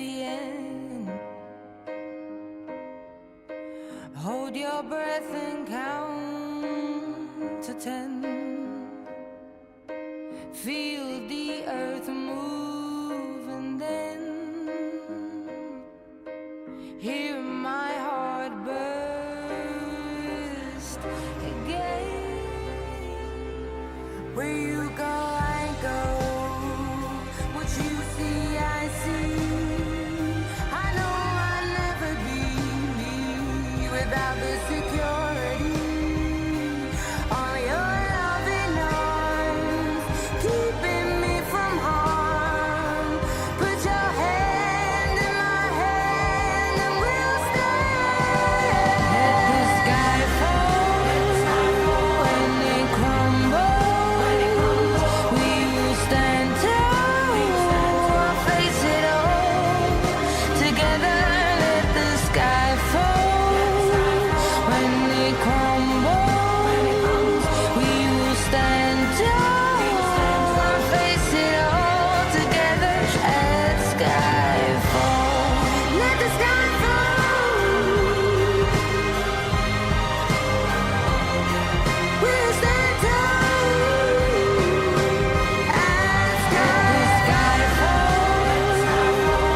the end. Hold your breath and count to 10. Feel the earth move and then hear my heart burst again. Where you go, I go. What you see, I see. I know I'll never be me without the security. All your loving arms keeping me from harm. Put your hand in my hand and we'll stand. Let the sky fall when it crumbles. We will stand tall, face it all together. Let the sky fall when it crumbles. We will stand tall, face it all together. Let sky fall. Let the sky fall. We'll stand tall. Let the sky fall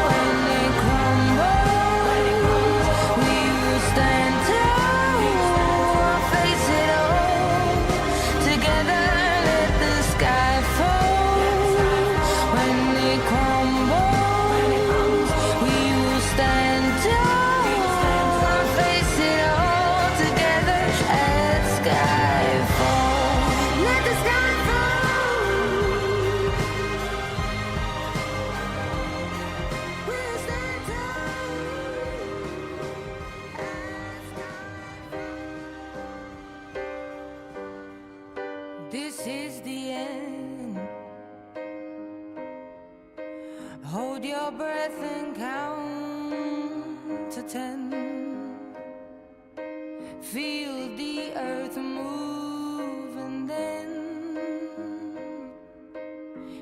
when it crumbles. We will stand tall, face it all together. Let the sky fall when it crumbles. We will stand tall, face it all together. Let sky fall. Let the sky fall. We'll stand tall. This is the end. Hold your breath and count to 10. Feel the earth move and then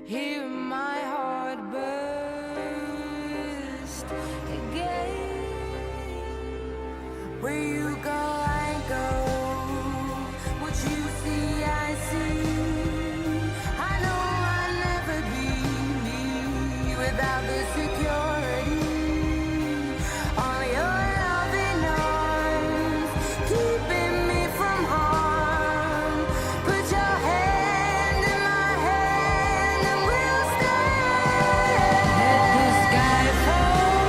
hear my heart burst again. Where you go, I go. What you see, I see. I know I'll never be me without the security. All your loving arms keeping me from harm. Put your hand in my hand and we'll stand. Let the sky fall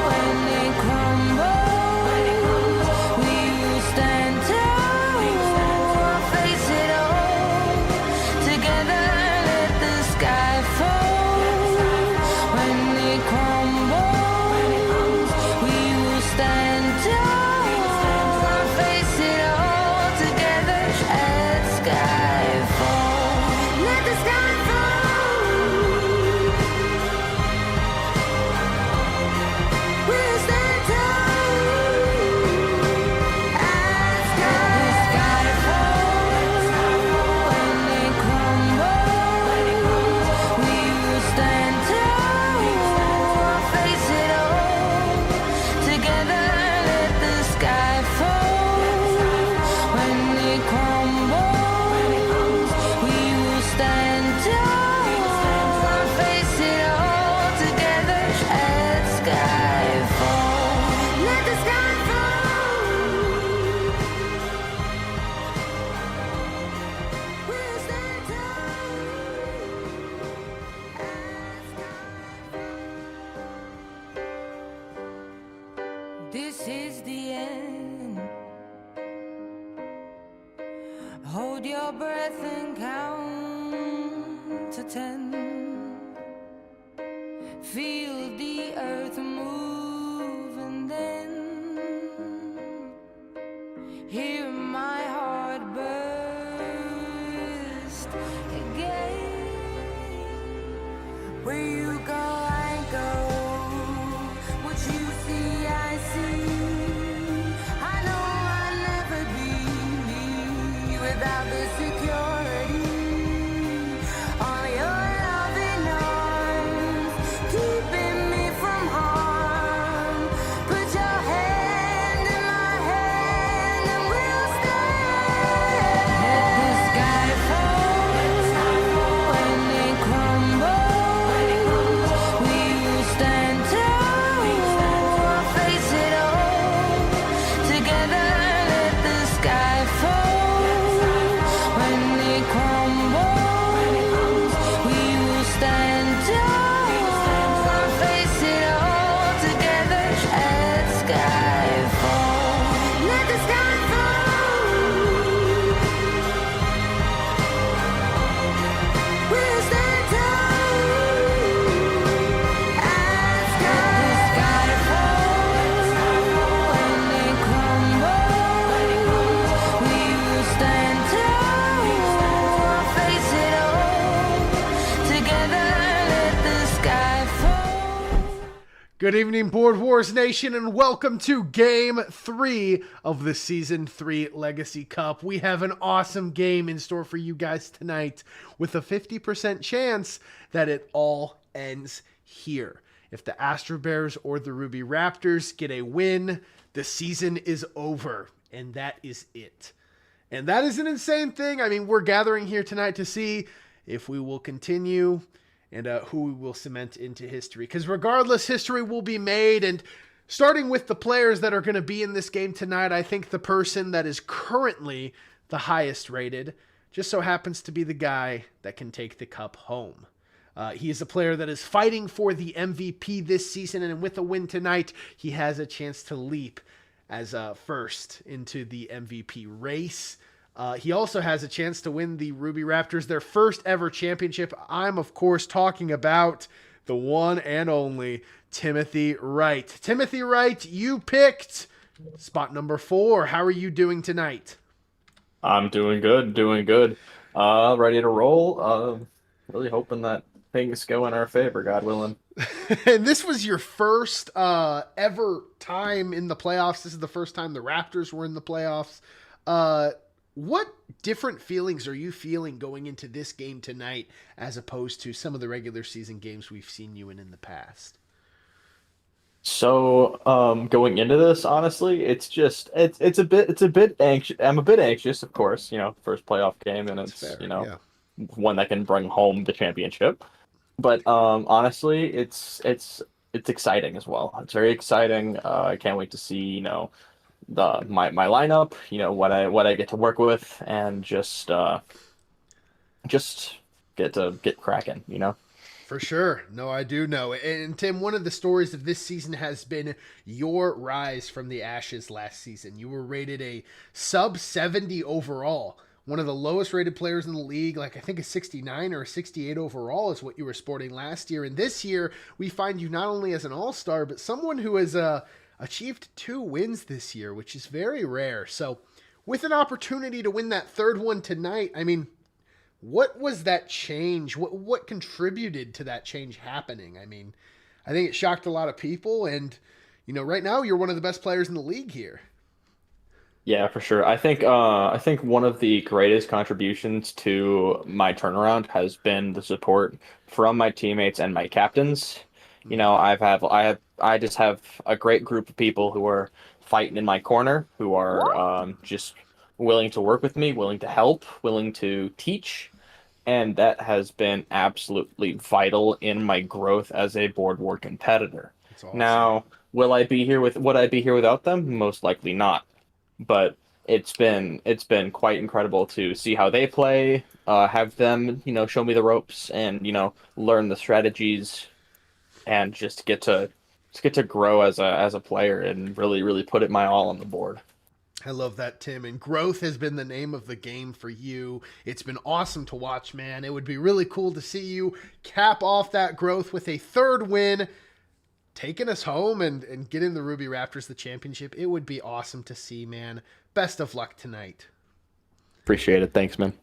when it crumbles. We will stand tall, face it all together. Let the sky fall when it crumbles. We will stand tall, face it all together. Let sky fall. Let the sky fall. We'll stand tall. Let the sky fall when it crumbles. We will stand tall, face it all together. Let the sky fall when it crumbles. We will stand tall, face it all together. Let sky fall. Let the sky fall. We'll stand tall. This is the end. Hold your breath and count to 10. Feel the earth move and then hear my heart burst again. Where you go, I go. What you see, I see. I know I'll never be me without the security. All your loving arms keeping me from Good evening, Board Wars Nation, and welcome to Game 3 of the Season 3 Legacy Cup. We have an awesome game in store for you guys tonight with a 50% chance that it all ends here. If the Astro Bears or the Ruby Raptors get a win, the season is over, and that is it. And that is an insane thing. I mean, we're gathering here tonight to see if we will continue and who we will cement into history. Because regardless, history will be made. And starting with the players that are going to be in this game tonight, I think the person that is currently the highest rated just so happens to be the guy that can take the cup home. He is a player that is fighting for the MVP this season, and with a win tonight, he has a chance to leap as first into the MVP race. He also has a chance to win the Ruby Raptors, their first ever championship. I'm, of course, talking about the one and only Timothy Wright. Timothy Wright, you picked spot number 4. How are you doing tonight? I'm doing good, ready to roll. Really hoping that things go in our favor, God willing. And this was your first ever time in the playoffs. This is the first time the Raptors were in the playoffs. What different feelings are you feeling going into this game tonight as opposed to some of the regular season games we've seen you in the past? So, going into this, honestly, it's a bit anxious. I'm a bit anxious, of course, first playoff game, and That's it's, fair. Yeah. one that can bring home the championship. But honestly, it's exciting as well. It's very exciting. I can't wait to see, my lineup, what I get to work with, and just get cracking. For sure. No, I do know. And Tim, one of the stories of this season has been your rise from the ashes last season. You were rated a sub 70 overall. One of the lowest rated players in the league, like I think a 69 or a 68 overall is what you were sporting last year. And this year, we find you not only as an all-star, but someone who has achieved 2 wins this year, which is very rare. So with an opportunity to win that third one tonight, I mean, what was that change? What contributed to that change happening? I mean, I think it shocked a lot of people, and right now you're one of the best players in the league here. Yeah, for sure. I think one of the greatest contributions to my turnaround has been the support from my teammates and my captains. I just have a great group of people who are fighting in my corner, who are just willing to work with me, willing to help, willing to teach, and that has been absolutely vital in my growth as a board war competitor. That's awesome. Now, would I be here without them? Most likely not. But it's been quite incredible to see how they play, have them, show me the ropes and, learn the strategies and just get to grow as a player and really, really put it my all on the board. I love that, Tim. And growth has been the name of the game for you. It's been awesome to watch, man. It would be really cool to see you cap off that growth with a third win, taking us home and getting the Ruby Raptors the championship. It would be awesome to see, man. Best of luck tonight. Appreciate it. Thanks, man.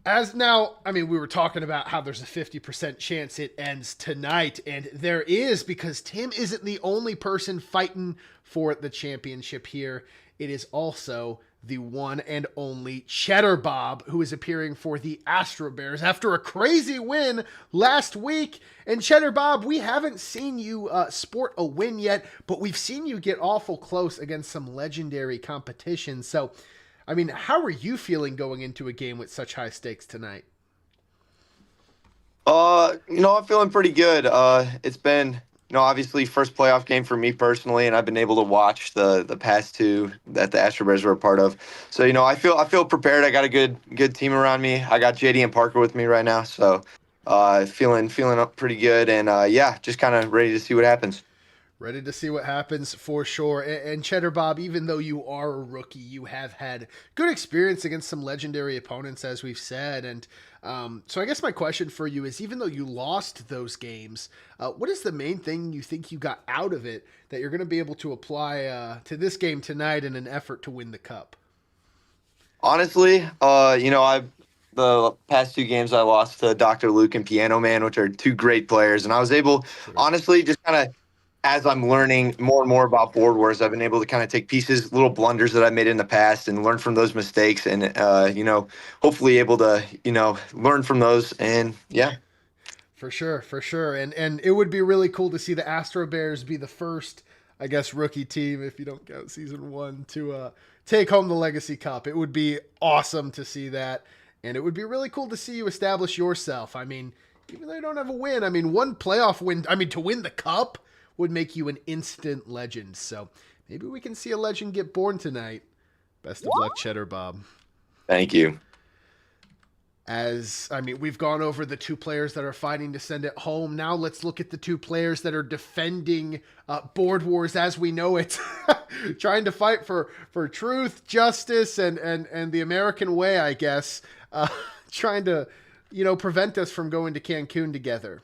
As now, I mean, we were talking about how there's a 50% chance it ends tonight, and there is, because Tim isn't the only person fighting for the championship here. It is also the one and only CheddarBob, who is appearing for the Astro Bears after a crazy win last week. And CheddarBob, we haven't seen you sport a win yet, but we've seen you get awful close against some legendary competition. So, I mean, how are you feeling going into a game with such high stakes tonight? I'm feeling pretty good. It's been, obviously first playoff game for me personally, and I've been able to watch the past 2 that the Astro Bears were a part of. So, I feel prepared. I got a good team around me. I got JD and Parker with me right now, so feeling up pretty good, and just kind of ready to see what happens. Ready to see what happens for sure. And CheddarBob, even though you are a rookie, you have had good experience against some legendary opponents, as we've said. And so I guess my question for you is, even though you lost those games, what is the main thing you think you got out of it that you're going to be able to apply to this game tonight in an effort to win the cup? Honestly, the past 2 games I lost to Dr. Luke and Piano Man, which are 2 great players, and I was able, honestly, just kind of as I'm learning more and more about board wars, I've been able to kind of take pieces, little blunders that I made in the past, and learn from those mistakes, and hopefully able to learn from those, and yeah. For sure, for sure. And it would be really cool to see the Astro Bears be the first, I guess, rookie team, if you don't count season 1, to take home the Legacy Cup. It would be awesome to see that. And it would be really cool to see you establish yourself. I mean, even though you don't have a win, I mean, one playoff win, I mean, to win the cup would make you an instant legend. So maybe we can see a legend get born tonight. Best of luck, CheddarBob. Thank you. We've gone over the 2 players that are fighting to send it home. Now let's look at the 2 players that are defending board wars as we know it, trying to fight for truth, justice, and the American way, I guess, trying to, prevent us from going to Cancun together.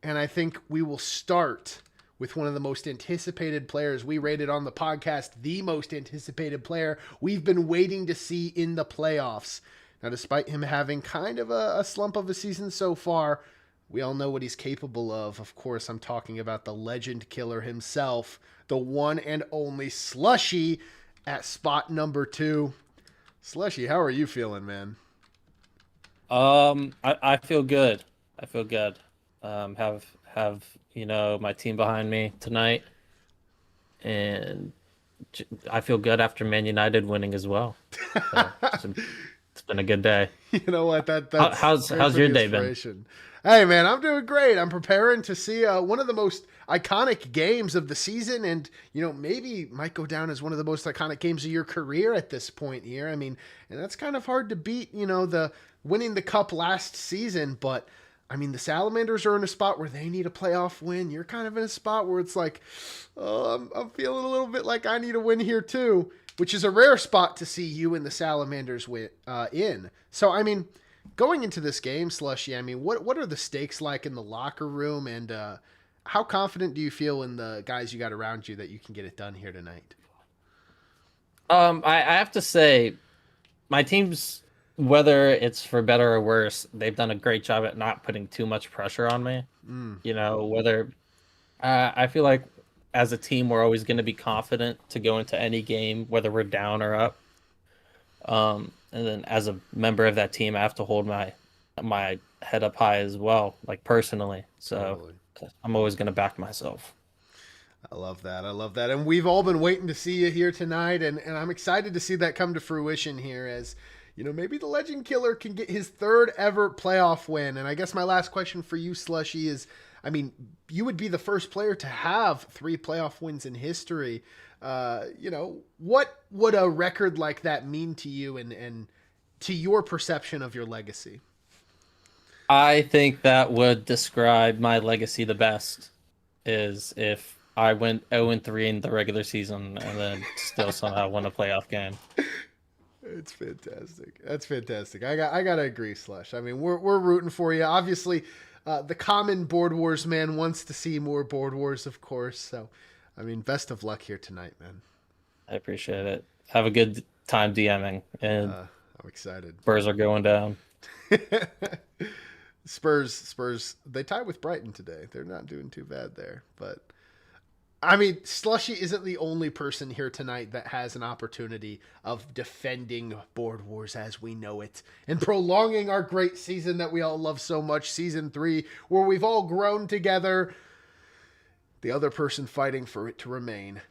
And I think we will start with one of the most anticipated players we rated on the podcast, the most anticipated player we've been waiting to see in the playoffs. Now, despite him having kind of a slump of a season so far, we all know what he's capable of. Of course, I'm talking about the legend killer himself, the one and only Slushy at spot number 2. Slushy, how are you feeling, man? I feel good. I feel good. Have my team behind me tonight, and I feel good after Man United winning as well. So, it's been a good day. You know what? That's how's your day been? Hey, man, I'm doing great. I'm preparing to see one of the most iconic games of the season, and maybe might go down as one of the most iconic games of your career at this point here. I mean, and that's kind of hard to beat. The winning the cup last season, but I mean, the Salamanders are in a spot where they need a playoff win. You're kind of in a spot where it's like, oh, I'm feeling a little bit like I need a win here too, which is a rare spot to see you and the Salamanders in. So, I mean, going into this game, Slushy, I mean, what are the stakes like in the locker room, and how confident do you feel in the guys you got around you that you can get it done here tonight? I have to say, my team's, whether it's for better or worse, they've done a great job at not putting too much pressure on me. Whether I feel like as a team, we're always going to be confident to go into any game, whether we're down or up. And then as a member of that team, I have to hold my head up high as well, like personally. So totally. I'm always going to back myself. I love that. I love that. And we've all been waiting to see you here tonight. And I'm excited to see that come to fruition here as, maybe the Legend Killer can get his 3rd ever playoff win. And I guess my last question for you, Slushy, is, I mean, you would be the first player to have 3 playoff wins in history. What would a record like that mean to you and to your perception of your legacy? I think that would describe my legacy the best, is if I went 0-3 in the regular season and then still somehow won a playoff game. It's fantastic. That's fantastic. I gotta agree, Slush. I mean, we're rooting for you. Obviously, the common Board Wars man wants to see more Board Wars, of course. So, I mean, best of luck here tonight, man. I appreciate it. Have a good time DMing, and I'm excited. Spurs are going down. Spurs. They tied with Brighton today. They're not doing too bad there, but. I mean, Slushy isn't the only person here tonight that has an opportunity of defending Board Wars as we know it and prolonging our great season that we all love so much, Season 3, where we've all grown together. The other person fighting for it to remain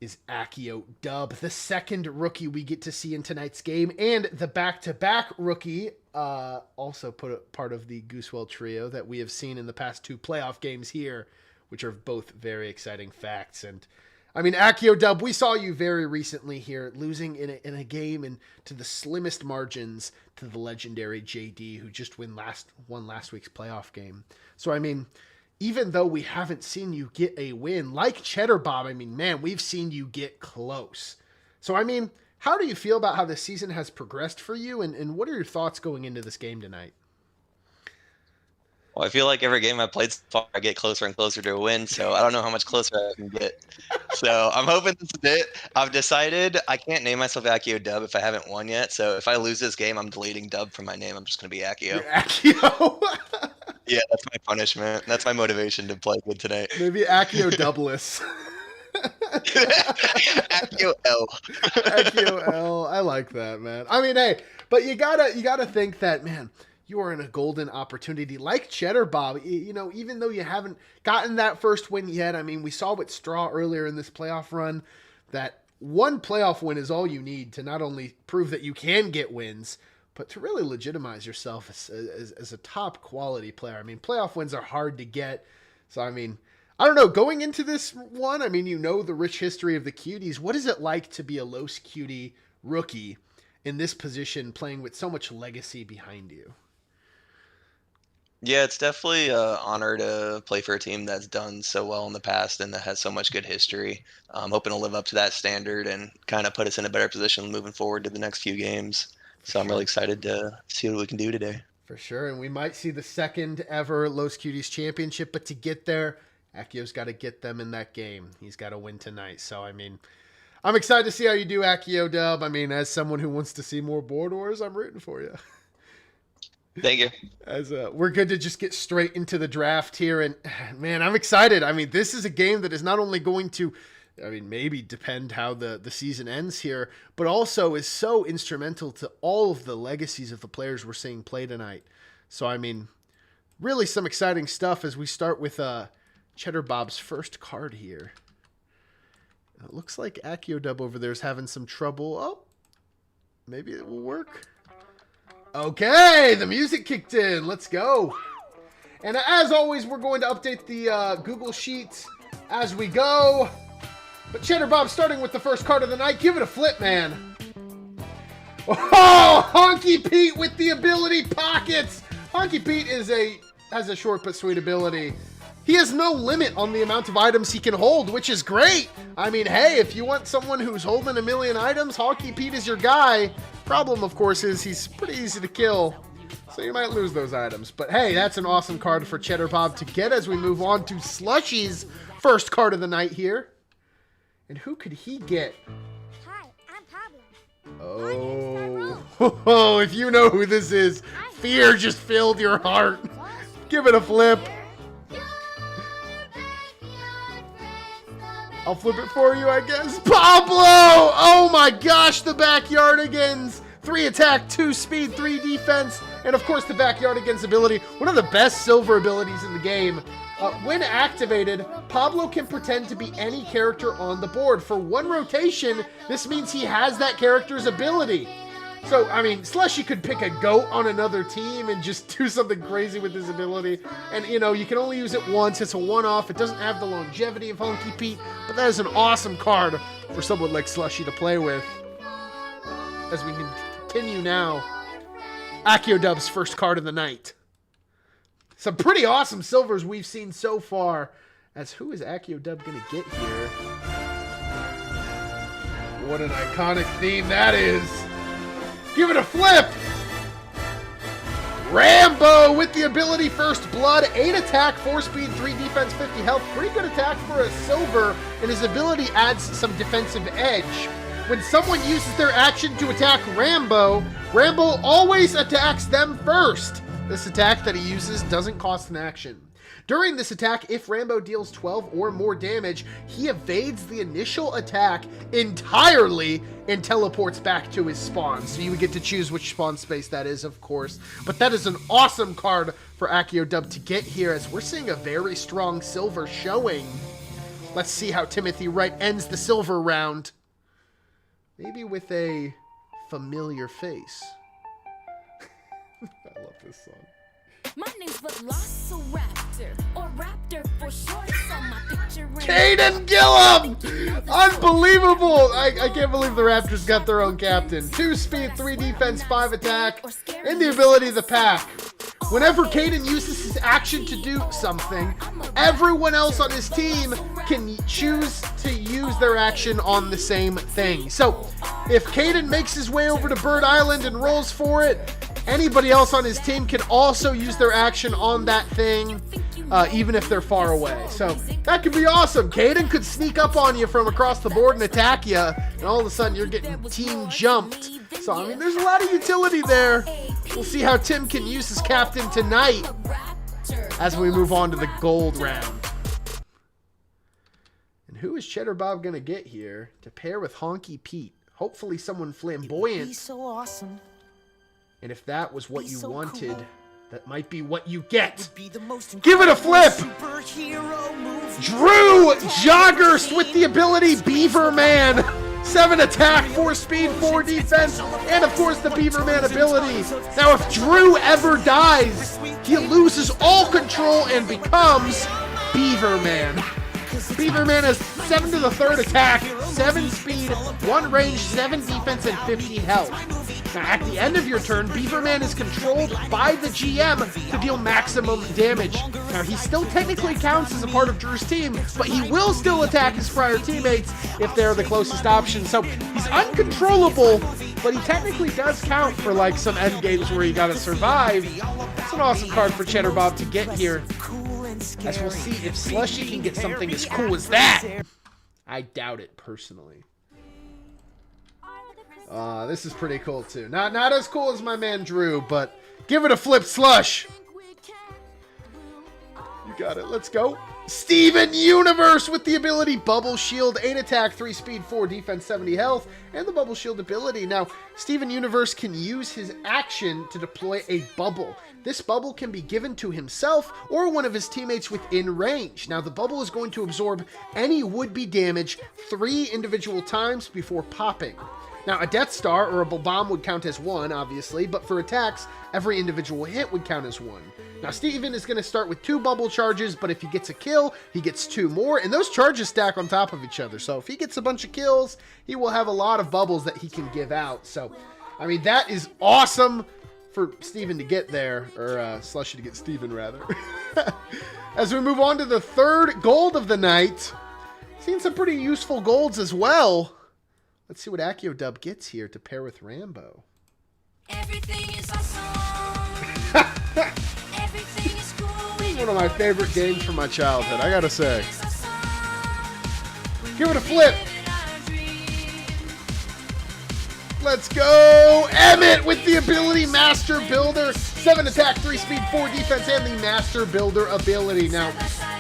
is Accio Dub, the 2nd rookie we get to see in tonight's game, and the back-to-back rookie, also part of the Gusewelle trio that we have seen in the past 2 playoff games here, which are both very exciting facts. And I mean, Accio Dub, we saw you very recently here losing in a game and to the slimmest margins to the legendary JD, who just won last week's playoff game. So, I mean, even though we haven't seen you get a win like CheddarBob, I mean, man, we've seen you get close. So, I mean, how do you feel about how this season has progressed for you? And what are your thoughts going into this game tonight? Well, I feel like every game I've played so far, I get closer and closer to a win, so I don't know how much closer I can get. So I'm hoping this is it. I've decided I can't name myself Accio Dub if I haven't won yet, so if I lose this game, I'm deleting Dub from my name. I'm just going to be Accio. Accio? Yeah, that's my punishment. That's my motivation to play good tonight. Maybe Accio Dubless. Accio L. Accio L. I like that, man. I mean, hey, but you gotta think that, man, you are in a golden opportunity like CheddarBob. You know, even though you haven't gotten that first win yet, I mean, we saw with Straw earlier in this playoff run that one playoff win is all you need to not only prove that you can get wins, but to really legitimize yourself as a top quality player. I mean, playoff wins are hard to get. So, I mean, I don't know. Going into this one, I mean, you know the rich history of the Cuties. What is it like to be a Los Cutie rookie in this position, playing with so much legacy behind you? Yeah, it's definitely an honor to play for a team that's done so well in the past and that has so much good history. I'm hoping to live up to that standard and kind of put us in a better position moving forward to the next few games. So I'm really excited to see what we can do today. For sure, and we might see the second ever Los Cuties championship, but to get there, Accio's got to get them in that game. He's got to win tonight. So, I mean, I'm excited to see how you do, Accio Dub. I mean, as someone who wants to see more board wars, I'm rooting for you. Thank you. As we're good to just get straight into the draft here, and man, I'm excited. I mean, this is a game that is not only going to, I mean, maybe depend how the season ends here, but also is so instrumental to all of the legacies of the players we're seeing play tonight. So, I mean, really some exciting stuff as we start with CheddarBob's first card here. It looks like Accio Dub over there is having some trouble. Oh, maybe it will work. Okay, the music kicked in. Let's go. And as always, we're going to update the Google Sheets as we go. But CheddarBob, starting with the first card of the night, give it a flip, man. Oh, Honky Pete with the ability pockets. Honky Pete has a short but sweet ability. He has no limit on the amount of items he can hold, which is great. I mean, hey, if you want someone who's holding a million items, Honky Pete is your guy. Problem, of course, is he's pretty easy to kill, so you might lose those items. But hey, that's an awesome card for CheddarBob to get as we move on to Slushy's first card of the night here. And who could he get? Hi, I'm Pablo. Oh, if you know who this is, fear just filled your heart. Give it a flip. I'll flip it for you, I guess. Pablo! Oh my gosh, the Backyardigans. 3 attack, 2 speed, 3 defense, and of course the Backyardigans ability. One of the best silver abilities in the game. When activated, Pablo can pretend to be any character on the board. For one rotation, this means he has that character's ability. So, I mean, Slushy could pick a goat on another team and just do something crazy with his ability. And, you know, you can only use it once. It's a one-off. It doesn't have the longevity of Honky Pete, but that is an awesome card for someone like Slushy to play with. As we continue now, Accio Dub's first card of the night. Some pretty awesome silvers we've seen so far. As who is Accio Dub going to get here? What an iconic theme that is. Give it a flip! Rambo with the ability First Blood. 8 attack, 4 speed, 3 defense, 50 health. Pretty good attack for a silver, and his ability adds some defensive edge. When someone uses their action to attack Rambo, Rambo always attacks them first. This attack that he uses doesn't cost an action. During this attack, if Rambo deals 12 or more damage, he evades the initial attack entirely and teleports back to his spawn. So you would get to choose which spawn space that is, of course. But that is an awesome card for Accio Dub to get here, as we're seeing a very strong silver showing. Let's see how Timothy Wright ends the silver round. Maybe with a familiar face. I love this song. My name's Raptor, or Raptor for short. On my picture. Caden Gillum! Unbelievable! I can't believe the Raptors got their own captain. 2 speed, 3 defense, 5 attack, and the ability of the pack. Whenever Caden uses his action to do something, everyone else on his team can choose to use their action on the same thing. So, if Caden makes his way over to Bird Island and rolls for it, anybody else on his team can also use their action on that thing, even if they're far away. So that could be awesome. Caden could sneak up on you from across the board and attack you, and all of a sudden you're getting team jumped. So, I mean, there's a lot of utility there. We'll see how Tim can use his captain tonight. as we move on to the gold round. And who is CheddarBob going to get here to pair with Honky Pete? Hopefully someone flamboyant. He's so awesome. And if that was what you wanted, that might be what you get. Be the most Give it a flip! superhero movie. Drew Joggers with the ability Beaver Man. 7 attack, 4 speed, 4 defense, and of course the Beaver Man ability. Now if Drew ever dies, he loses all control and becomes Beaver Man. Beaver Man has 7 to the 3rd attack, 7 speed, 1 range, 7 defense, and 50 health. Now, at the end of your turn, Beaver Man is controlled by the GM to deal maximum damage. Now, he still technically counts as a part of Drew's team, but he will still attack his prior teammates if they're the closest option. So, he's uncontrollable, but he technically does count for, like, some end games where you gotta survive. That's an awesome card for CheddarBob to get here. As we'll see if Slushy can get something as cool as that. I doubt it, personally. This is pretty cool, too. Not as cool as my man Drew, but give it a flip, Slush. You got it. Let's go. Steven Universe with the ability Bubble Shield, 8 attack, 3 speed, 4 defense, 70 health, and the Bubble Shield ability. Now, Steven Universe can use his action to deploy a bubble. This bubble can be given to himself or one of his teammates within range. Now, the bubble is going to absorb any would-be damage 3 individual times before popping. Now, a Death Star or a bomb would count as 1, obviously, but for attacks, every individual hit would count as 1. Now, Steven is going to start with 2 bubble charges, but if he gets a kill, he gets 2 more, and those charges stack on top of each other. So if he gets a bunch of kills, he will have a lot of bubbles that he can give out. So, I mean, that is awesome for Steven to get there, or Slushy to get Steven, rather. As we move on to the 3rd gold of the night, seen some pretty useful golds as well. Let's see what Accio Dub gets here to pair with Rambo. Everything is awesome. Everything is cool. One of my favorite games from my childhood, I gotta say. Give it a flip. Let's go. Emmett with the ability Master Builder. 7 attack, 3 speed, 4 defense, and the Master Builder ability. Now,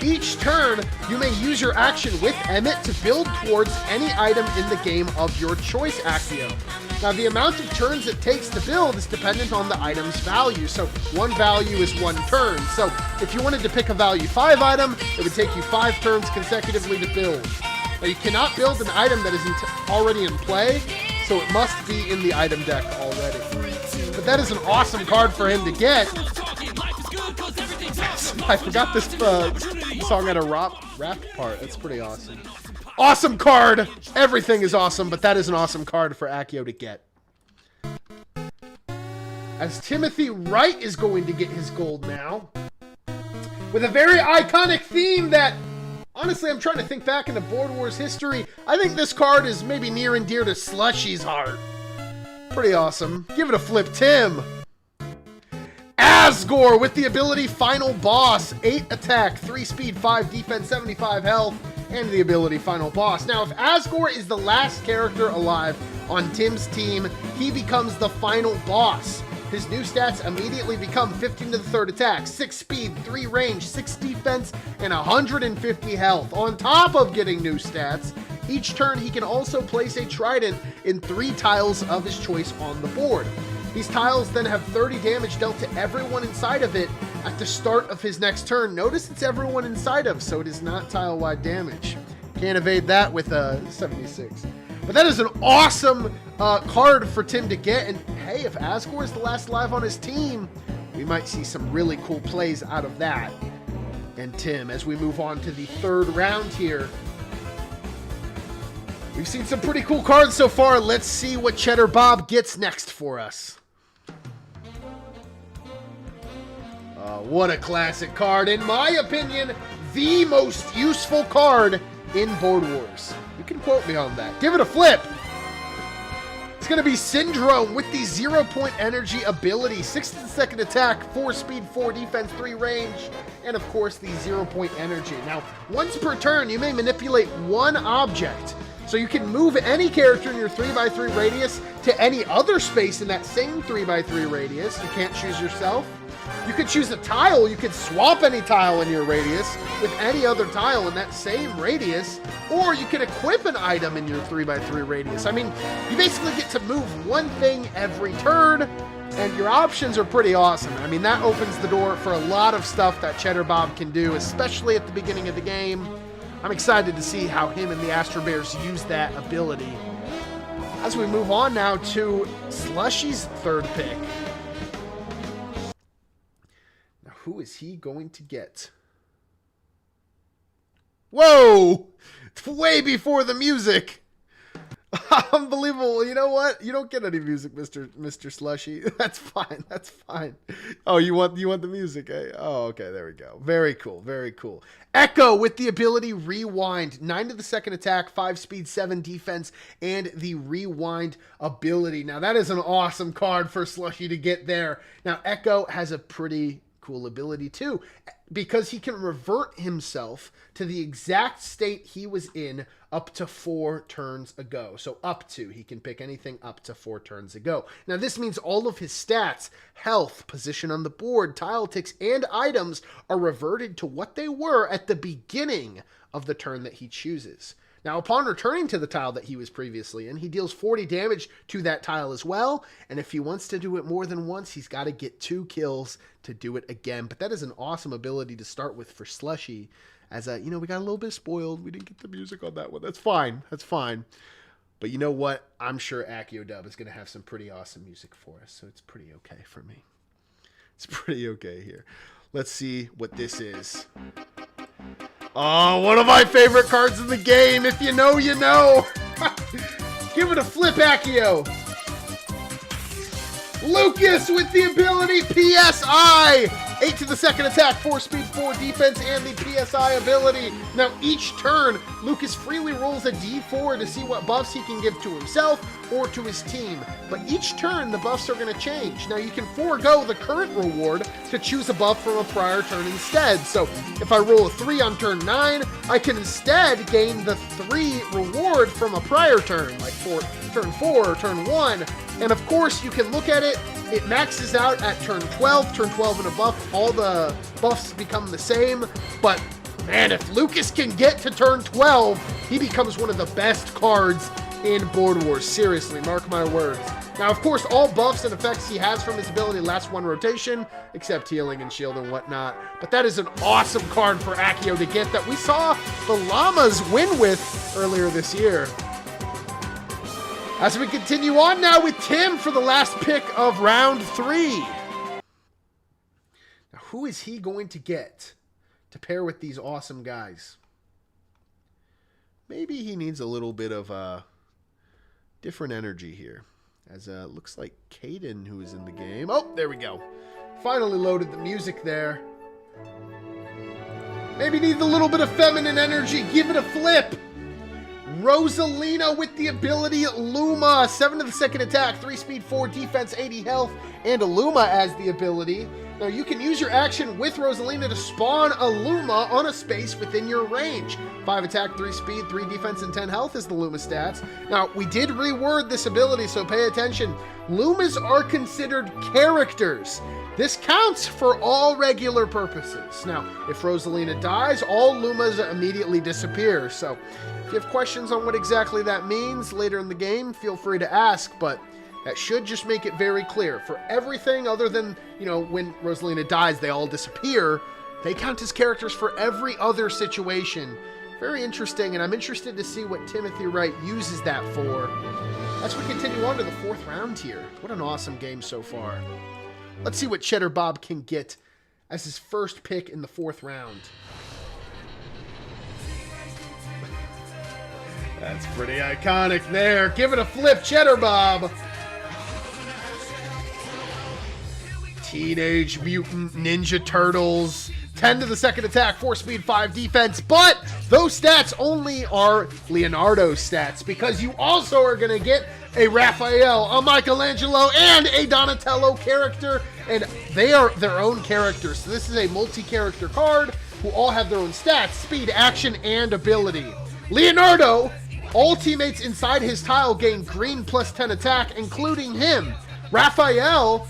each turn, you may use your action with Emmett to build towards any item in the game of your choice, Accio. Now, the amount of turns it takes to build is dependent on the item's value. So, one value is 1 turn. So, if you wanted to pick a value 5 item, it would take you 5 turns consecutively to build. Now, you cannot build an item that isn't already in play, so it must be in the item deck already. But that is an awesome card for him to get. I forgot this song had a rap part. That's pretty awesome. Awesome card! Everything is awesome, but that is an awesome card for Accio to get. As Timothy Wright is going to get his gold now. With a very iconic theme that, honestly, I'm trying to think back into Board Wars history. I think this card is maybe near and dear to Slushy's heart. Pretty awesome. Give it a flip, Tim. Asgore with the ability Final Boss. 8 attack, 3 speed, 5 defense, 75 health, and the ability Final Boss. Now, if Asgore is the last character alive on Tim's team, he becomes the final boss. His new stats immediately become 15 to the 3rd attack, 6 speed, 3 range, 6 defense, and 150 health. On top of getting new stats, each turn he can also place a trident in 3 tiles of his choice on the board. These tiles then have 30 damage dealt to everyone inside of it at the start of his next turn. Notice it's everyone inside of, so it is not tile-wide damage. Can't evade that with a 76. But that is an awesome card for Tim to get. And hey, if Asgore is the last alive on his team, we might see some really cool plays out of that. And Tim, as we move on to the 3rd round here, we've seen some pretty cool cards so far. Let's see what CheddarBob gets next for us. What a classic card. In my opinion, the most useful card in Board Wars. You can quote me on that. Give it a flip. It's going to be Syndrome with the 0-point energy ability. 6 to the 2nd attack, 4 speed, 4 defense, 3 range, and of course the 0-point energy. Now, once per turn, you may manipulate 1 object. So you can move any character in your 3x3 radius to any other space in that same 3x3 radius. You can't choose yourself. You could choose a tile. You could swap any tile in your radius with any other tile in that same radius, or you could equip an item in your 3x3 radius. I mean, you basically get to move one thing every turn, and your options are pretty awesome. I mean, that opens the door for a lot of stuff that CheddarBob can do, especially at the beginning of the game. I'm excited to see how him and the Astro Bears use that ability. As we move on now to Slushy's third pick. Now, who is he going to get? Whoa! It's way before the music. Unbelievable. You know what? You don't get any music, Mr. Slushy. That's fine. That's fine. Oh, you want the music, eh? Oh, okay. There we go. Very cool. Very cool. Echo with the ability Rewind. 9 to the second attack, 5 speed, 7 defense, and the Rewind ability. Now, that is an awesome card for Slushy to get there. Now, Echo has a pretty cool ability too, because he can revert himself to the exact state he was in up to 4 turns ago. So up to, he can pick anything up to 4 turns ago. Now this means all of his stats, health, position on the board, tile ticks, and items are reverted to what they were at the beginning of the turn that he chooses. Now, upon returning to the tile that he was previously in, he deals 40 damage to that tile as well, and if he wants to do it more than once, he's got to get 2 kills to do it again. But that is an awesome ability to start with for Slushy, as, we got a little bit spoiled. We didn't get the music on that one. That's fine. That's fine. But you know what? I'm sure Accio Dub is going to have some pretty awesome music for us, so it's pretty okay for me. It's pretty okay here. Let's see what this is. Oh, one of my favorite cards in the game. If you know, you know. Give it a flip, Accio. Lucas with the ability PSI. 8 to the second attack, 4 speed, 4 defense, and the PSI ability. Now, each turn, Lucas freely rolls a d4 to see what buffs he can give to himself or to his team. But each turn, the buffs are going to change. Now, you can forego the current reward to choose a buff from a prior turn instead. So, if I roll a 3 on turn 9, I can instead gain the 3 reward from a prior turn, like for turn 4 or turn 1. And of course, you can look at it. It maxes out at turn 12 and above. All the buffs become the same. But, man, if Lucas can get to turn 12, he becomes one of the best cards in Board Wars. Seriously, mark my words. Now, of course, all buffs and effects he has from his ability last 1 rotation, except healing and shield and whatnot. But that is an awesome card for Accio to get that we saw the Llamas win with earlier this year. As we continue on now with Tim for the last pick of round 3. Now, who is he going to get to pair with these awesome guys? Maybe he needs a little bit of different energy here. As looks like Caden, who is in the game. Oh, there we go. Finally loaded the music there. Maybe needs a little bit of feminine energy. Give it a flip. Rosalina with the ability Luma. 7 to the second attack, 3 speed, 4 defense, 80 health, and a Luma as the ability. Now you can use your action with Rosalina to spawn a Luma on a space within your range. 5 attack, 3 speed, 3 defense, and 10 health is the Luma stats. Now we did reword this ability, so pay attention. Lumas are considered characters. This counts for all regular purposes. Now, if Rosalina dies, all Lumas immediately disappear. So, if you have questions on what exactly that means later in the game, feel free to ask, but that should just make it very clear. For everything other than, when Rosalina dies, they all disappear. They count as characters for every other situation. Very interesting, and I'm interested to see what Timothy Wright uses that for. As we continue on to the 4th round here. What an awesome game so far. Let's see what CheddarBob can get as his first pick in the 4th round. That's pretty iconic there. Give it a flip, CheddarBob. Teenage Mutant Ninja Turtles. 10 to the second attack, 4 speed, 5 defense. But those stats only are Leonardo's stats, because you also are going to get a Raphael, a Michelangelo, and a Donatello character. And they are their own characters. So this is a multi-character card who all have their own stats, speed, action, and ability. Leonardo All teammates inside his tile gain green plus 10 attack, including him. Raphael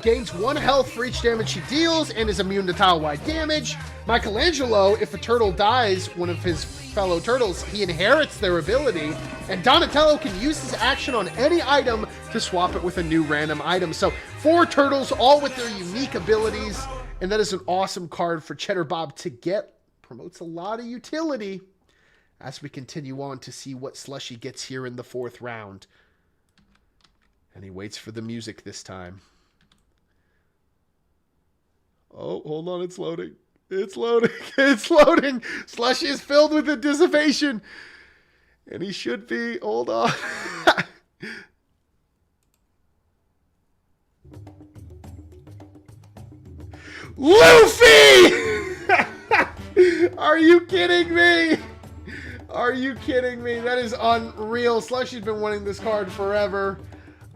gains 1 health for each damage he deals and is immune to tile-wide damage. Michelangelo, if a turtle dies, one of his fellow turtles, he inherits their ability. And Donatello can use his action on any item to swap it with a new random item. So 4 turtles, all with their unique abilities. And that is an awesome card for CheddarBob to get. Promotes a lot of utility as we continue on to see what Slushy gets here in the 4th round. And he waits for the music this time. Oh, hold on, it's loading. It's loading. It's loading. Slushy is filled with anticipation. And he should be. Hold on. Luffy! Are you kidding me? Are you kidding me? That is unreal. Slushy's been wanting this card forever.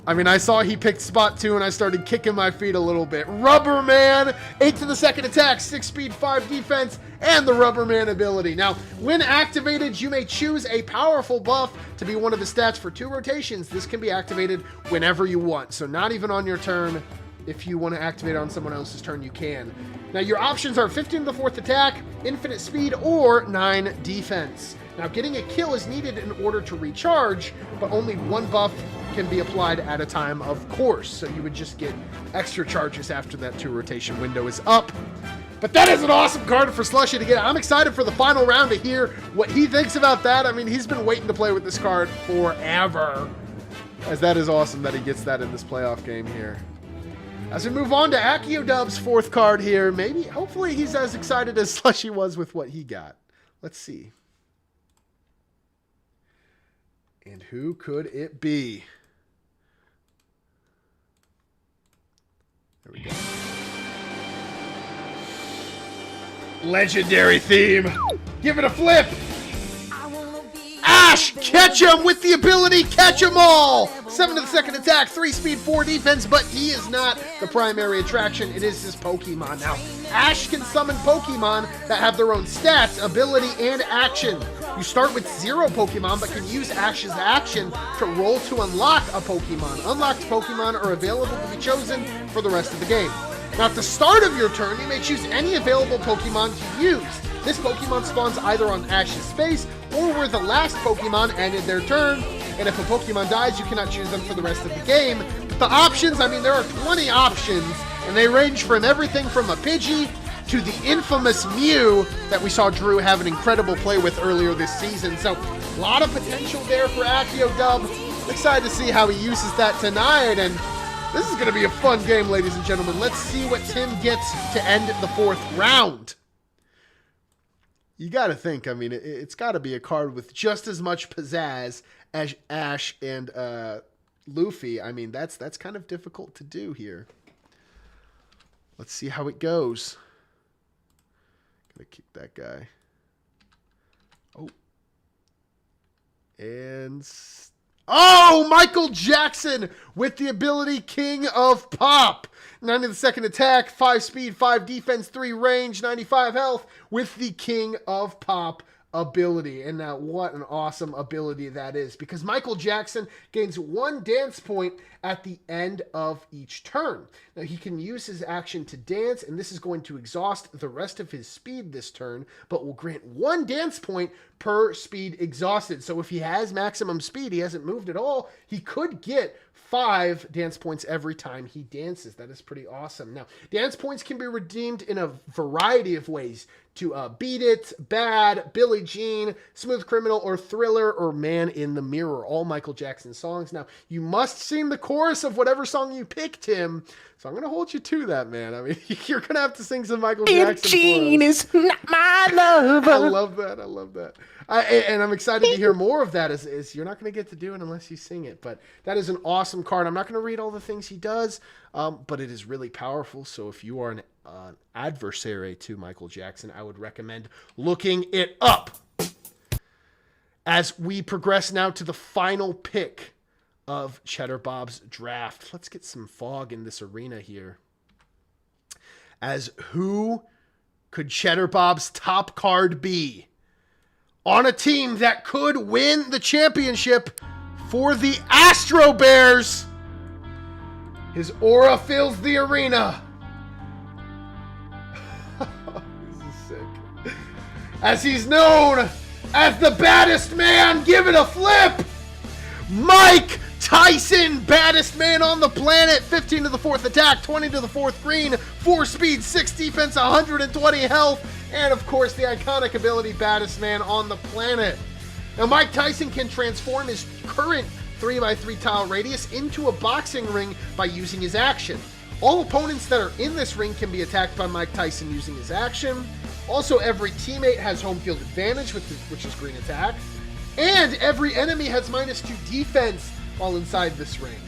I mean, I saw he picked spot 2 and I started kicking my feet a little bit. Rubber Man, 8 to the second attack, 6 speed, 5 defense, and the Rubber Man ability. Now, when activated, you may choose a powerful buff to be one of the stats for 2 rotations. This can be activated whenever you want, so not even on your turn. If you want to activate it on someone else's turn, you can. Now, your options are 15 to the 4th attack, infinite speed, or 9 defense. Now, getting a kill is needed in order to recharge, but only 1 buff can be applied at a time, of course. So you would just get extra charges after that 2 rotation window is up. But that is an awesome card for Slushy to get. I'm excited for the final round to hear what he thinks about that. I mean, he's been waiting to play with this card forever. As that is awesome that he gets that in this playoff game here. As we move on to Accio Dub's 4th card here, maybe, hopefully he's as excited as Slushy was with what he got. Let's see. And who could it be? There we go. Legendary theme. Give it a flip. Ash Ketchum with the ability Catch 'em All. 7 to the second attack, 3 speed, 4 defense, but he is not the primary attraction. It is his Pokemon. Now, Ash can summon Pokemon that have their own stats, ability, and action. You start with 0 Pokemon, but can use Ash's action to roll to unlock a Pokemon. Unlocked Pokemon are available to be chosen for the rest of the game. Now, at the start of your turn, you may choose any available Pokemon to use. This Pokemon spawns either on Ash's face or where the last Pokemon ended their turn. And if a Pokemon dies, you cannot choose them for the rest of the game. But the options, I mean, there are 20 options, and they range from everything from a Pidgey to the infamous Mew that we saw Drew have an incredible play with earlier this season. So, a lot of potential there for Accio Dub. Excited to see how he uses that tonight, and this is going to be a fun game, ladies and gentlemen. Let's see what Tim gets to end the 4th round. You got to think, I mean, it's got to be a card with just as much pizzazz as Ash and Luffy. I mean, that's kind of difficult to do here. Let's see how it goes. Gonna kick that guy. Oh. And... oh, Michael Jackson with the ability King of Pop. 9 to the second attack, 5 speed, 5 defense, 3 range, 95 health with the King of Pop ability. And now what an awesome ability that is, because Michael Jackson gains 1 dance point at the end of each turn. Now he can use his action to dance, and this is going to exhaust the rest of his speed this turn, but will grant 1 dance point per speed exhausted. So if he has maximum speed, he hasn't moved at all, he could get 5 dance points every time he dances. That is pretty awesome. Now, dance points can be redeemed in a variety of ways to Beat It, Bad, Billie Jean, Smooth Criminal, or Thriller, or Man in the Mirror. All Michael Jackson songs. Now, you must sing the chorus of whatever song you pick, Tim. So I'm going to hold you to that, man. I mean, you're going to have to sing some Michael Jackson. Jean is not my lover. I love that. I love that. And I'm excited to hear more of that. Is you're not going to get to do it unless you sing it. But that is an awesome card. I'm not going to read all the things he does, but it is really powerful. So if you are an adversary to Michael Jackson, I would recommend looking it up. As we progress now to the final pick of CheddarBob's draft. Let's get some fog in this arena here. As who could CheddarBob's top card be? on a team that could win the championship for the Astro Bears. His aura fills the arena. This is sick. As he's known as the baddest man, give it a flip. Mike Tyson, baddest man on the planet. 15 to the 4th attack, 20 to the 4th green, 4 speed, 6 defense, 120 health, and of course the iconic ability baddest man on the planet. Now Mike Tyson can transform his current 3x3 tile radius into a boxing ring by using his action. All opponents that are in this ring can be attacked by Mike Tyson using his action. Also, every teammate has home field advantage, which is green attack. And every enemy has -2 defense while inside this ring.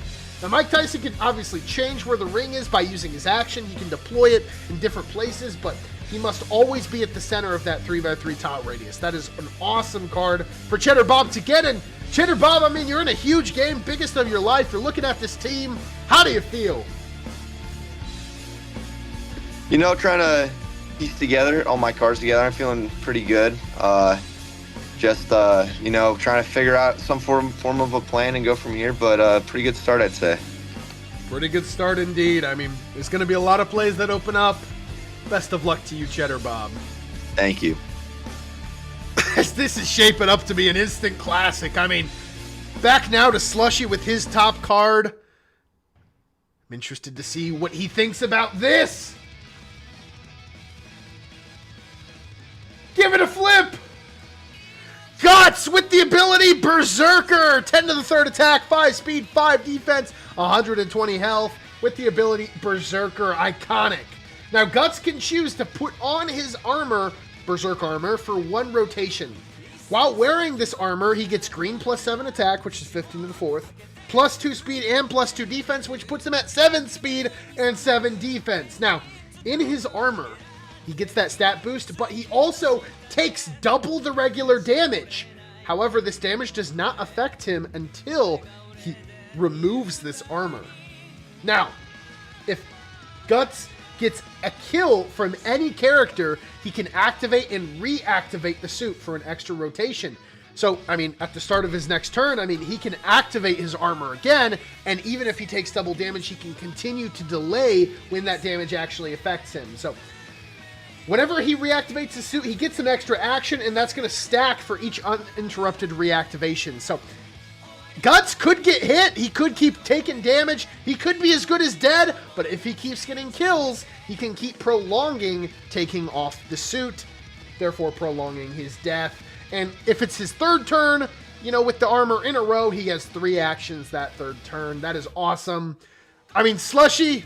Now, Mike Tyson can obviously change where the ring is by using his action. He can deploy it in different places, but he must always be at the center of that 3x3 tile radius. That is an awesome card for CheddarBob to get. And CheddarBob, I mean, you're in a huge game, biggest of your life. You're looking at this team. How do you feel? You know, trying to piece together all my cards together, I'm feeling pretty good. You know, trying to figure out some form of a plan and go from here, but pretty good start, I'd say. Pretty good start indeed. I mean, there's going to be a lot of plays that open up. Best of luck to you, CheddarBob. Thank you. This is shaping up to be an instant classic. I mean, back now to Slushy with his top card. I'm interested to see what he thinks about this. Give it a flip. Guts with the ability Berserker. 10 to the 3rd attack, 5 speed, 5 defense, 120 health. With the ability Berserker, iconic. Now, Guts can choose to put on his armor, Berserk armor, for 1 rotation. While wearing this armor, he gets green +7 attack, which is 15 to the 4th, +2 speed and +2 defense, which puts him at 7 speed and 7 defense. Now, in his armor, he gets that stat boost, but he also takes double the regular damage. However, this damage does not affect him until he removes this armor. Now, if Guts gets a kill from any character, he can activate and reactivate the suit for an extra rotation. So, I mean, at the start of his next turn, I mean, he can activate his armor again, and even if he takes double damage, he can continue to delay when that damage actually affects him. So, whenever he reactivates his suit, he gets an extra action, and that's going to stack for each uninterrupted reactivation. So, Guts could get hit, he could keep taking damage, he could be as good as dead, but if he keeps getting kills, he can keep prolonging taking off the suit, therefore prolonging his death. And if it's his 3rd turn, you know, with the armor in a row, he has 3 actions that 3rd turn. That is awesome. I mean, Slushy,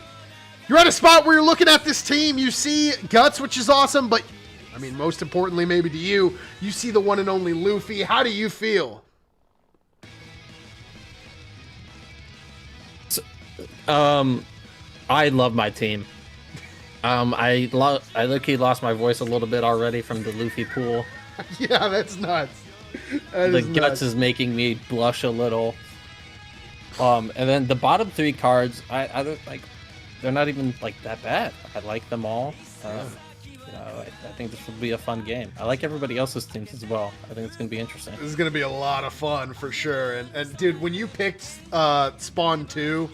you're at a spot where you're looking at this team, you see Guts, which is awesome, but, I mean, most importantly maybe to you, you see the one and only Luffy. How do you feel? I love my team. I low-key lost my voice a little bit already from the Luffy pool. Yeah, that's nuts. The Guts is making me blush a little. And then the bottom 3 cards, I don't like. They're not even like that bad. I like them all. You know, I think this will be a fun game. I like everybody else's teams as well. I think it's gonna be interesting. This is gonna be a lot of fun for sure. And dude, when you picked Spawn 2,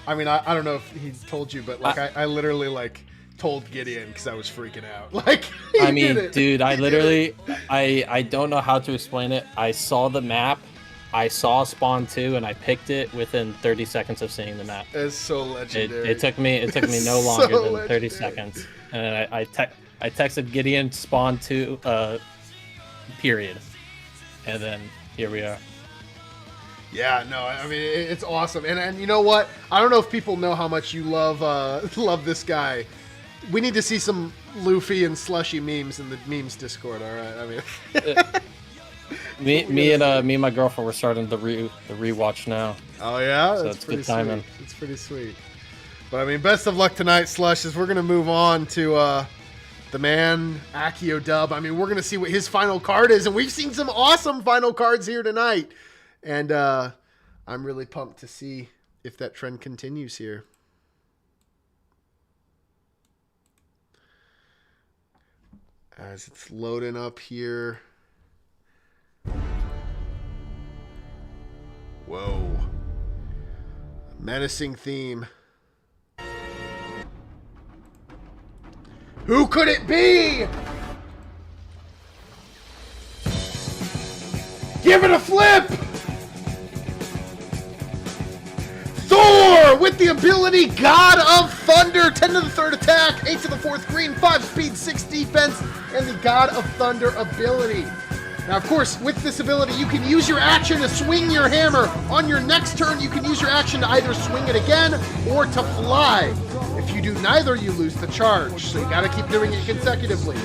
I mean, I don't know if he told you, but like I literally like told Gideon because I was freaking out. Like, I mean, dude, I literally, I don't know how to explain it. I saw the map, I saw Spawn 2, and I picked it within 30 seconds of seeing the map. It's so legendary. It took me no longer than 30 seconds, and I texted Gideon Spawn 2, period, and then here we are. Yeah, no, I mean, it's awesome. And you know what? I don't know if people know how much you love love this guy. We need to see some Luffy and Slushy memes in the memes Discord, all right? I mean, me and my girlfriend were starting the rewatch now. Oh yeah, so that's it's pretty good timing. Sweet. It's pretty sweet. But I mean, best of luck tonight, Slush. As we're gonna move on to the man Accio Dub. I mean, we're gonna see what his final card is, and we've seen some awesome final cards here tonight. And I'm really pumped to see if that trend continues here. As it's loading up here. Whoa. Menacing theme. Who could it be? Give it a flip! Thor with the ability God of Thunder. 10 to the 3rd attack, 8 to the 4th green, 5 speed, 6 defense, and the God of Thunder ability. Now, of course, with this ability, you can use your action to swing your hammer. On your next turn, you can use your action to either swing it again or to fly. If you do neither, you lose the charge, so you gotta keep doing it consecutively.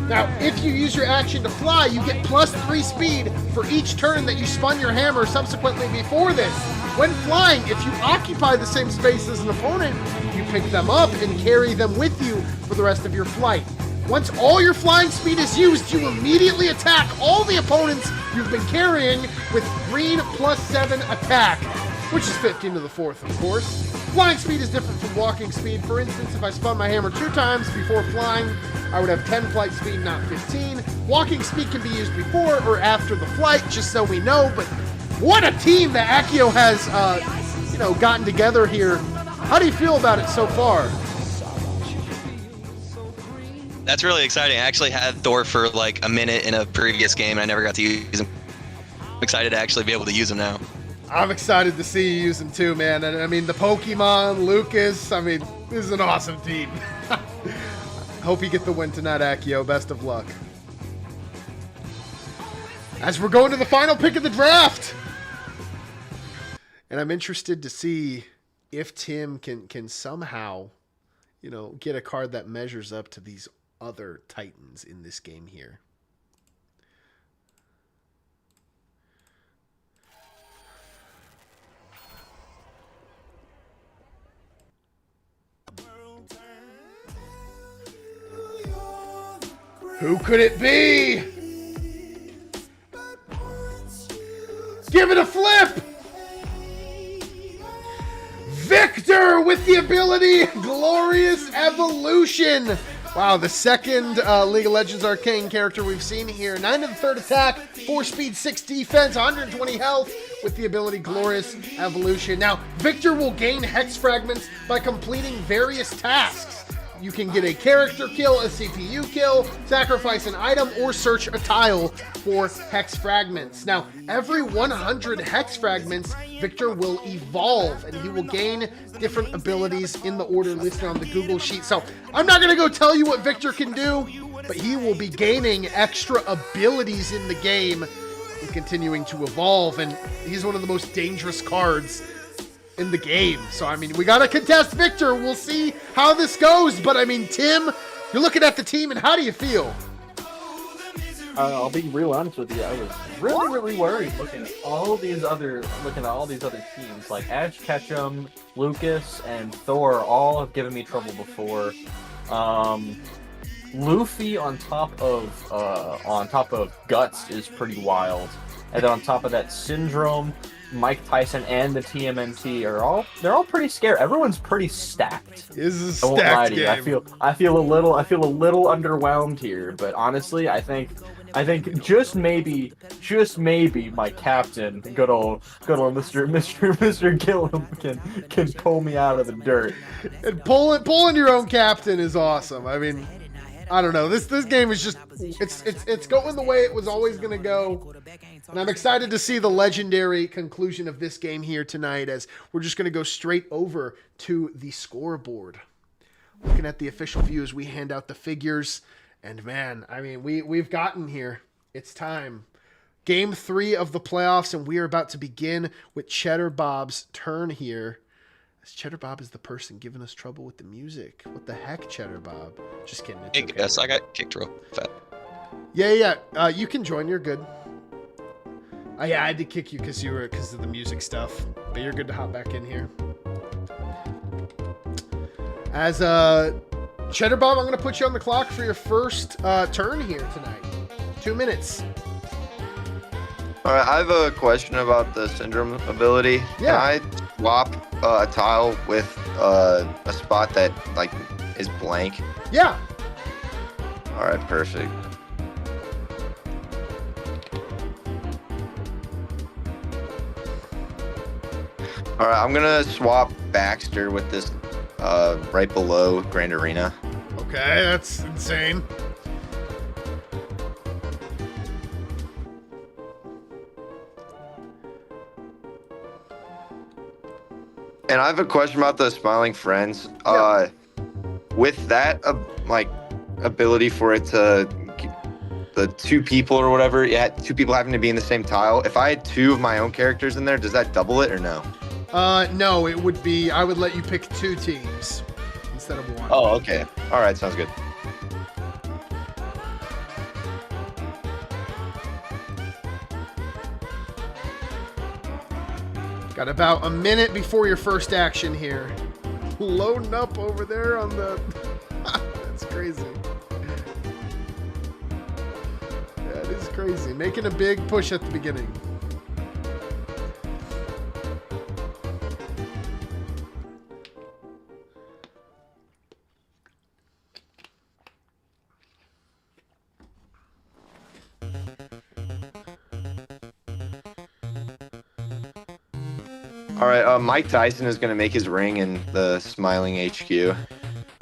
Now, if you use your action to fly, you get +3 speed for each turn that you spun your hammer subsequently before this. When flying, if you occupy the same space as an opponent, you pick them up and carry them with you for the rest of your flight. Once all your flying speed is used, you immediately attack all the opponents you've been carrying with green +7 attack, which is 15 to the 4th, of course. Flying speed is different from walking speed. For instance, if I spun my hammer 2 times before flying, I would have 10 flight speed, not 15. Walking speed can be used before or after the flight, just so we know. But what a team that Accio has, gotten together here. How do you feel about it so far? That's really exciting. I actually had Thor for like a minute in a previous game, and I never got to use him. I'm excited to actually be able to use him now. I'm excited to see you use him too, man. And I mean, the Pokemon, Lucas, I mean, this is an awesome team. Hope you get the win tonight, Accio. Best of luck. As we're going to the final pick of the draft. And I'm interested to see if Tim can somehow, get a card that measures up to these other Titans in this game here. Who could it be? Give it a flip! Victor with the ability Glorious Evolution. Wow, the second League of Legends Arcane character we've seen here. 9 to the 3rd attack, 4 speed, 6 defense, 120 health with the ability Glorious Evolution. Now, Victor will gain Hex Fragments by completing various tasks. You can get a character kill, a CPU kill, sacrifice an item, or search a tile for Hex Fragments. Now, every 100 Hex Fragments, Victor will evolve, and he will gain different abilities in the order listed on the Google Sheet. So, I'm not going to go tell you what Victor can do, but he will be gaining extra abilities in the game and continuing to evolve, and he's one of the most dangerous cards in the game. So, I mean, we got to contest Victor. We'll see how this goes. But, I mean, Tim, you're looking at the team, and how do you feel? I'll be real honest with you. I was really worried looking at all these other teams. Like Ash Ketchum, Lucas, and Thor all have given me trouble before. Luffy on top of Guts is pretty wild. And then on top of that, Syndrome, Mike Tyson, and the TMNT they're all pretty scary. Everyone's pretty stacked. This is I a won't lie stacked to game. you. I feel a little underwhelmed here, but honestly, I think just maybe my captain, good old Mr. Gillum can pull me out of the dirt. And pulling your own captain is awesome. I mean, I don't know. This game is just it's going the way it was always going to go. And I'm excited to see the legendary conclusion of this game here tonight, as we're just going to go straight over to the scoreboard. Looking at the official view as we hand out the figures. And man, I mean, we've gotten here. It's time. Game 3 of the playoffs, and we are about to begin with CheddarBob's turn here. As CheddarBob is the person giving us trouble with the music. What the heck, CheddarBob? Just kidding. It's okay. Yes, I got kicked real fast. Yeah. You can join. You're good. Yeah, I had to kick you because of the music stuff. But you're good to hop back in here. As CheddarBob, I'm going to put you on the clock for your first turn here tonight. 2 minutes. All right, I have a question about the Syndrome ability. Yeah. Can I swap a tile with a spot that is blank? Yeah. All right, perfect. All right, I'm gonna swap Baxter with this right below Grand Arena. Okay, that's insane. And I have a question about the Smiling Friends. Yeah. With that, ability for it to the two people or whatever, two people having to be in the same tile. If I had two of my own characters in there, does that double it or no? No, it would be. I would let you pick 2 teams instead of 1. Oh, okay. All right, sounds good. Got about a minute before your first action here. Loading up over there on the... That's crazy. That is crazy. Making a big push at the beginning. All right, Mike Tyson is going to make his ring in the Smiling HQ.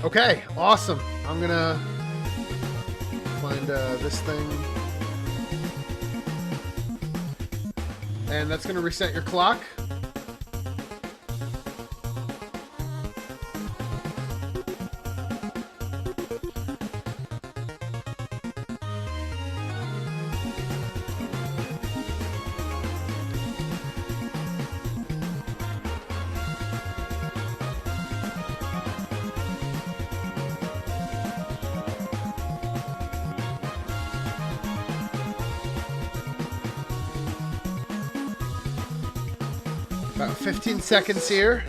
Okay, awesome. I'm gonna find this thing. And that's gonna reset your clock. About 15 seconds here.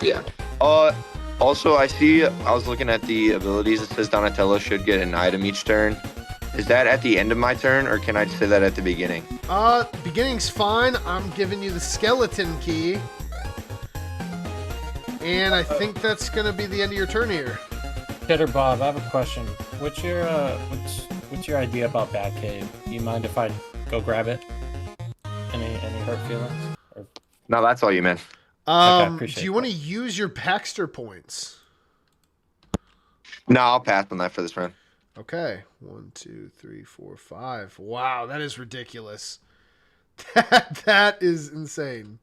Yeah. Also, I was looking at the abilities. It says Donatello should get an item each turn. Is that at the end of my turn, or can I say that at the beginning? Beginning's fine. I'm giving you the skeleton key. And I think that's gonna be the end of your turn here. CheddarBob, I have a question. What's your idea about Batcave? Do you mind if I go grab it? Any hurt feelings? Or... No, that's all you meant. Do you want to use your Baxter points? No, I'll pass on that for this round. Okay. 1, 2, 3, 4, 5. Wow, that is ridiculous. That is insane.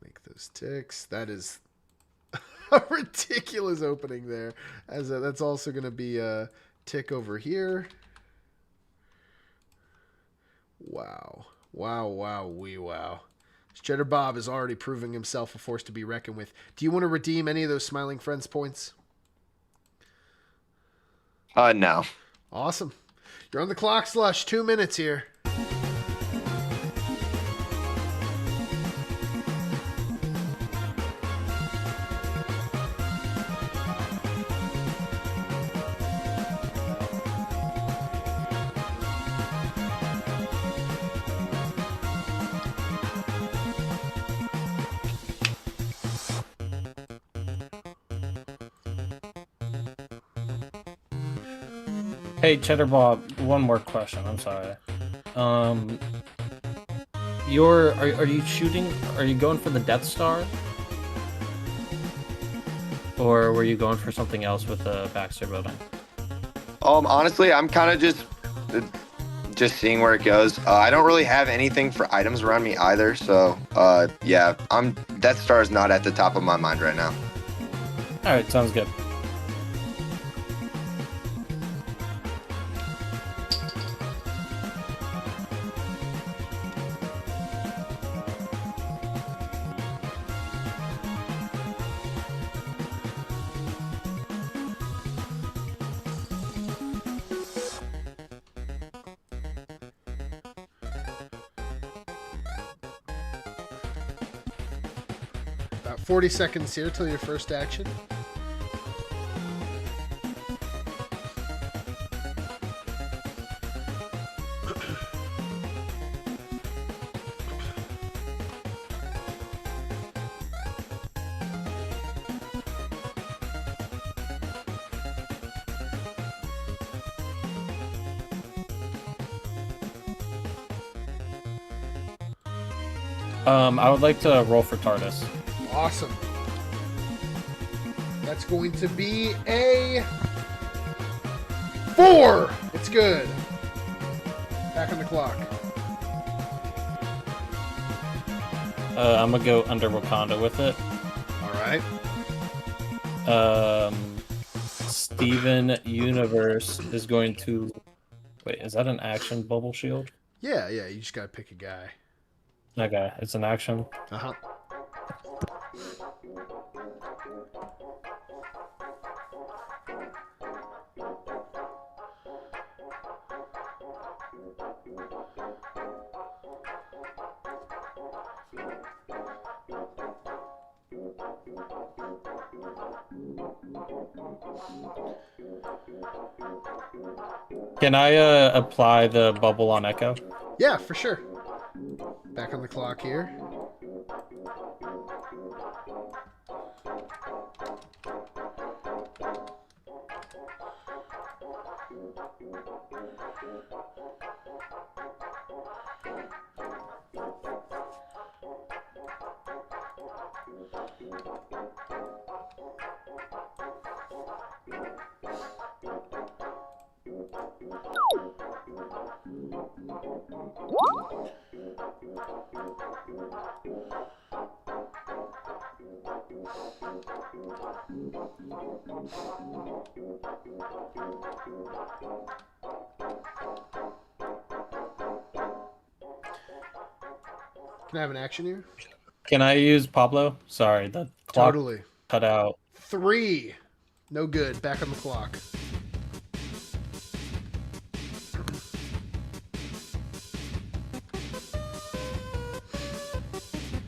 Make those ticks. That is a ridiculous opening there. That's also going to be a tick over here. Wow. Wow. CheddarBob is already proving himself a force to be reckoned with. Do you want to redeem any of those Smiling Friends points? No. Awesome. You're on the clock, Slush. 2 minutes here. Hey, CheddarBob, one more question. I'm sorry. Are you shooting? Are you going for the Death Star? Or were you going for something else with the Baxter building? Honestly, I'm kind of just seeing where it goes. I don't really have anything for items around me either, so yeah, Death Star is not at the top of my mind right now. All right, sounds good. About 40 seconds here till your first action. I would like to roll for TARDIS. Awesome. That's going to be a 4. It's good. Back on the clock. I'm gonna go under Wakanda with it. All right. Steven Universe is going to... Wait, is that an action bubble shield? Yeah. You just gotta pick a guy. Okay, it's an action. Uh-huh. Can I apply the bubble on Echo? Yeah, for sure. Back on the clock here. Can I have an action here? Can I use Pablo? Sorry, the clock Totally. cut out. 3. No good. Back on the clock.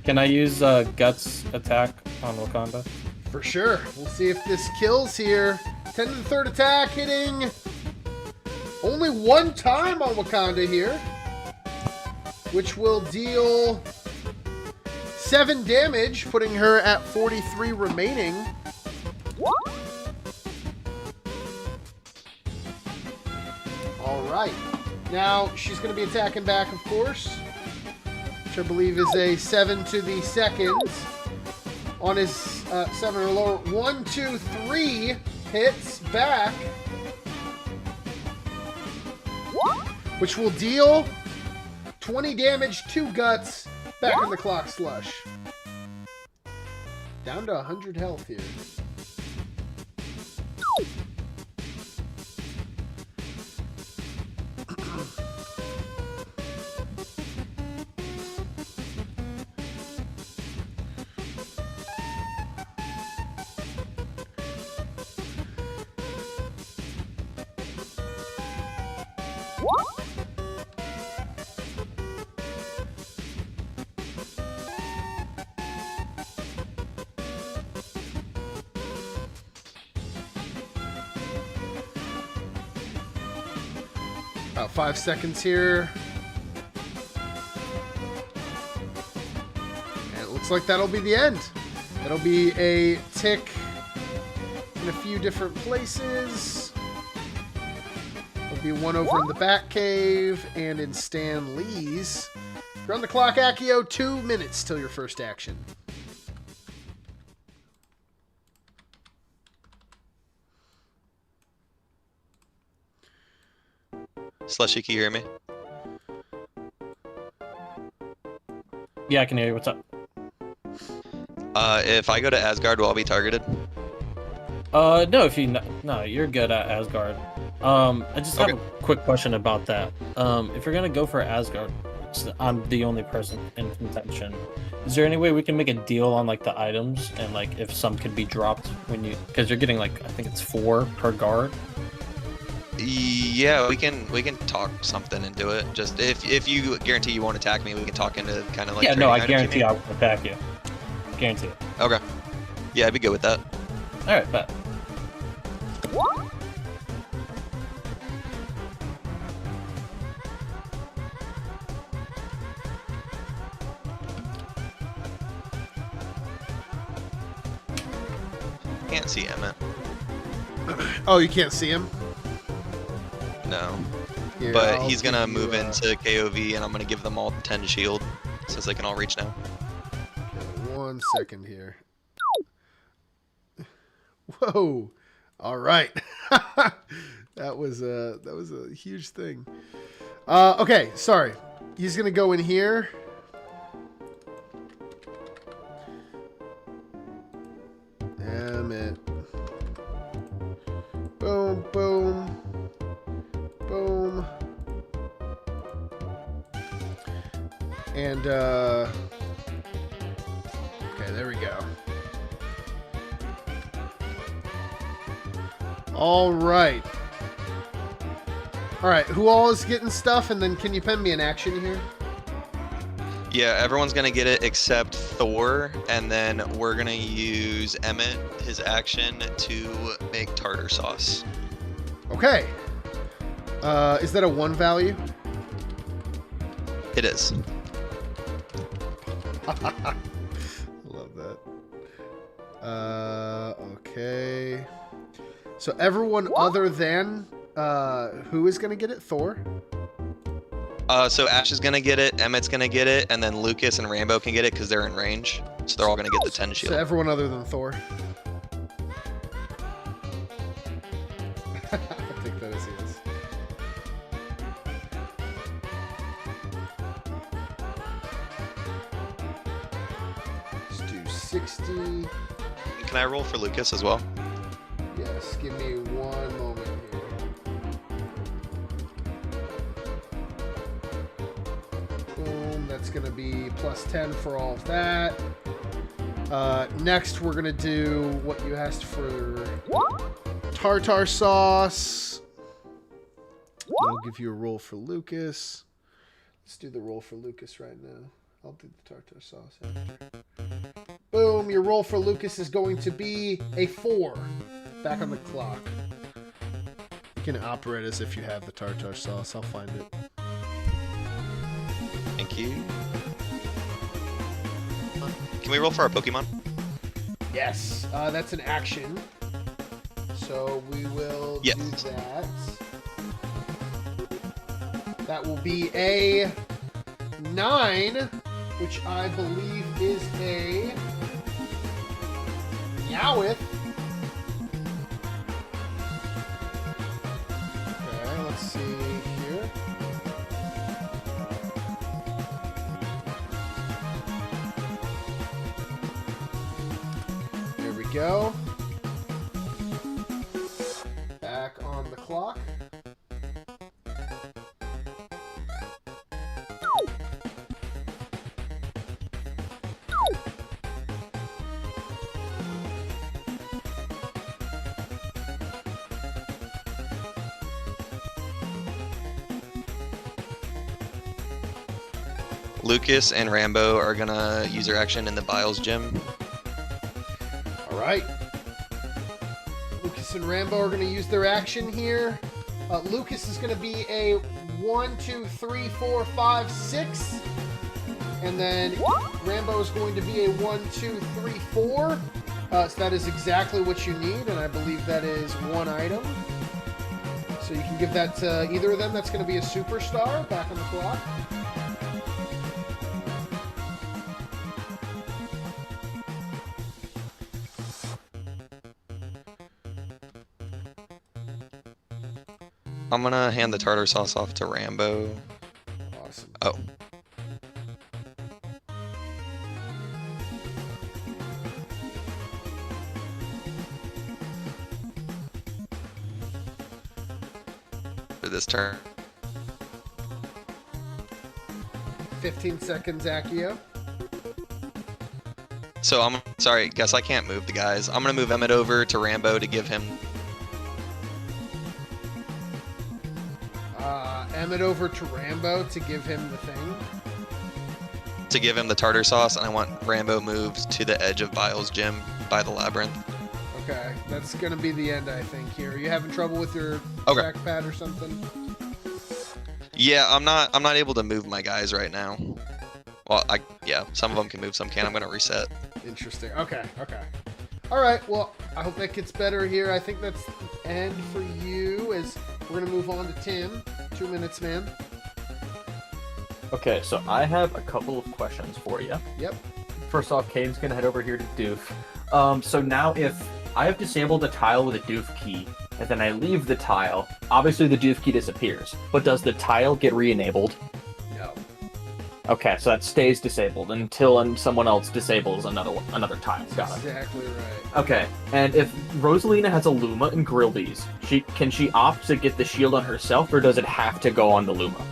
Can I use Guts attack on Wakanda? For sure. We'll see if this kills here. 10 to the 3rd attack, hitting only 1 time on Wakanda here, which will deal 7 damage, putting her at 43 remaining. All right. Now, she's going to be attacking back, of course, which I believe is a 7 to the 2nd. On his 7 or lower. 1, 2, 3 hits back, which will deal 20 damage to Guts. Back on the clock, Slush. Down to 100 health here. About 5 seconds here. And it looks like that'll be the end. That'll be a tick in a few different places. There'll be one over in the Bat Cave and in Stan Lee's. You're on the clock, Accio. 2 minutes till your first action. Slushy, can you hear me? Yeah, I can hear you. What's up? If I go to Asgard, will I be targeted? No, if you no, you're good at Asgard. I just have a quick question about that. If you're gonna go for Asgard, I'm the only person in contention. Is there any way we can make a deal on like the items and like if some could be dropped when you, because you're getting like I think it's 4 per guard. Yeah, we can talk something into it. Just if you guarantee you won't attack me, we can talk into kind of like. Yeah, no, I trading items, guarantee I will attack you. Guarantee it. Okay. Yeah, I'd be good with that. All right, bet. Can't see Emmett. Oh, you can't see him? No. Here, But I'll he's gonna give you, move into KOV, and I'm gonna give them all 10 shield, so because they can all reach now. Okay, 1 second here. Whoa! All right, that was a huge thing. Okay, sorry. He's gonna go in here. Damn it! Boom, boom, boom, and okay, there we go. All right. All right, who all is getting stuff? And then can you pen me an action here? Yeah, everyone's going to get it except Thor, and then we're going to use Emmett, his action, to make tartar sauce. Okay. Is that a 1 value? It is. Love that. Okay. So everyone other than who is going to get it? Thor? So Ash is going to get it, Emmett's going to get it, and then Lucas and Rambo can get it because they're in range. So they're all going to get the 10 shield. So everyone other than Thor. I'll take that as yes. Let's do 60. Can I roll for Lucas as well? Yes, give me 1 moment here. Boom, that's going to be plus 10 for all of that. Next, we're going to do what you asked for, tartar sauce. I'll give you a roll for Lucas. Let's do the roll for Lucas right now. I'll do the tartar sauce after. Boom, your roll for Lucas is going to be a 4. Back on the clock. You can operate as if you have the tartar sauce. I'll find it. Thank you. Can we roll for our Pokemon? Yes, that's an action. So we will do that. That will be a 9, which I believe is a Meowth. Okay, let's see here. There we go. Back on the clock. Lucas and Rambo are gonna use their action in the Biles gym. All right. Lucas and Rambo are going to use their action here. Lucas is going to be a 1, 2, 3, 4, 5, 6. And then Rambo is going to be a 1, 2, 3, 4. So that is exactly what you need, and I believe that is 1 item. So you can give that to either of them. That's going to be a superstar. Back on the clock. I'm gonna hand the tartar sauce off to Rambo. Awesome. Oh. For this turn. 15 seconds, Accio. So I'm sorry, guess I can't move the guys. I'm gonna move Emmett over to Rambo to give him Emmett over to Rambo to give him the thing. To give him the tartar sauce, and I want Rambo moved to the edge of Biles' gym by the labyrinth. Okay, that's gonna be the end, I think. Here, are you having trouble with your trackpad or something? Yeah, I'm not able to move my guys right now. Well, yeah, some of them can move, some can't. I'm gonna reset. Interesting. Okay. All right. Well, I hope that gets better here. I think that's the end for you. As we're gonna move on to Tim. 2 minutes, man. Okay, so I have a couple of questions for you. Yep. First off, Cade's gonna head over here to Doof. So now if I have disabled a tile with a Doof key, and then I leave the tile, obviously the Doof key disappears. But does the tile get re-enabled? No. Okay, so that stays disabled until someone else disables another tile. Got it. Exactly right. Okay, and if Rosalina has a Luma and Grillbees, can she opt to get the shield on herself, or does it have to go on the Luma?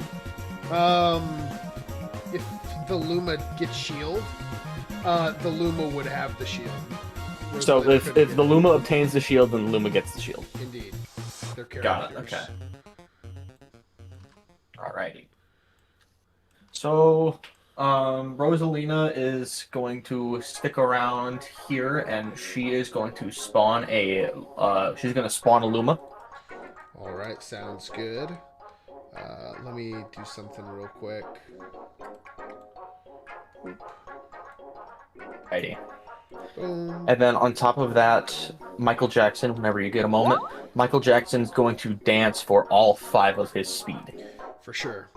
If the Luma gets shield, the Luma would have the shield. So Rosalina if couldn't the get it. Luma obtains the shield, then the Luma gets the shield. Indeed. They're Got characters. it, okay. Alrighty. So, Rosalina is going to stick around here, and she is going to spawn she's going to spawn a Luma. Alright, sounds good. Let me do something real quick. Alrighty. Boom. And then on top of that, Michael Jackson, whenever you get a moment, Michael Jackson's going to dance for all 5 of his speed. For sure.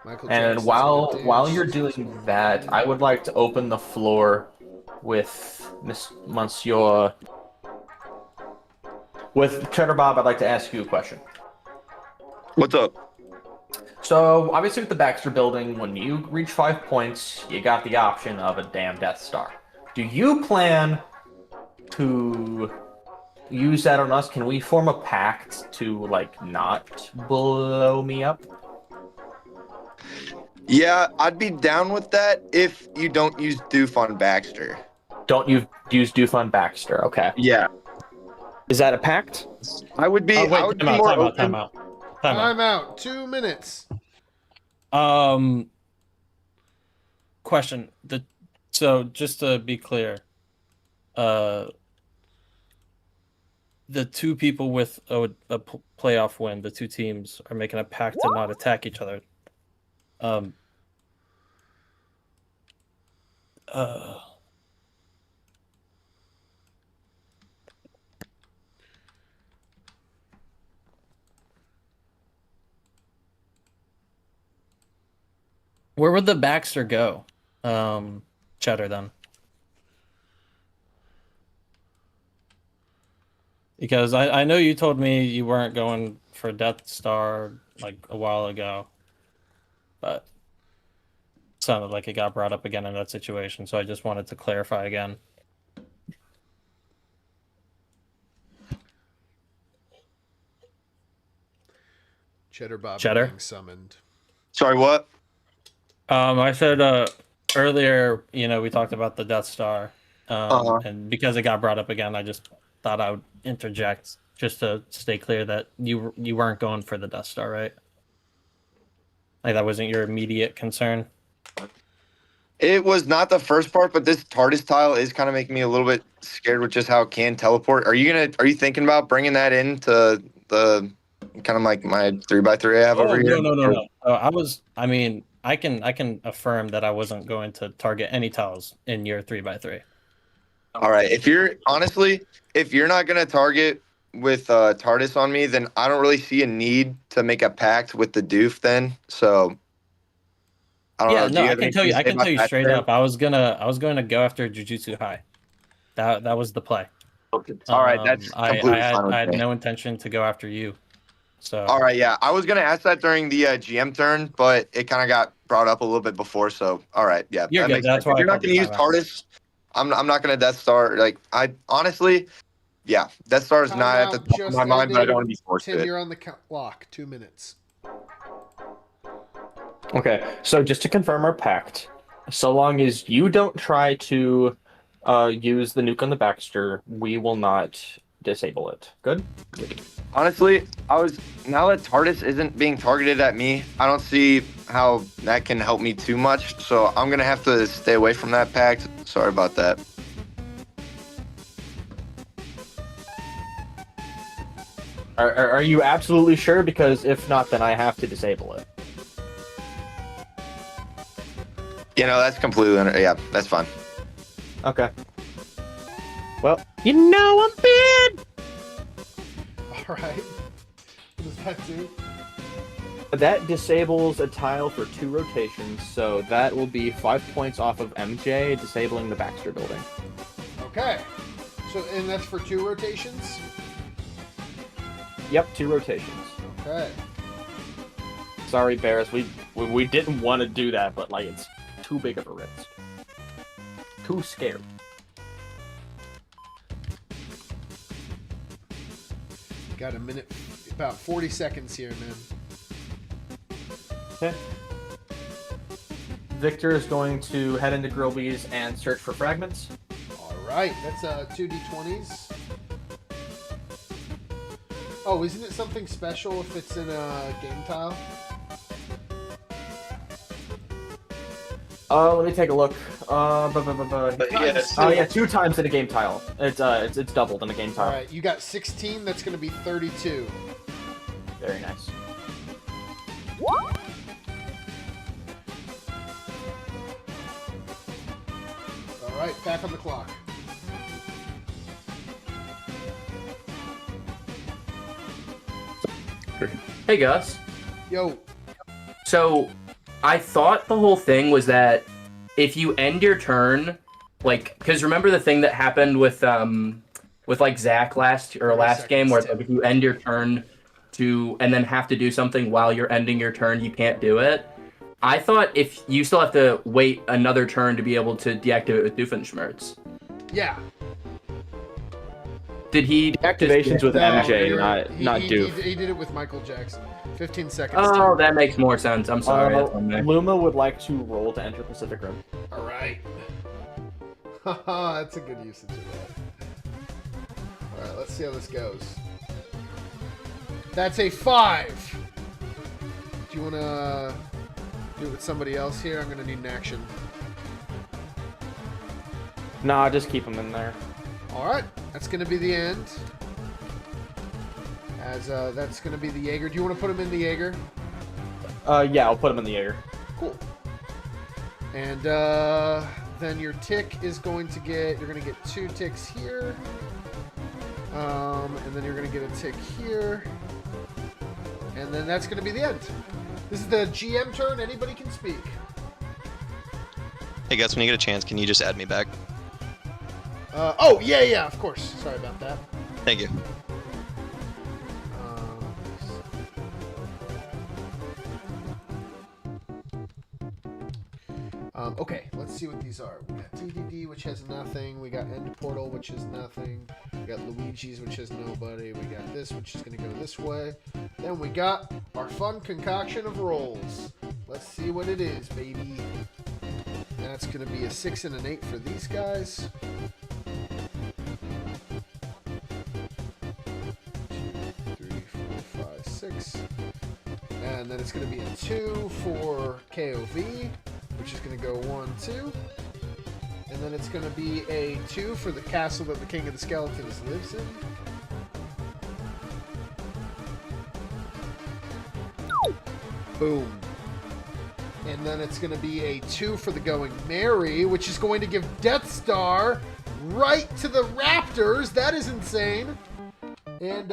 Michael And Jackson's while gonna while dance. you're doing that, I would like to open the floor with Monsieur. With CheddarBob, I'd like to ask you a question. What's up? So, obviously with the Baxter building, when you reach 5 points, you got the option of a damn Death Star. Do you plan to use that on us? Can we form a pact to, like, not blow me up? Yeah, I'd be down with that if you don't use Doof on Baxter. Don't you use Doof on Baxter, okay. Yeah. Is that a pact? I would be, Oh, wait, I would be time more out, open. time out. Time out. 2 minutes. Question. So just to be clear, the 2 people with a playoff win, the 2 teams are making a pact to not attack each other. Where would the Baxter go? Cheddar then. Because I know you told me you weren't going for Death Star like a while ago, but it sounded like it got brought up again in that situation, so I just wanted to clarify again. CheddarBob Cheddar? being summoned. Sorry, what? I said earlier, we talked about the Death Star, and because it got brought up again, I just thought I would interject just to stay clear that you weren't going for the Death Star, right? Like that wasn't your immediate concern. It was not the first part, but this TARDIS tile is kind of making me a little bit scared with just how it can teleport. Are you thinking about bringing that into the kind of like my 3x3 I have over here? No. I can affirm that I wasn't going to target any tiles in your 3x3. All right. If you're not going to target with TARDIS on me, then I don't really see a need to make a pact with the Doof then. So I don't know. Do you I have can tell anything you. to I say can about tell you that straight then? up. I was gonna go after Jujutsu High. That was the play. All right, that's completely I fine with had me. no intention to go after you. So All right, yeah. I was going to ask that during the GM turn, but it kind of got brought up a little bit before. So, all right, yeah. You're that good. makes That's sense. why If I you're not called going to the use timeout. TARDIS, I'm not going to Death Star. Like, I honestly, yeah, Death Star is not at the Timeout top of just my mind, but I ended. don't want to be forced Tim, to it. you're on the clock. 2 minutes. Okay, so just to confirm our pact, so long as you don't try to use the nuke on the Baxter, we will not disable it. Good? Honestly, now that TARDIS isn't being targeted at me, I don't see how that can help me too much. So I'm going to have to stay away from that pact. Sorry about that. Are you absolutely sure? Because if not, then I have to disable it. That's completely, yeah, that's fine. Okay. Well, I'm bad! All right. What does that do? That disables a tile for 2 rotations, so that will be 5 points off of MJ, disabling the Baxter building. Okay. So, and that's for 2 rotations? Yep, 2 rotations. Okay. Sorry, Bears, we didn't want to do that, but like it's too big of a risk. Too scared. Got a minute, about 40 seconds here, man. Okay. Victor is going to head into Grillby's and search for fragments. All right, that's 2 d20s. Oh, isn't it something special if it's in a game tile? Let me take a look. But yes. Oh yeah, 2 times in a game tile. It's doubled in a game tile. All right, you got 16. That's going to be 32. Very nice. All right, back on the clock. Hey, Gus. Yo. So, I thought the whole thing was that if you end your turn, like, because remember the thing that happened with like Zach last game, where like, if you end your turn and then have to do something while you're ending your turn, you can't do it. I thought if you still have to wait another turn to be able to deactivate with Doofenshmirtz. Yeah. Did he? Activations with MJ, not Doof. He did it with Michael Jackson. 15 seconds. Oh, that makes more sense. I'm sorry. Luma would like to roll to enter Pacific Rim. All right. That's a good usage of that. All right, let's see how this goes. That's a 5. Do you want to do it with somebody else here? I'm going to need an action. Nah, just keep him in there. All right, that's going to be the end. As that's going to be the Jaeger. Do you want to put him in the Jaeger? Yeah, I'll put him in the Jaeger. Cool. And then your tick is going to get, you're going to get 2 ticks here. And then you're going to get a tick here. And then that's going to be the end. This is the GM turn. Anybody can speak. Hey, Gus, when you get a chance, can you just add me back? Oh, yeah, of course. Sorry about that. Thank you. Okay, let's see what these are. We got TDD, which has nothing. We got End Portal, which has nothing. We got Luigi's, which has nobody. We got this, which is going to go this way. Then we got our fun concoction of rolls. Let's see what it is, baby. That's going to be a 6 and an 8 for these guys. 2, 3, 4, 5, 6. And then it's going to be a 2 for KOV, which is going to go 1, 2. And then it's going to be a 2 for the castle that the King of the Skeletons lives in. Boom. And then it's going to be a 2 for the Going Merry, which is going to give Death Star right to the Raptors. That is insane. And,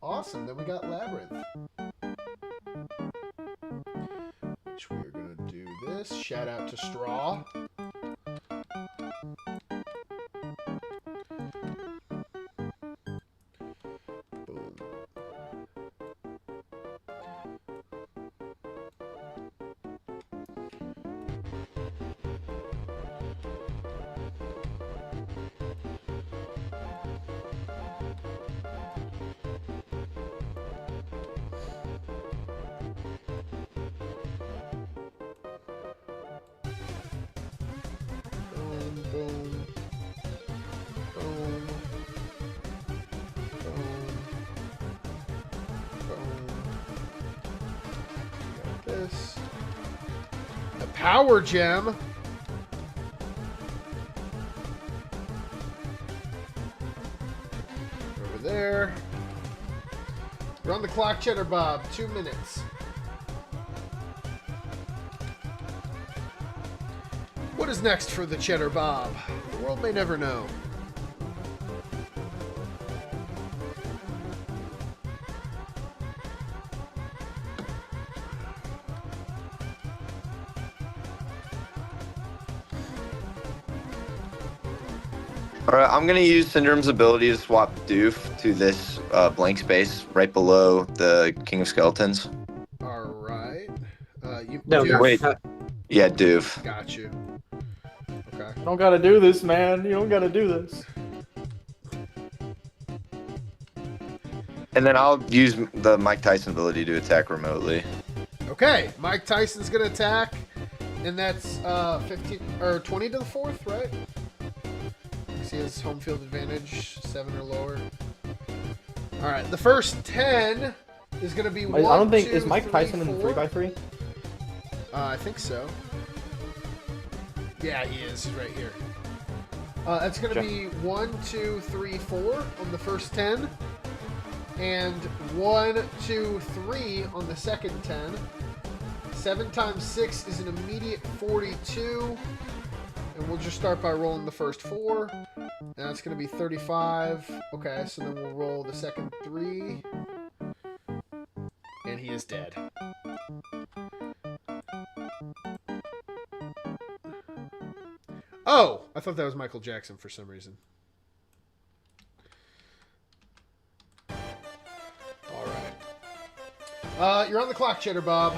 awesome. Then we got Labyrinth. Which we are going to do this. Shout out to Straw. Boom. Boom. Boom. Boom. Boom. We got this. A power gem. Over there. We're on the clock, CheddarBob. 2 minutes. What is next for the CheddarBob? The world may never know. All right, I'm gonna use Syndrome's ability to swap Doof to this blank space right below the King of Skeletons. All right. No, Doof? Wait. Yeah, Doof. Got you. Okay. You don't gotta do this, man. You don't gotta do this. And then I'll use the Mike Tyson ability to attack remotely. Okay. Mike Tyson's gonna attack, and that's 15 or 20 to the 4th, right? He has home field advantage, 7 or lower. All right. The first 10 is gonna be. I don't think 2, is Mike 3, Tyson in 4? 3x3. I think so. Yeah, he is. He's right here. That's going to be 1, 2, 3, 4 on the first 10. And 1, 2, 3 on the second 10. 7 times 6 is an immediate 42. And we'll just start by rolling the first 4. And that's going to be 35. Okay, so then we'll roll the second 3. And he is dead. Oh, I thought that was Michael Jackson for some reason. All right. You're on the clock, CheddarBob.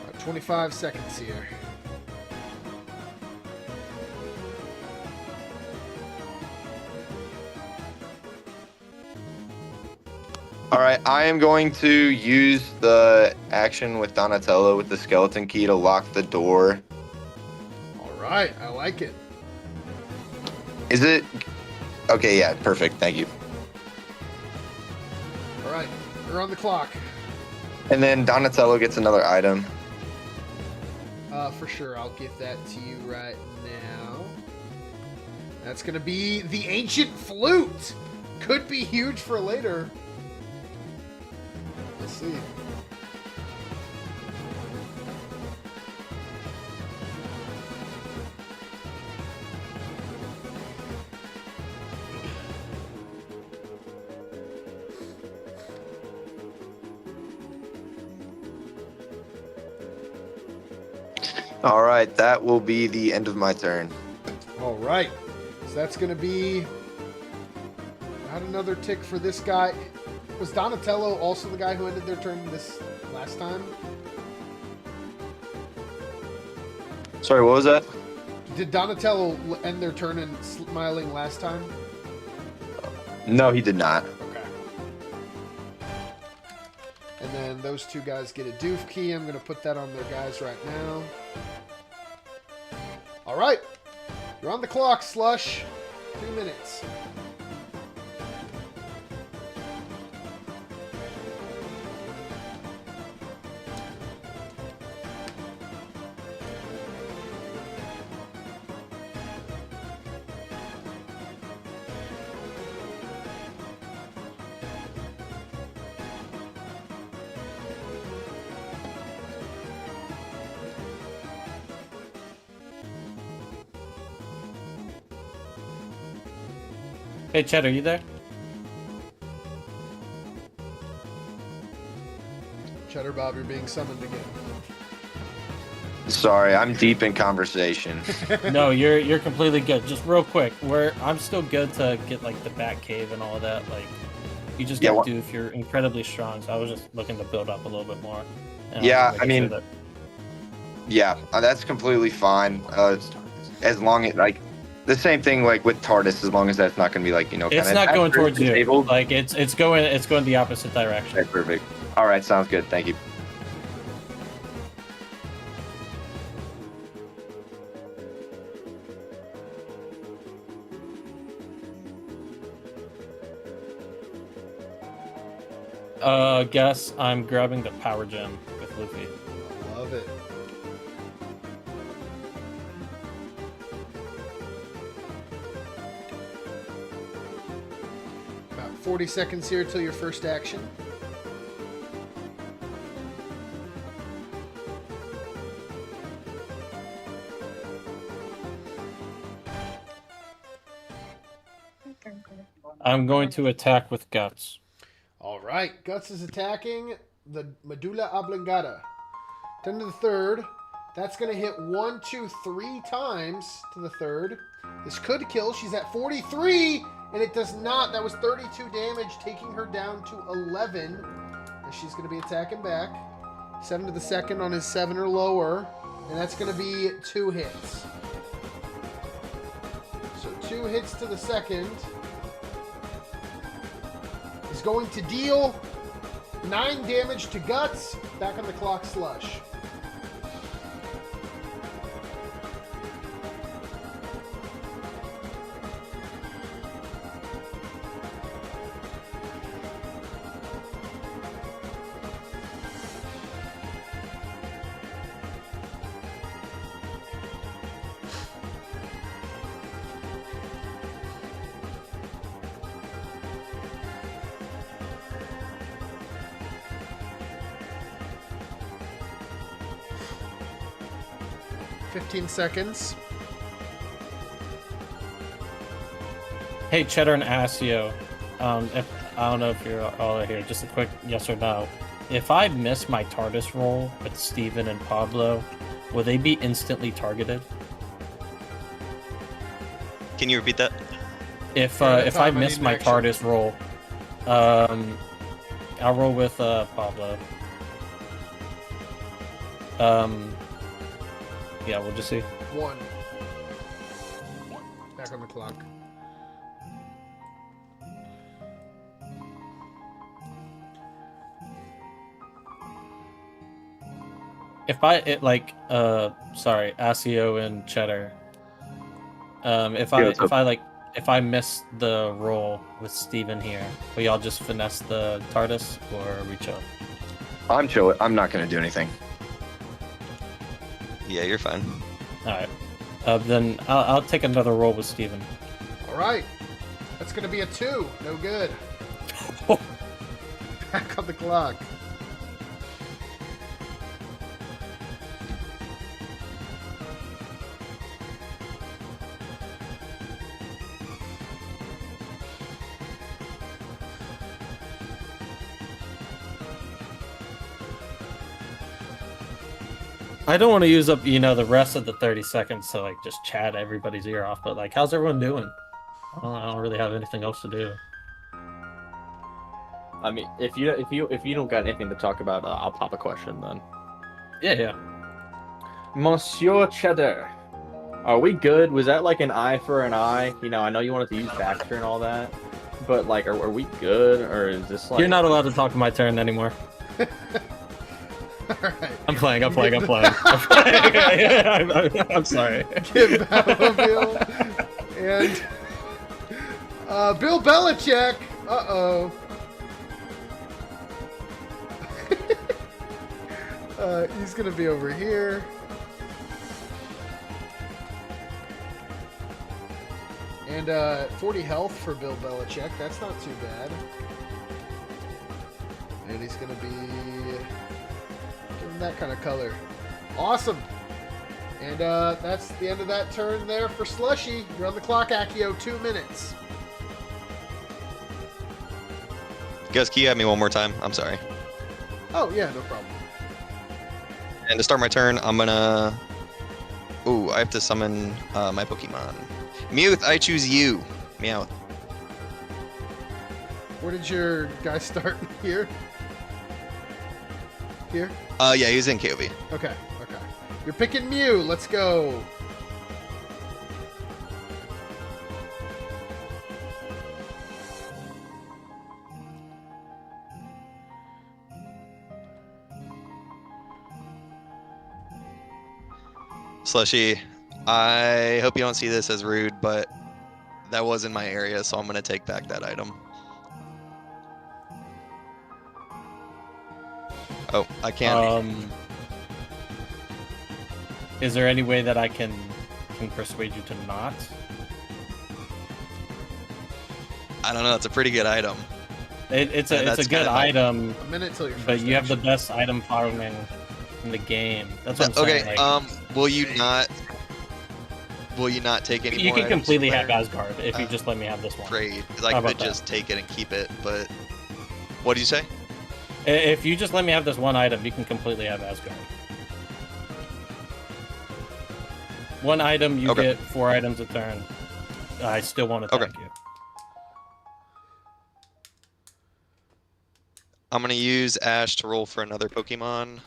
About 25 seconds here. All right, I am going to use the action with Donatello with the skeleton key to lock the door. All right, I like it. Is it? Okay, yeah, perfect. Thank you. All right, you're on the clock. And then Donatello gets another item. For sure, I'll give that to you right now. That's going to be the Ancient Flute. Could be huge for later. Let's see. All right, that will be the end of my turn. All right. So that's going to be not another tick for this guy. Was Donatello also the guy who ended their turn this last time? Sorry, what was that? Did Donatello end their turn in smiling last time? No, he did not. Okay. And then those two guys get a doof key. I'm going to put that on their guys right now. All right. You're on the clock, Slush. 2 minutes. Hey, Ched, are you there? CheddarBob, you're being summoned again. Sorry, I'm deep in conversation. No, you're completely good. Just real quick, I'm still good to get like the back cave and all of that. Like, you just Yeah, got what- to do if you're incredibly strong. So I was just looking to build up a little bit more. And Yeah, was I mean, sure that- Yeah, that's completely fine. As long as like the same thing like with TARDIS, as long as that's not going to be like it's not going towards you. disabled. Like it's going the opposite direction. Okay, perfect. All right, sounds good. Thank you. Guess I'm grabbing the power gem with Luffy. Love it. About 40 seconds here till your first action. I'm going to attack with Guts. All right, Guts is attacking the medulla oblongata. 10 to the third. That's going to hit 1, 2, 3 times to the third. This could kill. She's at 43, and it does not. That was 32 damage, taking her down to 11. And she's going to be attacking back. 7 to the second on his 7 or lower, and that's going to be 2 hits. So 2 hits to the second. Is going to deal 9 damage to Guts. Back on the clock, Slush. Seconds. Hey, Cheddar and Accio. If I don't know if you're all here. Just a quick yes or no. If I miss my TARDIS roll with Steven and Pablo, will they be instantly targeted? Can you repeat that? If I miss my TARDIS roll, I'll roll with Pablo. Yeah, we'll just see. 1. Back on the clock. If sorry, Accio and Cheddar. If I miss the roll with Steven here, will y'all just finesse the TARDIS or are we chill? I'm chill. I'm not gonna do anything. Yeah, you're fine. Alright. Then I'll take another roll with Steven. Alright. That's going to be a 2. No good. Back on the clock. I don't want to use up, the rest of the 30 seconds to just chat everybody's ear off, but how's everyone doing? I don't really have anything else to do. I mean, if you don't got anything to talk about, I'll pop a question then. Yeah. Monsieur Cheddar, are we good? Was that an eye for an eye? I know you wanted to use Baxter and all that, but are we good, or is this You're not allowed to talk to my turn anymore. Alright. I'm playing. I'm sorry. Give Battlefield and Bill Belichick. Uh-oh. He's gonna be over here. And 40 health for Bill Belichick. That's not too bad. And he's gonna be that kind of color. Awesome. And that's the end of that turn there for Slushy. You're on the clock, Accio. 2 minutes. Guys, can you have me one more time? I'm sorry. Oh, yeah, no problem. And to start my turn, I'm gonna... Ooh, I have to summon my Pokemon. Mewth, I choose you. Meowth. Where did your guy start? Here? Here? Yeah, he's in KOV. Okay. You're picking Mew. Let's go. Slushy, I hope you don't see this as rude, but that was in my area, so I'm going to take back that item. Oh, I can't. Is there any way that I can persuade you to not? I don't know. It's a pretty good item. It's a good item. A minute till your first but you have the action. best item farming in the game. That's what I'm Okay. saying. Will you not? Will you not take any You more can items completely from have there? Asgard if you just let me have this one. Great, because I How could about that? just take it and keep it, but... What did you say? If you just let me have this one item, you can completely have Asgard. One item, you get 4 items a turn. I still won't attack you. I'm going to use Ash to roll for another Pokemon.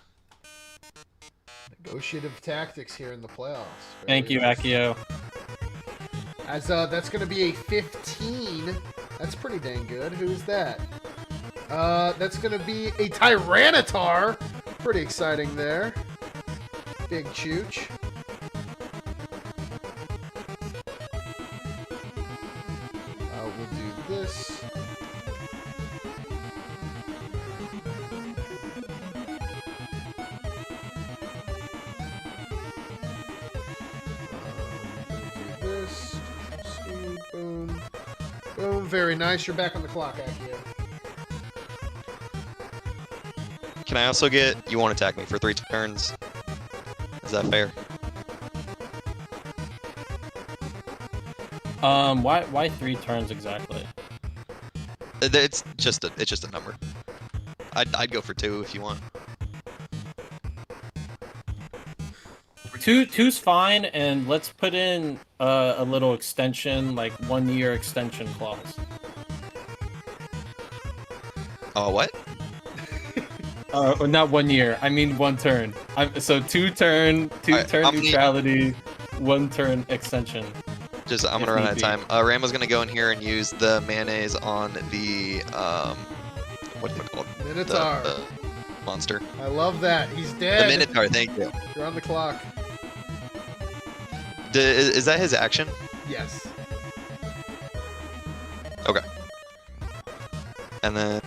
Negotiative tactics here in the playoffs. Thank you, Accio. As that's going to be a 15. That's pretty dang good. Who's that? That's going to be a Tyranitar. Pretty exciting there. Big Chooch. We'll do this. Do this. Speed, boom. Boom, very nice. You're back on the clock, Accio. Can I also get... You won't attack me for 3 turns. Is that fair? Why 3 turns exactly? It's just a number. I'd go for 2 if you want. Two's fine, and let's put in a little extension, like 1 year extension clause. Oh, what? Not 1 year. I mean 1 turn. So 2 turn neutrality, 1 turn extension. I'm gonna run out of time. Rambo's gonna go in here and use the mayonnaise on the what do you call it? Minotaur. The monster. I love that. He's dead. The Minotaur. Thank you. You're on the clock. Is that his action? Yes. Okay. And then.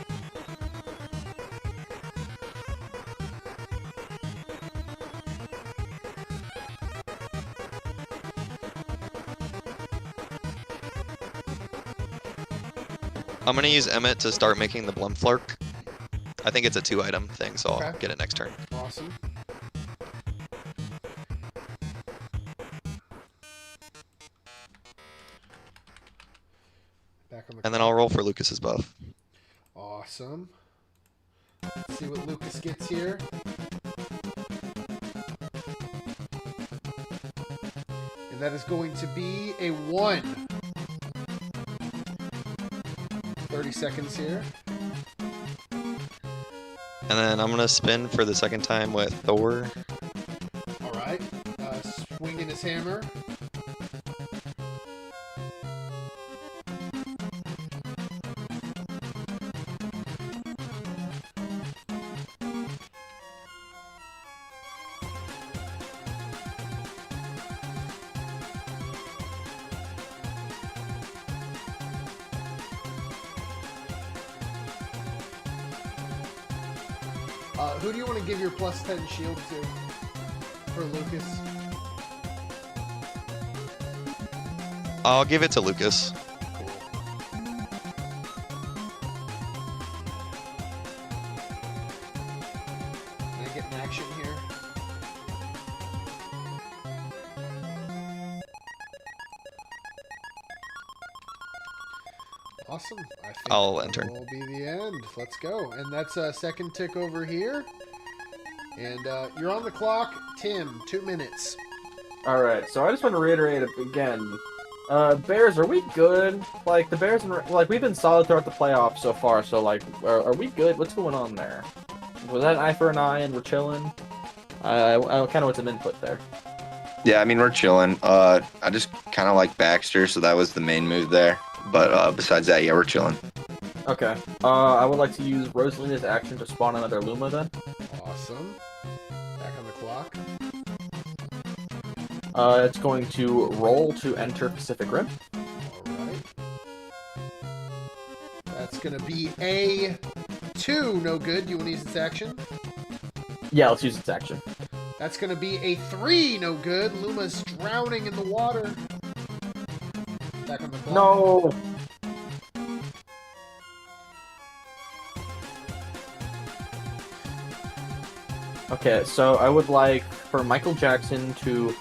I'm gonna use Emmett to start making the Blumflark. I think it's a 2-item thing, so I'll get it next turn. Awesome. Back on the And then I'll roll for Lucas's buff. Awesome. Let's see what Lucas gets here. And that is going to be a 1. 30 seconds here. And then I'm gonna spin for the second time with Thor. All right. Swinging his hammer. Who do you want to give your +10 shield to for Lucas? I'll give it to Lucas. Cool. Can I get an action here? Awesome. I think I'll enter. that will be the end. Let's go. And that's a second tick over here. And you're on the clock. Tim, 2 minutes. All right, so I just want to reiterate it again. Bears, are we good? Like the Bears, like we've been solid throughout the playoffs so far. So like, are we good? What's going on there? Was that an eye for an eye and we're chilling? I kind of want some input there. Yeah, I mean, we're chilling. I just kind of like Baxter, so that was the main move there. But besides that, yeah, we're chilling. Okay. I would like to use Rosalina's action to spawn another Luma then. Awesome. Back on the clock. It's going to roll to enter Pacific Rim. Alright. That's going to be a 2. No good. Do you want to use its action? Yeah, let's use its action. That's going to be a 3. No good. Luma's drowning in the water. Back on the clock. No! Okay, so I would like for Michael Jackson to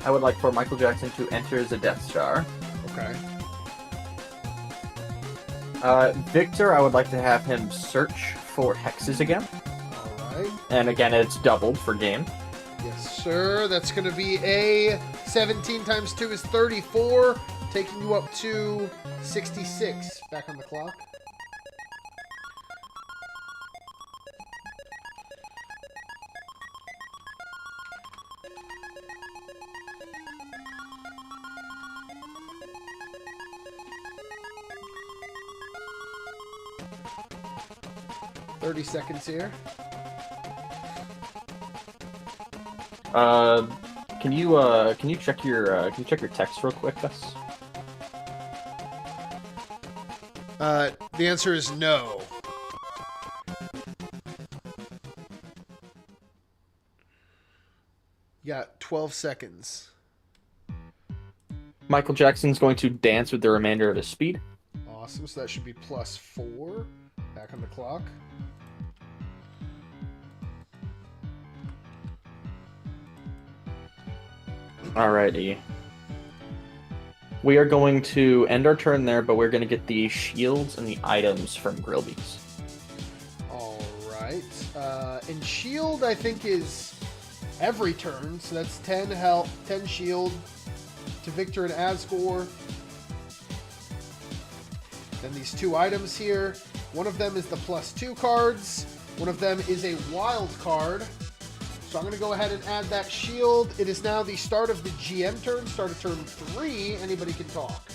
I would like for Michael Jackson to enter the Death Star. Okay. Victor, I would like to have him search for hexes again. All right. And again, it's doubled for game. Yes, sir. That's going to be a 17 times 2 is 34, taking you up to 66. Back on the clock. $30 seconds here. Can you check your text real quick, Gus? The answer is no. You got 12 seconds. Michael Jackson's going to dance with the remainder of his speed. Awesome. So that should be +4. Back on the clock. Alrighty. We are going to end our turn there, but we're going to get the shields and the items from Grillby's. Alright. And shield, I think, is every turn. So that's 10 health, 10 shield to Victor and Asgore. Then these 2 items here. One of them is the +2 cards. One of them is a wild card. So I'm going to go ahead and add that shield. It is now the start of the GM turn. Start of turn 3. Anybody can talk.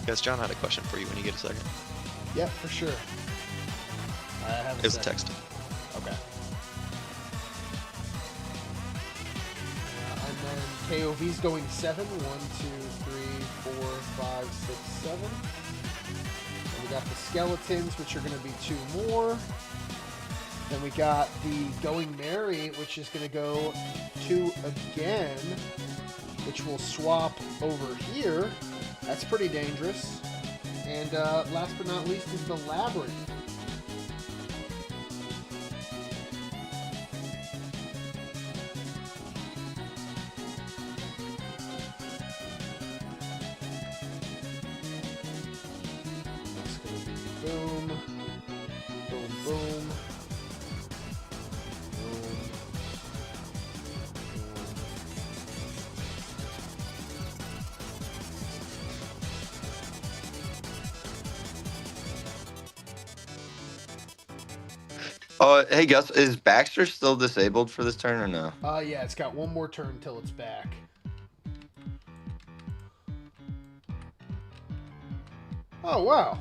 Guys, John had a question for you when you get a second. Yep, for sure. I have It was a text. Okay. And then KOV's going 7. 1, 2, 3, 4, 5, 6, 7. And we got the skeletons, which are going to be 2 more. Then we got the Going Merry, which is going to go 2 again, which will swap over here. That's pretty dangerous. And last but not least is the Labyrinth. That's going to be boom, boom, boom, boom. Hey Gus, is Baxter still disabled for this turn or no? Yeah, it's got 1 more turn until it's back. Oh, wow.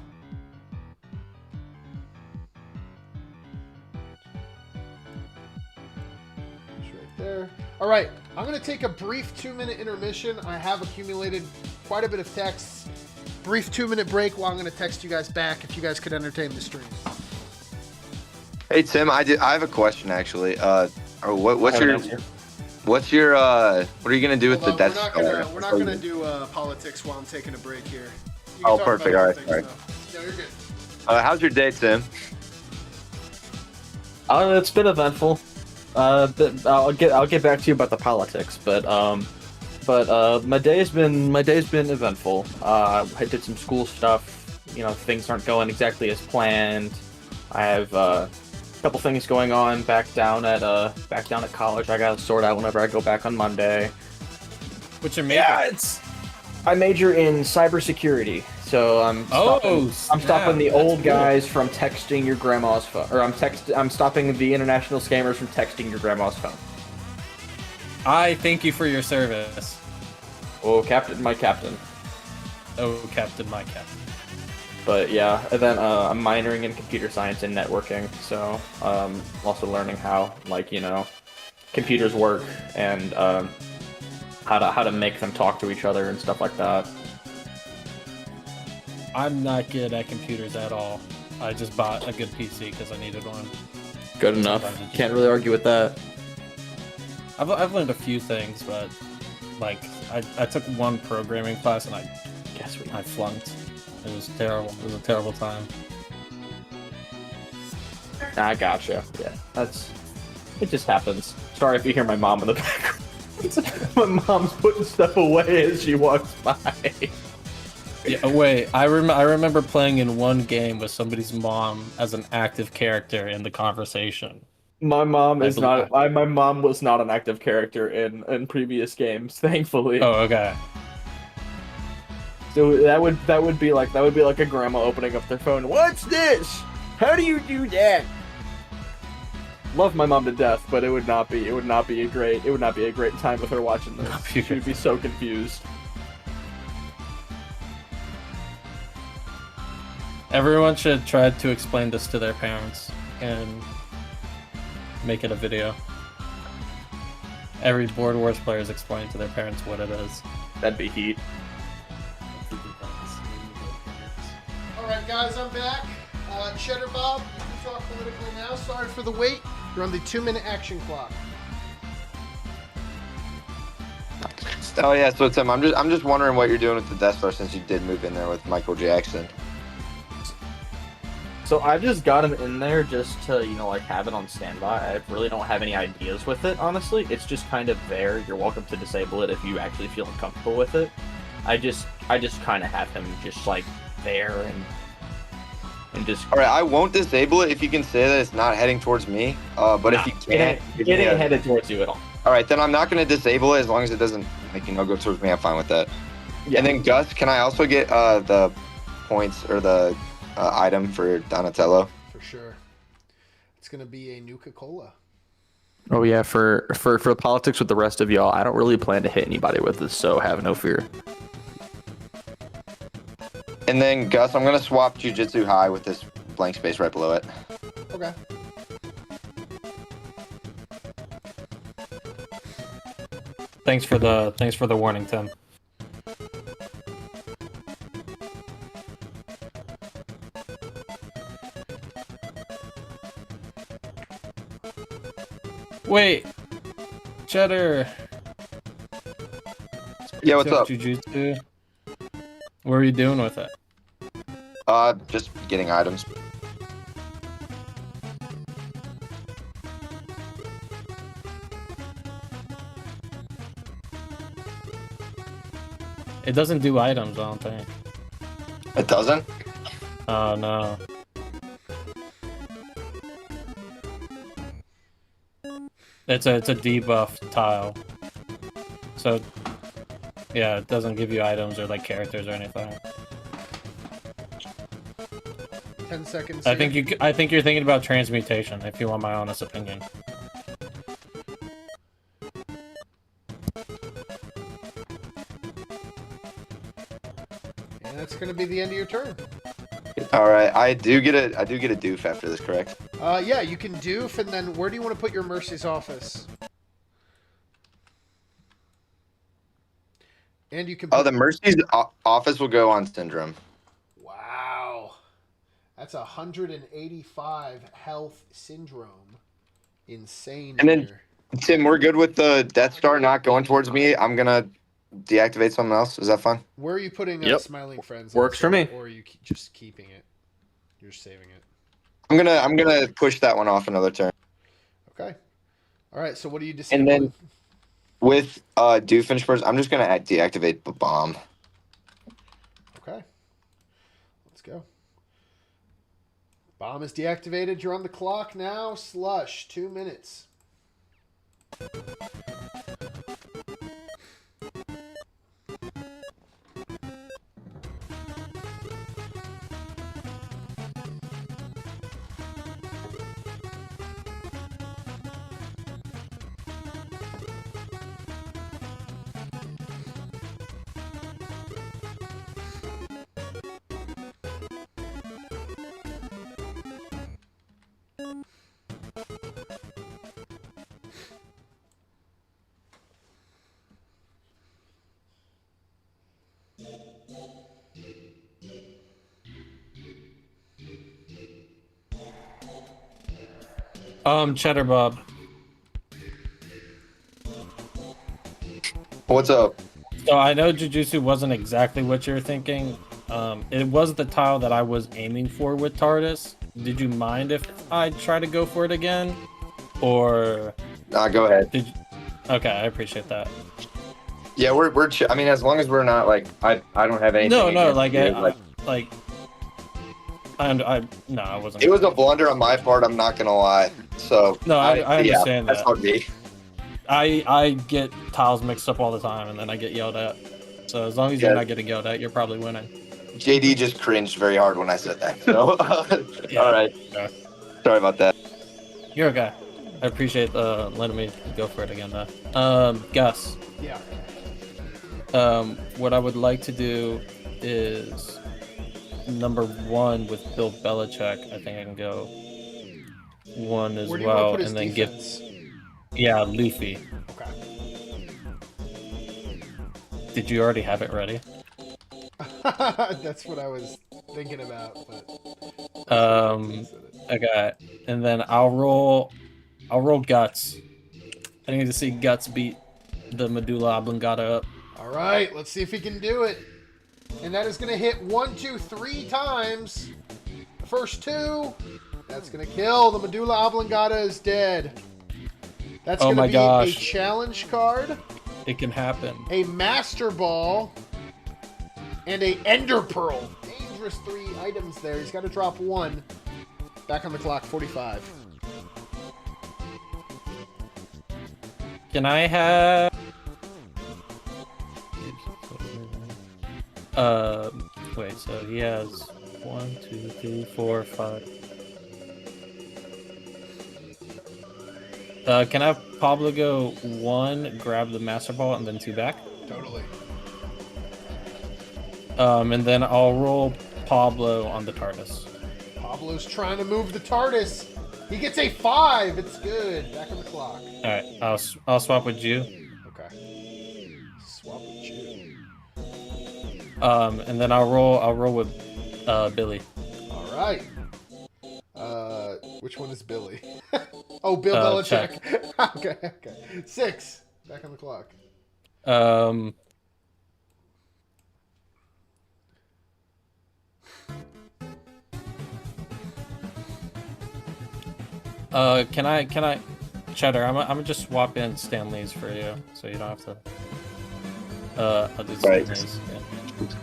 It's right there. All right, I'm going to take a brief 2-minute intermission. I have accumulated quite a bit of texts. Brief 2-minute break while I'm going to text you guys back if you guys could entertain the stream. Hey Tim, I have a question actually. What are you gonna do with the Death Star? We're not gonna do politics while I'm taking a break here. Oh, perfect. All right. All right. No, you're good. How's your day, Tim? It's been eventful. I'll get back to you about the politics, but my day's been eventful. I did some school stuff. You know, things aren't going exactly as planned. I have a couple things going on back down at college. I gotta sort out whenever I go back on Monday. What's your major? Yeah, I major in cybersecurity, so I'm stopping the old guys from texting your grandma's phone, or I'm stopping the international scammers from texting your grandma's phone. I thank you for your service. Oh, Captain, my captain. Oh, Captain, my captain. But yeah, and then I'm minoring in computer science and networking, so also learning how, like, computers work and how to make them talk to each other and stuff like that. I'm not good at computers at all. I just bought a good PC because I needed one. Good enough. Sometimes it just- Can't really argue with that. I've learned a few things, but like I took one programming class and I flunked. It was terrible. It was a terrible time. I gotcha. Yeah, it just happens. Sorry if you hear my mom in the background. My mom's putting stuff away as she walks by. Yeah, wait. I remember playing in one game with somebody's mom as an active character in the conversation. My mom is believe- not. My mom was not an active character in previous games, thankfully. Oh, okay. So that would be like a grandma opening up their phone. What's this? How do you do that? Love my mom to death, but it would not be a great time with her watching this. She would be so confused. Everyone should try to explain this to their parents and make it a video. Every Board Wars player is explaining to their parents what it is. That'd be heat. All right, guys, I'm back. CheddarBob, you can talk politically now. Sorry for the wait. You're on the 2-minute action clock. Oh yeah, so Tim, I'm just wondering what you're doing with the Death Star since you did move in there with Michael Jackson. So I've just got him in there just to, like have it on standby. I really don't have any ideas with it, honestly. It's just kind of there. You're welcome to disable it if you actually feel uncomfortable with it. I just kind of have him just like there and just. All right, I won't disable it if you can say that it's not heading towards me. But if you can't, it ain't headed towards you at all. All right, then I'm not going to disable it as long as it doesn't go towards me. I'm fine with that. Yeah. And then Gus, can I also get the points or the item for Donatello? For sure. It's going to be a Nuka-Cola. Oh yeah, for politics with the rest of y'all, I don't really plan to hit anybody with this, so have no fear. And then Gus, I'm going to swap Jujutsu High with this blank space right below it. Okay. Thanks for the warning, Tim. Wait, Cheddar. Yeah, what's up? Jujutsu. What are you doing with it? Just getting items. It doesn't do items, I don't think. It doesn't? Oh no. It's a debuff tile. So yeah, it doesn't give you items or like characters or anything. 10 seconds. I think you're thinking about transmutation, if you want my honest opinion. And that's going to be the end of your turn. All right, I do get a doof after this, correct? Yeah, you can doof, and then where do you want to put your Mercy's office? And you can. Oh, the Mercy's office will go on Syndrome. Wow, that's 185 health Syndrome. Insane. And then here. Tim, we're good with the Death Star not going towards me. I'm gonna deactivate something else. Is that fine? Where are you putting Yep. Smiling Friends? Works for me. Or are you just keeping it? You're saving it. I'm gonna push that one off another turn. Okay. All right. So what do you And disable? then with Doofenshmirtz, I'm just gonna deactivate the bomb. Okay. Let's go. Bomb is deactivated. You're on the clock now. Slush. 2 minutes. CheddarBob. What's up? So I know Jujutsu wasn't exactly what you're thinking. It was the tile that I was aiming for with TARDIS. Did you mind if I try to go for it again? Or... Nah, go ahead. Okay, I appreciate that. Yeah, I mean, as long as we're not like, I don't have anything. No, against like, you, I wasn't. It was a blunder on my part. I'm not gonna lie. So No, I understand that's that. on me. I get tiles mixed up all the time, and then I get yelled at. So as long as you're not getting yelled at, you're probably winning. JD just cringed very hard when I said that. So, Yeah. all right. Yeah. Sorry about that. You're okay. I appreciate letting me go for it again, though. Gus. Yeah. What I would like to do is number 1 with Bill Belichick. I think I can go 1 as Where do you want to well, put his and then defense? yeah, Luffy. Okay. Did you already have it ready? That's what I was thinking about, but Okay, and then I'll roll Guts. I need to see Guts beat the Medulla Oblongata up. all right, let's see if he can do it. And that is going to hit 1, 2, 3 times. The first 2, that's going to kill. The Medulla Oblongata is dead. That's going to be a challenge card, It can happen. a Master Ball, and a Ender Pearl. Dangerous 3 items there. He's got to drop 1. Back on the clock, 45. Can I have... wait, so he has 1, 2, 3, 4, 5. Can I have Pablo go 1, grab the Master Ball, and then 2 back? Totally. And then I'll roll Pablo on the TARDIS. Pablo's trying to move the TARDIS. He gets a 5. It's good. Back on the clock. All right, I'll swap with you. Okay. Swap with you. And then I'll roll with Billy. All right. Which one is Billy? Oh, Bill Belichick. Okay. 6. Back on the clock. Can I, Cheddar? I'm gonna just swap in Stanley's for you, so you don't have to. I'll do Stanley's.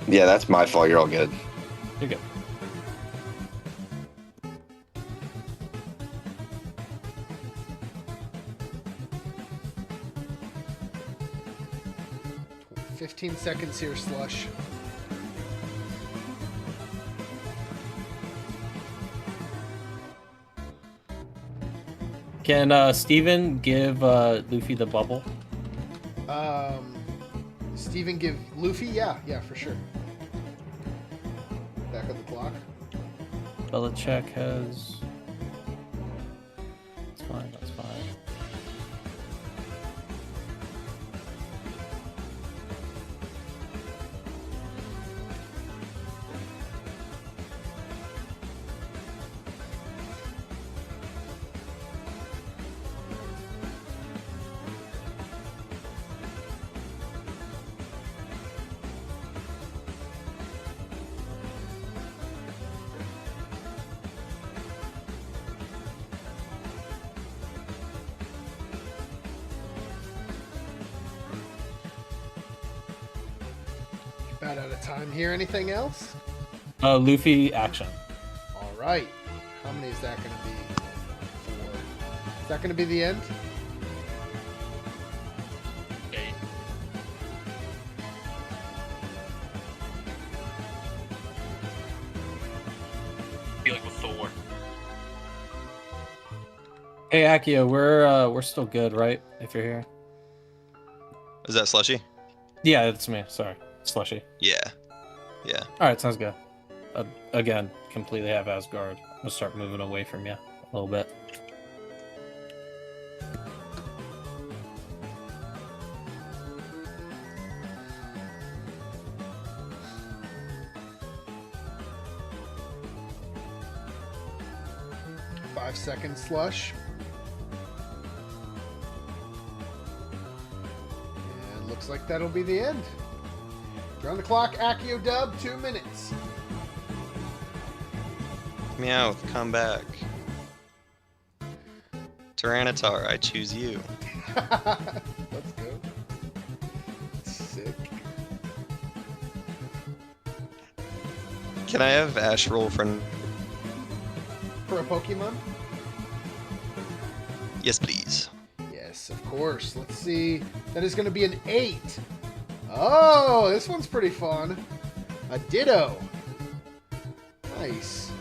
Yeah, that's my fault. You're all good. You're good. $15 seconds here, Slush. Can Steven give Luffy the bubble? Steven give Luffy? Yeah, for sure. Back on the clock. Belichick has. That's fine. About out of time here. Anything else? Luffy action. All right. How many is that going to be? 4. Is that going to be the end? 8. Feeling with 4. Hey Accio, we're still good, right? If you're here. Is that Slushy? Yeah, it's me. Sorry, Slushy. Yeah. All right, sounds good. Again, completely have Asgard. I'm gonna start moving away from you a little bit. Five seconds, Slush. Looks like that'll be the end. You're on the clock, Accio Dub, 2 minutes. Meowth, come back. Tyranitar, I choose you. Let's go. Sick. Can I have Ash roll for... For a Pokemon? Yes, please. Yes, of course. Let's see. That is going to be an 8. Oh, this one's pretty fun. A Ditto. Nice.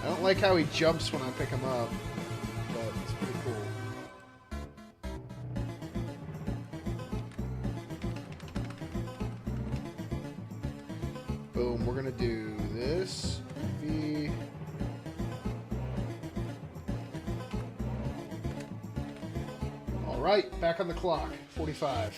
I don't like how he jumps when I pick him up, but it's pretty cool. Boom, we're going to do this. V. All right, back on the clock. 45.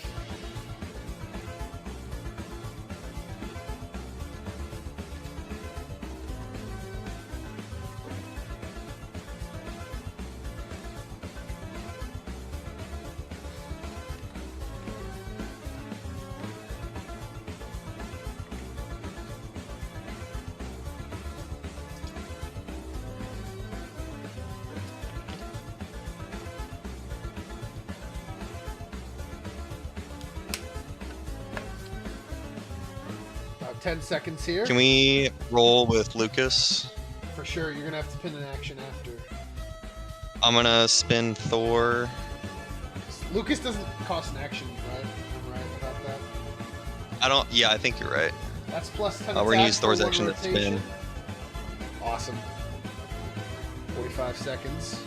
About 10 seconds here. Can we roll with Lucas? For sure, you're going to have to pin an action after. I'm gonna spin Thor. Lucas doesn't cost an action, right? I'm right about that. I don't... Yeah, I think you're right. That's plus 10 We're gonna attack use for Thor's one action to rotation. spin. Awesome. 45 seconds.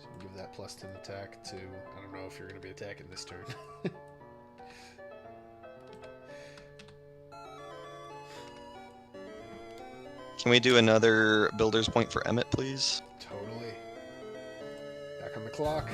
So we'll give that plus 10 attack to... I don't know if you're going to be attacking this turn. Can we do another Builder's Point for Emmett, please? Totally. Back on the clock.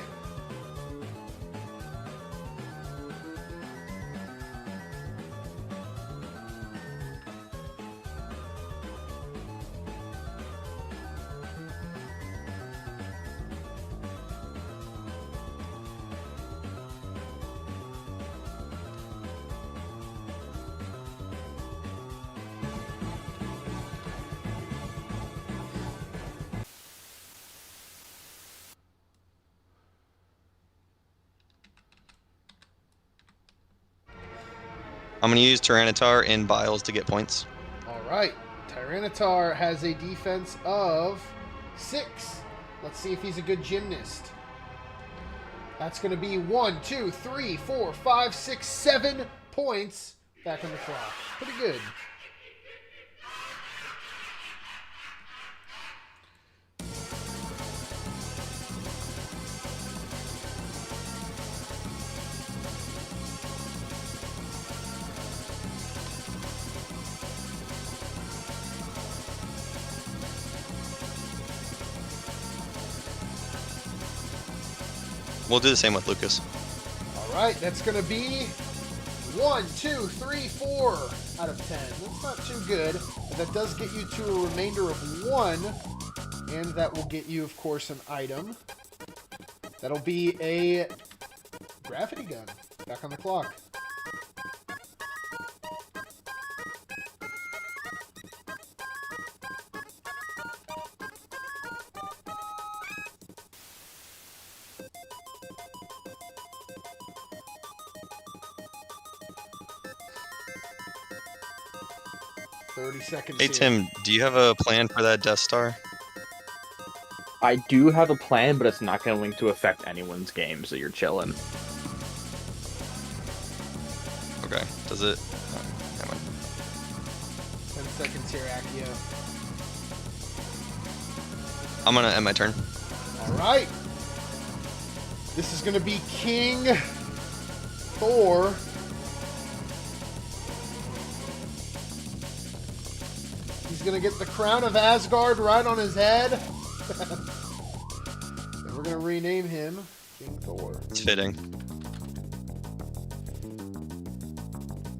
I'm gonna use Tyranitar in Biles to get points. All right. Tyranitar has a defense of 6. Let's see if he's a good gymnast. That's going to be 1, 2, 3, 4, 5, 6, 7 points back on the clock. Pretty good. We'll do the same with Lucas. All right, that's going to be 1, 2, 3, 4 out of 10. That's not too good, but that does get you to a remainder of 1, and that will get you, of course, an item. That'll be a gravity gun. Back on the clock. Seconds Hey here. Tim, do you have a plan for that Death Star? I do have a plan, but it's not going to affect anyone's game, so you're chilling. Okay, does it? Oh, never mind. 10 seconds here, Accio. I'm gonna end my turn. All right. This is going to be King Thor. He's going to get the crown of Asgard right on his head. And we're going to rename him King Thor. It's fitting.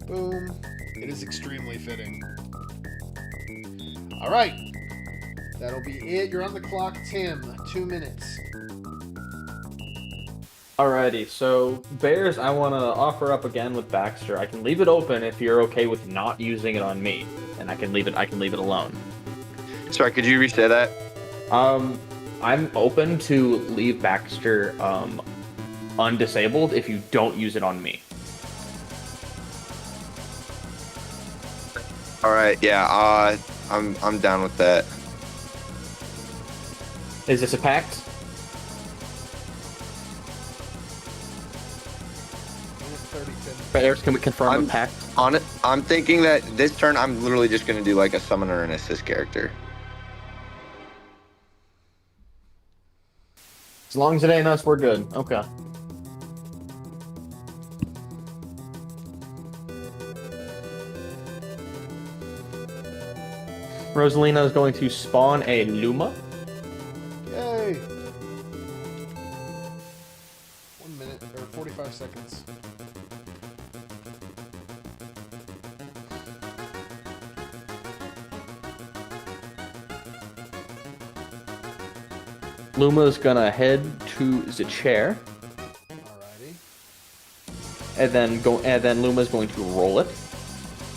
Boom. It is extremely fitting. All right. That'll be it. You're on the clock, Tim. 2 minutes. Alrighty, so Bears, I want to offer up again with Baxter. I can leave it open if you're okay with not using it on me, and I can leave it. I can leave it alone. Sorry, could you restate that? I'm open to leave Baxter undisabled if you don't use it on me. All right, yeah, I'm down with that. Is this a pact? Bears, can we confirm a pact? On it, I'm thinking that this turn I'm literally just gonna do like a summoner and assist character. As long as it ain't us, we're good. Okay. Rosalina is going to spawn a Luma. Yay! 1 minute, or 45 seconds. Luma's gonna head to the chair. Alrighty. And then Luma's going to roll it.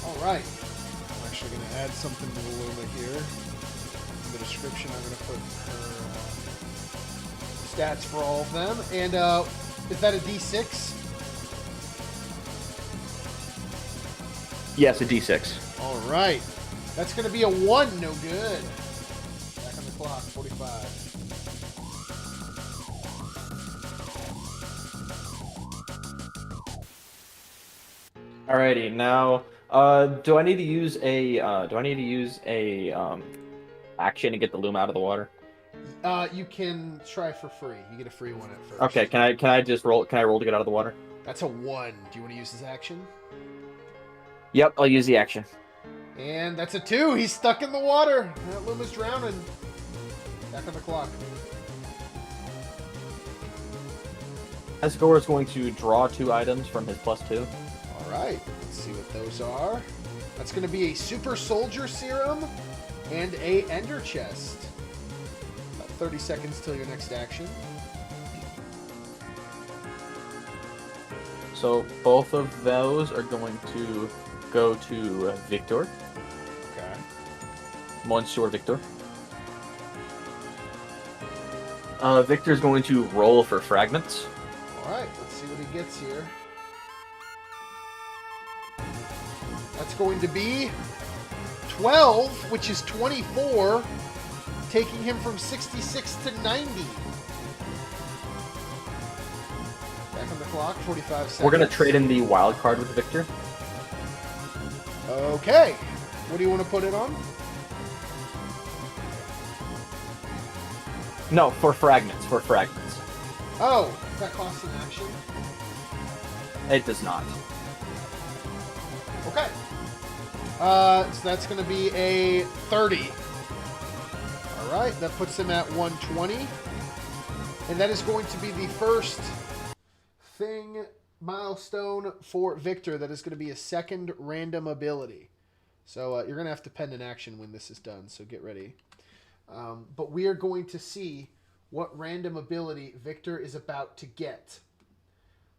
Alright. I'm actually going to add something to the Luma here. In the description, I'm going to put her stats for all of them. And is that a D6? Yes, a D6. Alright. That's going to be a 1. No good. Back on the clock. 45. Alrighty, now, do I need to use a action to get the Luma out of the water? You can try for free. You get a free one at first. Okay, can I just roll? Can I roll to get out of the water? That's a 1. Do you want to use his action? Yep, I'll use the action. And that's a 2. He's stuck in the water. That Luma's drowning. Back on the clock. Escor is going to draw 2 items from his +2. Alright, let's see what those are. That's going to be a Super Soldier Serum and a Ender Chest. About 30 seconds till your next action. So both of those are going to go to Victor. Okay. Monsieur Victor. Victor's going to roll for fragments. Alright, let's see what he gets here. That's going to be 12, which is 24, taking him from 66 to 90. Back on the clock, 45 seconds. We're going to trade in the wild card with Victor. Okay. What do you want to put it on? No, for fragments. For fragments. Oh, that costs an action? It does not. Okay. So that's going to be a 30. Alright, that puts him at 120. And that is going to be the first thing milestone for Victor. That is going to be a second random ability. So you're going to have to pen an action when this is done, so get ready. But we are going to see what random ability Victor is about to get.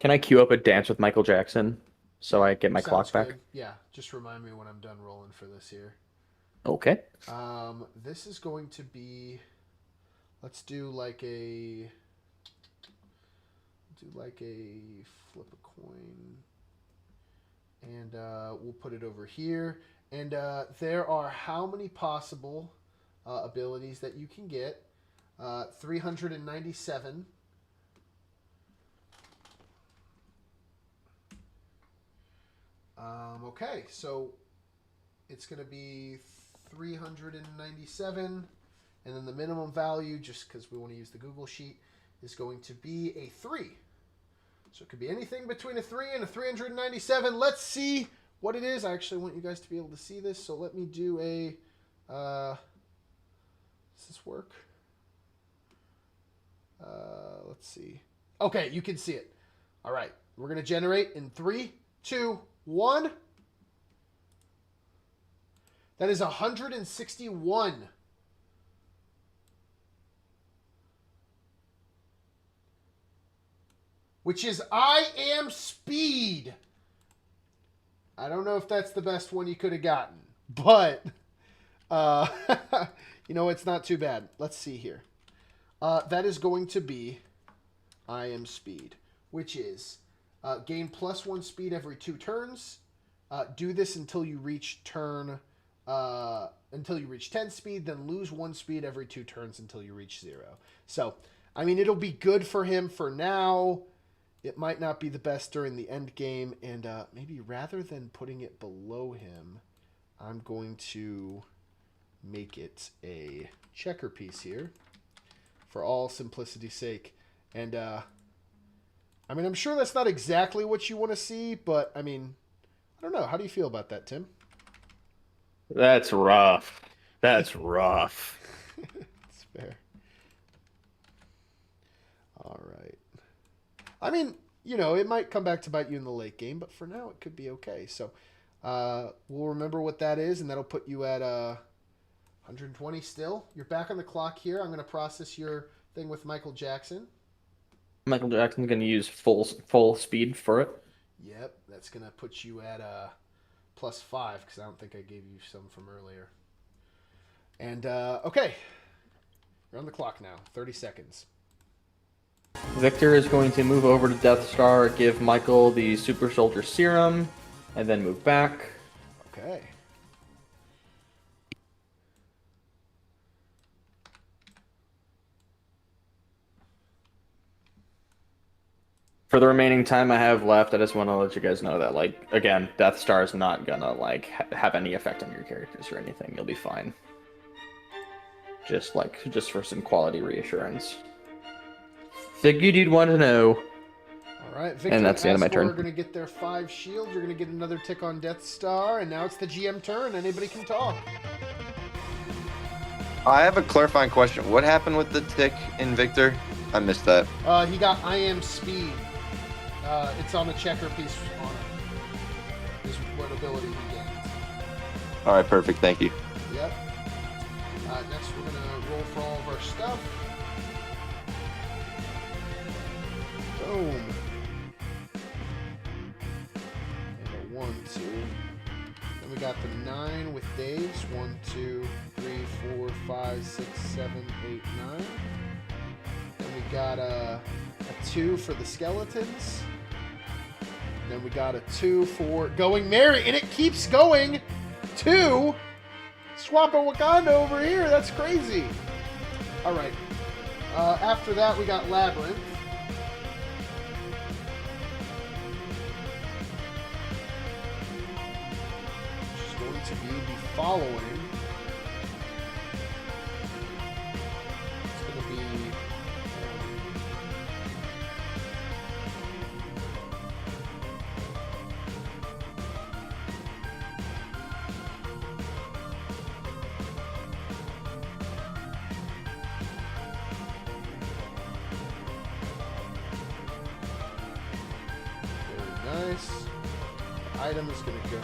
Can I queue up a Dance with Michael Jackson so I get my Sounds clock back? good. Yeah, just remind me when I'm done rolling for this here. Okay. This is going to be, let's do like a flip a coin, and we'll put it over here. And there are how many possible abilities that you can get? 397. Okay, so it's going to be 397, and then the minimum value, just because we want to use the Google Sheet, is going to be a 3. So it could be anything between a 3 and a 397. Let's see what it is. I actually want you guys to be able to see this, so let me do a... does this work? Let's see. Okay, you can see it. All right, we're going to generate in 3, 2, 1. That is 161. which is I Am Speed. I don't know if that's the best one you could have gotten, but you know, it's not too bad. Let's see here. That is going to be I Am Speed, which is gain +1 speed every 2 turns. Do this until you reach 10 speed, then lose 1 speed every 2 turns until you reach 0. So, I mean, it'll be good for him for now. It might not be the best during the end game, and maybe rather than putting it below him, I'm going to make it a checker piece here for all simplicity's sake. And, I mean, I'm sure that's not exactly what you want to see, but, I mean, I don't know. How do you feel about that, Tim? That's rough. That's rough. It's fair. All right. I mean, you know, it might come back to bite you in the late game, but for now it could be okay. So we'll remember what that is, and that'll put you at 120 still. You're back on the clock here. I'm going to process your thing with Michael Jackson. Michael Jackson's going to use full speed for it. Yep, that's going to put you at +5, because I don't think I gave you some from earlier. And, okay. You're on the clock now. 30 seconds. Victor is going to move over to Death Star, give Michael the Super Soldier Serum, and then move back. Okay. For the remaining time I have left, I just want to let you guys know that, like, again, Death Star is not gonna, like, have any effect on your characters or anything. You'll be fine. Just for some quality reassurance. Figured you'd want to know. All right, Victor and that's the end of my turn. We're going to get their 5 shields. You're going to get another tick on Death Star, and now it's the GM turn. Anybody can talk. I have a clarifying question. What happened with the tick in Victor? I missed that. He got I Am Speed. It's on the checker piece on it. Is what ability he gained. All right, perfect. Thank you. Yep. Next, we're going to roll for all of our stuff. Boom. And a 1, 2. Then we got the 9 with Dave's. 1, 2, 3, 4, 5, 6, 7, 8, 9. Then we got a 2 for the skeletons. Then we got a 2 for Going Merry, and it keeps going. 2. Swapping Wakanda over here. That's crazy. All right. After that, we got Labyrinth. Which is going to be the following. It's going to be... Nice. The item is going to go.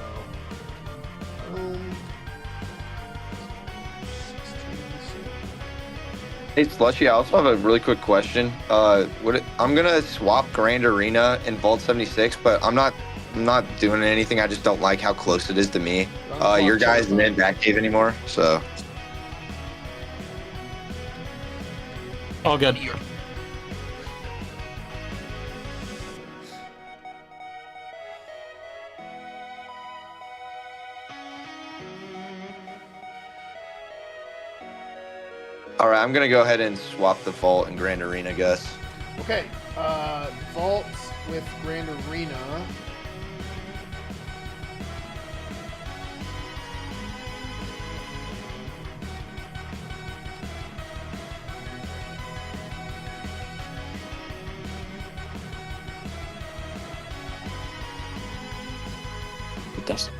Hey, Slushy, I also have a really quick question. I'm gonna swap Grand Arena and Vault 76, but I'm not doing anything. I just don't like how close it is to me. Your guys isn't in Batcave anymore, so. All good. All right, I'm gonna go ahead and swap the Vault and Grand Arena, Gus. Okay, Vault with Grand Arena.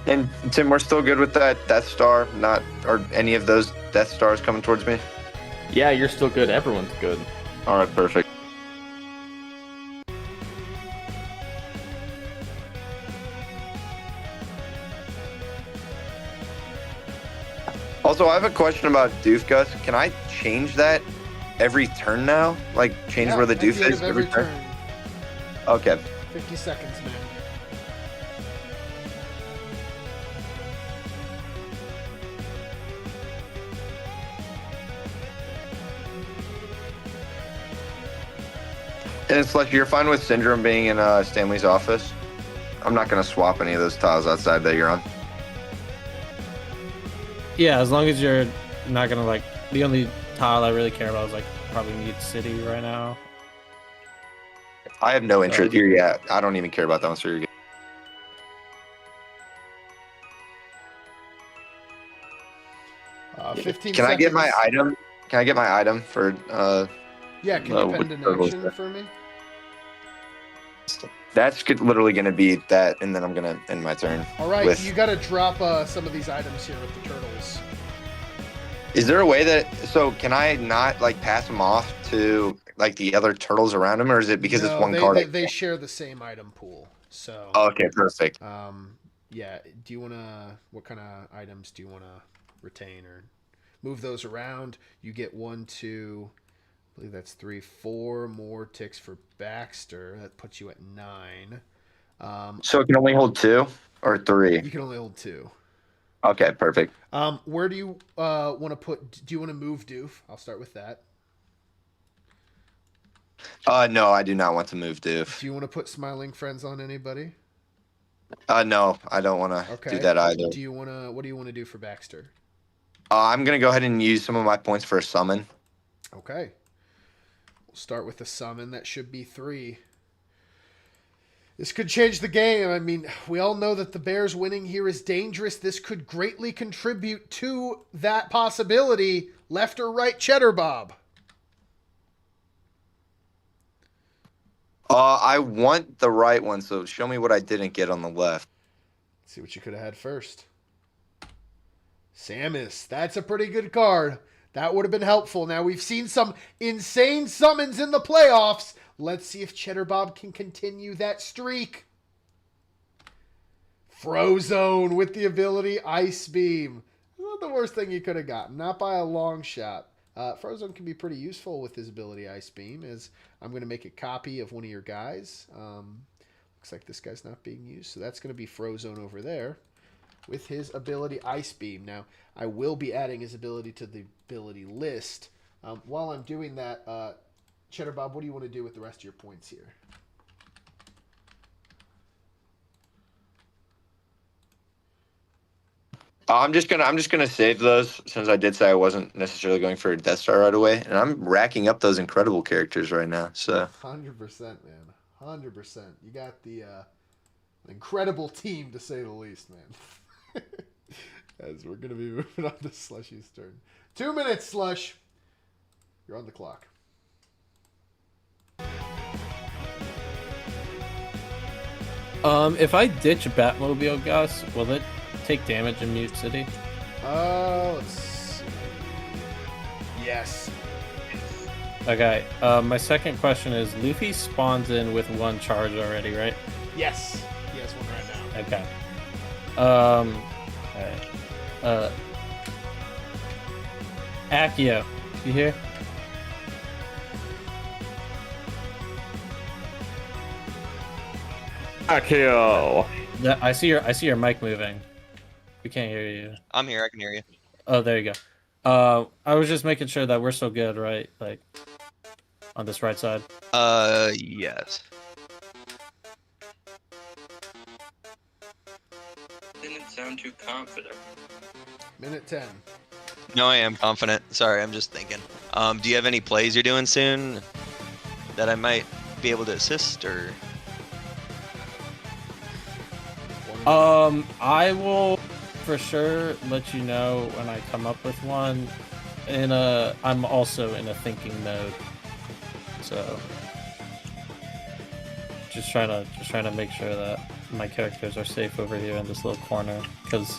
And Tim, we're still good with that Death Star, or any of those Death Stars coming towards me? Yeah, you're still good. Everyone's good. All right, perfect. Also, I have a question about Doof, Gus. Can I change that every turn now? Like, change where the at the Doof end is of every turn. Okay. 50 seconds, man. And it's like you're fine with Syndrome being in Stanley's office? I'm not going to swap any of those tiles outside that you're on. Yeah, as long as you're not gonna like. The only tile I really care about is like probably Mute City right now. I have no interest here yet. I don't even care about that one, so you're good. 15 Can I get my seconds. item? Can I get my item for Yeah, can you pend an action for me? That's literally going to be that, and then I'm going to end my turn. All right, with... you got to drop some of these items here with the turtles. Is there a way that... So can I not, like, pass them off to, like, the other turtles around them, or is it because it's one card? They share the same item pool, so... Okay, perfect. Yeah, do you want to... What kind of items do you want to retain or move those around? You get 1, 2... I believe that's 3, 4 more ticks for Baxter. That puts you at 9. So it can only hold 2 or 3? You can only hold 2. Okay, perfect. Where do you want to put? Do you want to move Doof? I'll start with that. No, I do not want to move Doof. Do you want to put Smiling Friends on anybody? No, I don't want to do that either. Do you want to? What do you want to do for Baxter? I'm gonna go ahead and use some of my points for a summon. Okay. We'll start with the summon. That should be 3. This could change the game. I mean, we all know that the Bears winning here is dangerous. This could greatly contribute to that possibility. Left or right, CheddarBob? I want the right one, so show me what I didn't get on the left. Let's see what you could have had first. Samus. That's a pretty good card. That would have been helpful. Now, we've seen some insane summons in the playoffs. Let's see if CheddarBob can continue that streak. Frozone with the ability Ice Beam. Not the worst thing you could have gotten. Not by a long shot. Frozone can be pretty useful with his ability Ice Beam, as I'm going to make a copy of one of your guys. Looks like this guy's not being used, so that's going to be Frozone over there with his ability Ice Beam. Now, I will be adding his ability to the ability list. While I'm doing that, CheddarBob, what do you want to do with the rest of your points here? I'm just gonna save those, since I did say I wasn't necessarily going for a Death Star right away, and I'm racking up those incredible characters right now. So 100%, man, 100%. You got the an incredible team, to say the least, man. As we're gonna be moving on to Slushy's turn. 2 minutes, Slush. You're on the clock. If I ditch Batmobile, Gus, will it take damage in Mute City? Let's see. Yes. Okay. My second question is: Luffy spawns in with 1 charge already, right? Yes. He has one right now. Okay. Alright. Accio, you here? Accio. Yeah, I see your mic moving. We can't hear you. I'm here. I can hear you. Oh, there you go. I was just making sure that we're still good, right? Like on this right side. Yes. Didn't sound too confident. Minute 10. No, I am confident. Sorry, I'm just thinking. Do you have any plays you're doing soon that I might be able to assist, or? I will for sure let you know when I come up with one. I'm also in a thinking mode, so just trying to make sure that my characters are safe over here in this little corner, because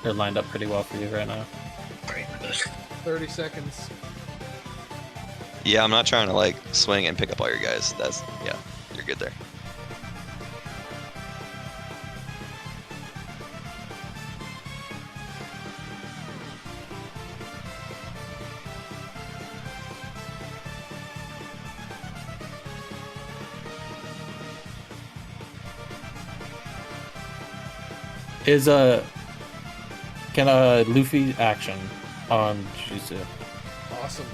they're lined up pretty well for you right now. 30 seconds. Yeah, I'm not trying to like swing and pick up all your guys. Yeah, you're good there. Is can Luffy action on Jutsu? Awesome.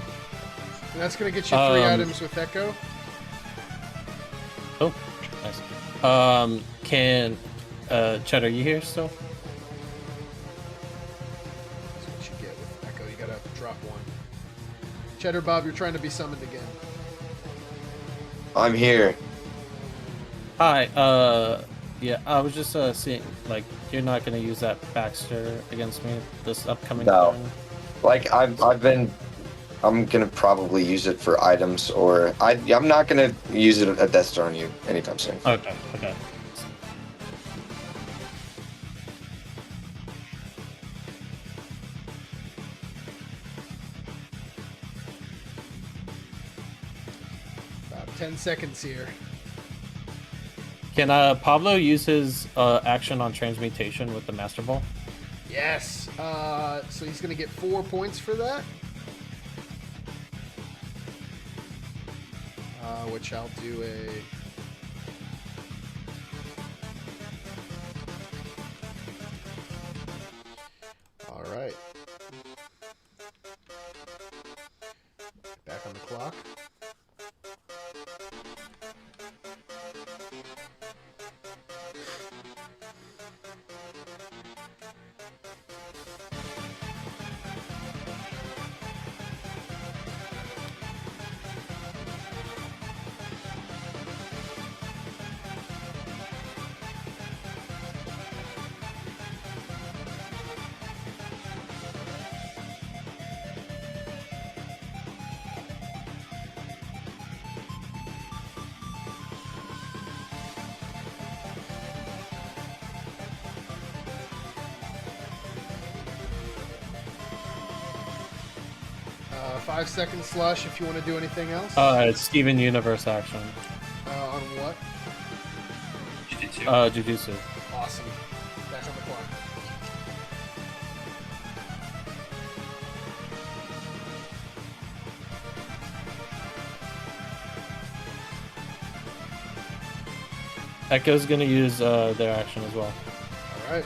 And that's gonna get you 3 items with Echo. Oh, nice. Can Cheddar, you here still? That's what you get with Echo. You gotta drop 1. CheddarBob, you're trying to be summoned again. I'm here. Hi. Yeah, I was just seeing, like, you're not gonna use that Baxter against me this upcoming No. turn. Like I'm gonna probably use it for items, or I'm not gonna use it at Death Star on you anytime soon. Okay. Okay. About 10 seconds here. Can Pablo use his action on transmutation with the Master Ball? Yes. So he's gonna get 4 points for that. Which I'll do a. All right. Back on the clock. Uh, 5 seconds slush if you want to do anything else. It's Steven Universe action. On what? Jujutsu. Awesome. Back on the clock. Echo's gonna use their action as well. All right.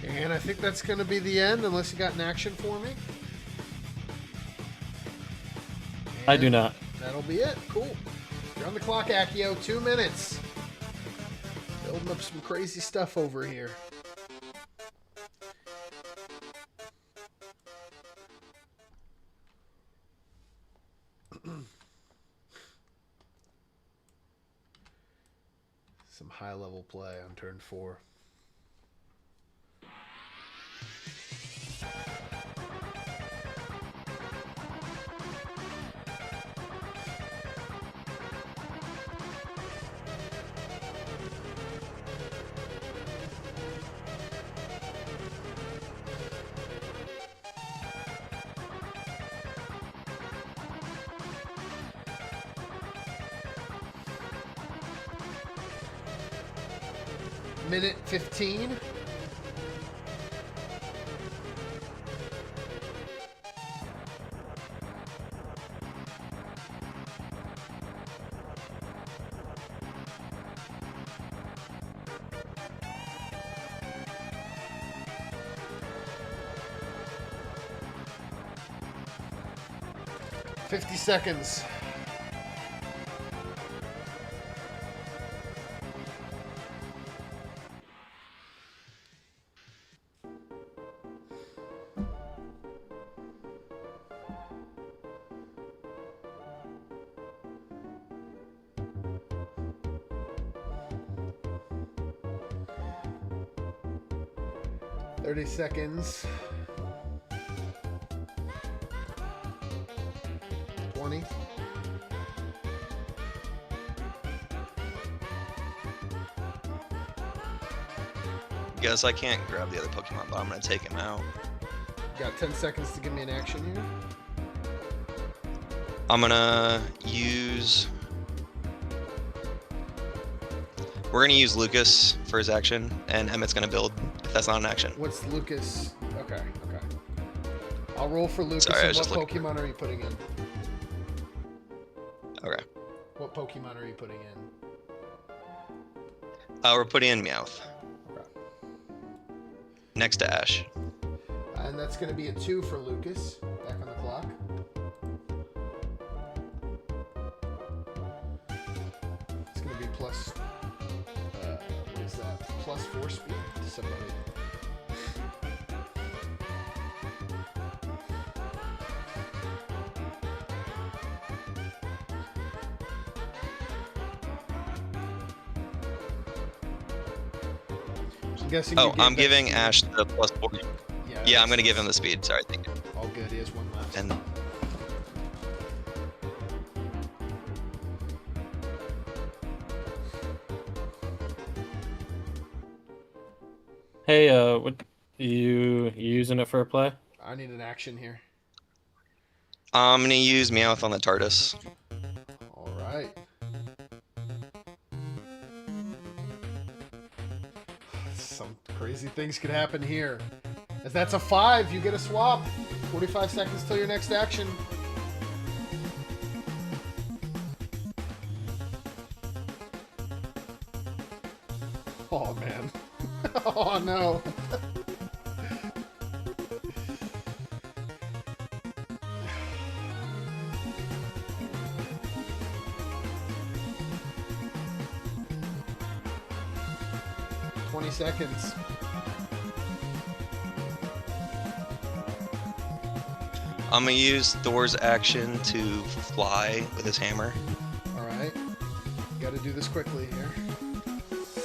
And I think that's going to be the end, unless you got an action for me. I do not. That'll be it. Cool. You're on the clock, Accio. 2 minutes. Building up some crazy stuff over here. Some high-level play on turn 4. Minute 15. $50 seconds. 30 seconds. 20. Guess I can't grab the other Pokemon, but I'm gonna take him out. Got 10 seconds to give me an action here. I'm gonna use. We're gonna use Lucas for his action, and Emmett's gonna build if that's not an action. What's Lucas? Okay, okay. I'll roll for Lucas. Sorry, I was and just what looking Pokemon are you putting in? Okay. What Pokemon are you putting in? We're putting in Meowth. Okay. Next to Ash. And that's going to be a 2 for Lucas. Back on the clock. It's going to be plus... what is that? Plus 4 speed to somebody. I'm guessing I'm giving Ash the plus 4. Yeah, I'm gonna give him the speed. Sorry, thank you. All good. He has one left. And Hey, what you using it for a play? I need an action here. I'm gonna use Meowth on the TARDIS. All right. Some crazy things could happen here. As that's a 5, you get a swap. 45 seconds till your next action. Oh, man. Oh, no. Seconds. I'm gonna use Thor's action to fly with his hammer. All right. Got to do this quickly here.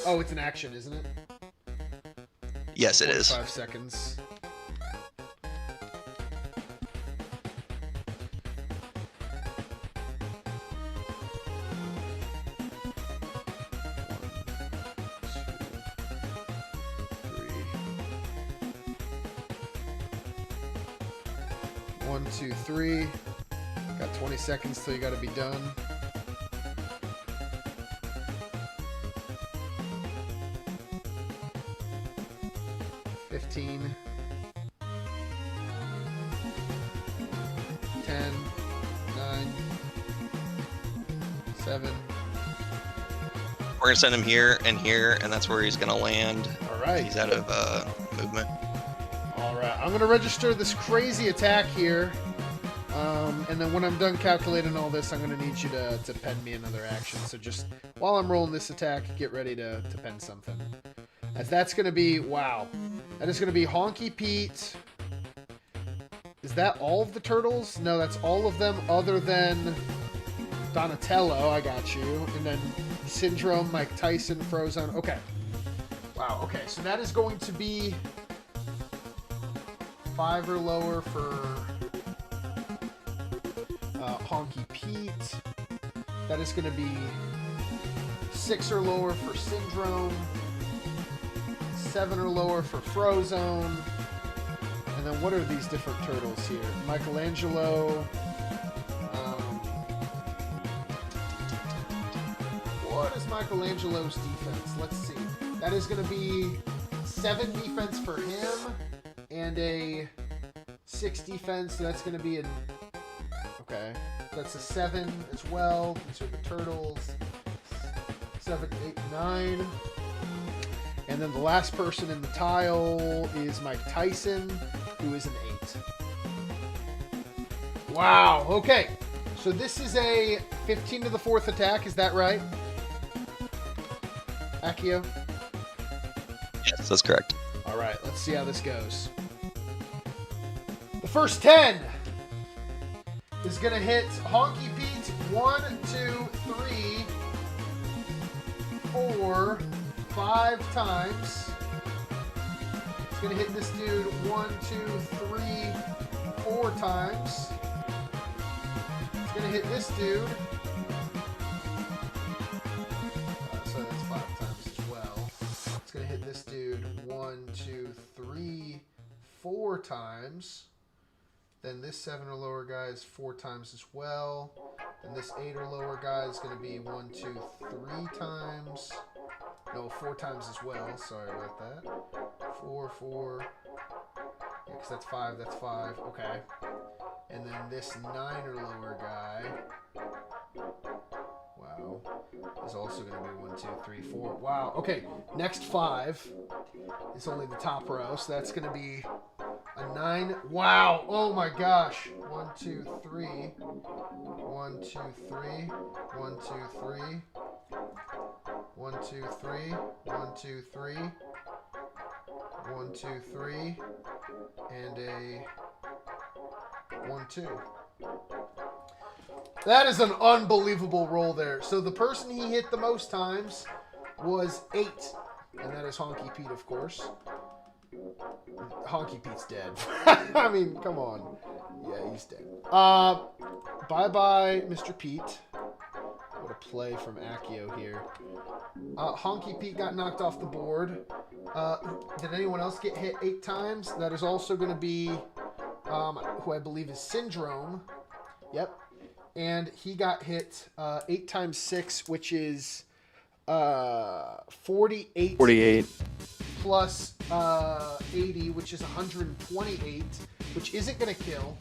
Oh, it's an action, isn't it? Yes, it is. 5 seconds. One, two, three. Got 20 seconds till you got to be done. $15. 10. 9. 7. We're gonna send him here, and that's where he's gonna land. All right. He's out of movement. All right, I'm going to register this crazy attack here. And then when I'm done calculating all this, I'm going to need you to pen me another action. So just while I'm rolling this attack, get ready to pen something. As that's going to be, wow. That is going to be Honky Pete. Is that all of the turtles? No, that's all of them other than Donatello. I got you. And then Syndrome, Mike Tyson, Frozone. Okay. Wow, okay. So that is going to be 5 or lower for Honky Pete. That is going to be 6 or lower for Syndrome. 7 or lower for Frozone. And then what are these different turtles here? Michelangelo. What is Michelangelo's defense? Let's see. That is going to be 7 defense for him. And a 6 defense, so that's going to be an... Okay. That's a 7 as well. These are the turtles. 7, 8, 9. And then the last person in the tile is Mike Tyson, who is an 8. Wow, okay. So this is a 15 to the 4th attack, is that right? Accio? Yes, that's correct. All right, let's see how this goes. The first 10 is going to hit Honky Pete 1, 2, 3, 4, 5 times. It's gonna hit this dude 1, 2, 3, 4 times. It's gonna hit this dude. So that's 5 times as well. It's gonna hit this dude 1, 2, 3, 4 times. Then this 7 or lower guy is 4 times as well. And this 8 or lower guy is going to be 1, 2, 3 times. No, 4 times as well. Sorry about that. 4, 4. Yeah, because that's 5. That's 5. Okay. And then this 9 or lower guy. Wow. Is also going to be 1, 2, 3, 4. Wow. Okay. Next 5 is only the top row. So that's going to be a 9. Wow. Oh my gosh. 1, 2, 3. 1, 2, 3. 1, 2, 3. 1, 2, 3. 1, 2, 3. 1, 2, 3. And a 1, 2. That is an unbelievable roll there. So the person he hit the most times was 8. And that is Honky Pete, of course. Honky Pete's dead. I mean, come on. Yeah, he's dead. Bye-bye, Mr. Pete. What a play from Accio here. Honky Pete got knocked off the board. Did anyone else get hit 8 times? That is also going to be who I believe is Syndrome. Yep. And he got hit 8 times 6, which is 48. 48. Plus 80, which is 128, which isn't going to kill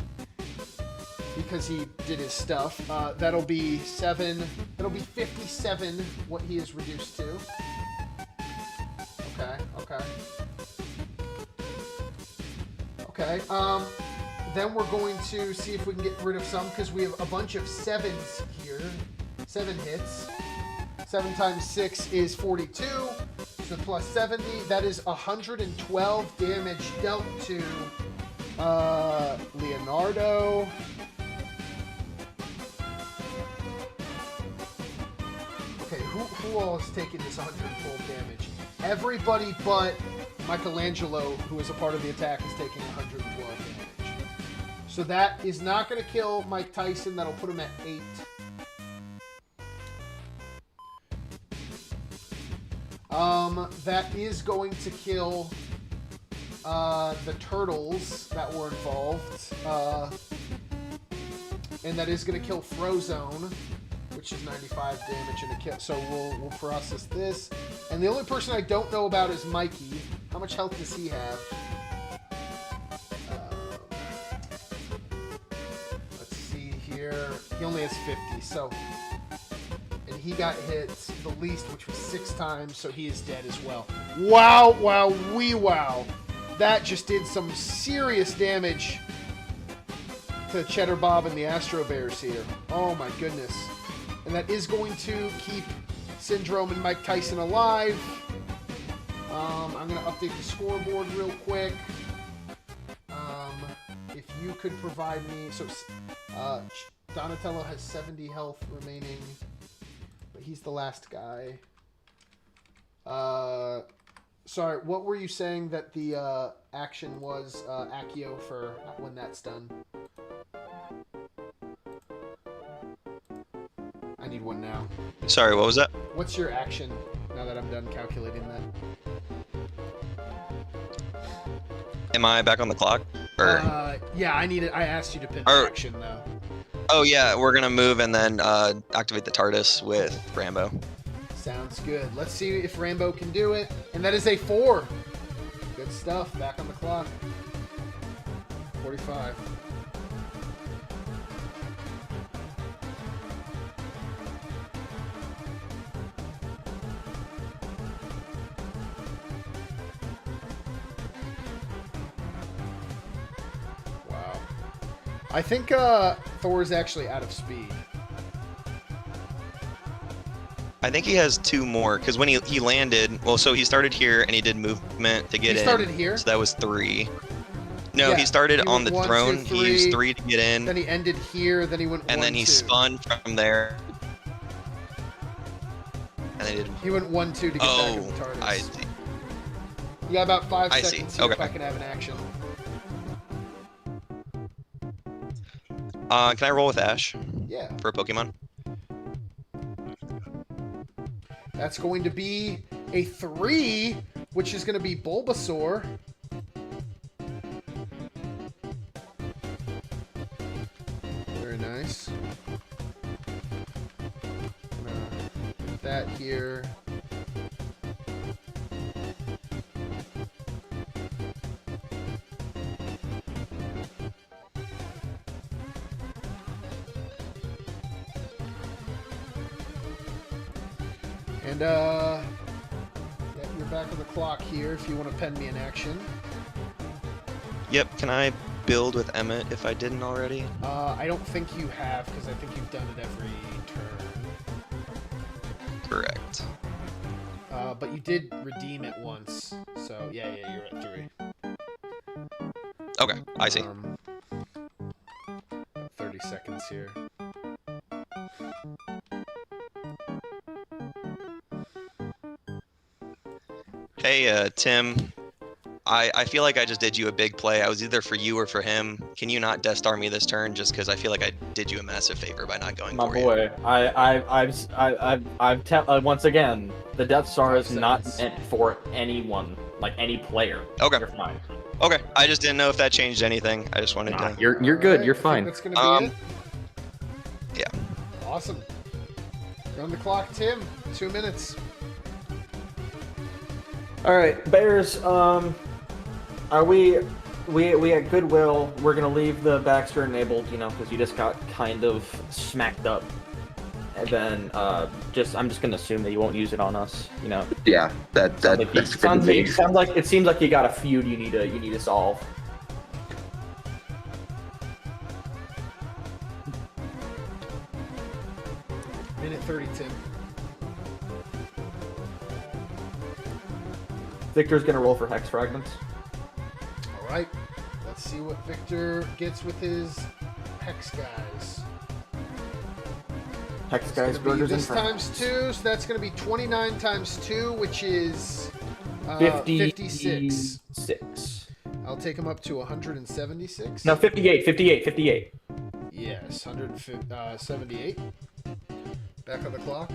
because he did his stuff. That'll be 7. That'll be 57, what he is reduced to. Okay, okay. Okay, then we're going to see if we can get rid of some because we have a bunch of 7s here. 7 hits. 7 times 6 is 42. So plus 70, that is 112 damage dealt to Leonardo. Okay, who all is taking this 112 damage? Everybody but Michelangelo, who is a part of the attack, is taking 112 damage. So that is not going to kill Mike Tyson. That'll put him at 8. That is going to kill the turtles that were involved. And that is going to kill Frozone, which is 95 damage and a kill. So we'll process this. And the only person I don't know about is Mikey. How much health does he have? Let's see here. He only has 50, so... And he got hit the least, which was 6 times, so he is dead as well. Wow, wow, wee wow. That just did some serious damage to CheddarBob and the Astro Bears here. Oh my goodness. And that is going to keep Syndrome and Mike Tyson alive. I'm going to update the scoreboard real quick. If you could provide me... So, Donatello has 70 health remaining. But he's the last guy. Sorry, what were you saying that the action was, Accio, for when that's done? I need one now. Sorry, what was that? What's your action now that I'm done calculating that? Am I back on the clock? Or... yeah, I need it. I asked you to pin action though. Oh yeah, we're gonna move and then activate the TARDIS with Rambo. Sounds good. Let's see if Rambo can do it. And that is a 4. Good stuff. Back on the clock. 45. Wow. I think Thor's actually out of speed. I think he has 2 more, because when he landed, well, so he started here and he did movement to get in. He started here? So that was 3. No, Yeah, he started he on went the 1, throne. 2, 3, He used 3 to get in. Then he ended here, then he went and 1, then he 2. spun from there. And then He went 1, 2 to get back in the TARDIS. I see. You got about 5 I see. seconds here if Okay. I can have an action. Can I roll with Ash Yeah. for a Pokemon? That's going to be a 3, which is going to be Bulbasaur. Very nice. Put that here. And, yeah, you're back on the clock here if you want to pen me an action. Yep. Can I build with Emmett if I didn't already? I don't think you have, because I think you've done it every turn. Correct. But you did redeem it once. So, yeah, you're at 3. Okay, I see. About 30 seconds here. Hey, Tim. I feel like I just did you a big play. I was either for you or for him. Can you not Death Star me this turn? Just because I feel like I did you a massive favor by not going My for boy, once again, the Death Star is not meant for anyone, like any player. Okay. You're fine. you. Okay, I just didn't know if that changed anything. I just wanted to. You're good. Alright, You're I think fine. that's gonna be it. Yeah. Awesome. You're on the clock, Tim. 2 minutes. All right, Bears. Are we at Goodwill? We're gonna leave the Baxter enabled, because you just got kind of smacked up, and then I'm just gonna assume that you won't use it on us. Yeah, that's It seems like you got a feud you need to solve. Minute 30, Tim. Victor's gonna roll for Hex Fragments. All right. Let's see what Victor gets with his Hex guys. Hex It's guys, gonna be burgers, and this fries. times 2, so that's going to be 29 times 2, which is 56. 56. I'll take him up to 176. No, 58. Yes, 178. Back on the clock.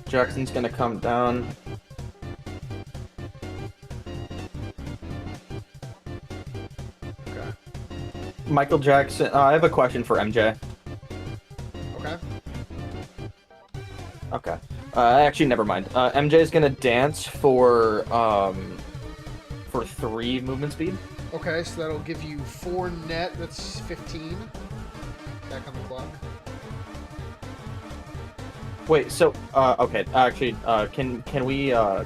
Jackson's gonna come down. Okay. Michael Jackson. I have a question for MJ. Okay. Okay. Actually, never mind. MJ's gonna dance for 3 movement speed. Okay, so that'll give you 4 net. That's 15. Back on the clock. Wait. So, okay. Actually, can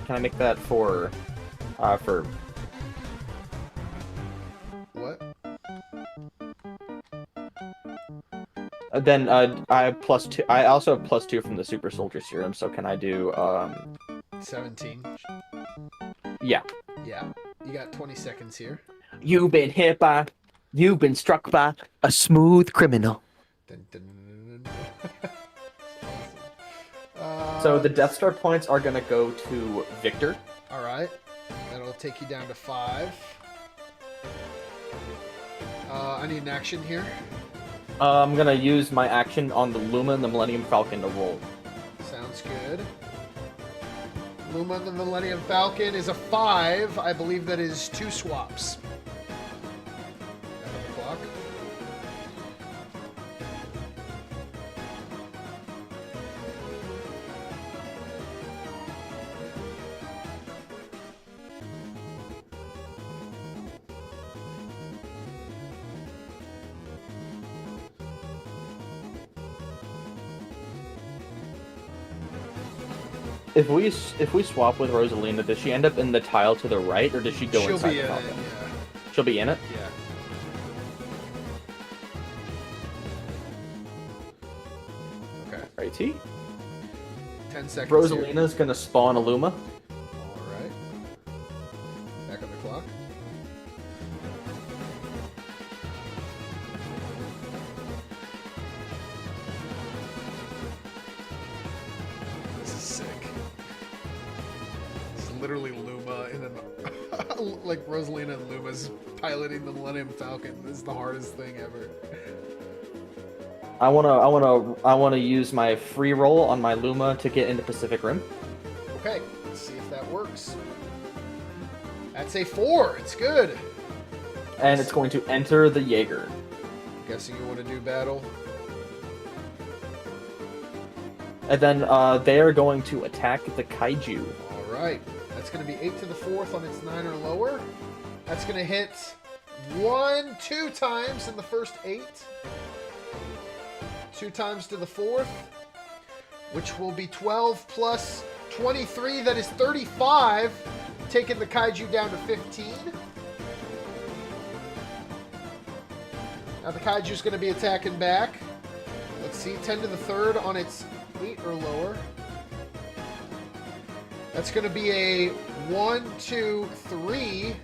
I make that for What? Then I have +2. I also have +2 from the Super Soldier Serum. So can I do 17. Yeah. Yeah. You got 20 seconds here. You've been struck by a smooth criminal. Dun, dun, dun, So the Death Star points are gonna go to Victor. All right. That'll take you down to 5. I need an action here. I'm gonna use my action on the Luma and the Millennium Falcon to roll. Sounds good. Luma the Millennium Falcon is a 5. I believe that is 2 swaps. Back on the clock. If we swap with Rosalina, does she end up in the tile to the right, or does she go She'll inside be the in it, Falcon? yeah. She'll be in it. Yeah. Okay. Righty. 10 seconds. Here. Rosalina's gonna spawn a Luma. All right. Back on the clock. literally Luma and then like Rosalina and Luma's piloting the Millennium Falcon. This is the hardest thing ever. I wanna use my free roll on my Luma to get into Pacific Rim. Okay, let's see if that works. That's a 4. It's good. And it's going to enter the Jaeger. Guessing you want to do battle. And then they are going to attack the Kaiju. All right. That's going to be 8 to the 4th on its 9 or lower. That's going to hit 2 times in the first 8. 2 times to the 4th, which will be 12 plus 23. That is 35, taking the Kaiju down to 15. Now the Kaiju's going to be attacking back. Let's see, 10 to the 3rd on its 8 or lower. That's going to be a 1, 2, 3.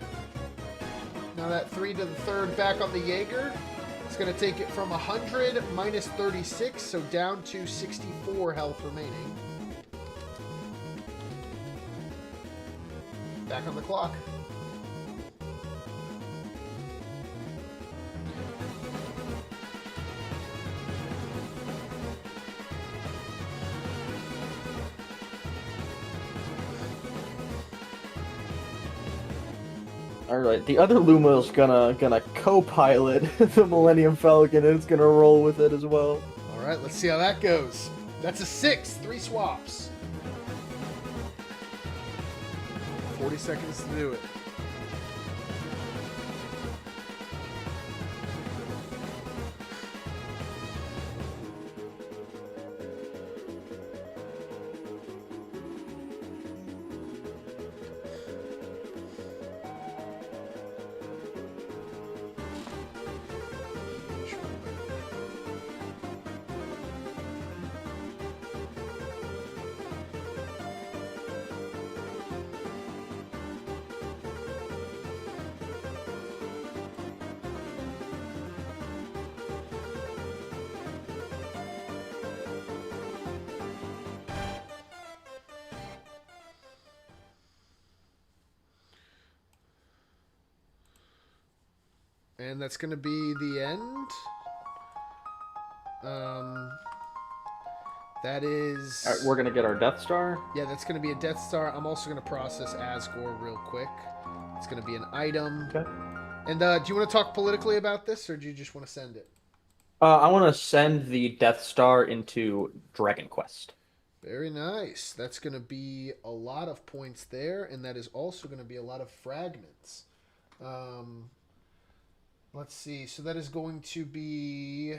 Now that 3 to the 3rd back on the Jaeger. It's going to take it from 100 minus 36, so down to 64 health remaining. Back on the clock. Alright, the other Luma's gonna co-pilot the Millennium Falcon, and it's gonna roll with it as well. Alright, let's see how that goes. That's a 6, 3 swaps. 40 seconds to do it. And that's going to be the end. That is... Alright, we're gonna get our Death Star. Yeah, that's going to be a Death Star. I'm also going to process Asgore real quick. It's going to be an item. Okay. And do you want to talk politically about this, or do you just want to send it? I want to send the Death Star into Dragon Quest. Very nice. That's going to be a lot of points there, and that is also going to be a lot of fragments. Let's see. So that is going to be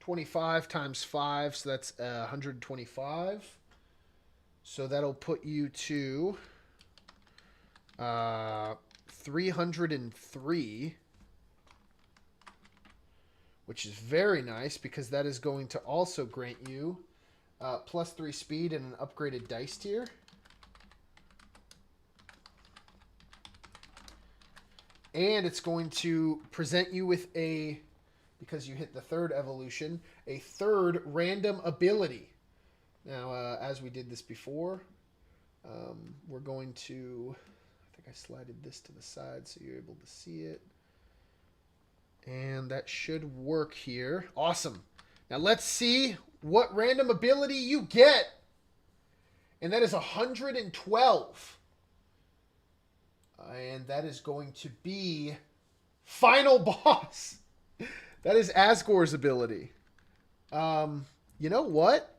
25 times 5, so that's 125. So that'll put you to 303, which is very nice because that is going to also grant you plus 3 speed and an upgraded dice tier. And it's going to present you with a, because you hit the 3rd evolution, a 3rd random ability. Now, as we did this before, we're going to, I think I slided this to the side so you're able to see it. And that should work here. Awesome. Now let's see what random ability you get. And that is 112. And that is going to be Final Boss. That is Asgore's ability. You know what?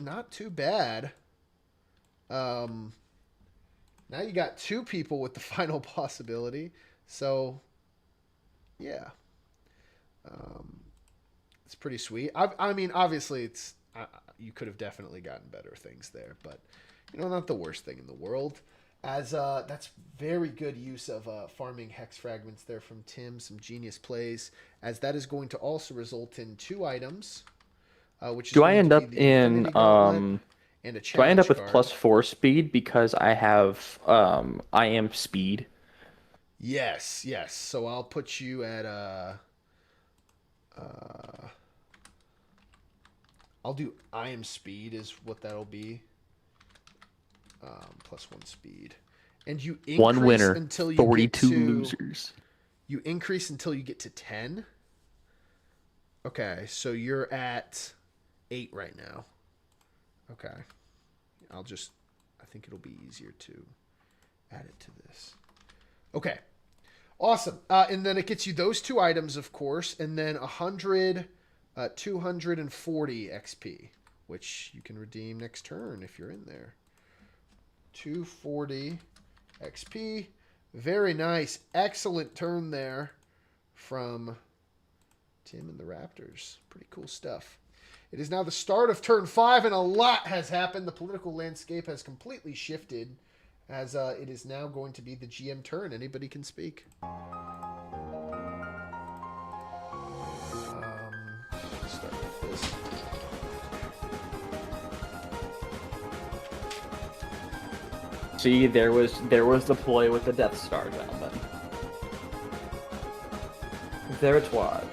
Not too bad. Now you got 2 people with the Final Boss ability. So, yeah. It's pretty sweet. I mean, obviously, it's you could have definitely gotten better things there. But, you know, not the worst thing in the world. As that's very good use of farming hex fragments there from Tim. Some genius plays. As that is going to also result in 2 items. Which is Do I end up and a do I end up with card. +4 speed because I have I am speed? Yes, yes. So I'll put you at I'll do I am speed is what that'll be. +1 speed. And you increase One winner, until you 42 get to, losers. You increase until you get to 10. Okay, so you're at 8 right now. Okay. I think it'll be easier to add it to this. Okay. Awesome. And then it gets you those 2 items, of course, and then 240 XP, which you can redeem next turn if you're in there. 240 XP. Very nice. Excellent turn there from Tim and the Raptors. Pretty cool stuff. It is now the start of turn 5, and a lot has happened. The political landscape has completely shifted, as it is now going to be the GM turn. Anybody can speak. Let's start with this. See, there was the play with the Death Star, gentlemen. There it was.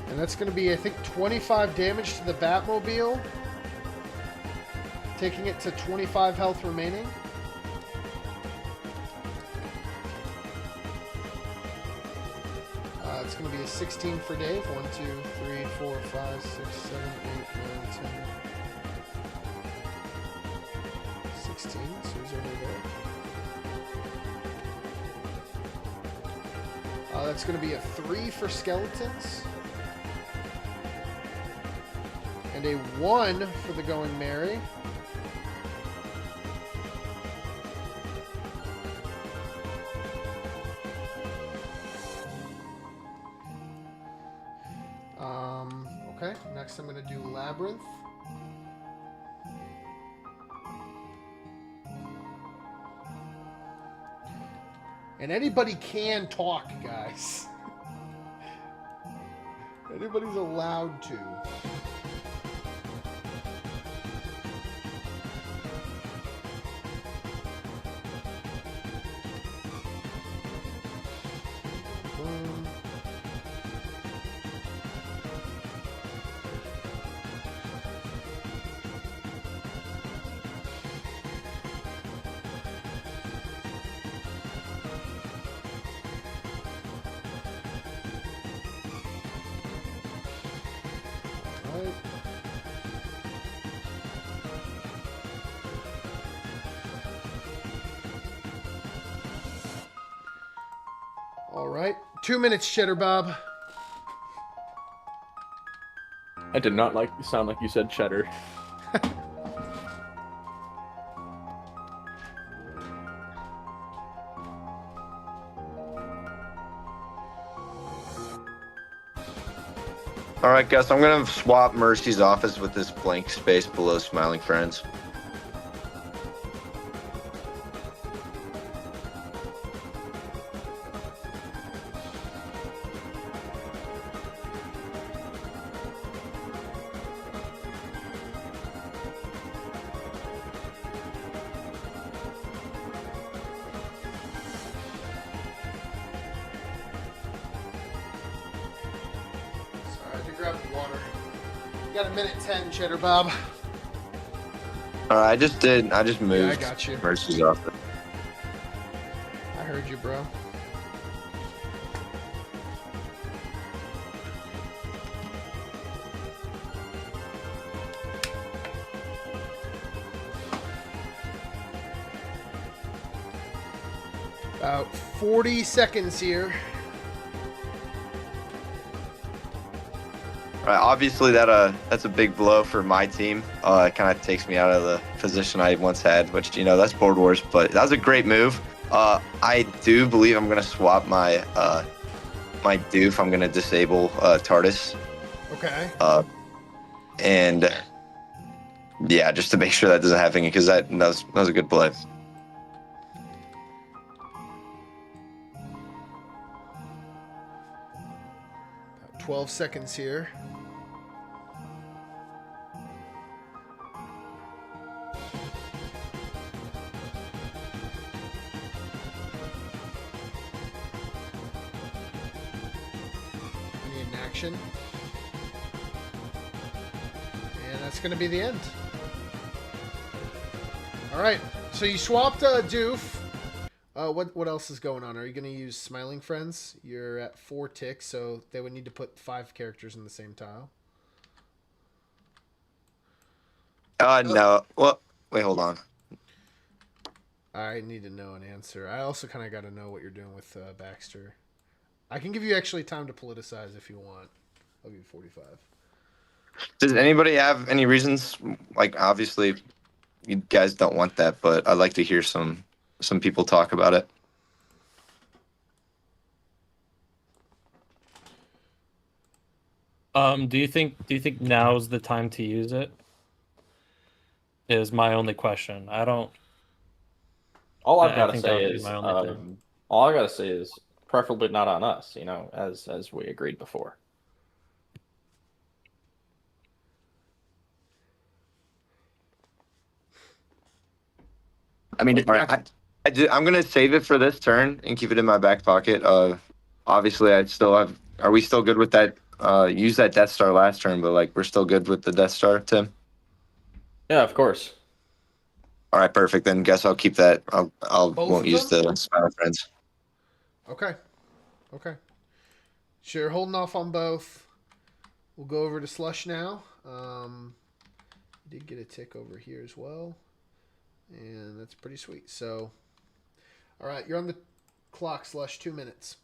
And that's going to be, I think, 25 damage to the Batmobile. Taking it to 25 health remaining. It's going to be a 16 for Dave. 1, 2, 3, 4, 5, 6, 7, 8, 9, 10. 16, so he's over there. That's going to be a 3 for Skeletons. And a 1 for the Going Merry. Okay, next I'm going to do Labyrinth. And anybody can talk, guys. Anybody's allowed to. All right. 2 minutes, CheddarBob. I did not sound like you said cheddar. All right, Gus, I'm going to swap Mercy's office with this blank space below Smiling Friends. Got a minute 10, CheddarBob. All right, I just moved. Yeah, I got you. Mercy's office. I heard you, bro. About 40 seconds here. Obviously, that's a big blow for my team. It kind of takes me out of the position I once had, which, that's Board Wars. But that was a great move. I do believe I'm going to swap my my doof. I'm going to disable TARDIS. Okay. And yeah, just to make sure that doesn't happen, because that was a good play. About 12 seconds here. action. And that's going to be the end. All right, so you swapped Doof. What else is going on? Are you going to use Smiling Friends? You're at 4 ticks, so they would need to put 5 characters in the same tile. No. Well, wait, hold on. I need to know an answer. I also kind of got to know what you're doing with Baxter. I can give you actually time to politicize if you want. I'll give you 45. Does anybody have any reasons? Like, obviously, you guys don't want that, but I'd like to hear some people talk about it. Do you think now's the time to use it? Is my only question. I don't. All I've I got to think say that would be is, my only thing. all I got to say is, preferably not on us. You know, as we agreed before. I mean, I'm gonna save it for this turn and keep it in my back pocket. Obviously, I'd still have. Are we still good with that? Use that Death Star last turn, but like we're still good with the Death Star, Tim. Yeah, of course. All right, perfect. Then guess I'll keep that. I'll Both won't of use them? the Smile Friends. Okay. Okay. So you're holding off on both. We'll go over to Slush now. You did get a tick over here as well. And that's pretty sweet. So, all right, you're on the clock, Slush. 2 minutes.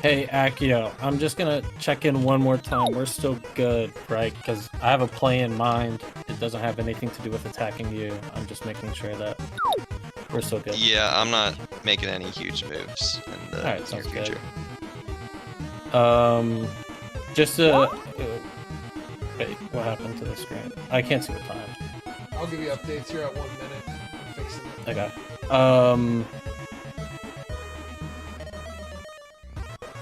Hey, Accio, I'm just gonna check in one more time. We're still good, right? Because I have a play in mind. It doesn't have anything to do with attacking you. I'm just making sure that we're still good. Yeah, I'm not making any huge moves in the Alright, near sounds future. good. Just to... wait, what happened to the screen? I can't see the time. I'll give you updates. You're at 1 minute. I'm fixing it. Okay.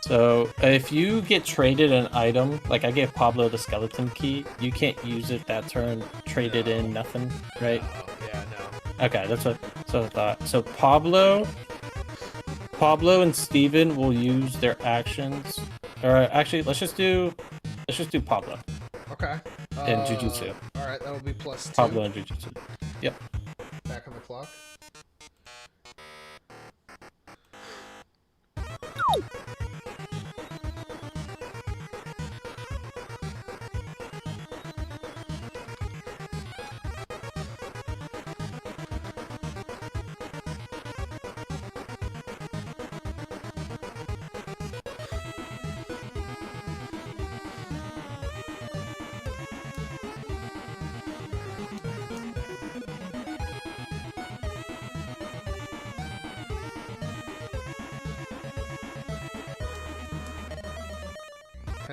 So, if you get traded an item, like I gave Pablo the skeleton key, you can't use it that turn, trade it in, nothing, right? Yeah, no. Okay, that's what I thought. So Pablo and Steven will use their actions. Or actually, let's just do Pablo Okay. and Jujutsu. All right, that'll be +2. Pablo and Jujutsu. Yep. Back on the clock.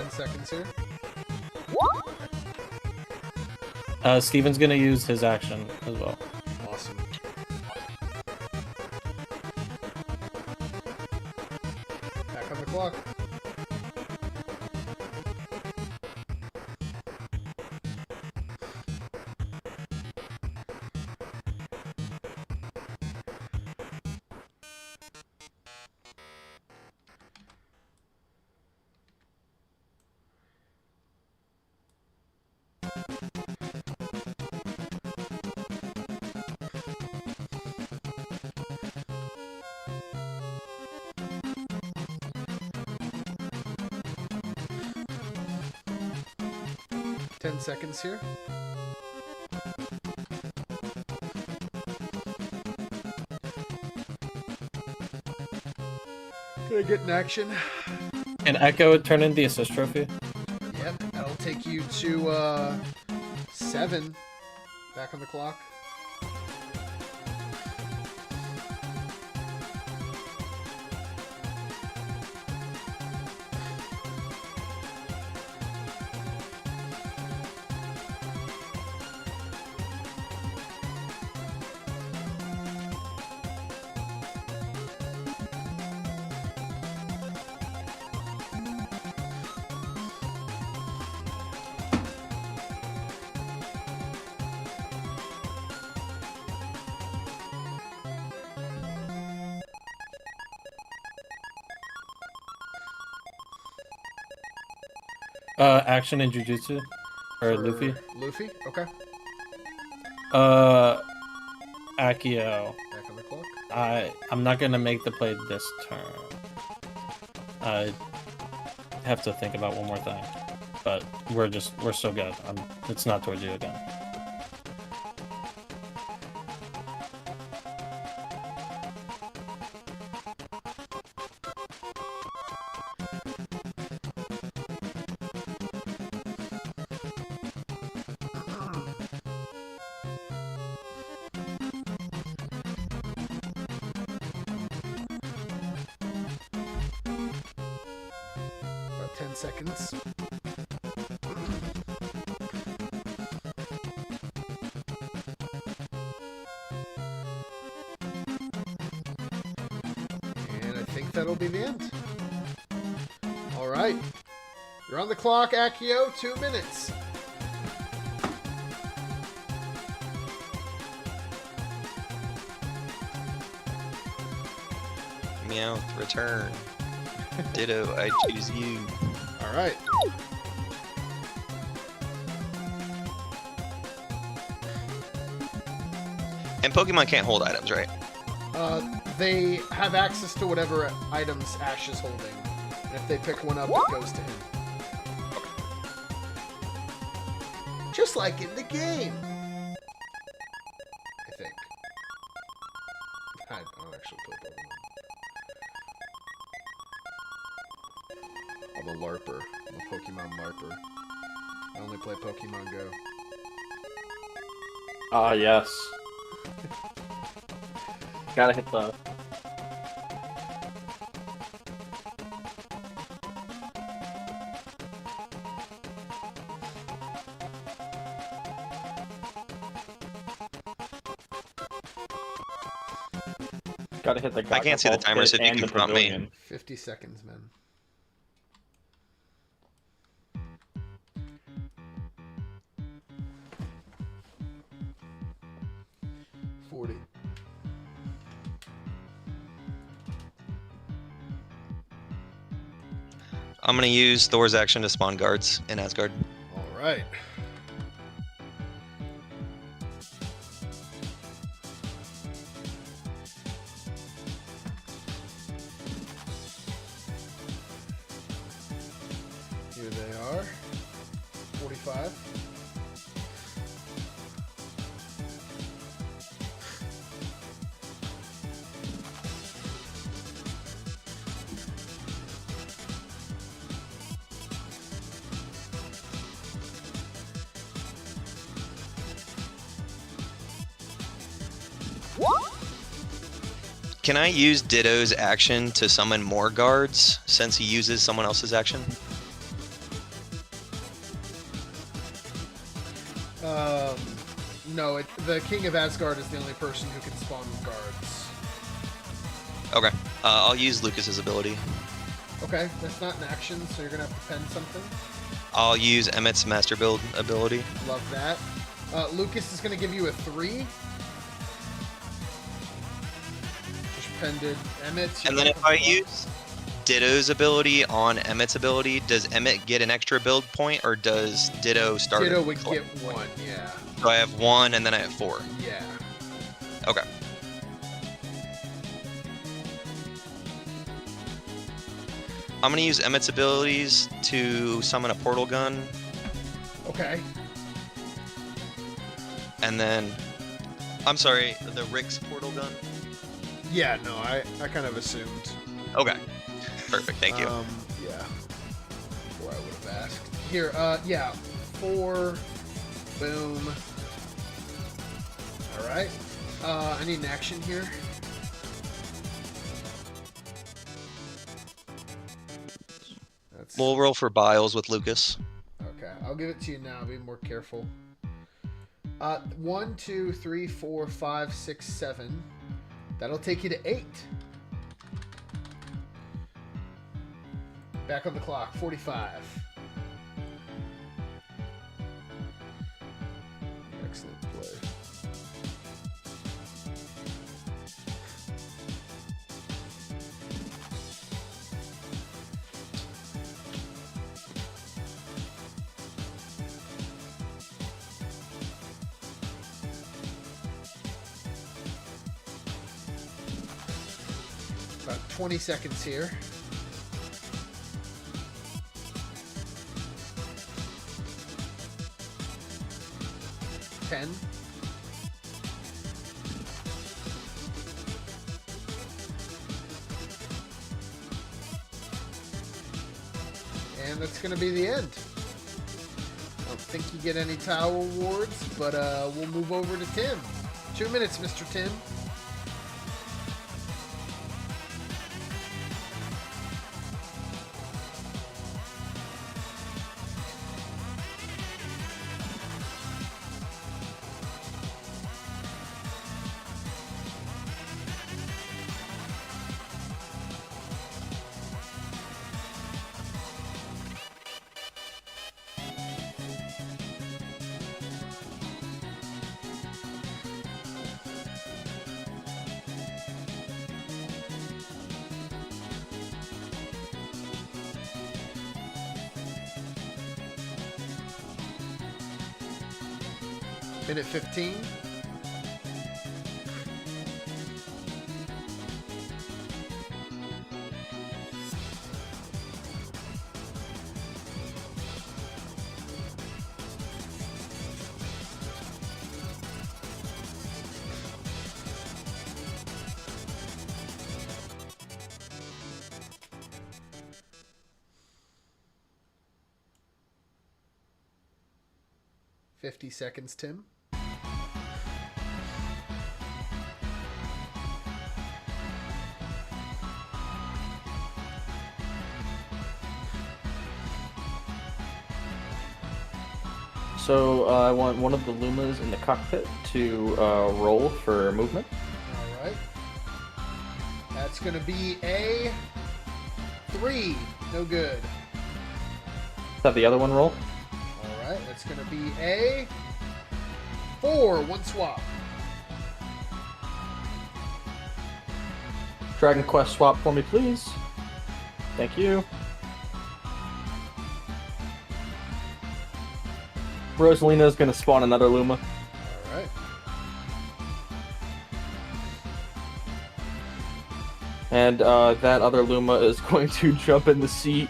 Seconds here. Steven's gonna use his action as well. Awesome. Back on the clock. Seconds here. Gonna get in action. And Echo turn in the assist trophy. Yep, that'll take you to 7. Back on the clock. Action and Jujutsu. Or For Luffy. Luffy? Okay. Accio. Back on the clock. I'm not gonna make the play this turn. I have to think about one more thing. But we're so good. It's not towards you again. About 10 seconds. And I think that'll be the end. All right. You're on the clock, Accio. 2 minutes. Meowth, return. Ditto, I choose you. All right. And Pokemon can't hold items, right? They have access to whatever items Ash is holding. And if they pick one up, it goes to him. Just like in the game. I think. I don't actually play Pokemon. I'm a LARPer. I'm a Pokemon LARPer. I only play Pokemon Go. Ah, yes. Gotta hit the... Gotta hit the... I can't see the timer, so if you can prompt me. 50 seconds, man. I'm gonna use Thor's action to spawn guards in Asgard. All right. Here they are. 45. Can I use Ditto's action to summon more guards since he uses someone else's action? No, the King of Asgard is the only person who can spawn guards. Okay. I'll use Lucas's ability. Okay, that's not an action, so you're gonna have to pen something. I'll use Emmett's Master Build ability. Love that. Lucas is gonna give you a 3. Just pended Emmett. And then if I use Ditto's ability on Emmett's ability, does Emmett get an extra build point, or does Ditto start? Ditto would get 1, yeah. So I have 1, and then I have 4. Yeah. Okay. I'm gonna use Emmett's abilities to summon a portal gun. Okay. And then, I'm sorry, the Rick's portal gun? Yeah, no, I kind of assumed. Okay. Perfect, thank you. Yeah. Before I would have asked. Here, yeah. 4. Boom. Alright. I need an action here. We'll roll for Biles with Lucas. Okay, I'll give it to you now. Be more careful. 1, 2, 3, 4, 5, 6, 7. That'll take you to 8. Back on the clock. 45. Excellent play. 20 seconds here. 10. And that's going to be the end. I don't think you get any towel awards, but we'll move over to Tim. 2 minutes, Mr. Tim. Minute 15. $50 seconds, Tim. So I want one of the Lumas in the cockpit to roll for movement. All right. That's going to be a 3. No good. Let's have the other one roll. All right. That's going to be a 4. 1 swap. Dragon Quest swap for me, please. Thank you. Rosalina's gonna spawn another Luma. All right. And that other Luma is going to jump in the seat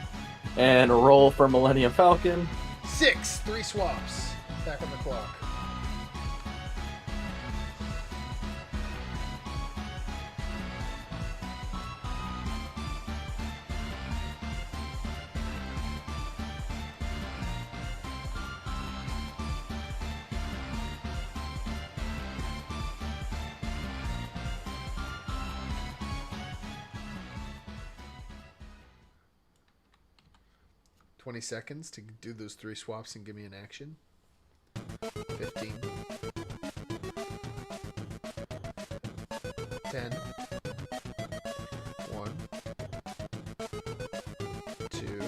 and roll for Millennium Falcon. 6. 3 swaps. Back on the clock. $20 seconds to do those 3 swaps and give me an action. 15. 10. 1. 2.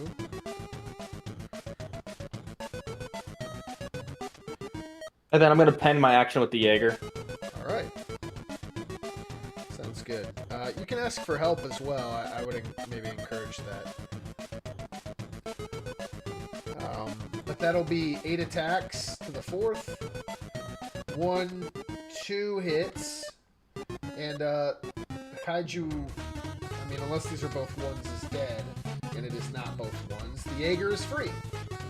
And then I'm gonna pen my action with the Jaeger. All right. Sounds good. You can ask for help as well. I would maybe encourage that. But that'll be 8 attacks to the 4th. 1, 2 hits. And Kaiju, I mean, unless these are both 1s, is dead. And it is not both 1s. The Jaeger is free.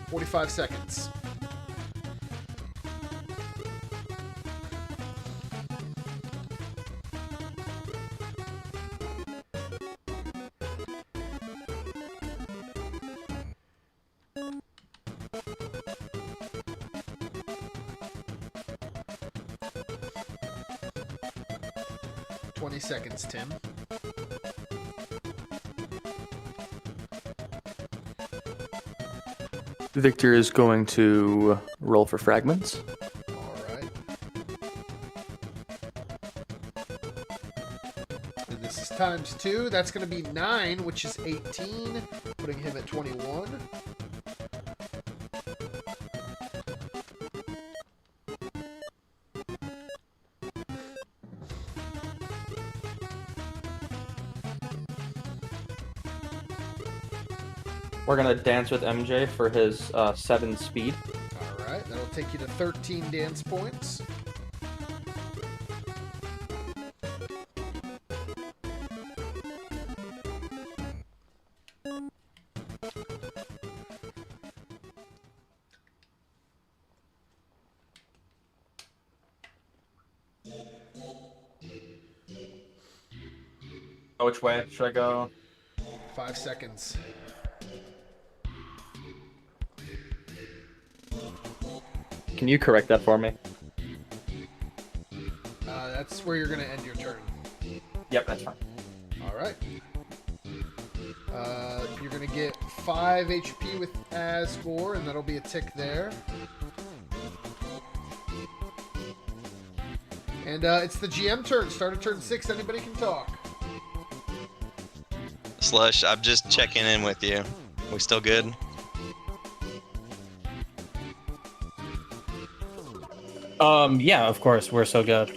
45 seconds. Seconds, Tim. Victor is going to roll for fragments. All right. And this is times 2. That's going to be 9, which is 18, putting him at 21. We're gonna dance with MJ for his 7 speed. All right, that'll take you to 13 dance points. Oh, which way should I go? 5 seconds. Can you correct that for me? That's where you're gonna end your turn. Yep, that's fine. All right. You're gonna get 5 HP with Asgore, and that'll be a tick there. And it's the GM turn. Start of turn 6. Anybody can talk. Slush, I'm just checking in with you. We still good? Yeah, of course, we're so good.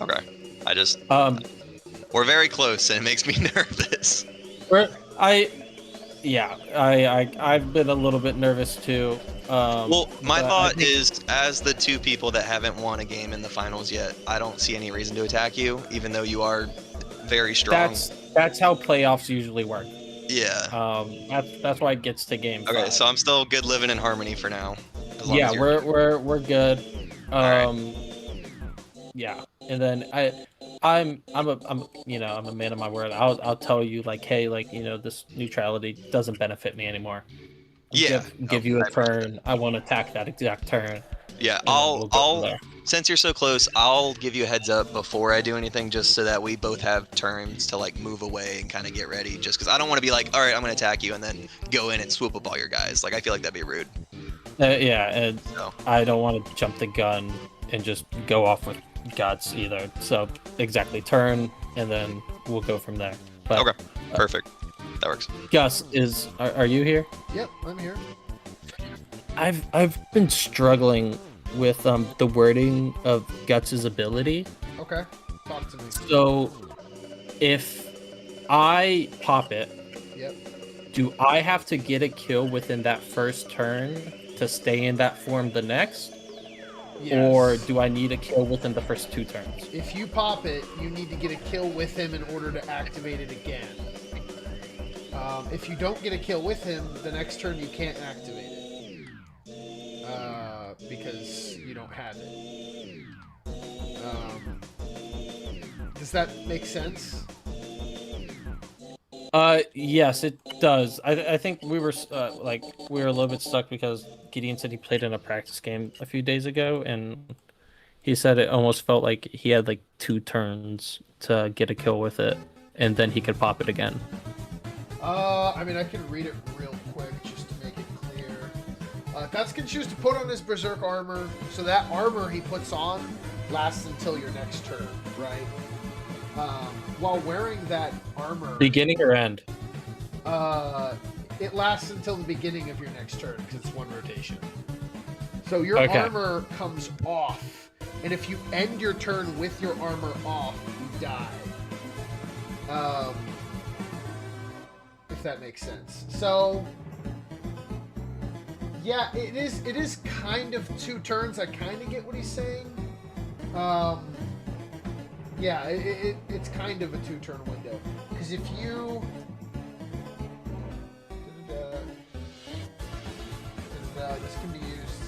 Okay. We're very close, and it makes me nervous. I've been a little bit nervous too. Well, my thought is, as the two people that haven't won a game in the finals yet, I don't see any reason to attack you, even though you are very strong. That's how playoffs usually work. Yeah. That's why it gets to game 5. Okay, so I'm still good living in harmony for now. Yeah, we're good. Alright. Yeah, and then I'm a man of my word. I'll tell you, like, hey, like, this neutrality doesn't benefit me anymore. Yeah. Give you a turn. I won't attack that exact turn. Yeah, I'll since you're so close, I'll give you a heads up before I do anything, just so that we both have turns to like move away and kind of get ready. Just because I don't want to be like, all right, I'm gonna attack you, and then go in and swoop up all your guys. Like, I feel like that'd be rude. Yeah, and I don't want to jump the gun and just go off with guts either. So exactly, turn, and then we'll go from there. But, okay, perfect. That works. Gus, are you here? Yep, I'm here. I've been struggling with the wording of Guts' ability. Okay, talk to me. So if I pop it, yep, do I have to get a kill within that first turn to stay in that form the next? Yes. Or do I need a kill within the first 2 turns? If you pop it, you need to get a kill with him in order to activate it again. If you don't get a kill with him, the next turn you can't activate it. Because you don't have it. Does that make sense? Yes, it does. I think we were a little bit stuck because Gideon said he played in a practice game a few days ago, and he said it almost felt like he had like 2 turns to get a kill with it, and then he could pop it again. I mean, I can read it real quick just to make it clear. Guts can choose to put on his Berserk armor, so that armor he puts on lasts until your next turn, right? While wearing that armor... Beginning or end? It lasts until the beginning of your next turn, because it's 1 rotation. So your armor comes off, and if you end your turn with your armor off, you die. If that makes sense. So, yeah, it is kind of 2 turns. I kind of get what he's saying. Yeah, it's kind of a 2-turn window. Because if you... this can be used...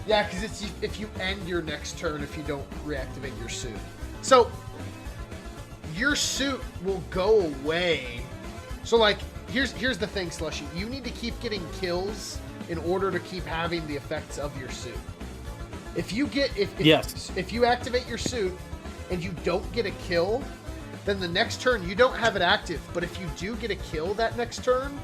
Yeah, because it's if you end your next turn if you don't reactivate your suit. So, your suit will go away. So, like, here's the thing, Slushy. You need to keep getting kills in order to keep having the effects of your suit. If you get... If you activate your suit and you don't get a kill, then the next turn you don't have it active. But if you do get a kill that next turn,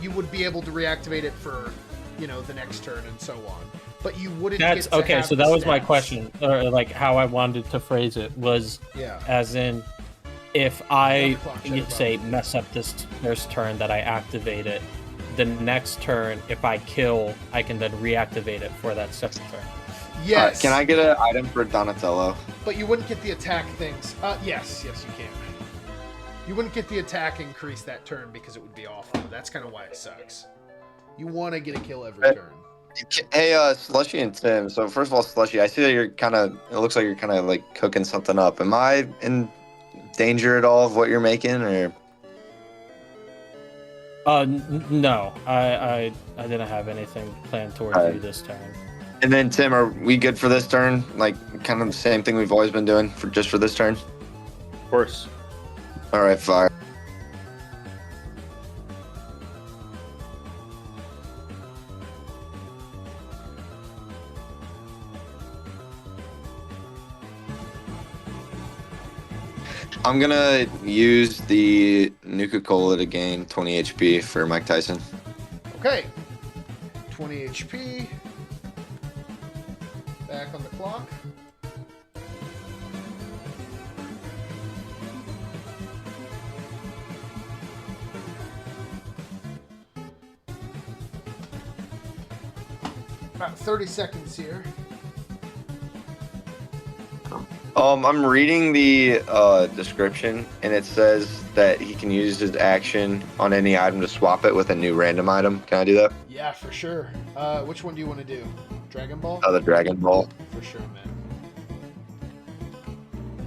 you would be able to reactivate it for, the next turn and so on. But you wouldn't get to okay, have so the that was my stats. question, or like how I wanted to phrase it was, as in, if I, say, mess up this first turn that I activate it, the next turn, if I kill, I can then reactivate it for that second turn. Yes. Can I get an item for Donatello? But you wouldn't get the attack things. Yes, you can. You wouldn't get the attack increase that turn because it would be awful. That's kind of why it sucks. You want to get a kill every turn. Hey, Slushy and Tim. So first of all, Slushy, I see that you're it looks like you're kind of like cooking something up. Am I in danger at all of what you're making, or? No. I didn't have anything planned towards you this turn. And then Tim, are we good for this turn? Like kind of the same thing we've always been doing for this turn? course. All right, fire. I'm gonna use the Nuka-Cola to gain 20 HP for Mike Tyson. Okay. 20 HP. Back on the clock. About 30 seconds here. I'm reading the description, and it says that he can use his action on any item to swap it with a new random item. Can I do that? Yeah, for sure. Which one do you want to do? Dragon Ball? The Dragon Ball. For sure, man.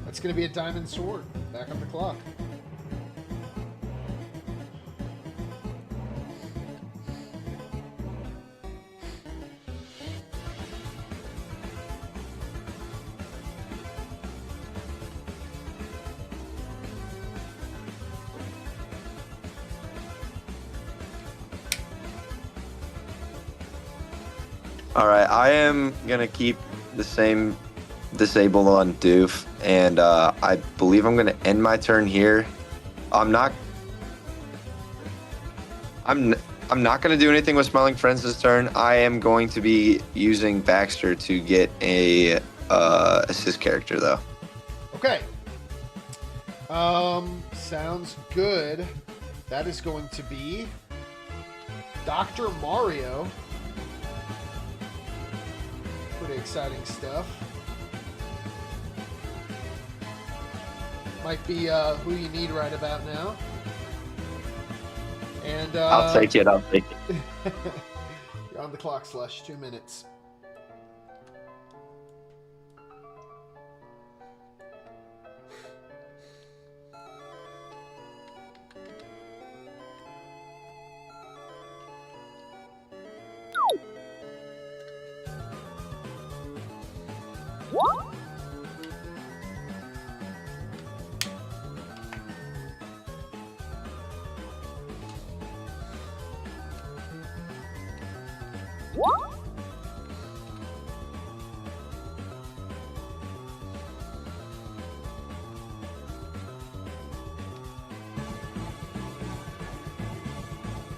That's going to be a diamond sword. Back on the clock. All right, I am gonna keep the same disable on Doof, and I believe I'm gonna end my turn here. I'm not gonna do anything with Smiling Friends this turn. I am going to be using Baxter to get a assist character though. Okay. Sounds good. That is going to be Dr. Mario. Pretty exciting stuff. Might be who you need right about now. And I'll take it. You're on the clock, Slush. 2 minutes.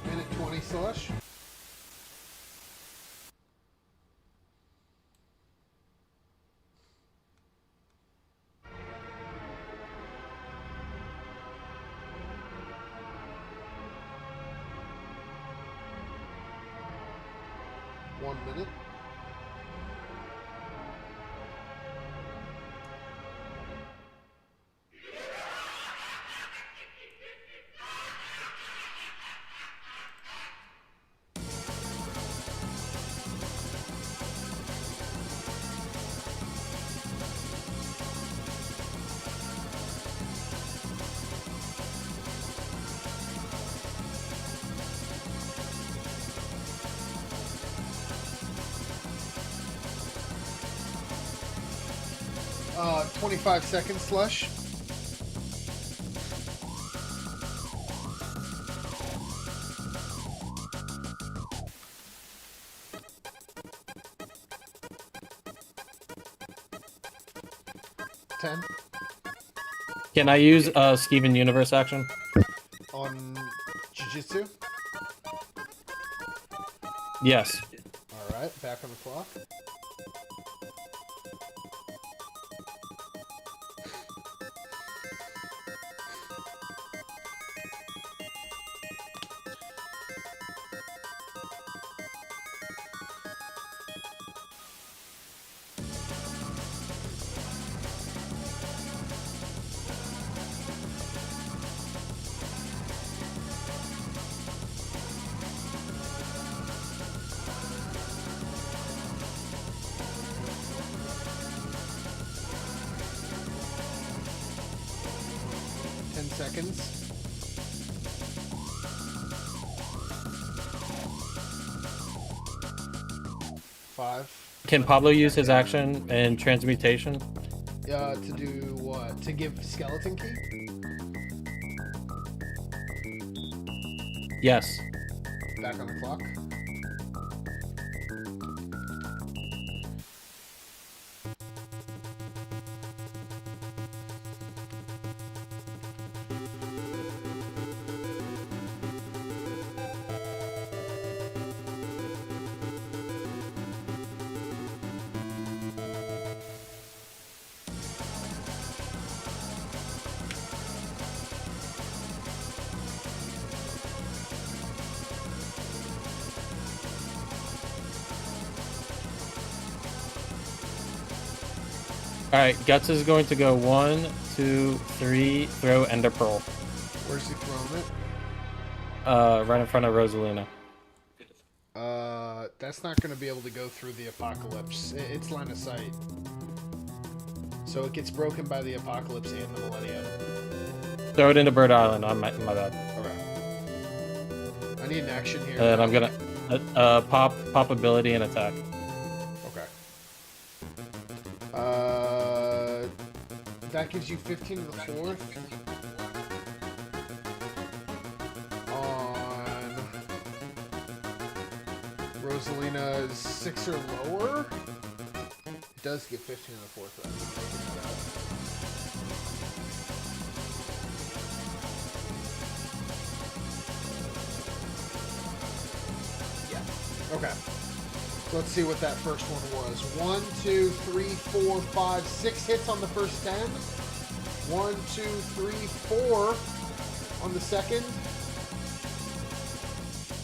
Minute 20, Slush. One minute. Uh, 25 seconds, Slush. Ten Can I use Skeven Universe action? on Jiu-Jitsu. Yes. All right, back on the clock. Seconds. Five. Can Pablo use his action and transmutation? To do what? To give skeleton key? Yes. Back on the clock. Alright, Guts is going to go 1, 2, 3, throw Ender Pearl. Where's he throwing it? Right in front of Rosalina. That's not going to be able to go through the apocalypse. It's line of sight. So it gets broken by the apocalypse and the millennium. Throw it into Bird Island. My bad. Okay. I need an action here. And I'm gonna pop ability and attack. Okay. That gives you 15 to the 4th. On Rosalina's 6 or lower. It does give 15 to the 4th. Yeah. Okay. Let's see what that first one was. 1, 2, 3, 4, 5, 6 hits on the first 10. 1, 2, 3, 4 on the second.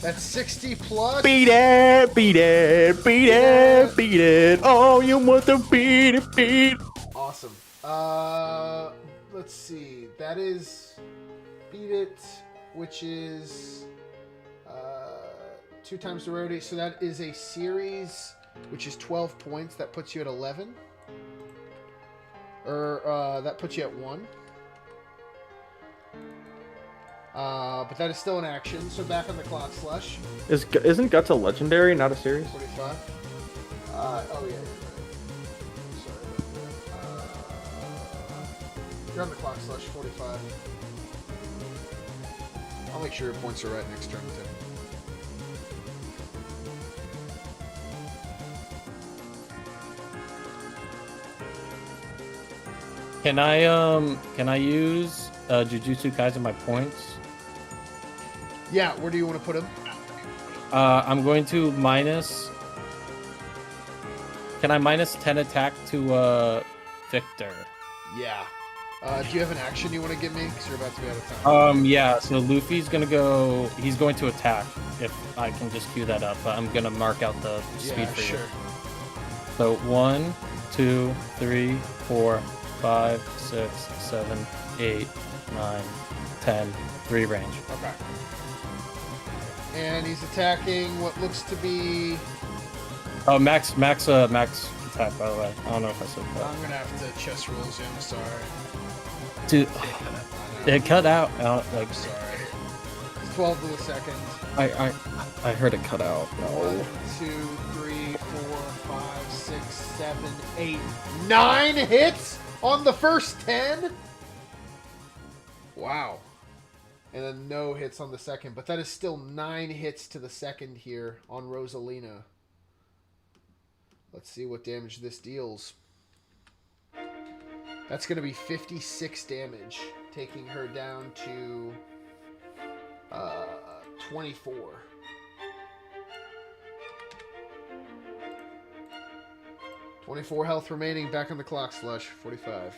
That's 60 plus. Beat it, beat it, beat it, beat it. Oh, you want to beat it, beat. Awesome. Let's see. That is beat it, which is 2 times the roadie. So that is a series, which is 12 points. That puts you at 11. Or that puts you at 1. But that is still an action. So back on the clock, Slush. Isn't Guts a legendary, not a series? 45. Oh yeah. Sorry. You're on the clock, Slush. 45. I'll make sure your points are right next turn too. Can I use Jujutsu Kaisen my points? Yeah, where do you want to put him? I'm going to minus. Can I minus 10 attack to Victor? Yeah. Do you have an action you want to give me? Because you're about to be out of time. Yeah. So Luffy's gonna go. He's going to attack. If I can just cue that up, I'm gonna mark out the speed for you. So 1, 2, 3, 4, 5, 6, 7, 8, 9, 10. 3 range. Okay. And he's attacking what looks to be. Oh, max attack, by the way. I don't know if I said that. I'm gonna have to chest rules you. I'm sorry. Dude, it cut out. Like, sorry. 12 to the second. I heard it cut out. No. 1, 2, 3, 4, 5, 6, 7, 8, 9 hits on the first 10. Wow. And then no hits on the second, but that is still 9 hits to the second here on Rosalina. Let's see what damage this deals. That's going to be 56 damage, taking her down to 24. .24 health remaining. Back on the clock, Slush. 45.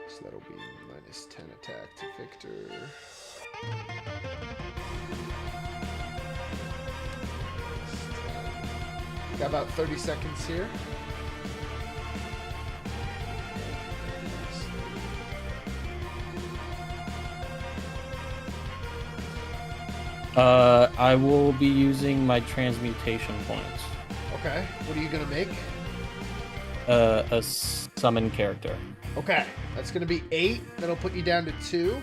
So that'll be minus 10 attack to Victor. Got about 30 seconds here. I will be using my transmutation points. Okay. What are you going to make? A summon character. Okay. That's going to be 8. That'll put you down to 2.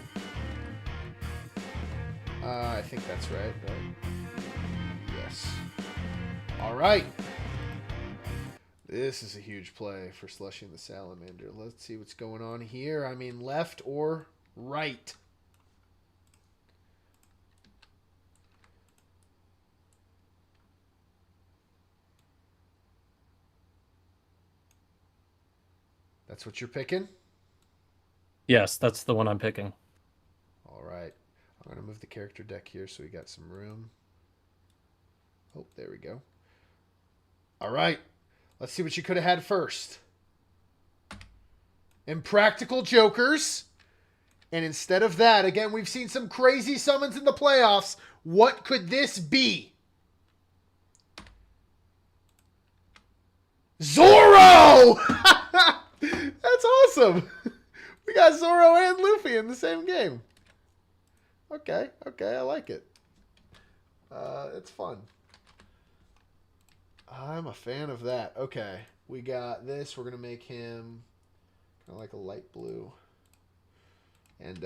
I think that's right? Yes. All right. This is a huge play for Slushy and the Salamander. Let's see what's going on here. I mean, left or right? That's what you're picking? Yes, that's the one I'm picking. All right. I'm going to move the character deck here so we got some room. Oh, there we go. All right. Let's see what you could have had first. Impractical Jokers. And instead of that, again, we've seen some crazy summons in the playoffs. What could this be? Zoro! That's awesome. We got Zoro and Luffy in the same game. Okay, I like it. It's fun. I'm a fan of that. Okay, we got this. We're going to make him kind of like a light blue. And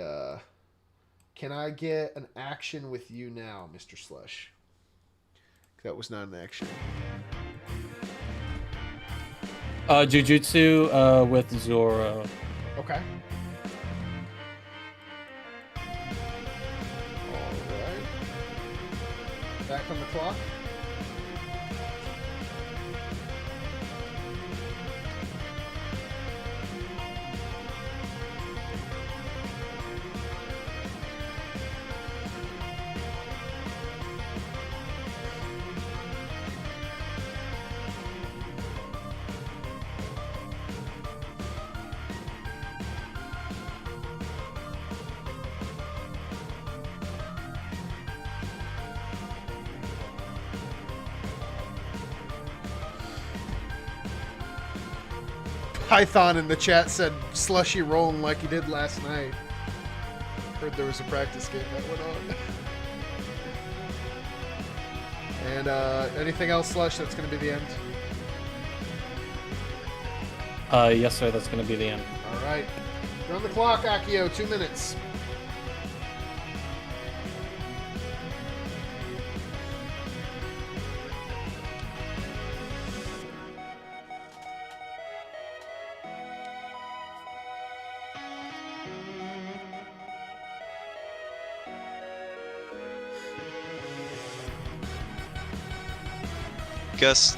can I get an action with you now, Mr. Slush? That was not an action. Jujutsu with Zoro. Okay. Alright. Back on the clock. Python in the chat said Slushy rolling like he did last night. Heard there was a practice game that went on. And anything else, Slush? That's going to be the end? Yes, sir. That's going to be the end. All right. You're on the clock, Accio. 2 minutes. Gus,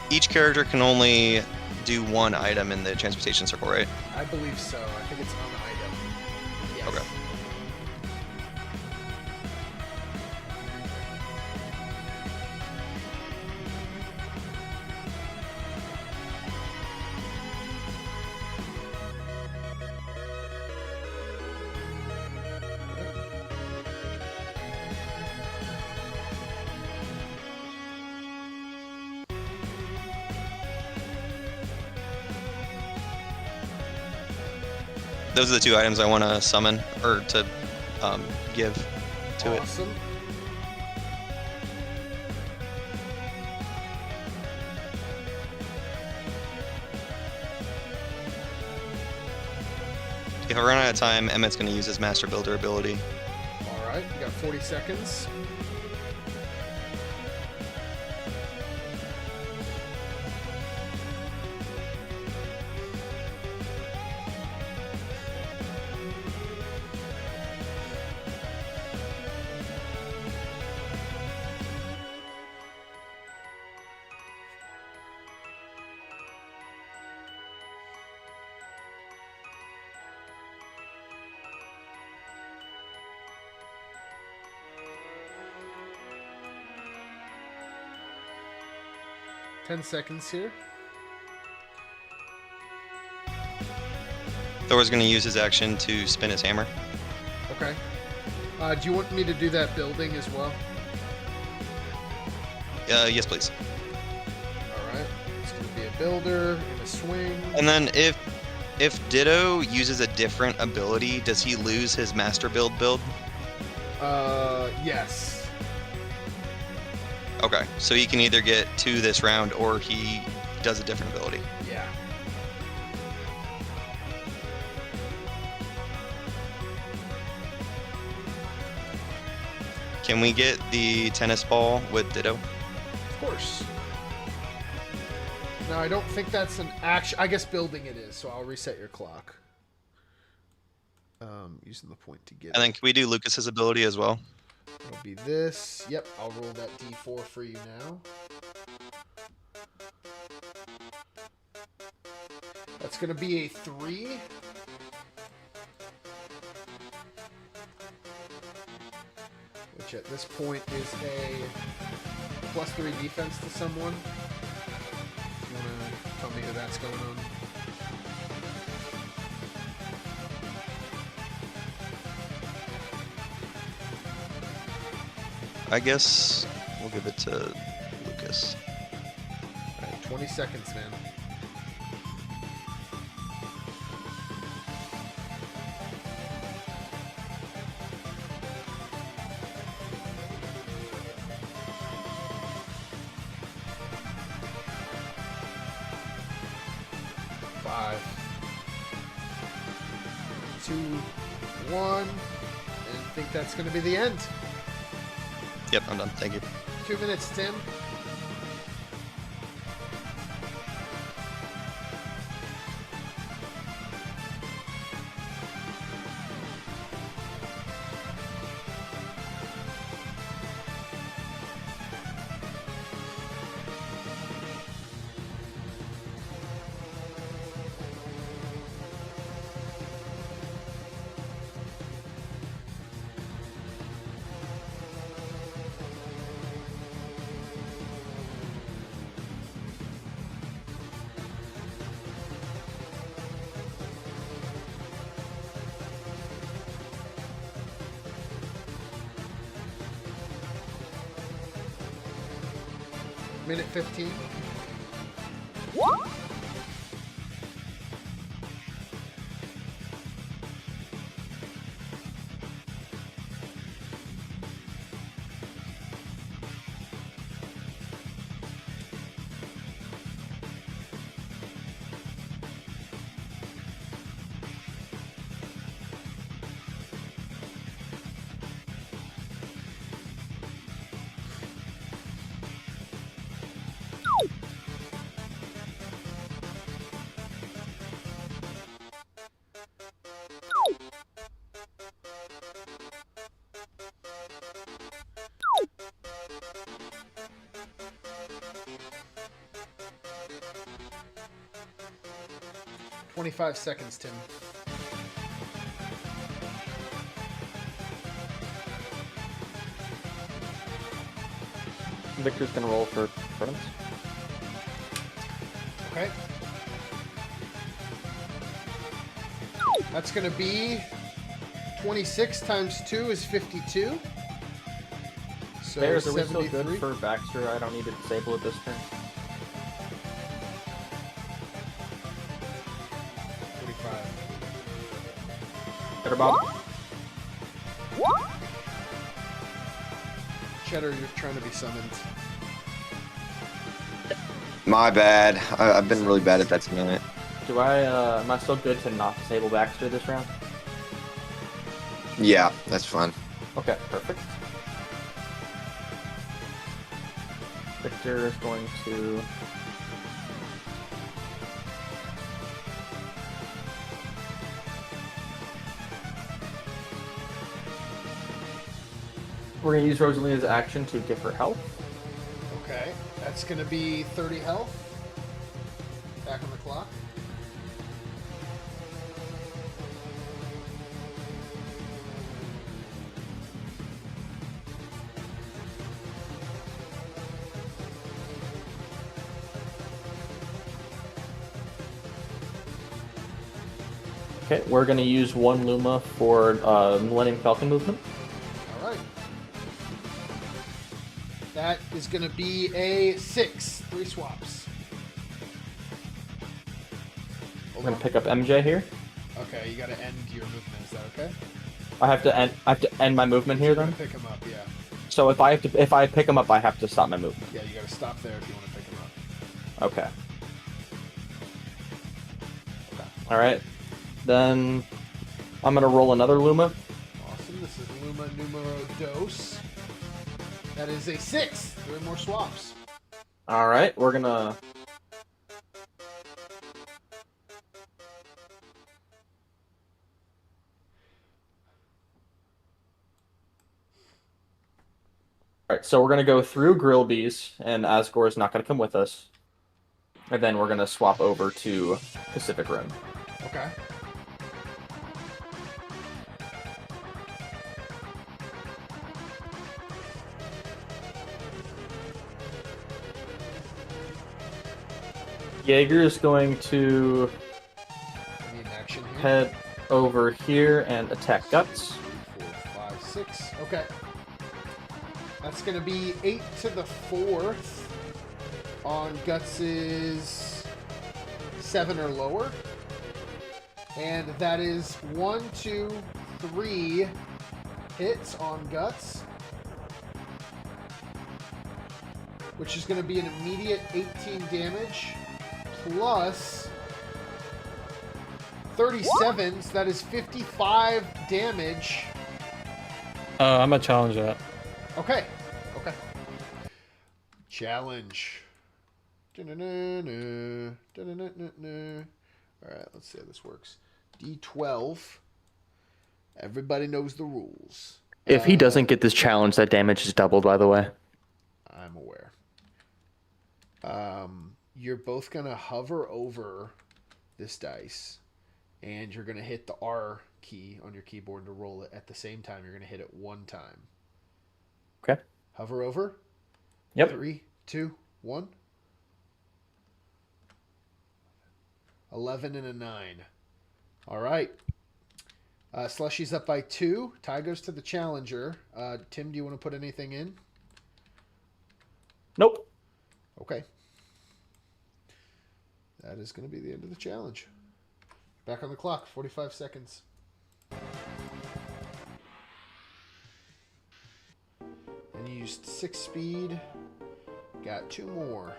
each character can only do one item in the transportation circle, right? I believe so. I think it's on the item. Yes. Okay. Those are the two items I want to summon, or to give to it. Awesome. If I run out of time, Emmett's going to use his Master Builder ability. All right, you got 40 seconds. Ten seconds here. Thor's going to use his action to spin his hammer. Okay. Do you want me to do that building as well? Yes, please. All right. It's going to be a builder and a swing. And then if Ditto uses a different ability, does he lose his Master build? Yes. Okay, so he can either get 2 this round, or he does a different ability. Yeah. Can we get the tennis ball with Ditto? Of course. Now, No, I don't think that's an action. I guess building it is, so I'll reset your clock. Using the point to get And then can we do Lucas's ability as well? It'll be this. Yep, I'll roll that D4 for you now. That's going to be a 3. Which at this point is a +3 defense to someone. You want to tell me who that's going on? I guess we'll give it to Lucas. All right, 20 seconds, man. Five, 2, 1, and I think that's going to be the end. Yep, I'm done. Thank you. 2 minutes, Tim. Minute 15. $25 seconds, Tim. Victor's gonna roll for Prince. Okay. That's going to be 26 times 2 is 52. So Bears, are we 73. still good for Baxter? I don't need to disable it this turn. 45. CheddarBob. Cheddar, you're trying to be summoned. My bad. I've been really bad at that tonight. Do I, am I still good to not disable Baxter this round? Yeah, that's fine. Okay, perfect. Victor is going to... We're going to use Rosalina's action to give her health. Okay. That's going to be 30 health. Back on the clock. Okay, we're going to use one Luma for Millennium Falcon movement. All right. That is going to be a 6. 3 swaps. We're going to pick up MJ here. Okay, you got to end your movement. Is that okay? I have to end my movement here then. Pick him up, yeah. So if I pick him up, I have to stop my movement. Yeah, you got to stop there if you want to pick him up. Okay. All right. Then I'm gonna roll another Luma. Awesome. This is Luma numero dos. That is a 6. 3 more swaps. All right. We're gonna All right, so we're gonna go through Grill Bees, and Asgore is not gonna come with us. And then we're gonna swap over to Pacific Rim. Okay. Jaeger is going to Need an action here. head over here and attack Guts. 4, 5, 6. Okay. That's going to be 8 to the 4th on Guts's 7 or lower. And that is 1, 2, 3 hits on Guts. Which is going to be an immediate 18 damage. Plus 37, so that is 55 damage. I'm gonna challenge that. Okay. Okay. Challenge. Da-na-na-na, da-na-na-na-na. Alright, let's see how this works. D12. Everybody knows the rules. If he doesn't get this challenge, that damage is doubled, by the way. I'm aware. You're both going to hover over this dice, and you're going to hit the R key on your keyboard to roll it at the same time. You're going to hit it one time. Okay. Hover over. Yep. 3, 2, 1. 11 and a 9. All right. Slushy's up by 2. Tie goes to the challenger. Tim, do you want to put anything in? Nope. Okay. That is going to be the end of the challenge. Back on the clock. 45 seconds. And you used 6 speed. Got 2 more.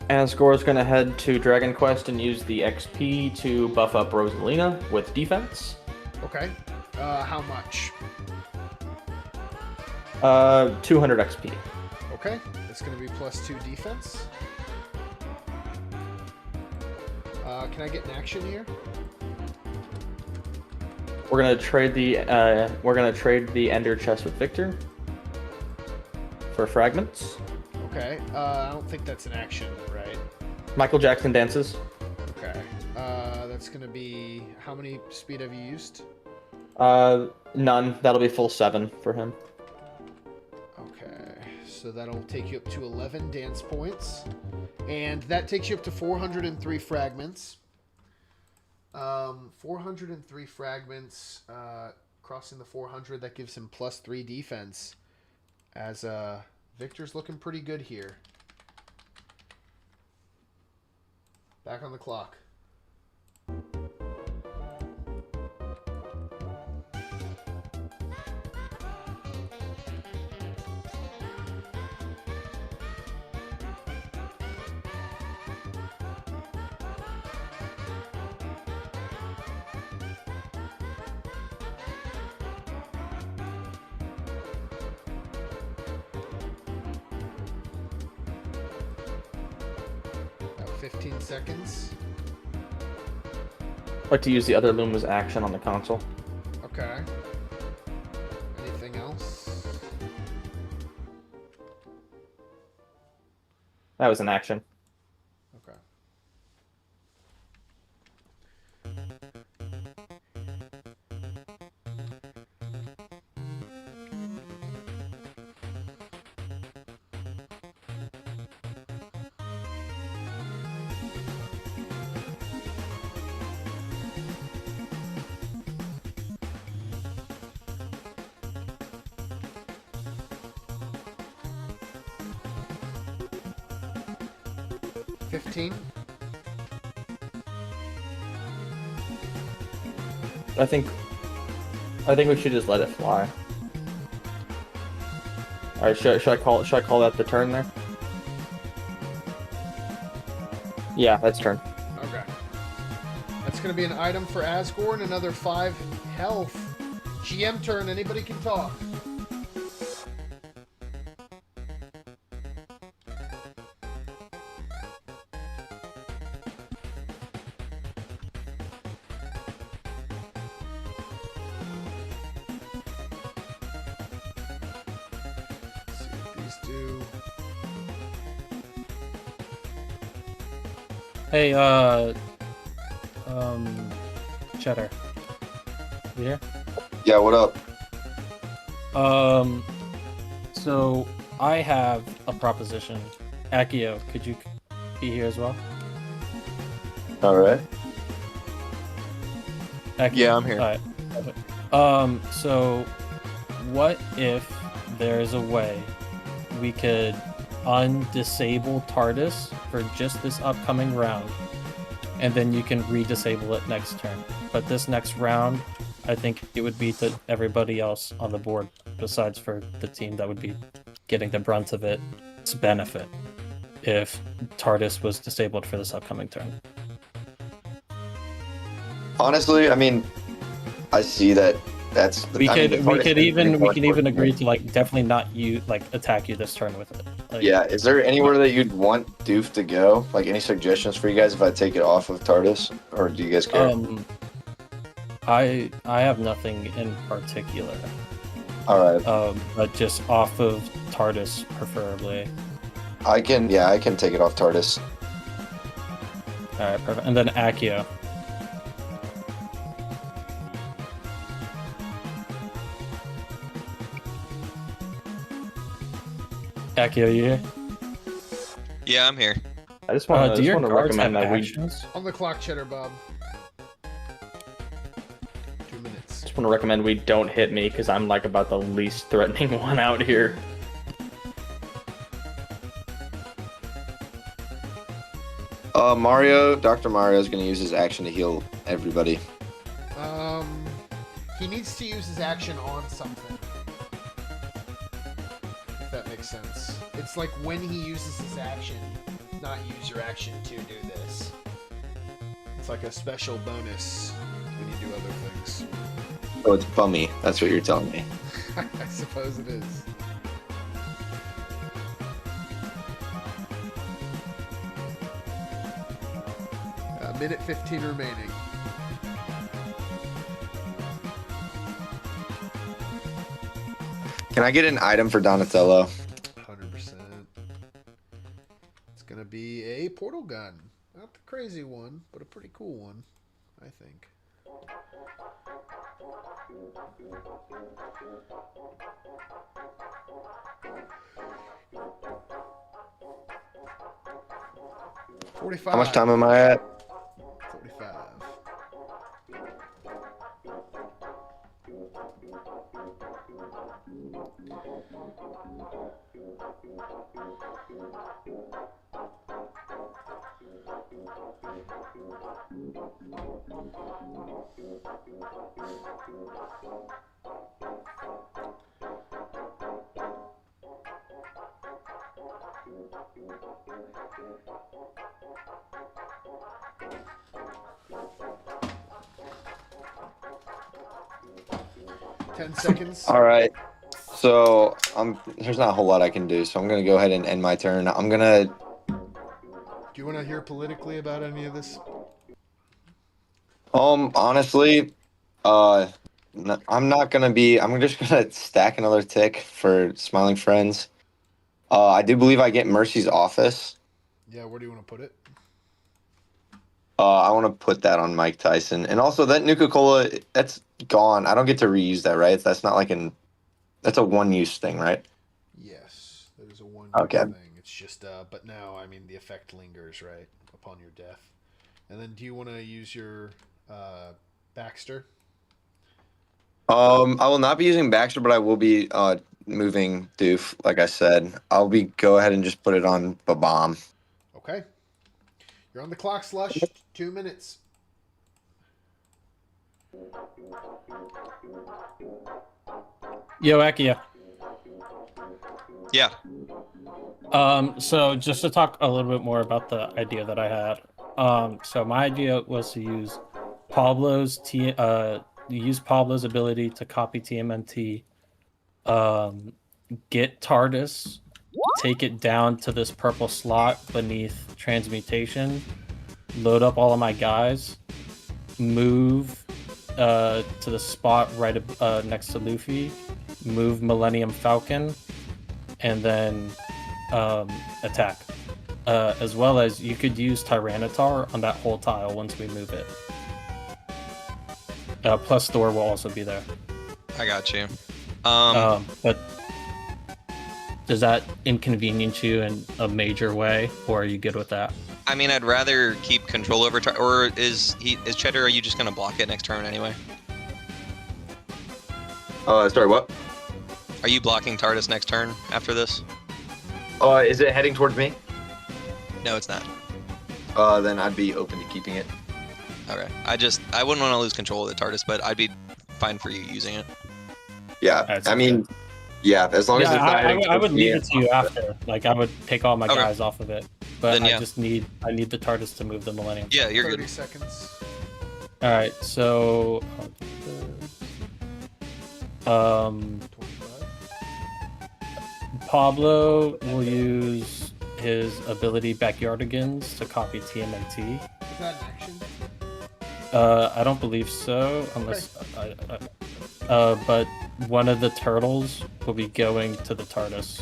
Asgore is going to head to Dragon Quest and use the XP to buff up Rosalina with defense. Okay. How much? 200 XP. Okay. It's going to be plus 2 defense. Can I get an action here? We're gonna trade the Ender chest with Victor for fragments. Okay. I don't think that's an action, right? Michael Jackson dances. Okay. That's going to be... How many speed have you used? None. That'll be full 7 for him. Okay. So that'll take you up to 11 dance points. And that takes you up to 403 fragments. 403 fragments, crossing the 400, that gives him plus 3 defense. As Victor's looking pretty good here. Back on the clock. About 15 seconds. I'd like to use the other Luma's action on the console. Okay. Anything else? That was an action. Okay. I think we should just let it fly. All right, should I call that the turn there? Yeah, that's turn. Okay. That's going to be an item for Asgore and another 5 health. GM turn. Anybody can talk. Hey, Cheddar. You here? Yeah, what up? So I have a proposition. Accio, could you be here as well? All right. Accio? Yeah, I'm here. All right. So what if there's a way we could undisable TARDIS for just this upcoming round, and then you can redisable it next turn. But this next round, I think it would be to everybody else on the board, besides for the team that would be getting the brunt of its benefit if TARDIS was disabled for this upcoming turn. Honestly, I mean, I see that. That's We could even agree to like definitely not attack you this turn with it. Like, Yeah, is there anywhere that you'd want Doof to go? Like any suggestions for you guys if I take it off of TARDIS, or do you guys care? I have nothing in particular. All right. But just off of TARDIS preferably. I can take it off TARDIS. All right, perfect. And then Accio. Accio, you here? Yeah, I'm here. I just want do your to cards have recommend that we actions? On the clock, CheddarBob. 2 minutes. just want to recommend we don't hit me because I'm like about the least threatening one out here. Dr. Mario is going to use his action to heal everybody. He needs to use his action on something. If that makes sense. It's like when he uses his action, not use your action to do this. It's like a special bonus when you do other things. Oh, it's bummy. That's what you're telling me. I suppose it is. Minute 15 remaining. Can I get an item for Donatello? 100%. It's gonna be a portal gun. Not the crazy one, but a pretty cool one, I think. $45. How much time am I at? 45. Seconds. All right. So there's not a whole lot I can do, so I'm gonna go ahead and end my turn. Do you want to hear politically about any of this? Honestly, I'm not gonna be. I'm just gonna stack another tick for Smiling Friends. I do believe I get Mercy's office. Yeah, where do you want to put it? I want to put that on Mike Tyson, and also that Nuka-Cola, that's gone. I don't get to reuse that, right? That's not like that's a one-use thing, right? Yes, that is a one Okay. thing. It's just, but now, I mean, the effect lingers, right, upon your death. And then, do you want to use your Baxter? I will not be using Baxter, but I will be moving Doof. Like I said, go ahead and just put it on Babam. Okay. You're on the clock, Slush. 2 minutes. Yo, Accio. Yeah. So just to talk a little bit more about the idea that I had. So my idea was to use Pablo's ability to copy TMNT, get TARDIS, take it down to this purple slot beneath transmutation, load up all of my guys, move to the spot right next to Luffy, move Millennium Falcon, and then attack. as well as you could use Tyranitar on that whole tile once we move it. Plus Thor will also be there. I got you. But does that inconvenience you in a major way, or are you good with that? I mean, I'd rather keep control over or is Cheddar, are you just gonna block it next turn anyway? Sorry, what? Are you blocking TARDIS next turn after this? Is it heading towards me? No, it's not. Then I'd be open to keeping it. Okay. I wouldn't want to lose control of the TARDIS, but I'd be fine for you using it. Yeah, I mean, yeah, as long as it's not heading I would towards me, leave it to you after. Like, I would take all my guys off of it. But Then, yeah. I need the TARDIS to move the Millennium. Yeah, you're 30 good. seconds. Alright, so... Pablo will use his ability Backyardigans to copy TMNT. Is that an action? I don't believe so, unless but one of the turtles will be going to the TARDIS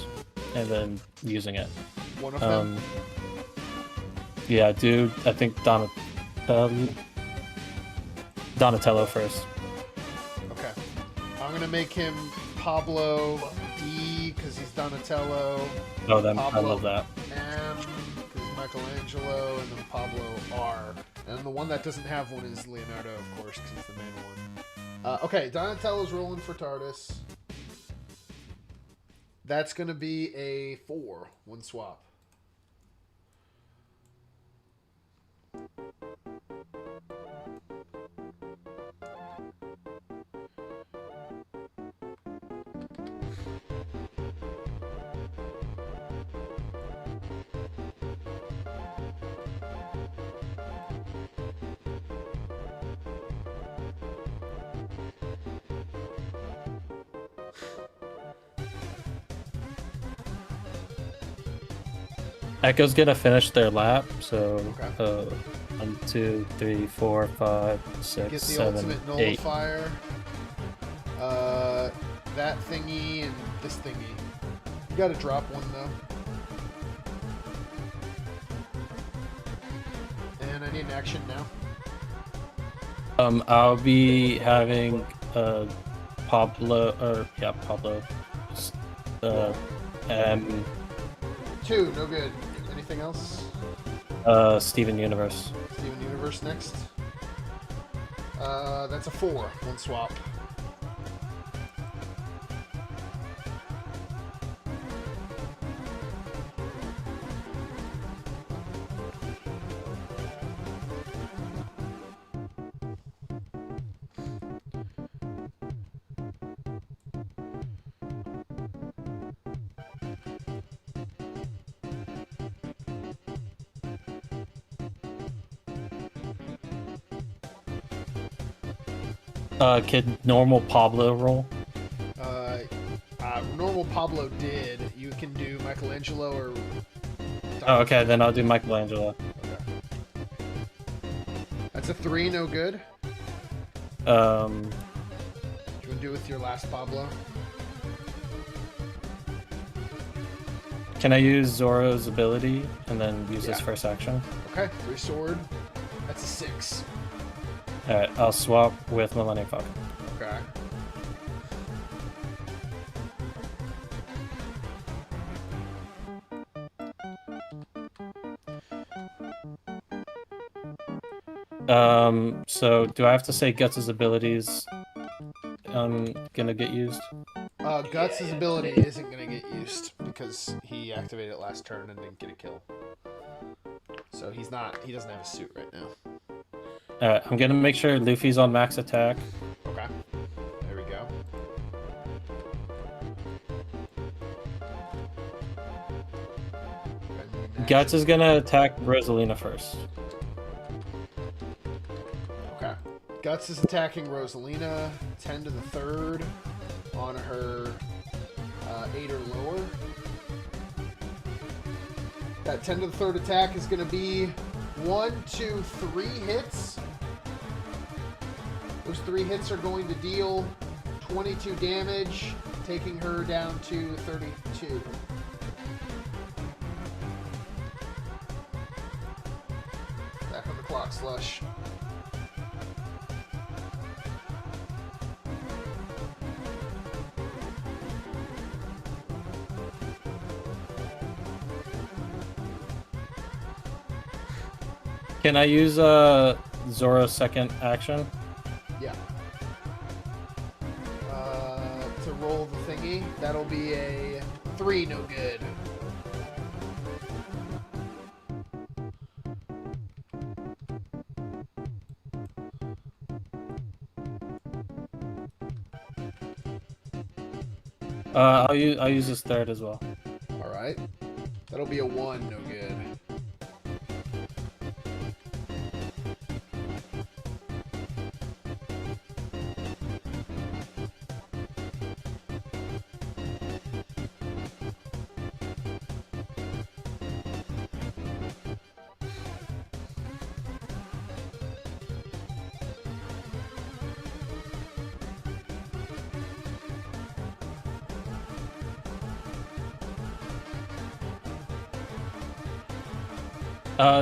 and then using it. One of them? Yeah, dude, I think Donatello first. Okay. I'm gonna make him Pablo D because he's Donatello. Oh, then Pablo I love that. M because he's Michelangelo, and then Pablo R. And the one that doesn't have one is Leonardo, of course, because he's the main one. Okay, Donatello's rolling for TARDIS. That's going to be a 4, one swap. Echo's gonna finish their lap, so Okay. 1, 2, 3, 4, 5, Get 6, the 7, ultimate 8. nullifier. That thingy and this thingy. You gotta drop one though. And I need an action now. I'll be having Pablo. M. 2, no good. Anything else? Steven Universe. Steven Universe next. That's a 4, one swap. Could normal Pablo roll? Normal Pablo did. You can do Michelangelo or... Oh, okay, then I'll do Michelangelo. Okay. That's a 3, no good. Um, What do you want to do with your last Pablo? can I use Zoro's ability and then use his Yeah. first action? Okay, 3 sword. That's a 6. Alright, I'll swap with Millennium Falcon. Okay. So do I have to say Guts' abilities gonna get used? Guts' ability isn't going to get used because he activated it last turn and didn't get a kill. So he doesn't have a suit right now. Alright, I'm gonna make sure Luffy's on max attack. Okay. There we go. Guts is gonna attack Rosalina first. Okay. Guts is attacking Rosalina, 10 to the 3rd on her 8 or lower. That 10 to the 3rd attack is going to be 1, 2, 3 hits. Those 3 hits are going to deal 22 damage, taking her down to 32. clock, Slush. Can I use Zora's second action? Yeah. To roll the thingy, that'll be a 3, no good. I'll use this third as well. All right. That'll be a 1, no good.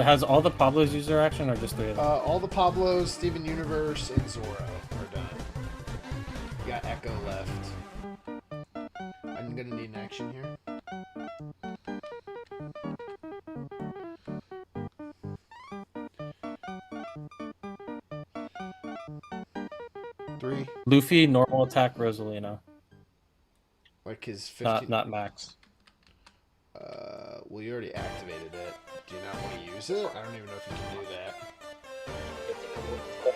Has all the Pablos used their action or just 3 of them? All the Pablos, Steven Universe, and Zoro are done. We got Echo left. I'm gonna need an action here. Three. Luffy, normal attack, Rosalina. Like his 15. Not Max. Well, you already activated it. Do you not want to use it? I don't even know if you can do that.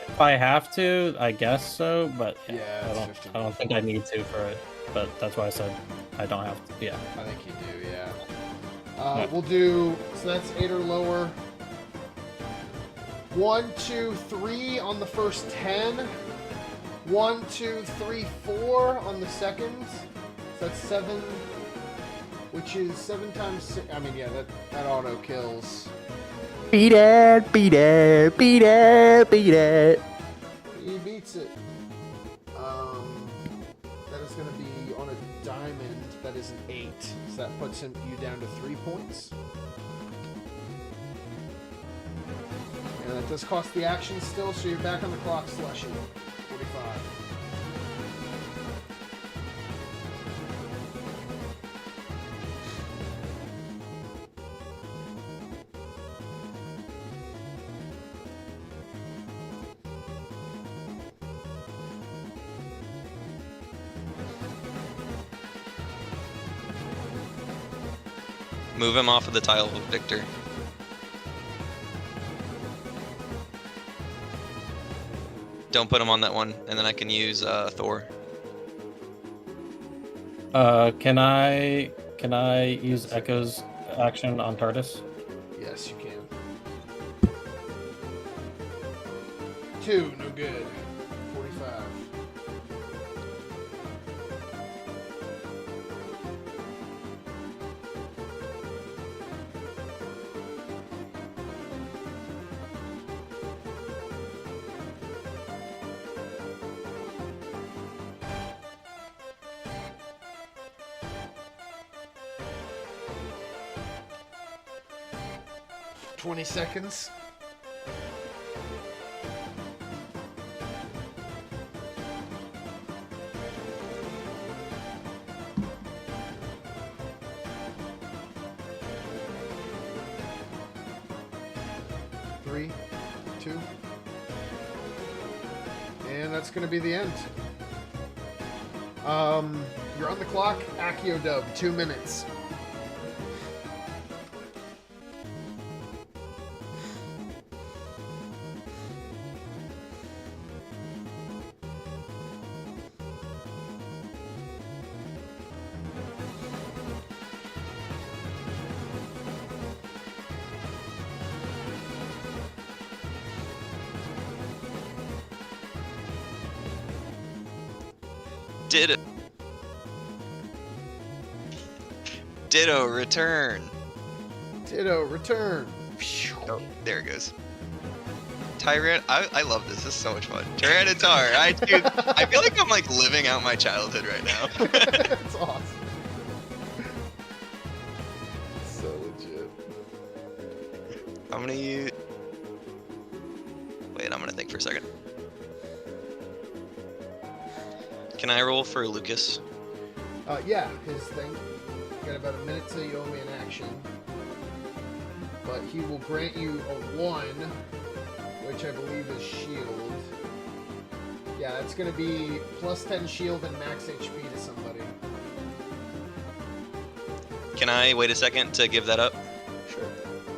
If I have to, I guess so, but Yeah, it's I don't think I need to for it. But that's why I said I don't have to. Yeah. I think you do, yeah. We'll do, so that's 8 or lower. 1, 2, 3 on the first 10. 1, 2, 3, 4 on the second. So that's 7, which is 7 times 6. I mean, yeah, that auto kills. Beat it, beat it, beat it, beat it. He beats it. That is going to be on a diamond. That is an 8. So that puts you down to 3 points. And that does cost the action still, so you're back on the clock, Slushy. 45. Move him off of the tile, Victor. Don't put him on that one, and then I can use Thor. Can I use Echo's action on TARDIS? Yes, you can. 2, no good. 45. $20 seconds. Three, 2. And that's going to be the end. You're on the clock. Accio Dub, 2 minutes. Ditto return. Ditto return. Oh, there it goes. I love this. This is so much fun. Tyranitar. I feel like I'm like living out my childhood right now. That's awesome. So legit. I'm gonna use. Can I roll for Lucas? Yeah, his thing. Got about a minute till you owe me an action. But he will grant you a 1, which I believe is shield. Yeah, that's going to be plus 10 shield and max HP to somebody. Can I wait a second to give that up? Sure.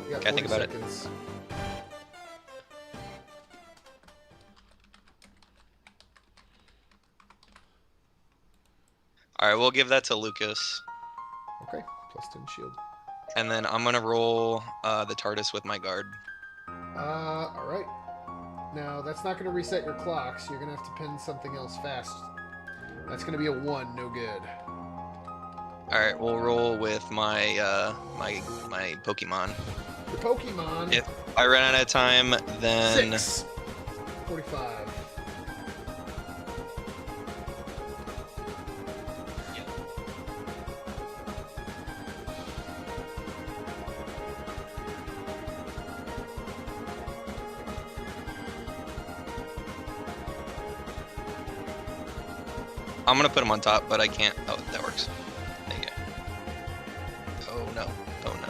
You got Can I think 40 about seconds. All right, we'll give that to Lucas. Okay, plus 10 shield. And then I'm gonna roll the TARDIS with my guard. All right. Now, that's not going to reset your clock, so you're going to have to pin something else fast. That's going to be a 1, no good. All right, we'll roll with my my Pokemon. Your Pokemon. If I run out of time, then 6. 45. I'm gonna put him on top, but I can't. Oh, that works. There you go. Oh no! Oh no!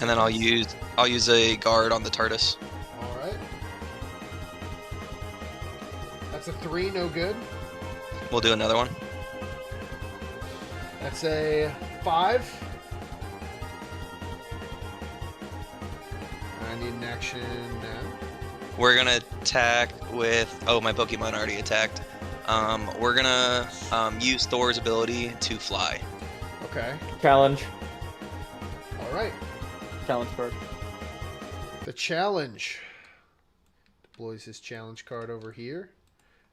And then I'll use a guard on the TARDIS. All right. That's a 3, no good. We'll do another one. That's a 5. I need an action now. We're gonna attack with. Oh, my Pokemon already attacked. We're gonna use Thor's ability to fly. Okay. Challenge. All right. Challenge card. The challenge. Deploys his challenge card over here.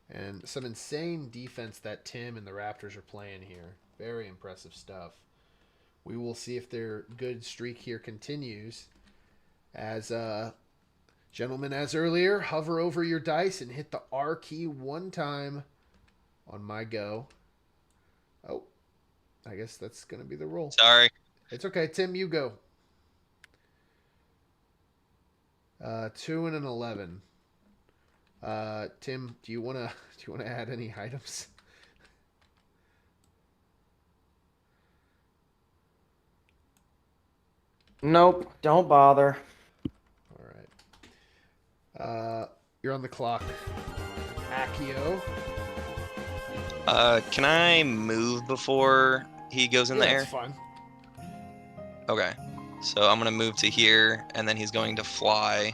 And some insane defense that Tim and the Raptors are playing here. Very impressive stuff. We will see if their good streak here continues. As gentlemen, as earlier, hover over your dice and hit the R key 1 time on my go. Oh, I guess that's going to be the roll. Sorry. It's okay. Tim, you go. 2 and an 11. Tim, do you wanna add any items? Nope, don't bother. All right. You're on the clock. Accio. Can I move before he goes in the air? That's fine. Okay. So I'm gonna move to here, and then he's going to fly.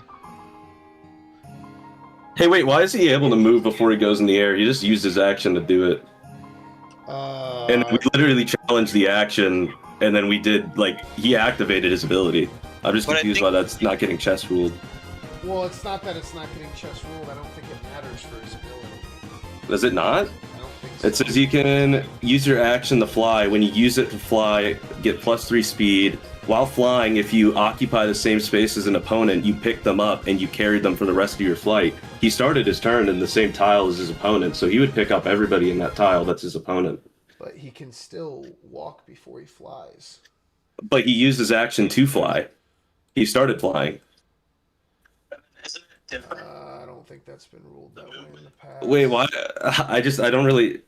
Hey, wait, why is he able to move before he goes in the air? He just used his action to do it. And we literally challenged the action, and then we did, like, he activated his ability. I'm just confused why that's not getting chest ruled. Well, it's not that it's not getting chest ruled. I don't think it matters for his ability. Does it not? I don't think so. It says you can use your action to fly. When you use it to fly, get +3 speed. While flying, if you occupy the same space as an opponent, you pick them up and you carry them for the rest of your flight. He started his turn in the same tile as his opponent, so he would pick up everybody in that tile that's his opponent. But he can still walk before he flies. But he used his action to fly. He started flying. I don't think that's been ruled that way in the past. Wait, why? I don't really...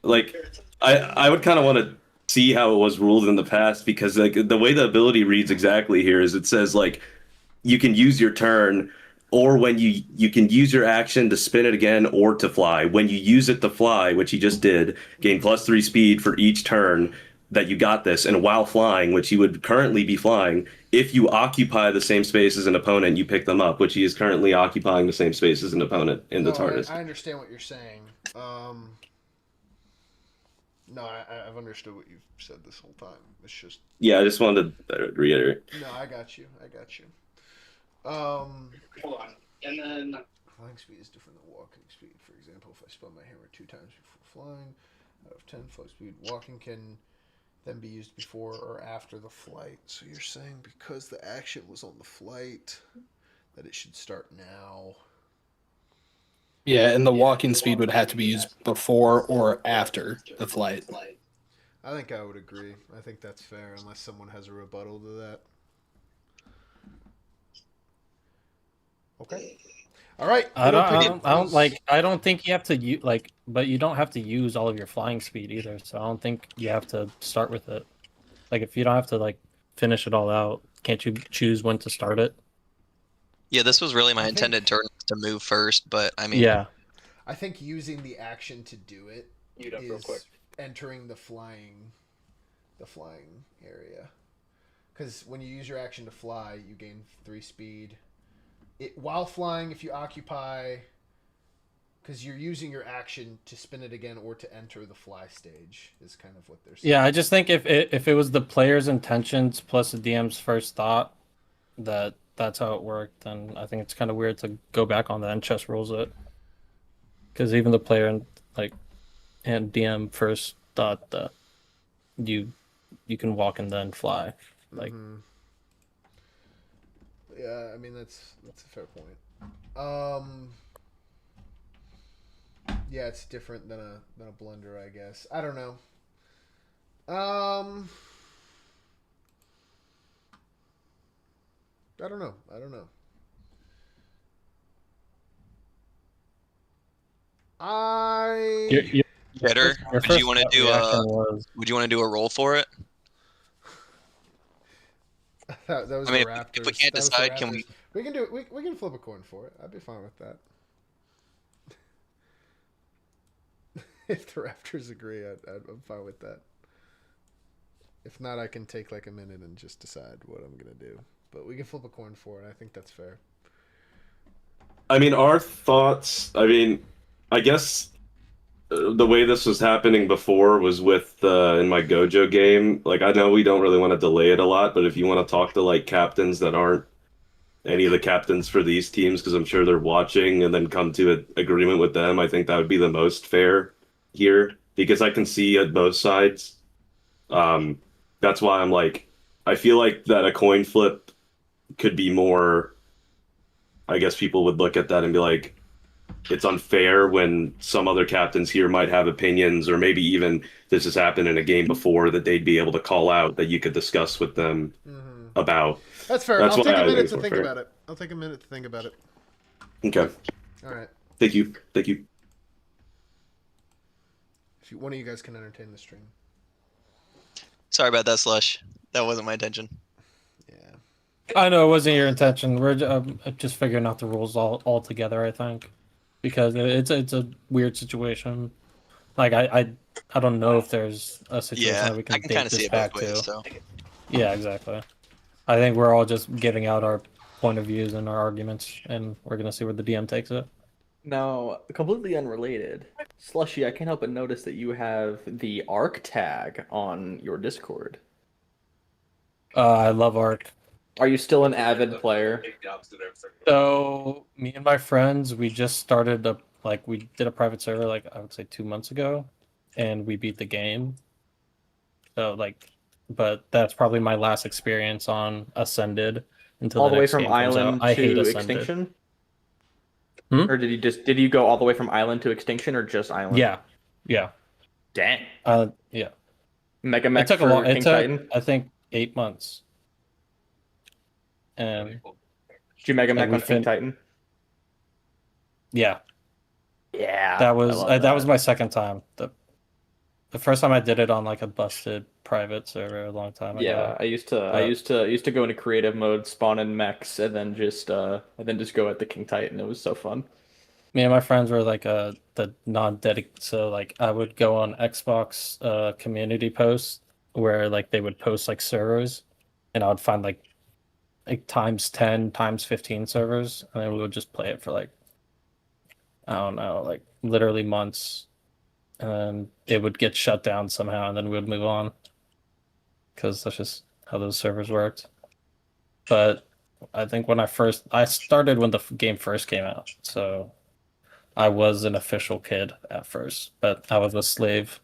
Like, I would kind of want to see how it was ruled in the past, because like the way the ability reads exactly here is it says like you can use your turn, or when you can use your action to spin it again or to fly. When you use it to fly, which he just did, gain +3 speed for each turn that you got this, and while flying, which he would currently be flying, if you occupy the same space as an opponent, you pick them up, which he is currently occupying the same space as an opponent in the TARDIS. I understand what you're saying. No, I've understood what you've said this whole time. It's just... Yeah, I just wanted to reiterate. No, I got you. Hold on. And then... Flying speed is different than walking speed. For example, if I spun my hammer 2 times before flying, out of 10 flight speed, walking can then be used before or after the flight. So you're saying because the action was on the flight, that it should start now. Yeah, and the walking speed would have to be used before or after the flight. I think I would agree. I think that's fair, unless someone has a rebuttal to that. Okay. All right. I don't think you have to use but you don't have to use all of your flying speed either. So I don't think you have to start with it. Like if you don't have to finish it all out, can't you choose when to start it? Yeah, this was really my intended turn to move first, but I mean, Yeah. I think using the action to do it is entering the flying area. Because when you use your action to fly, you gain 3 speed. While flying, if you occupy, because you're using your action to spin it again or to enter the fly stage, is kind of what they're saying. Yeah, I just think if it was the player's intentions plus the DM's first thought that's how it worked, then I think it's kind of weird to go back on that and chess rules it. Because even the player and DM first thought that you can walk and then fly. Yeah, I mean that's a fair point. Yeah, it's different than a blunder, I guess. I don't know. I don't know. Cheddar, would you want to do a roll for it? that was I mean, the Raptors. if we can't decide, can we? We can do it. We can flip a coin for it. I'd be fine with that. If the Raptors agree, I'm fine with that. If not, I can take a minute and just decide what I'm gonna do. But we can flip a coin for it. I think that's fair. I mean, our thoughts. I mean, I guess the way this was happening before was with in my Gojo game. I know we don't really want to delay it a lot, but if you want to talk to captains that aren't any of the captains for these teams, because I'm sure they're watching, and then come to an agreement with them, I think that would be the most fair here, because I can see at both sides. That's why I'm I feel like that a coin flip could be more. I guess people would look at that and be like, it's unfair when some other captains here might have opinions, or maybe even this has happened in a game before that they'd be able to call out that you could discuss with them about. That's fair. I'll take a minute to think about it. I'll take a minute to think about it. Okay. All right. Thank you. If one of you guys can entertain the stream. Sorry about that, Slush. That wasn't my intention. Yeah. I know it wasn't your intention. We're just figuring out the rules all together, I think, because it's a weird situation. I don't know if there's a situation that we can date this back to. So. Yeah, exactly. I think we're all just giving out our point of views and our arguments, and we're gonna see where the DM takes it. Now, completely unrelated, Slushy, I can't help but notice that you have the ARC tag on your Discord. I love ARC. Are you still an avid player? So me and my friends, we just started we did a private server I would say 2 months ago, and we beat the game. So but that's probably my last experience on Ascended until all the way next from game comes Island out. I hate to Ascended. Extinction? Or did you go all the way from Island to Extinction, or just Island? Yeah. Dang. Yeah. Mega Mech It took for a long. King It took Titan? I think 8 months. Did you Mega Mech on King Titan? Yeah. Yeah. That was my second time. The first time I did it on a busted private server a long time ago. Yeah, I used to go into creative mode, spawn in mechs, and then just go at the King Titan. It was so fun. Me and my friends were the non-dedicated, so I would go on Xbox community posts where they would post servers, and I would find times 10, times 15 servers, and then we would just play it for I don't know, literally months, and it would get shut down somehow, and then we would move on, because that's just how those servers worked. But I think I started when the game first came out, so I was an official kid at first, but I was a slave.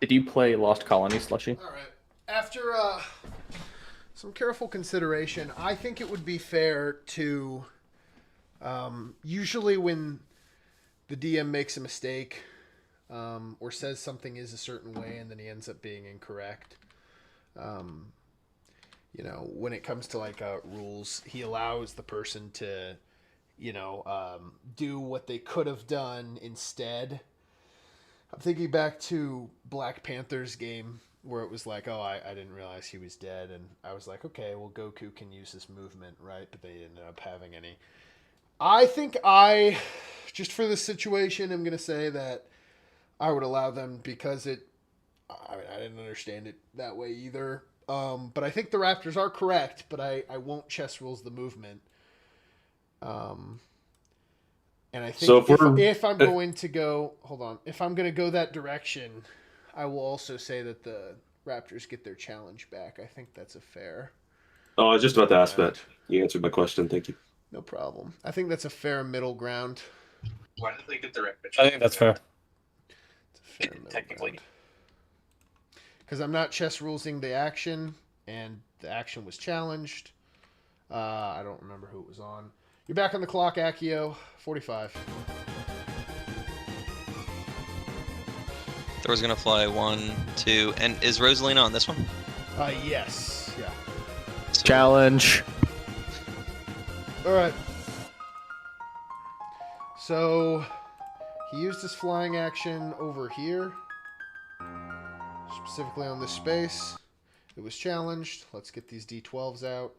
Did you play Lost Colony, Slushy? All right. After some careful consideration, I think it would be fair to usually when the DM makes a mistake or says something is a certain way and then he ends up being incorrect. You know, when it comes to like rules, he allows the person to, you know, do what they could have done instead. I'm thinking back to Black Panther's game where it was like, oh, I didn't realize he was dead. And I was like, okay, well, Goku can use this movement, right? But they ended up having any. I think just for this situation, I'm going to say that I would allow them because I didn't understand it that way either. But I think the Raptors are correct, but I won't chess rules the movement. And I think So if I'm going to go, hold on, if I'm going to go that direction, I will also say that the Raptors get their challenge back. I think that's a fair. Oh, I was just about to ask that. You answered my question. Thank you. No problem. I think that's a fair middle ground. Why did they get the red pitch? I think that's fair. It's a fair middle technically. Because I'm not chess rulesing the action, and the action was challenged. I don't remember who it was on. You're back on the clock, Accio. 45. Thor's gonna fly 1, 2, and is Rosalina on this one? Yes. Yeah. So, Challenge. All right. So he used his flying action over here, specifically on this space. It was challenged. Let's get these D12s out.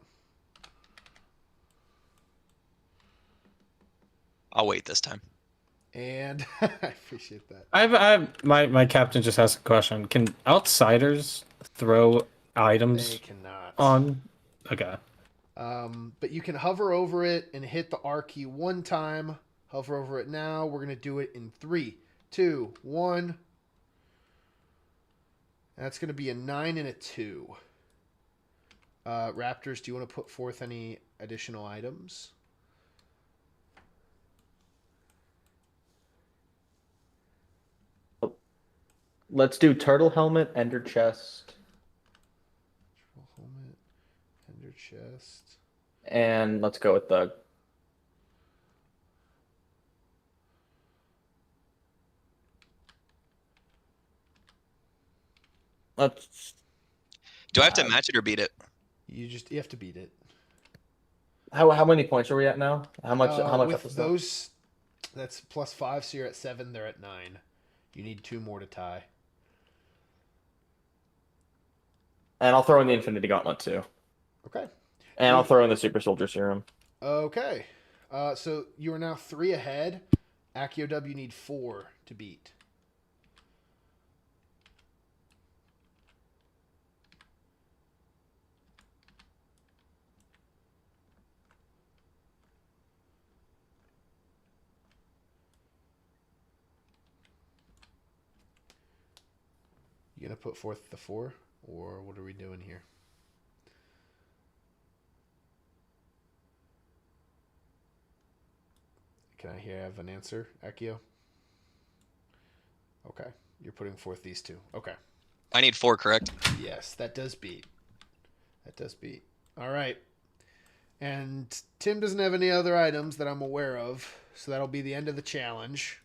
I'll wait this time. And I appreciate that. My captain just asked a question. Can outsiders throw items They cannot. on? Okay. But you can hover over it and hit the R key one time. Hover over it now. We're going to do it in 3, 2, 1. That's going to be a 9 and a 2. Raptors, do you want to put forth any additional items? Let's do Turtle Helmet, Ender Chest. Turtle Helmet, Ender Chest. And let's go with the... Let's... Do I have to match it or beat it? You have to beat it. How many points are we at now? How much with up is those, that's +5, so you're at 7, they're at 9. You need 2 more to tie. And I'll throw in the Infinity Gauntlet too. Okay. And I'll throw in the Super Soldier Serum. Okay. So you are now 3 ahead. Accio Dub, you need 4 to beat. You gonna put forth the 4, or what are we doing here? Can I have an answer, Accio? Okay, you're putting forth these 2. Okay. I need 4, correct? Yes, that does beat. That does beat. All right. And Tim doesn't have any other items that I'm aware of, so that'll be the end of the challenge.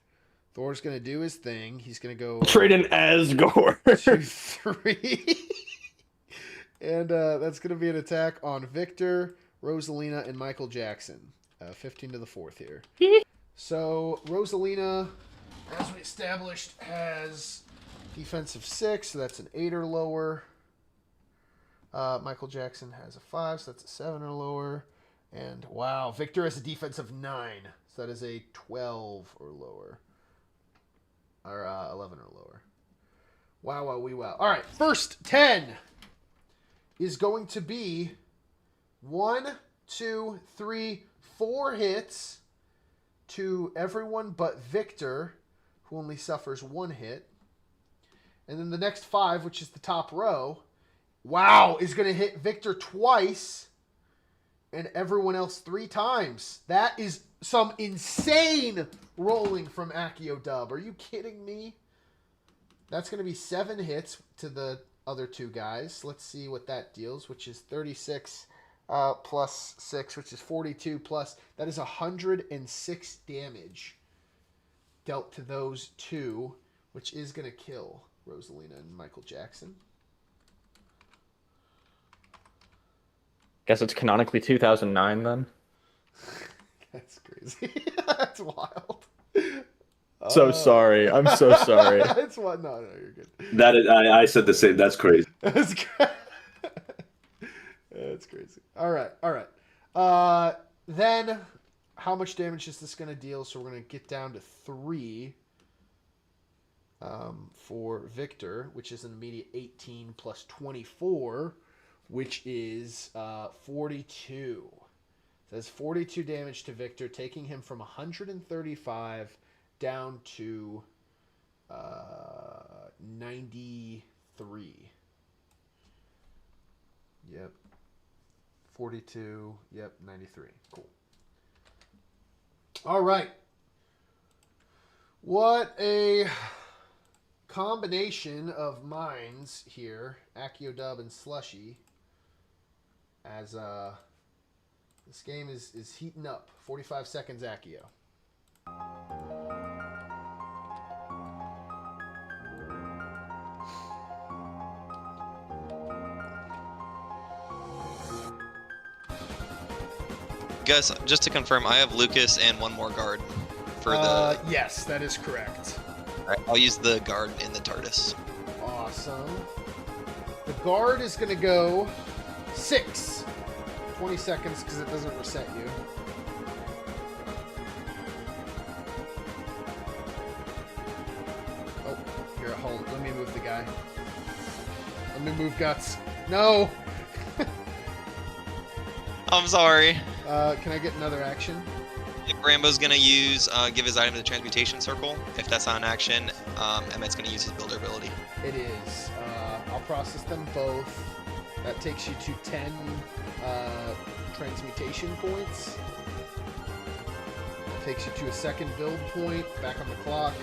Thor's going to do his thing. He's going to go... Trade in Asgore. 2, 3. And that's going to be an attack on Victor, Rosalina, and Michael Jackson. 15 to the 4th here. So Rosalina, as we established, has defensive 6, so that's an 8 or lower. Michael Jackson has a 5, so that's a 7 or lower. And wow, Victor has a defensive 9, so that is a 12 or lower. Or 11 or lower. Wow, wow, wee, wow. All right, first 10 is going to be 1, 2, 3, 4 hits to everyone but Victor, who only suffers 1 hit. And then the next 5, which is the top row, wow, is going to hit Victor twice and everyone else 3 times. That is some insane rolling from Accio Dub. Are you kidding me? That's going to be 7 hits to the other 2 guys. Let's see what that deals, which is 36 plus 6, which is 42 plus. That is 106 damage dealt to those 2, which is going to kill Rosalina and Michael Jackson. Guess it's canonically 2009 then. That's crazy. That's wild. So sorry. I'm so sorry. It's what? No, you're good. That is, I said the same. That's crazy. That's crazy. All right. Then, how much damage is this going to deal? So we're going to get down to 3 for Victor, which is an immediate 18 plus 24, which is 42. So that's 42 damage to Victor, taking him from 135 down to 93. Yep. 42. Yep, 93. Cool. All right. What a combination of minds here. Accio Dub and Slushy. As this game is heating up. 45 seconds, Accio. Guys, just to confirm, I have Lucas and one more guard for the. Yes, that is correct. All right, I'll use the guard in the TARDIS. Awesome. The guard is going to go 6. 20 seconds because it doesn't reset you. Oh, here, hold. Let me move the guy. Let me move Guts. No! I'm sorry. Can I get another action? If Rambo's gonna use give his item to the transmutation circle, if that's not an action, Emmett's gonna use his builder ability. It is. I'll process them both. That takes you to 10 transmutation points. That takes you to a second build point. Back on the clock.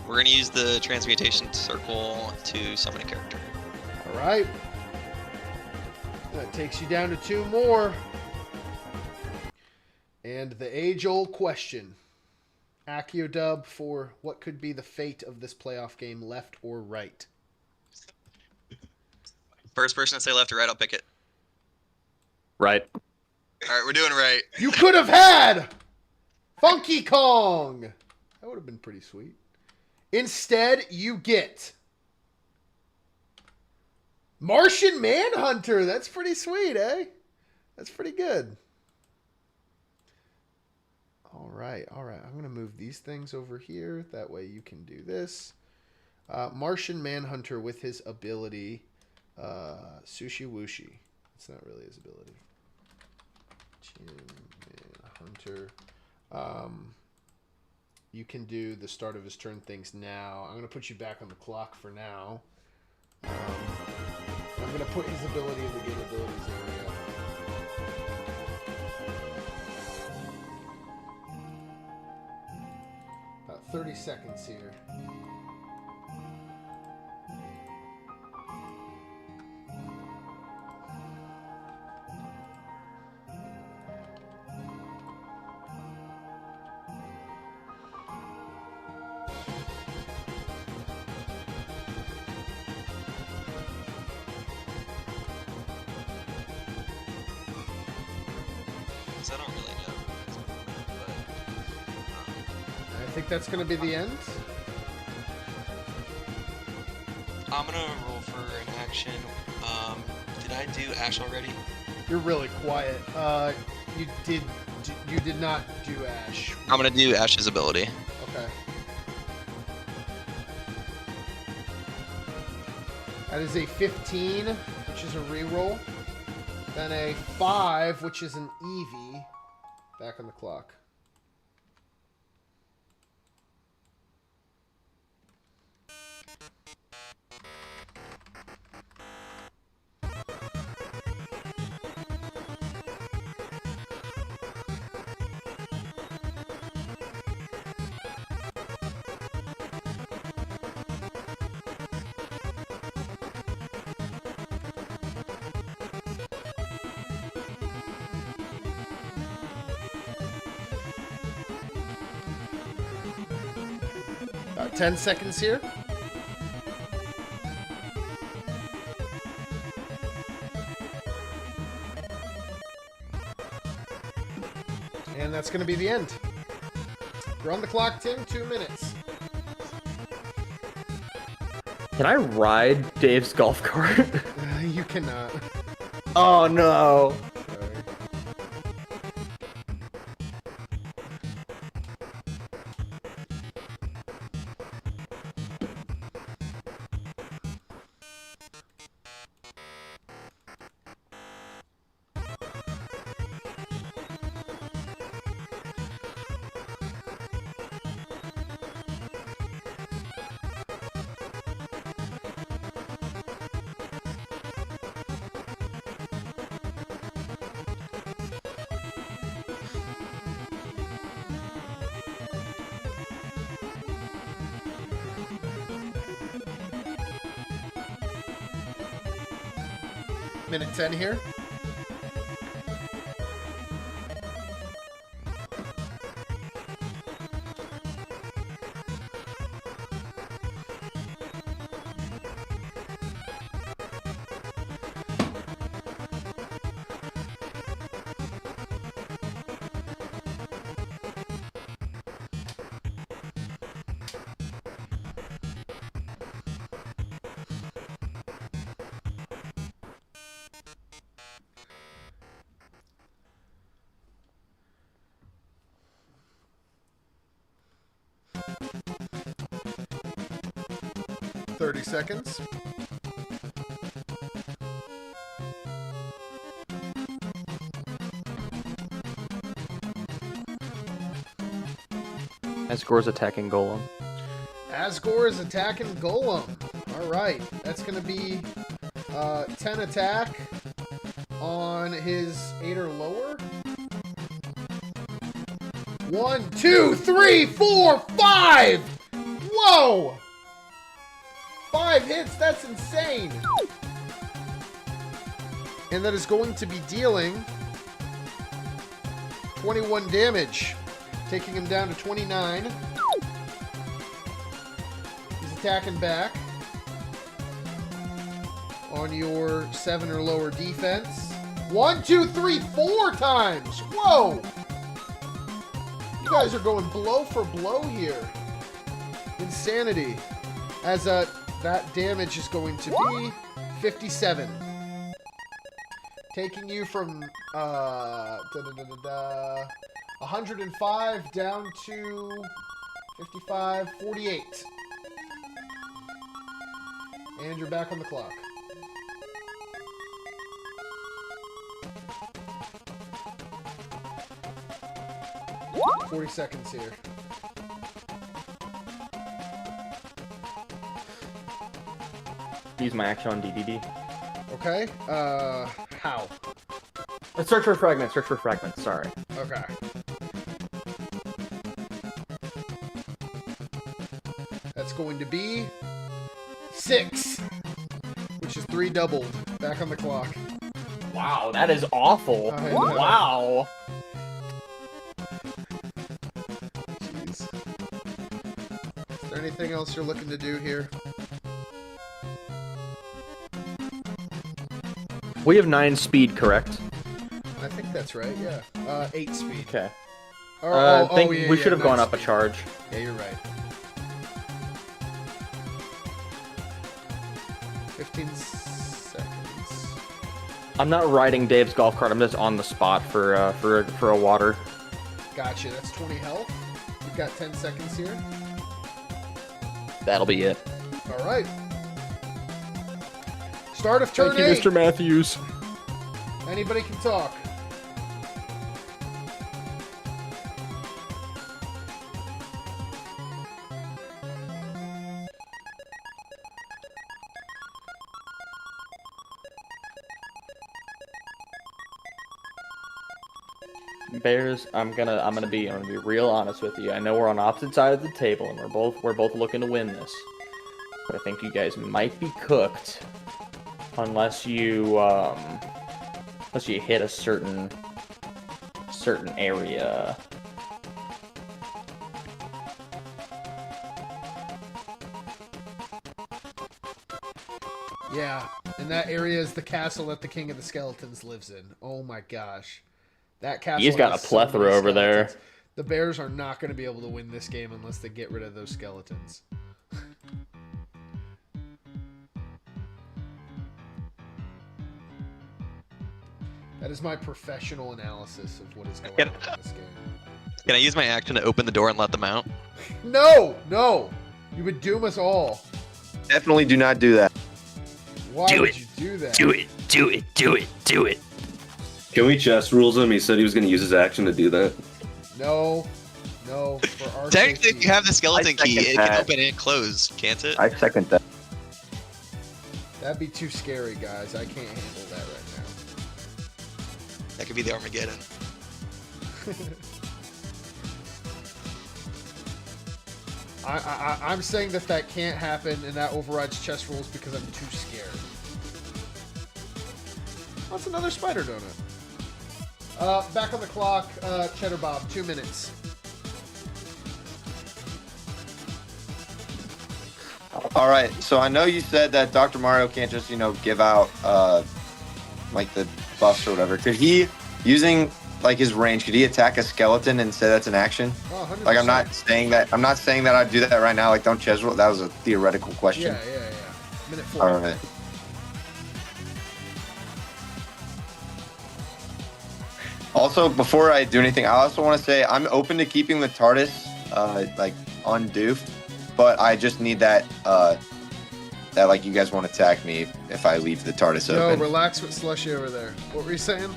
We're gonna use the transmutation circle to summon a character. All right. That takes you down to 2 more. And the age-old question. Accio Dub for what could be the fate of this playoff game, left or right? First person to say left or right, I'll pick it. Right. All right, we're doing right. You could have had Funky Kong. That would have been pretty sweet. Instead, you get Martian Manhunter. That's pretty sweet, eh? That's pretty good. All right. I'm going to move these things over here. That way you can do this. Martian Manhunter with his ability, Sushi Wooshi. It's not really his ability. Manhunter. You can do the start of his turn things now. I'm going to put you back on the clock for now. I'm going to put his ability in the game abilities area. About 30 seconds here. I don't really know. I think that's going to be the end. I'm gonna roll for an action. Did I do Ash already? You're really quiet. You did not do Ash. I'm gonna do Ash's ability. Okay. That is a 15, which is a reroll. Then a 5, which is an Eevee. Back on the clock. 10 seconds here. And that's going to be the end. You're on the clock, Tim. 2 minutes. Can I ride Dave's golf cart? You cannot. Oh no. Sorry. Minute 10 here. .30 seconds. Asgore's attacking Golem. Asgore is attacking Golem. All right, that's going to be 10 attack on his 8 or lower. 1, 2, 3, 4, 5. Whoa! 5 hits, that's insane. And that is going to be dealing 21 damage, taking him down to 29. He's attacking back on your 7 or lower defense. 1, 2, 3, 4 times. Whoa! You guys are going blow for blow here. Insanity. As that damage is going to be 57. Taking you from 105 down to 55, 48. And you're back on the clock. $40 seconds here. Use my action on DDD. Okay. How? Let's search for fragments. Search for fragments. Sorry. Okay. That's going to be 6, which is 3 doubled. Back on the clock. Wow, that is awful. Wow. Jeez. Is there anything else you're looking to do here? We have 9 speed, correct? I think that's right, yeah. 8 speed. Okay. Or, I think yeah, we should have gone 9 up a speed. charge. Yeah, you're right. 15 seconds. I'm not riding Dave's golf cart. I'm just on the spot for a water. Gotcha. That's 20 health. You've got 10 seconds here. That'll be it. All right. Start of turn 8. Thank you, Mr. Matthews. Anybody can talk. Bears, I'm gonna be real honest with you. I know we're on opposite sides of the table and we're both looking to win this. But I think you guys might be cooked unless you hit a certain area. Yeah, and that area is the castle that the King of the Skeletons lives in. Oh my gosh. That castle He's got has a so many plethora over there. skeletons. The Bears are not going to be able to win this game unless they get rid of those skeletons. That is my professional analysis of what is going on in this game. Can I use my action to open the door and let them out? No! No! You would doom us all. Definitely do not do that. Why would you do that? Do it. Do it. Do it. Do it. Can we chess rules him? He said he was going to use his action to do that. No. No. For our Technically, safety. if you have the skeleton key, second it that. can open and close, can't it? I second that. That'd be too scary, guys. I can't handle that right now. That could be the Armageddon. I'm saying that can't happen and that overrides chess rules because I'm too scared. What's another spider donut? Back on the clock, CheddarBob, 2 minutes. All right, so I know you said that Dr. Mario can't just, give out, like the buffs or whatever. Could he, using like his range, could he attack a skeleton and say that's an action? Oh, 100%. Like I'm not saying that I'd do that right now. Like don't chess roll. That was a theoretical question. Yeah. Minute 4. All right. Also, before I do anything, I also want to say I'm open to keeping the TARDIS like undoofed, but I just need that that like you guys won't attack me if I leave the TARDIS open. No, relax with Slushy over there. What were you saying?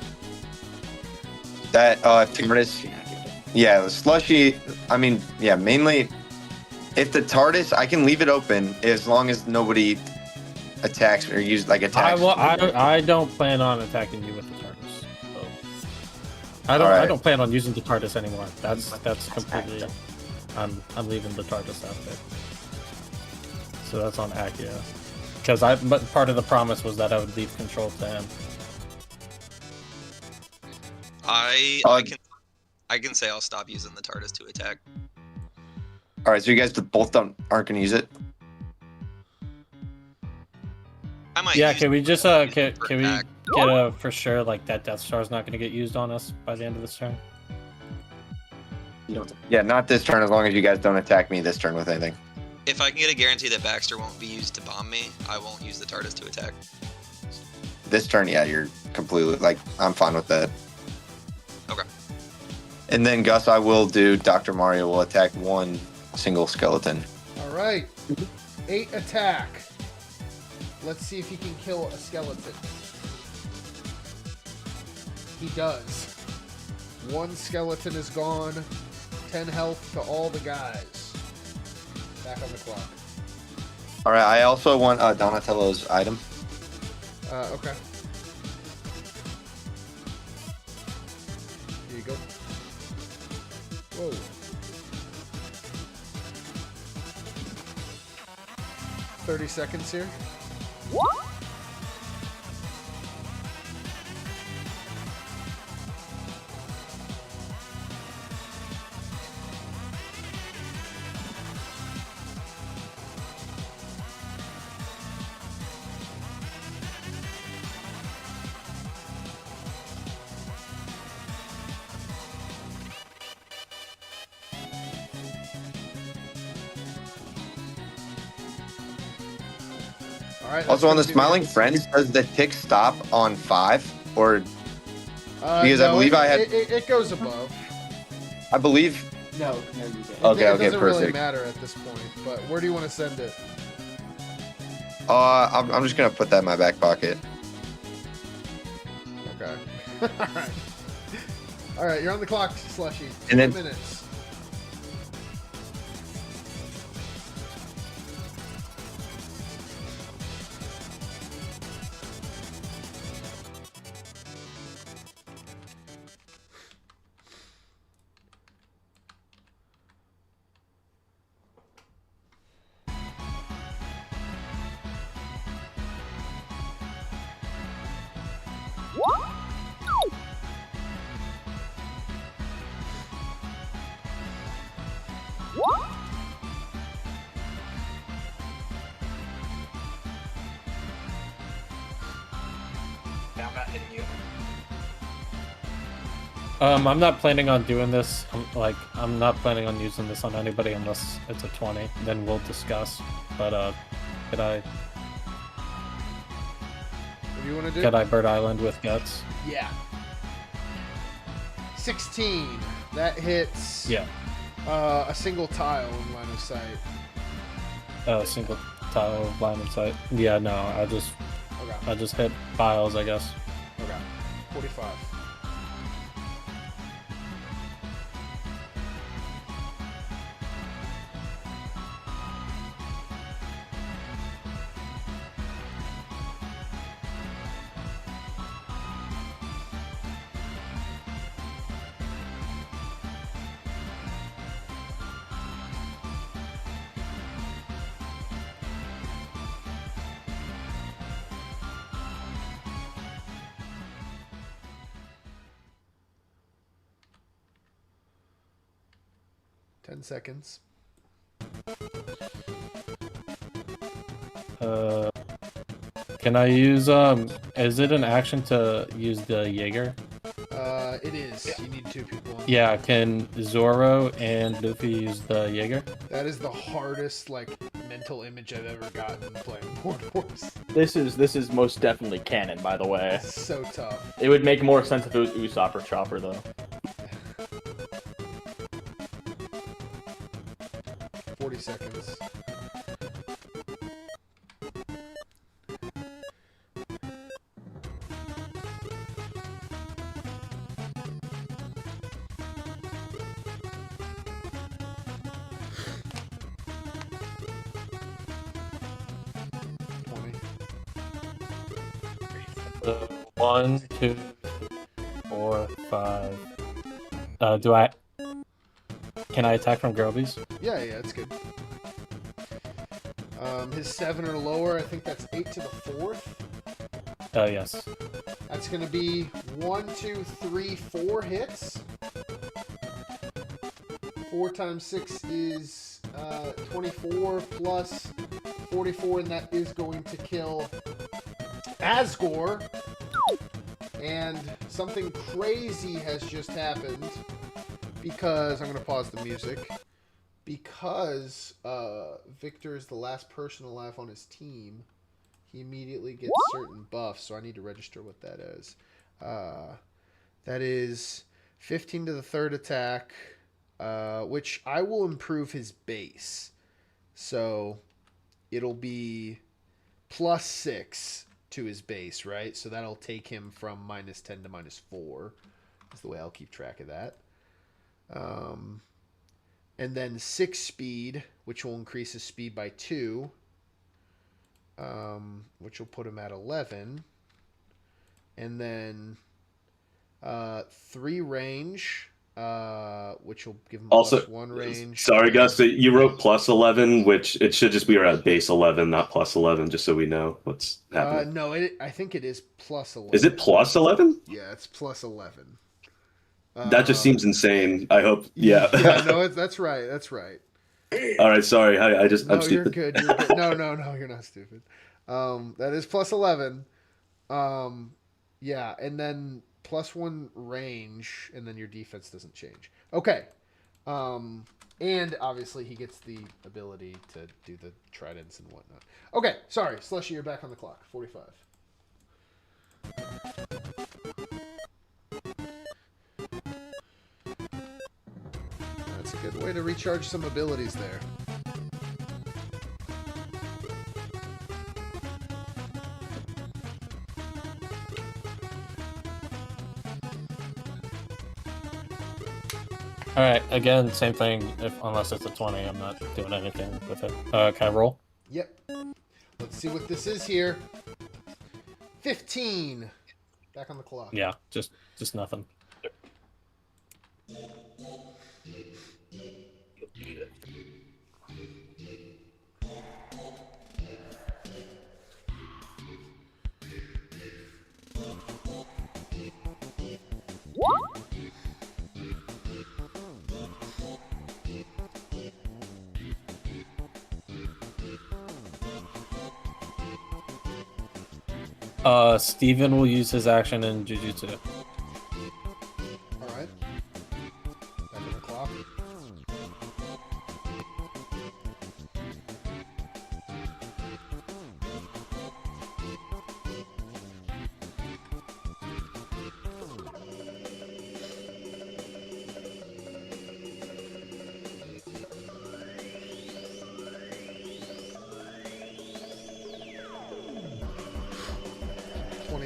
That TARDIS, yeah, the Slushy. I mean, yeah, mainly if the TARDIS, I can leave it open as long as nobody attacks or use like attacks. I don't plan on attacking you with the TARDIS. So. I don't plan on using the TARDIS anymore. That's completely. I'm leaving the TARDIS out there. So that's on Accio. But part of the promise was that I would leave control to him. I can say I'll stop using the TARDIS to attack. All right, so you guys both aren't gonna use it. I might. Yeah, use can we just it can for we attack. get for sure like that Death Star is not going to get used on us by the end of this turn? Yeah, not this turn. As long as you guys don't attack me this turn with anything. If I can get a guarantee that Baxter won't be used to bomb me, I won't use the TARDIS to attack. This turn, yeah, you're completely like I'm fine with that. Okay. And then Gus, I will do. Dr. Mario will attack one single skeleton. All right. 8 attack. Let's see if he can kill a skeleton. He does. 1 skeleton is gone. 10 health to all the guys. Back on the clock. All right. I also want Donatello's item. Okay. Here you go. Whoa. 30 seconds here. All right. Also, on the let's do Smiling this. Friends, does the tick stop on 5 or? Because I No, believe I had. It goes above. I believe. No, you don't. Okay, It doesn't really perfect. matter at this point. But where do you want to send it? I'm just gonna put that in my back pocket. Okay. All right. All right. You're on the clock, Slushy. 2 And then- minutes. Yeah, I'm not hitting you. I'm not planning on doing this. I'm not planning on using this on anybody unless it's a 20. Then we'll discuss. But could I? What do you want to do? Could I Bird Island with guts? Yeah. 16. That hits. Yeah. A single tile in line of sight. Single tile line of sight. Yeah, no, I just hit piles, I guess. Okay. 45. Seconds. Can I use is it an action to use the Jaeger? It is. You need 2 people. Yeah, can Zoro and Luffy use the Jaeger? That is the hardest mental image I've ever gotten playing Board Wars. This is most definitely canon, by the way. It's so tough. It would make more sense if it was Usopp or Chopper, though. 40 seconds. So 1, 2, 4, 5. Can I attack from Grobies? Yeah, it's good. His 7 or lower, I think that's 8 to the 4th. Oh, yes. That's going to be 1, 2, 3, 4 hits. 4 times 6 is 24 plus 44, and that is going to kill Asgore. And something crazy has just happened because I'm going to pause the music. Because Victor is the last person alive on his team, he immediately gets certain buffs, so I need to register what that is. That is 15 to the 3rd attack, which I will improve his base. So it'll be plus 6 to his base, right? So that'll take him from minus 10 to minus 4. That's the way I'll keep track of that. And then 6 speed, which will increase his speed by 2, which will put him at 11. And then 3 range, which will give him also, plus 1 range. Sorry, Gus, you wrote plus 11, which it should just be around base 11, not plus 11, just so we know what's happening. No, I think it is plus 11. Is it plus 11? Yeah, it's plus 11. That just seems insane. I hope. Yeah. Yeah, no, that's right. That's right. All right, sorry. I'm No, stupid. you're good. You're good. No, you're not stupid. That is plus 11. Yeah, and then plus 1 range, and then your defense doesn't change. Okay. And obviously he gets the ability to do the tridents and whatnot. Okay, sorry. Slushy, you're back on the clock. 45. That's a good way to recharge some abilities there. Alright, again, same thing. Unless it's a 20, I'm not doing anything with it. Can I roll? Yep. Let's see what this is here. 15. Back on the clock. Yeah, just nothing. Steven will use his action in Jujutsu. Alright. Back on the clock.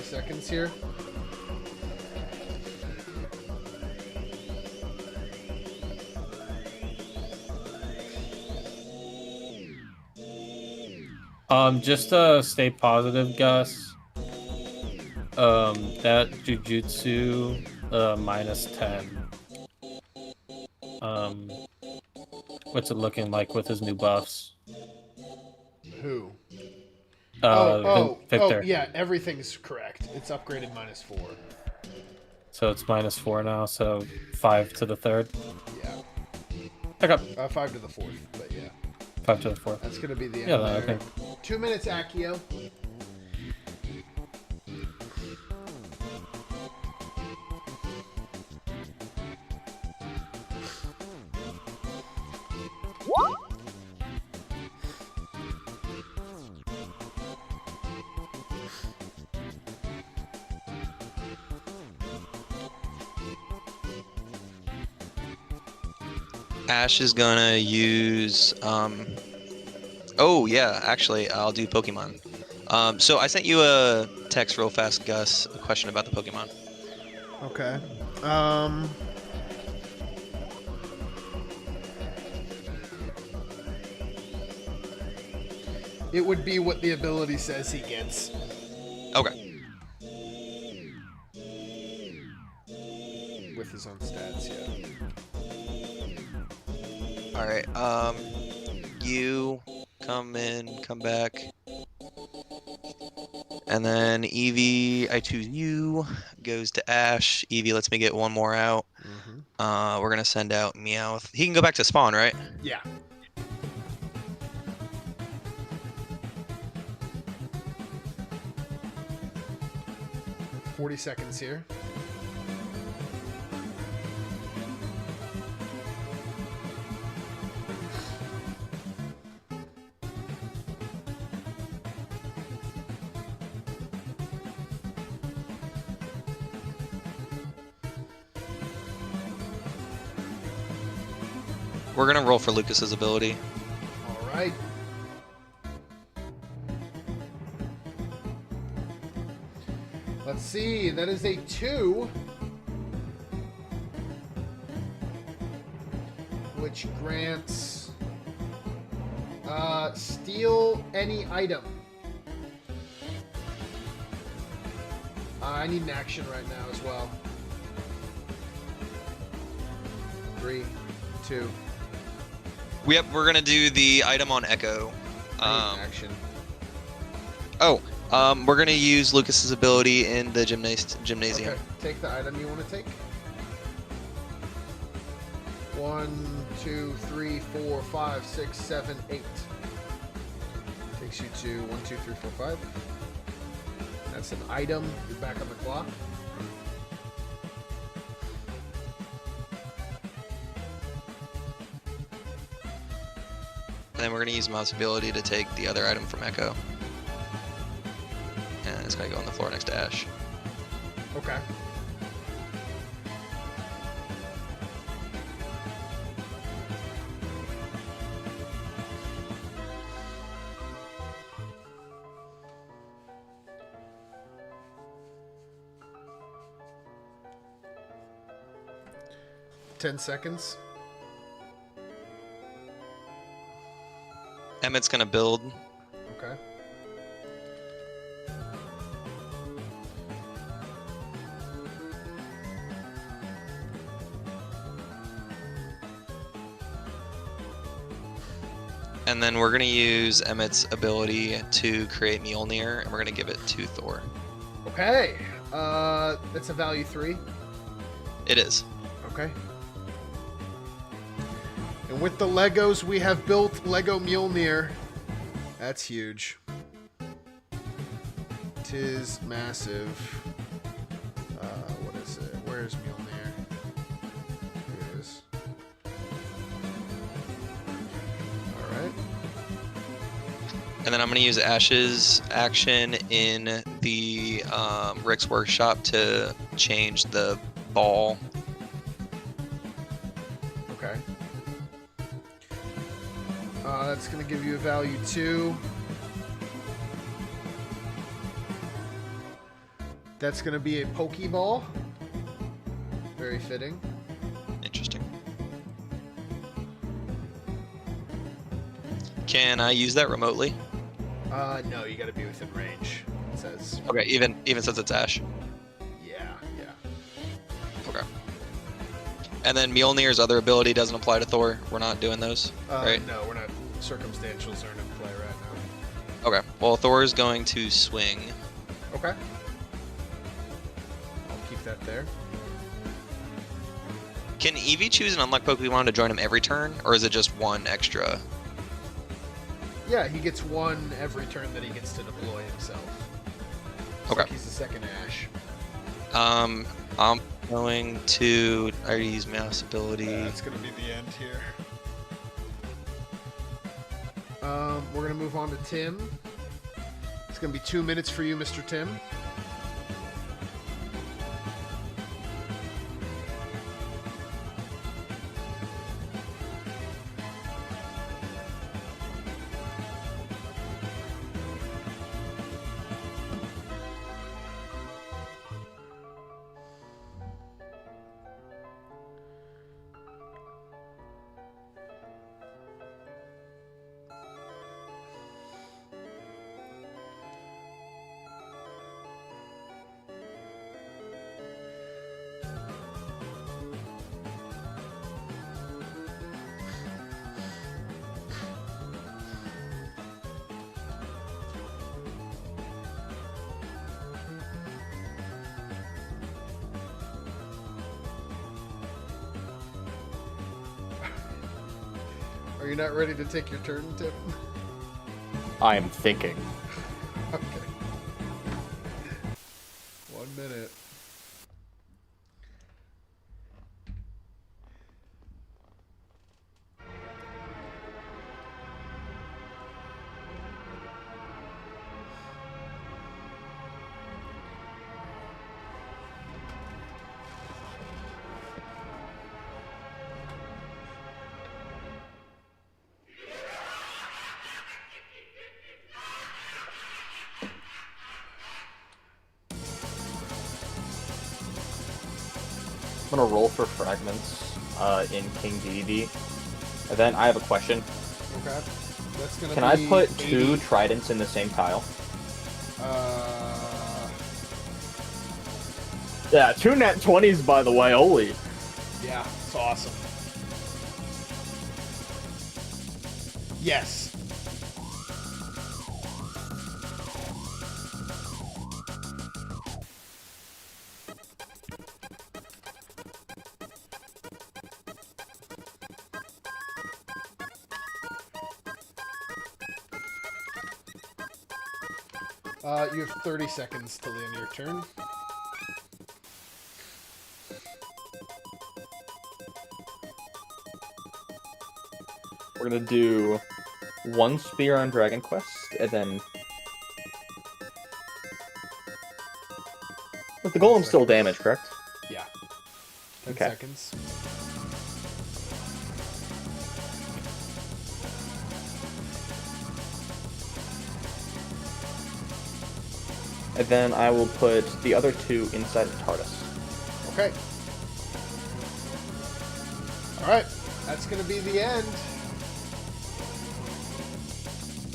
Seconds here. Just to stay positive, Gus. That Jujutsu, -10. What's it looking like with his new buffs? Who? Victor. Yeah, everything's correct. It's upgraded -4. So it's -4 now, so 5 to the 3rd. Yeah. Okay. 5 to the 4th, but yeah. 5 to the 4th. That's gonna be the end. Yeah, there. okay. 2 minutes, Accio. Ash is gonna use. Oh yeah, actually, I'll do Pokemon. So I sent you a text real fast, Gus. A question about the Pokemon. Okay. It would be what the ability says he gets. Okay. With his own stats, yeah. All right. You come back, and then Eevee, I choose you. Goes to Ash. Eevee lets me get one more out. We're gonna send out Meowth. He can go back to spawn, right? Yeah. "40 seconds here. We're gonna roll for Lucas's ability. All right. Let's see. That is a 2. Which grants steal any item. I need an action right now as well. 3, 2. We're gonna do the item on Echo. Action. We're gonna use Lucas's ability in the gymnasium. Okay, take the item you want to take. 1, 2, 3, 4, 5, 6, 7, 8. Takes you to 1, 2, 3, 4, 5. That's an item. You're back on the clock. And then we're gonna use Mouse ability to take the other item from Echo. And it's gonna go on the floor next to Ash. Okay. "10 seconds. Emmett's gonna build. Okay. And then we're gonna use Emmett's ability to create Mjolnir, and we're gonna give it to Thor. Okay. That's a value 3. It is. Okay. And with the Legos we have built Lego Mjolnir. That's huge. Tis massive. What is it? Where's Mjolnir? Here it is. Alright. And then I'm going to use Ash's action in the Rick's workshop to change the ball. Okay. That's going to give you a value 2. That's going to be a Pokeball. Very fitting. Interesting. Can I use that remotely? No, you got to be within range. It says. Okay, even since it's Ash. Yeah. Okay. And then Mjolnir's other ability doesn't apply to Thor. We're not doing those, right? No, we're not. Circumstantials aren't in play right now. Okay. Well, Thor is going to swing. Okay. I'll keep that there. Can Eevee choose an unlock Pokemon to join him every turn, or is it just one extra? Yeah, he gets one every turn that he gets to deploy himself. Okay. Like he's the second Ash. I'm going to. I already used Mouse ability. That's gonna be the end here. We're gonna move on to Tim. It's gonna be 2 minutes for you, Mr. Tim. Are you not ready to take your turn, Tim? I am thinking. Okay. 1 minute. I'm gonna roll for fragments in King DDD. And then I have a question. Okay. That's gonna Can be I put 80. 2 tridents in the same tile? Yeah, 2 nat 20s, by the way. Holy. Yeah, it's awesome. Yes. You have 30 seconds till the end of your turn. We're gonna do 1 spear on Dragon Quest, and then... But the golem's still damaged, correct? Yeah. 10 Okay. seconds. And then I will put the other 2 inside the TARDIS. Okay. Alright, that's going to be the end.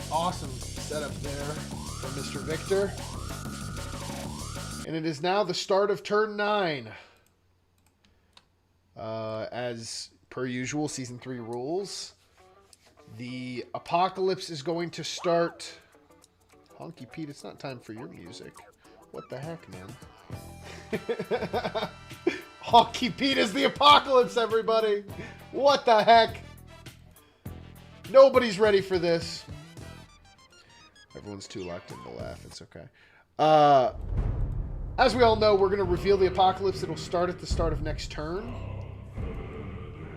Awesome setup there for Mr. Victor. And it is now the start of turn 9. As per usual, Season 3 rules. The apocalypse is going to start... Honky Pete, it's not time for your music. What the heck, man? Honky Pete is the apocalypse, everybody! What the heck? Nobody's ready for this. Everyone's too locked in to laugh. It's okay. As we all know, we're going to reveal the apocalypse. It'll start at the start of next turn.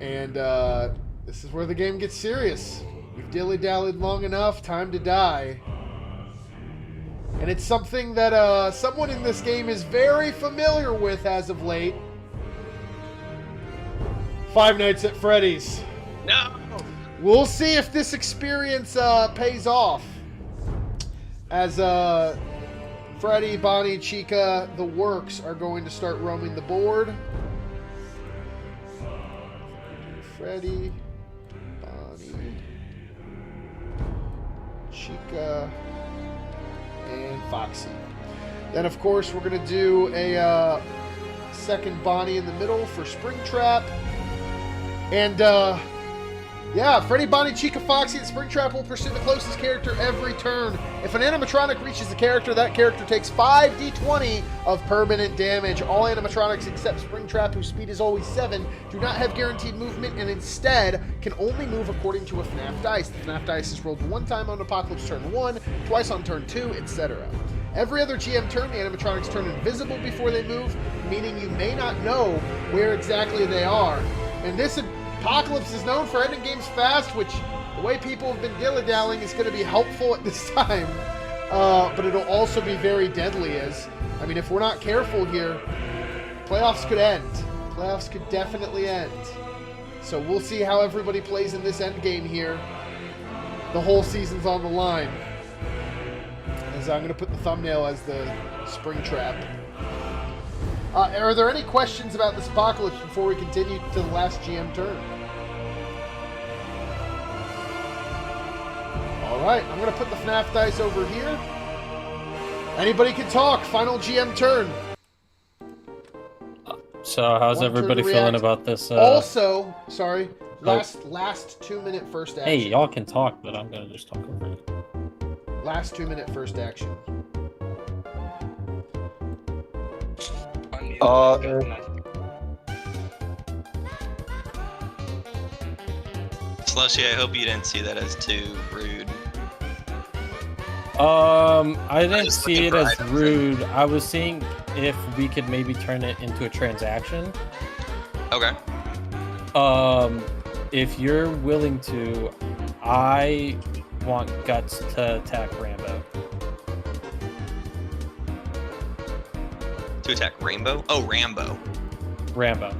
And this is where the game gets serious. We've dilly-dallied long enough. Time to die. And it's something that someone in this game is very familiar with as of late. Five Nights at Freddy's. No! We'll see if this experience pays off. As Freddy, Bonnie, Chica, the works are going to start roaming the board. Freddy, Bonnie, Chica, and Foxy. Then, of course, we're going to do a second Bonnie in the middle for Springtrap. And, yeah, Freddy, Bonnie, Chica, Foxy, and Springtrap will pursue the closest character every turn. If an animatronic reaches the character, that character takes 5d20 of permanent damage. All animatronics except Springtrap, whose speed is always 7, do not have guaranteed movement and instead can only move according to a FNAF dice. The FNAF dice is rolled one time on Apocalypse turn 1, twice on turn 2, etc. Every other GM turn, the animatronics turn invisible before they move, meaning you may not know where exactly they are. And this Apocalypse is known for ending games fast, which the way people have been dilly-dallying is going to be helpful at this time. But it'll also be very deadly as, I mean, if we're not careful here, playoffs could end. Playoffs could definitely end. So we'll see how everybody plays in this end game here. The whole season's on the line. As I'm going to put the thumbnail as the Springtrap. Are there any questions about this Apocalypse before we continue to the last GM turn? Alright, I'm going to put the FNAF dice over here. Anybody can talk. Final GM turn. So how's everybody feeling about this? Also, sorry, last 2-minute first action. Hey, y'all can talk, but I'm going to just talk over it. Last 2-minute first action. Slushy, I hope you didn't see that as too rude. I didn't see it as rude. I was seeing if we could maybe turn it into a transaction. Okay. If you're willing to, I want Guts to attack Rambo. To attack Rainbow? Oh, Rambo. Rambo.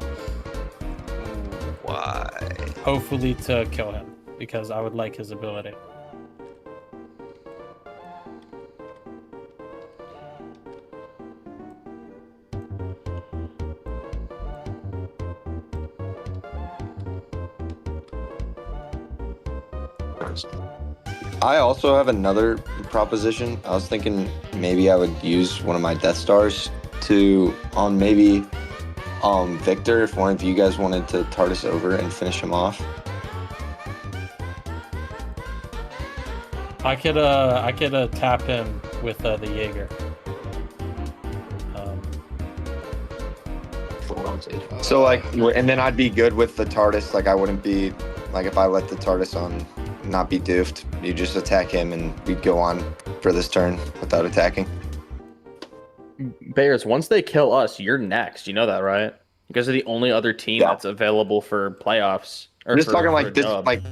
Why? Hopefully to kill him, because I would like his ability. I also have another proposition. I was thinking maybe I would use one of my Death Stars to maybe Victor, if one of you guys wanted to TARDIS over and finish him off. I could tap him with the Jaeger. So like, and then I'd be good with the TARDIS. Like I wouldn't be like if I let the TARDIS on not be doofed. You just attack him and we'd go on for this turn without attacking. Bears, once they kill us, you're next. You know that, right? You guys are the only other team that's available for playoffs. I'm just talking like this, like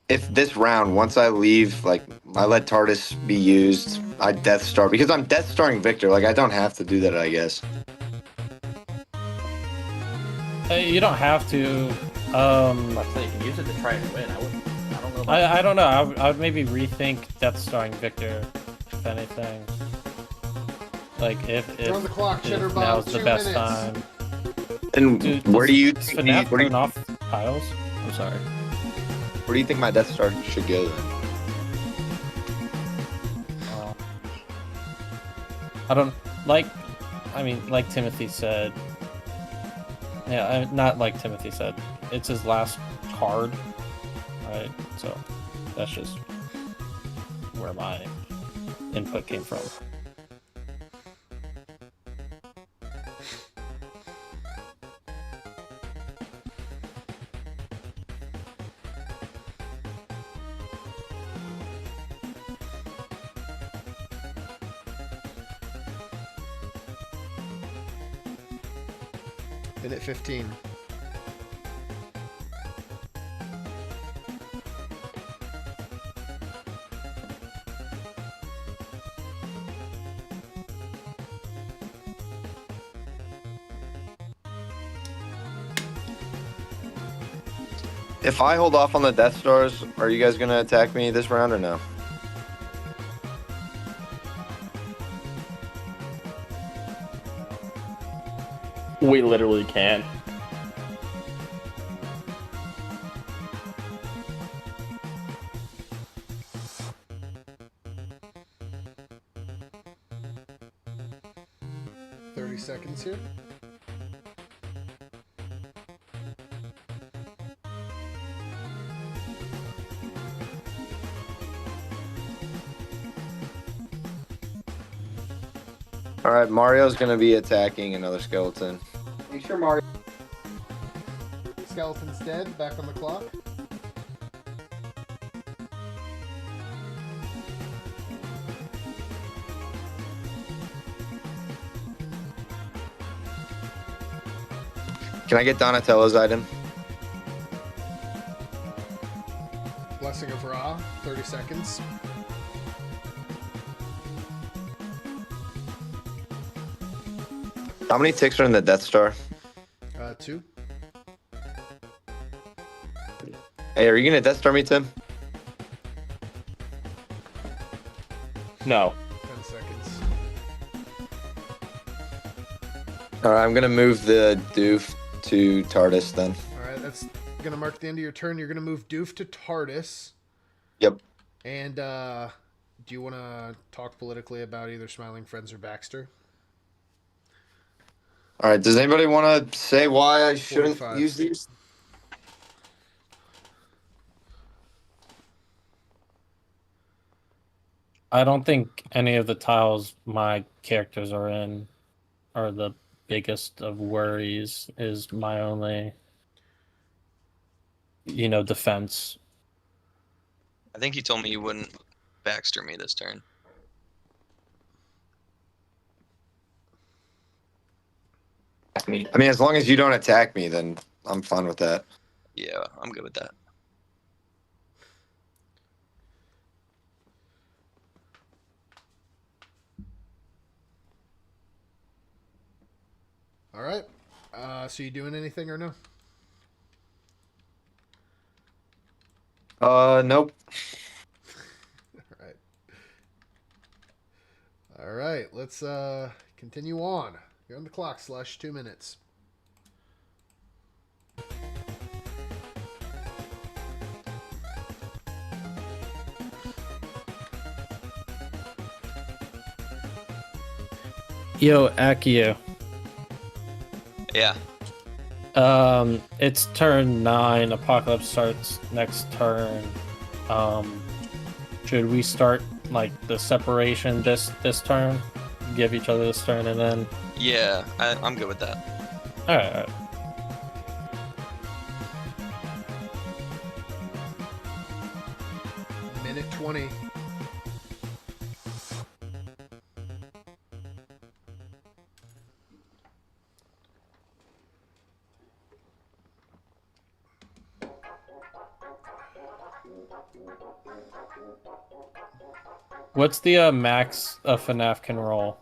if this round, once I leave, like I let TARDIS be used, I Death Star because I'm Death Starring Victor. Like I don't have to do that, I guess. You don't have to. I say you can use it to try and win. I don't know. I don't know. I would maybe rethink Death Starring Victor, if anything. Like if on the clock, CheddarBob, now's the 2 best minutes. time. And Dude, where do you does FNAF turn off piles? I'm sorry. Where do you think my Death Star should go then? I don't like. I mean, like Timothy said. Yeah, not like Timothy said. It's his last card, right? So that's just where my input came from. Minute 15. If I hold off on the Death Stars, are you guys going to attack me this round or no? We literally can't. Seconds here. All right, Mario's going to be attacking another skeleton. Make sure Mario. Skeleton's dead. Back on the clock. Can I get Donatello's item? Blessing of Ra. 30 seconds. How many ticks are in the Death Star? 2. Hey, are you going to Death Star me, Tim? No. 10 seconds. All right, I'm going to move the Doof to TARDIS then. All right, that's going to mark the end of your turn. You're going to move Doof to TARDIS. Yep. And do you want to talk politically about either Smiling Friends or Baxter? All right, does anybody want to say why I shouldn't 45. use these? I don't think any of the tiles my characters are in are the biggest of worries, is my only, defense. I think you told me you wouldn't Baxter me this turn. I mean, as long as you don't attack me, then I'm fine with that. Yeah, I'm good with that. All right. So you doing anything or no? Nope. All right. All right. Let's continue on. You're on the clock, Slush. 2 minutes. Yo, Accio. Yeah. It's turn 9. Apocalypse starts next turn. Should we start like the separation this turn? Give each other this turn and then. Yeah, I'm good with that. All right. Minute 20. What's the max a FNAF can roll?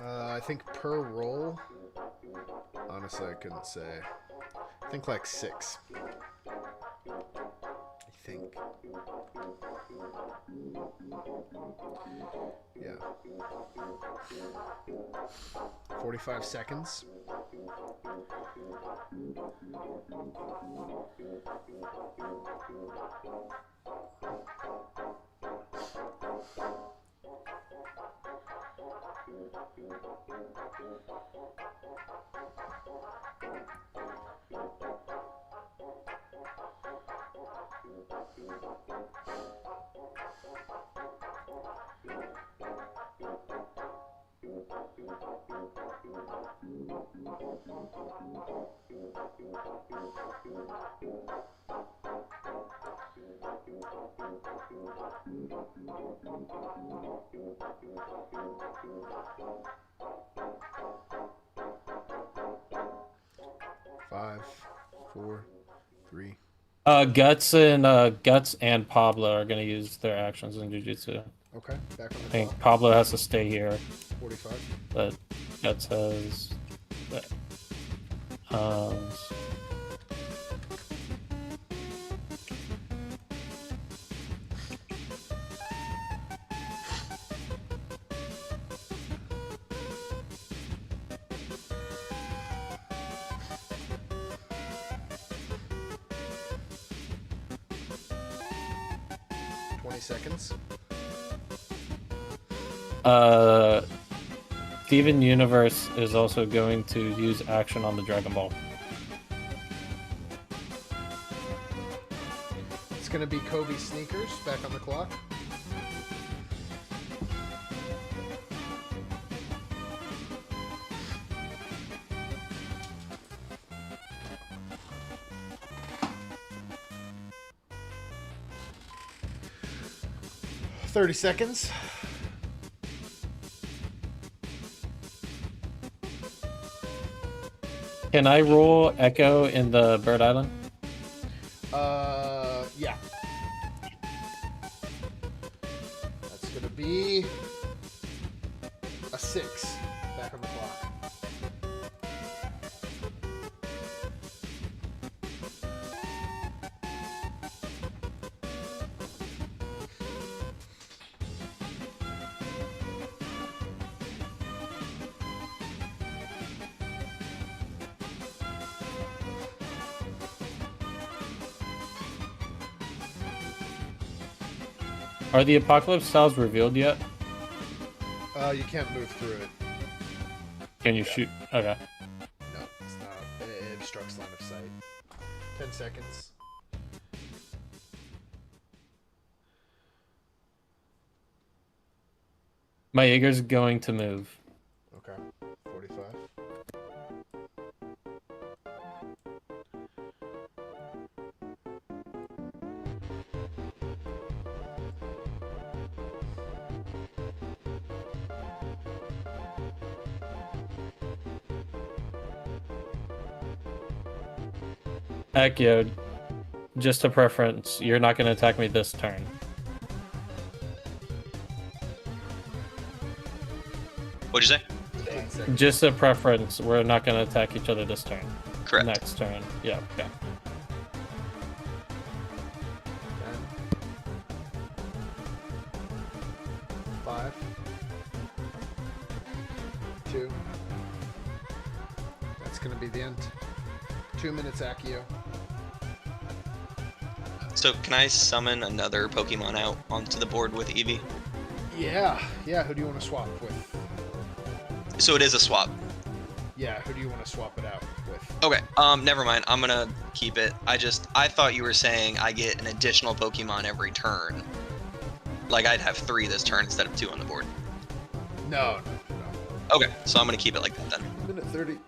I think per roll. Honestly, I couldn't say. I think like 6. I think. Yeah. 45 seconds. 4, 3. Guts and Pablo are gonna use their actions in Jiu-Jitsu. Okay, back on the I think clock. Pablo has to stay here, 45. but Guts has. Seconds. Steven Universe is also going to use action on the Dragon Ball. It's going to be Kobe Sneakers back on the clock. $30 seconds. Can I roll Echo in the Bird Island? Yeah. That's gonna be a 6 back on the clock. Are the Apocalypse styles revealed yet? You can't move through it. Can you shoot? Okay. No, it's not. It obstructs line of sight. 10 seconds. My Jaeger's going to move. Okay. 45. Accio, just a preference. You're not going to attack me this turn. What'd you say? Just a preference. We're not going to attack each other this turn. Correct. Next turn. Yeah, okay. 5, 2. That's gonna be the end. 2 minutes, Accio. So can I summon another Pokemon out onto the board with Eevee? Yeah. Who do you want to swap with? So it is a swap. Yeah. Who do you want to swap it out with? Okay. Never mind. I'm gonna keep it. I thought you were saying I get an additional Pokemon every turn. Like I'd have 3 this turn instead of 2 on the board. No. Okay. So I'm gonna keep it like that then. Minute 30.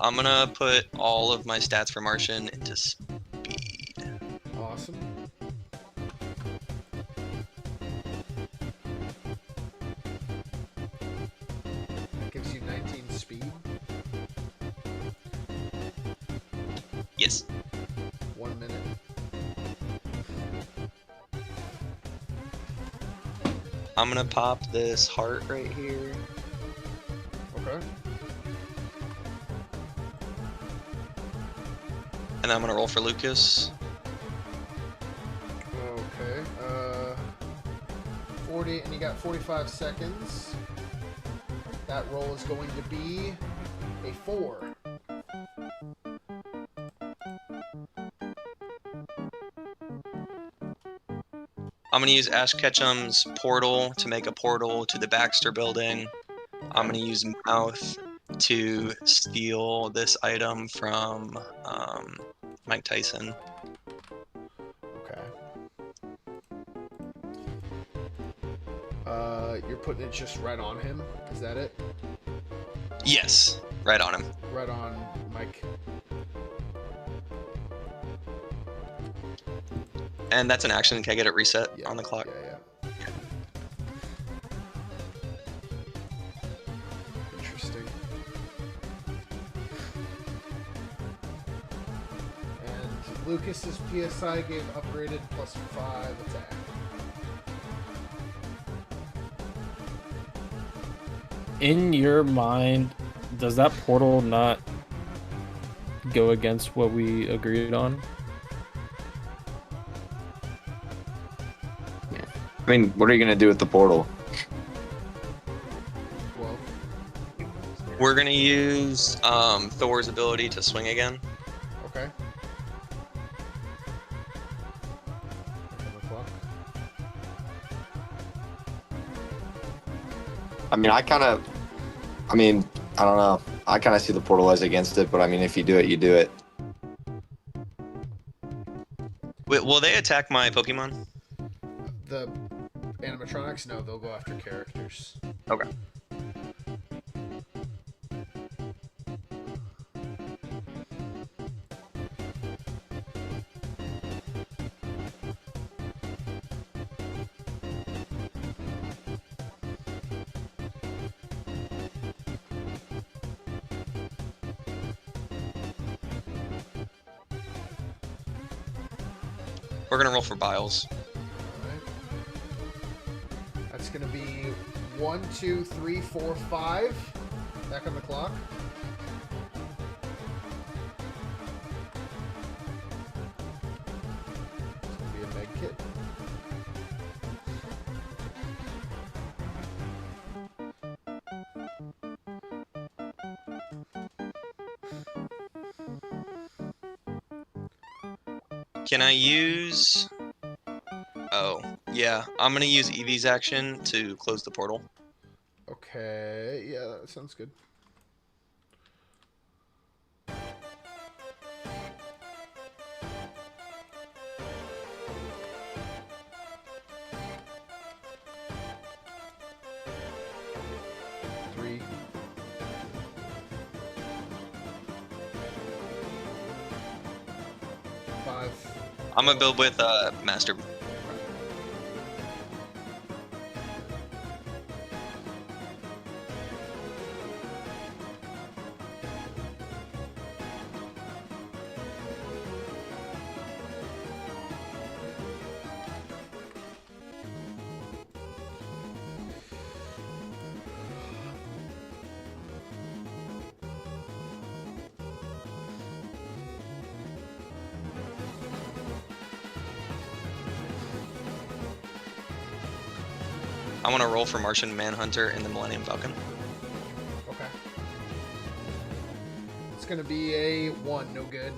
I'm gonna put all of my stats for Martian into speed. Awesome. That gives you 19 speed. Yes. 1 minute. I'm gonna pop this heart right here. Okay. And I'm gonna roll for Lucas. Okay. 40, and you got 45 seconds. That roll is going to be a 4. I'm gonna use Ash Ketchum's portal to make a portal to the Baxter building. I'm gonna use Mouth to steal this item from Mike Tyson. Okay. You're putting it just right on him? Is that it? Yes, right on him. Right on Mike. And that's an action. Can I get it reset on the clock? Yeah. Lucas's PSI gave upgraded plus 5 attack. In your mind, does that portal not go against what we agreed on? I mean, what are you gonna do with the portal? Well, We're gonna use Thor's ability to swing again. okay. On the clock. I mean, I don't know. I kind of see the portal as against it, but I mean, if you do it, you do it. Wait, will they attack my Pokemon? The animatronics, no, they'll go after characters. Okay. We're gonna roll for Biles. Alright. That's gonna be 1, 2, 3, 4, 5. Back on the clock. It's gonna be a med kit. Can I use... Oh, yeah. I'm gonna use Eevee's action to close the portal. Okay, yeah, that sounds good. Three. Five. I'm gonna build with Master. I want to roll for Martian Manhunter and the Millennium Falcon. Okay. It's gonna be a 1, no good.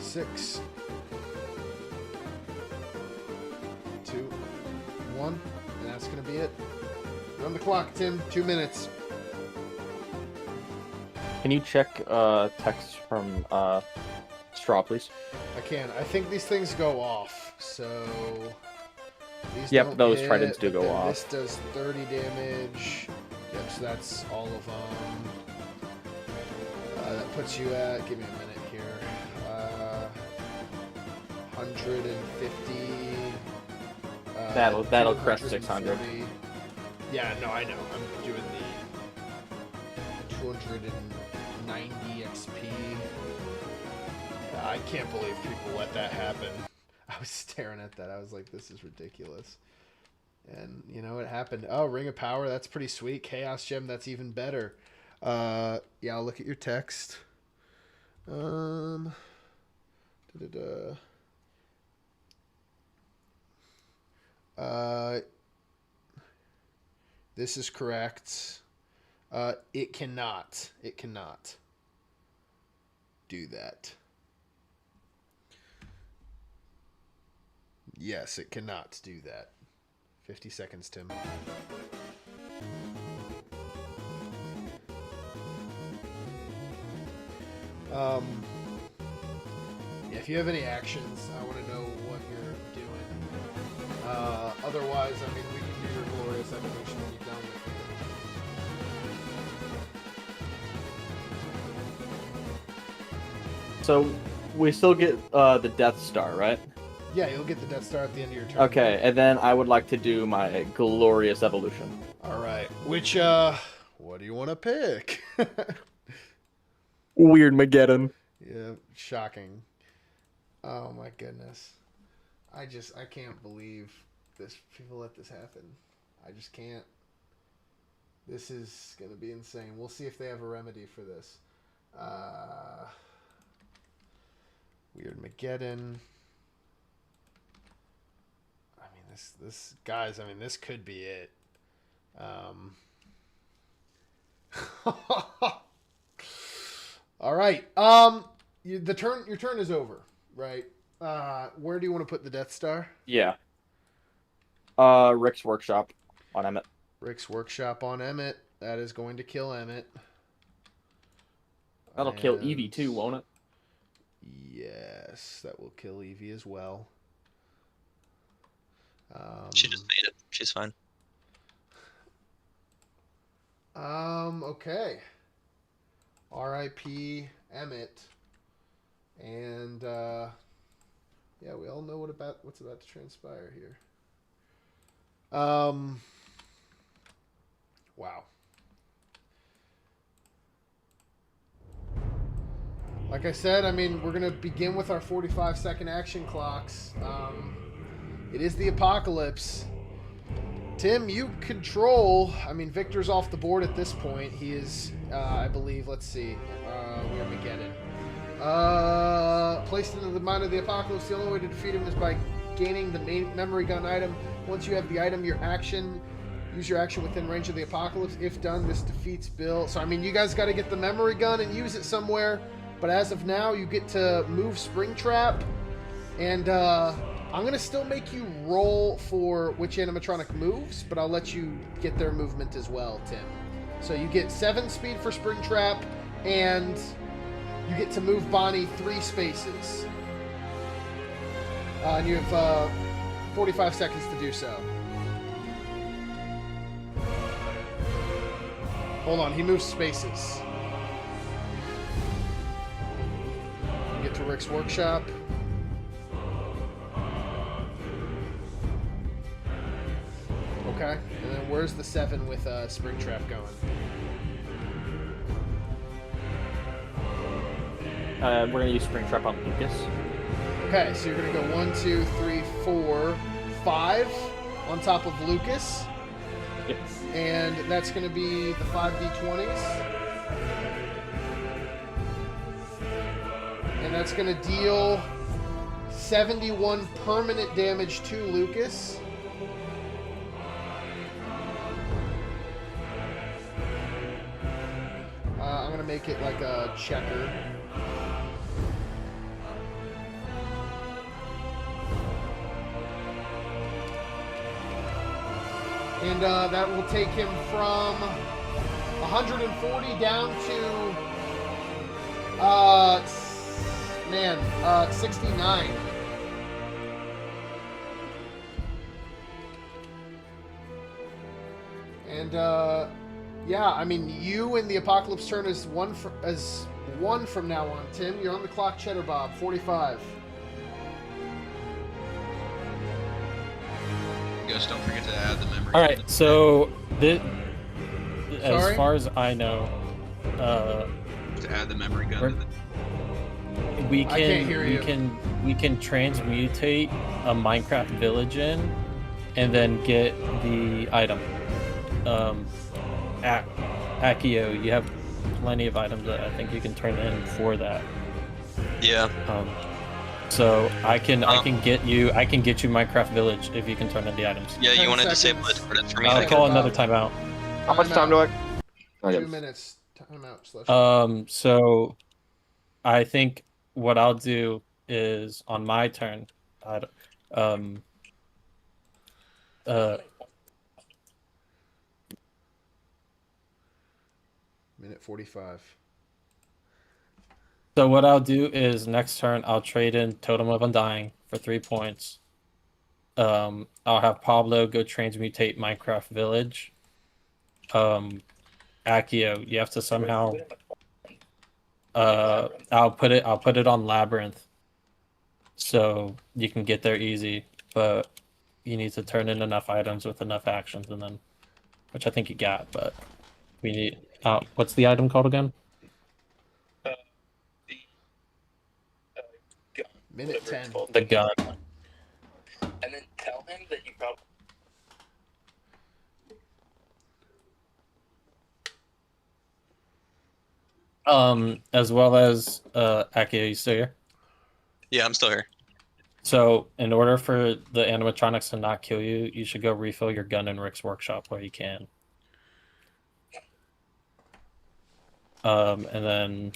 Six, 2, 1, and that's gonna be it. You're on the clock, Tim. 2 minutes. Can you check text from Straw, please? I can. I think these things go off, so these Yep, don't those hit, tridents do but go then off. This does 30 damage. Yep, so that's all of them. That puts you at. Give me a minute here. 150. That'll crest 600. Yeah, no, I know. I'm doing the 290 XP. I can't believe people let that happen. I was staring at that. I was like, this is ridiculous. And, you know, it happened. Oh, Ring of Power. That's pretty sweet. Chaos Gem. That's even better. Yeah, I'll look at your text. This is correct. It cannot do that. Yes, it cannot do that. 50 seconds, Tim. Yeah, if you have any actions, I want to know what you're doing. Otherwise, I mean, we can do your glorious evolution when you're done with it. So we still get the Death Star, right? Yeah, you'll get the Death Star at the end of your turn. Okay, and then I would like to do my glorious evolution. All right. Which, what do you want to pick? Weird Mageddon. Yeah, shocking. Oh my goodness. I can't believe this. People let this happen. I just can't. This is going to be insane. We'll see if they have a remedy for this. Weird Mageddon. I mean, this guys, I mean, this could be it. All right. Your turn is over, right? Where do you want to put the Death Star? Yeah. Rick's Workshop on Emmett. Rick's Workshop on Emmett. That is going to kill Emmett. That'll kill Eevee too, won't it? Yes, that will kill Eevee as well. She just made it. She's fine. Okay. R.I.P. Emmett. And yeah, we all know what's about to transpire here. Wow. Like I said, I mean, we're gonna begin with our 45-second action clocks. It is the apocalypse. Tim, you control. I mean, Victor's off the board at this point. He is, I believe. Let's see. Weird Mageddon. Placed into the mind of the apocalypse. The only way to defeat him is by gaining the memory gun item. Once you have the item, use your action within range of the apocalypse. If done, this defeats Bill. So I mean, you guys got to get the memory gun and use it somewhere. But as of now, you get to move Springtrap, and I'm gonna still make you roll for which animatronic moves, but I'll let you get their movement as well, Tim. So you get 7 speed for Springtrap, and you get to move Bonnie 3 spaces. And you have 45 seconds to do so. Hold on, he moves spaces. You get to Rick's Workshop. Okay, and then where's the 7 with Springtrap going? We're going to use Springtrap on Lucas. Okay, so you're going to go 1, 2, 3, 4, 5 on top of Lucas. Yep. And that's going to be the 5d20s. And that's going to deal 71 permanent damage to Lucas. I'm going to make it like a checker. And that will take him from 140 down to 69. And yeah, I mean, you and the Apocalypse turn as one from now on. Tim, you're on the clock. CheddarBob, 45. Ghost, don't forget to add the memory. All right, so as far as I know, to add the memory gun. To the... we can transmutate a Minecraft village in, and then get the item. Accio, you have plenty of items that I think you can turn in for that. Yeah. So I can get you Minecraft Village if you can turn in the items. Yeah, you want to disable it for me? I'll call another timeout. How much time do I? 2 minutes. Timeout. Slushy. So I think what I'll do is on my turn, Minute 45. So what I'll do is next turn I'll trade in Totem of Undying for 3 points. I'll have Pablo go transmutate Minecraft Village. Accio, you have to somehow I'll put it on Labyrinth so you can get there easy, but you need to turn in enough items with enough actions, and then which I think you got, but we need what's the item called again? Minute 10. The gun. And then tell him that you probably. As well as Accio, you still here? Yeah, I'm still here. So in order for the animatronics to not kill you, you should go refill your gun in Rick's workshop while you can. And then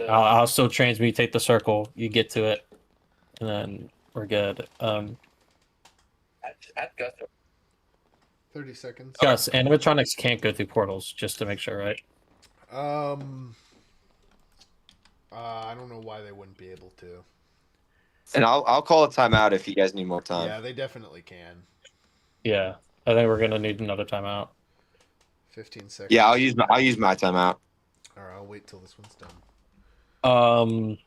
I'll still transmutate the circle. You get to it, and then we're good. At Gus. 30 seconds. Gus, animatronics can't go through portals, just to make sure, right? I don't know why they wouldn't be able to. And I'll call a timeout if you guys need more time. Yeah, they definitely can. Yeah, I think we're gonna need another timeout. 15 seconds. Yeah, I'll use my timeout. All right, I'll wait till this one's done.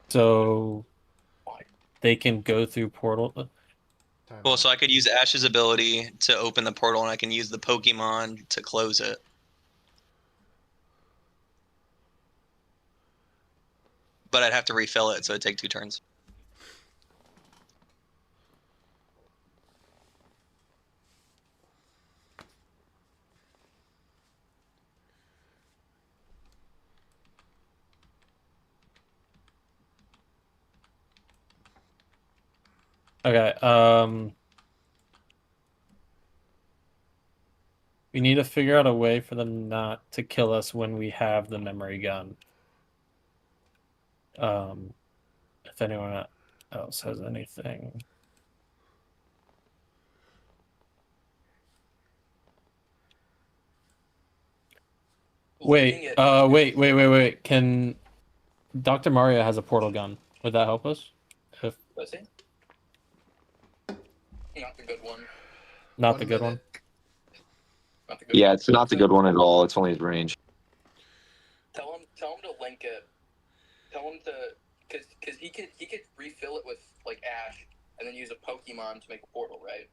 So they can go through portal. Well, so I could use Ash's ability to open the portal, and I can use the Pokemon to close it. But I'd have to refill it, so it'd take 2 turns. Okay, we need to figure out a way for them not to kill us when we have the memory gun. If anyone else has anything. Wait, wait. Can Dr. Mario has a portal gun? Would that help us? Does he? Not the good one. Not the good one. Not the good Yeah, one. it's not the good one at all. It's only his range. Tell him to link it. Tell him to, cause he could refill it with like Ash, and then use a Pokemon to make a portal, right?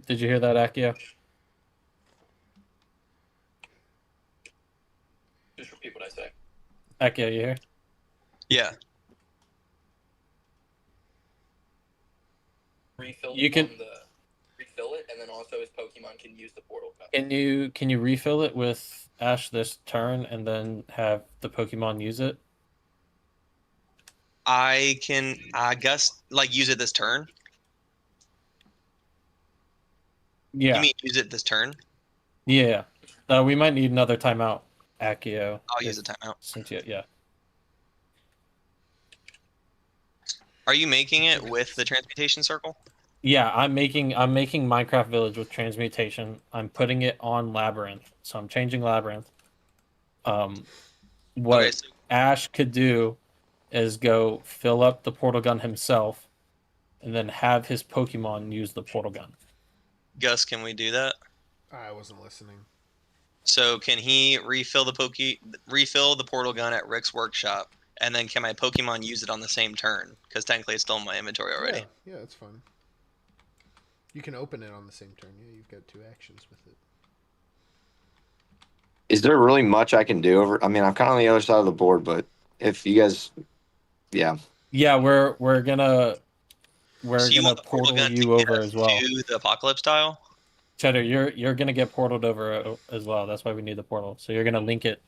Did you hear that, Accio? Just repeat what I say. Accio, you here? Yeah. Refill it, and then also his Pokemon can use the portal. Can you refill it with Ash this turn and then have the Pokemon use it? I can, I guess, like, use it this turn? Yeah. You mean use it this turn? Yeah. We might need another timeout, Accio. I'll use a timeout. Since yeah. Are you making it with the transmutation circle? Yeah, I'm making Minecraft Village with transmutation. I'm putting it on Labyrinth, so I'm changing Labyrinth. What Ash could do is go fill up the portal gun himself, and then have his Pokemon use the portal gun. Gus, can we do that? I wasn't listening. So can he refill the portal gun at Rick's workshop, and then can my Pokemon use it on the same turn? Because technically it's still in my inventory already. Yeah, that's fine. You can open it on the same turn. Yeah, you've got 2 actions with it. Is there really much I can do over? I mean, I'm kind of on the other side of the board, but if you guys, yeah. Yeah, we're gonna portal you over as well. To the Apocalypse tile? Cheddar, you're gonna get portaled over as well. That's why we need the portal. So you're gonna link it.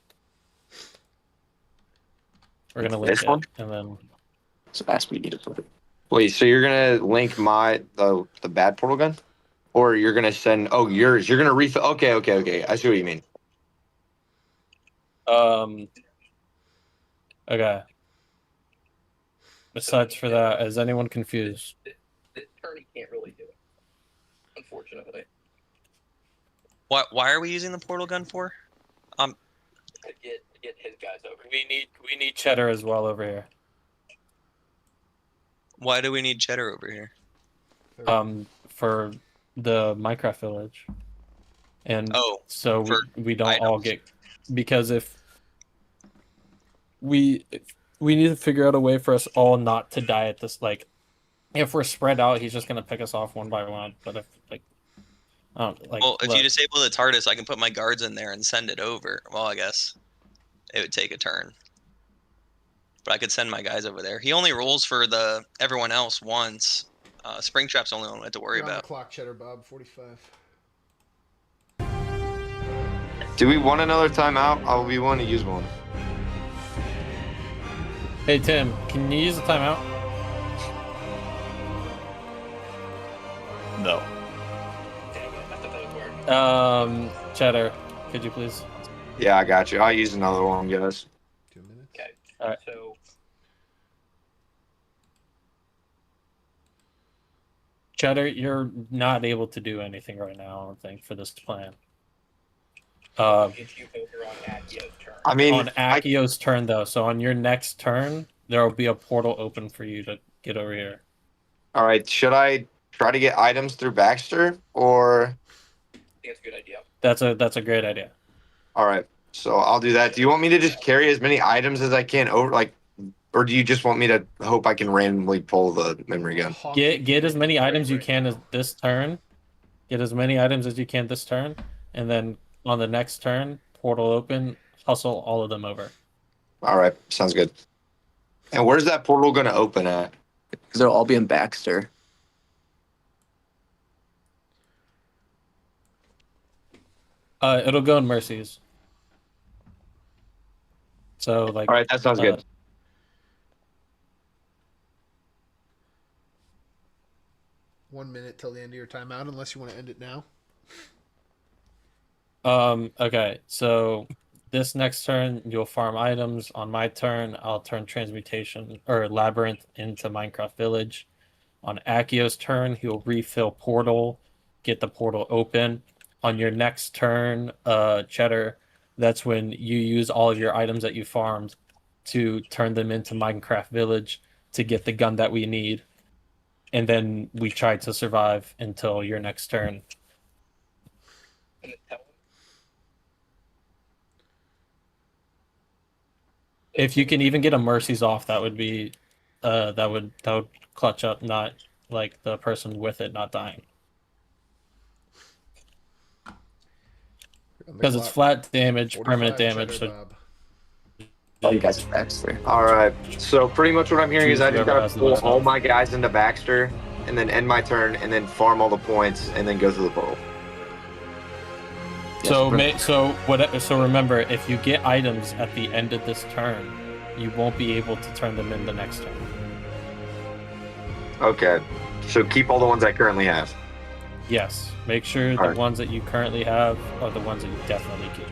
We're gonna link This it, one? and then. So that's what you need to put it. Wait, so you're gonna link the bad portal gun, or you're gonna send yours? You're gonna refill. Okay. I see what you mean. Okay. Besides for that, is anyone confused? This turn he can't really do it, unfortunately. Why are we using the portal gun for? To get his guys over. We need Cheddar as well over here. Why do we need Cheddar over here? For the Minecraft village. And so we don't items. all get, because if we need to figure out a way for us all not to die at this, like if we're spread out, he's just gonna pick us off one by one. But if well, if you disable the TARDIS, I can put my guards in there and send it over. Well, I guess it would take a turn. But I could send my guys over there. He only rolls for everyone else once. Springtrap's the only one we have to worry You're on about. the clock, CheddarBob, 45. Do we want another timeout? I'll be willing to use one. Hey Tim, can you use a timeout? No. Cheddar, could you please? Yeah, I got you. I'll use another one, guys. 2 minutes. Okay. All right. So Cheddar, you're not able to do anything right now, I don't think, for this plan. I mean, on Accio's turn, though. So on your next turn, there will be a portal open for you to get over here. All right. Should I try to get items through Baxter, or? I think that's a good idea. That's a great idea. All right. So I'll do that. Do you want me to just carry as many items as I can over, like, or do you just want me to hope I can randomly pull the memory gun? Get as many items you can as this turn. Get as many items as you can this turn, and then on the next turn, portal open, hustle all of them over. All right, sounds good. And where's that portal going to open at? Because they'll all be in Baxter. It'll go in Mercies. So like. All right, that sounds good. 1 minute till the end of your timeout, unless you want to end it now. Okay, so this next turn you'll farm items. On my turn, I'll turn Transmutation or Labyrinth into Minecraft Village. On Accio's turn, he'll refill Portal, get the portal open. On your next turn, Cheddar, that's when you use all of your items that you farmed to turn them into Minecraft Village to get the gun that we need. And then we try to survive until your next turn. If you can even get a Mercies off, that would be that would clutch up, not like the person with it not dying. Because it's flat damage, permanent damage. So Oh, you guys are Baxter. All right. So pretty much what I'm hearing is I just Whoever gotta has the pull most all health. my guys into Baxter, and then end my turn, and then farm all the points, and then go through the portal. So remember, if you get items at the end of this turn, you won't be able to turn them in the next turn. Okay. So keep all the ones I currently have. Yes. Make sure the Alright. ones that you currently have are the ones that you definitely keep.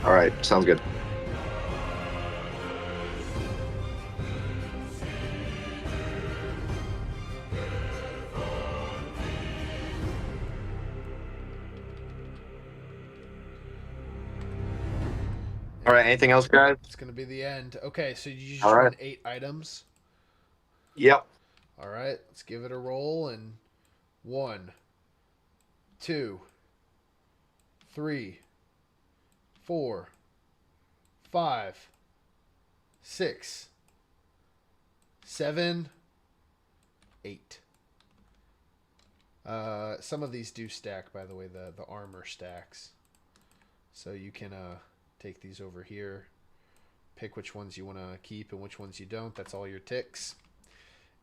All right. Sounds good. All right. Anything else, guys? It's going to be the end. Okay, so you just All right. run 8 items. Yep. All right, let's give it a roll. And 1, 2, 3, 4, 5, 6, 7, 8. Some of these do stack, by the way. The armor stacks, so you can take these over here, pick which ones you want to keep and which ones you don't. That's all your ticks.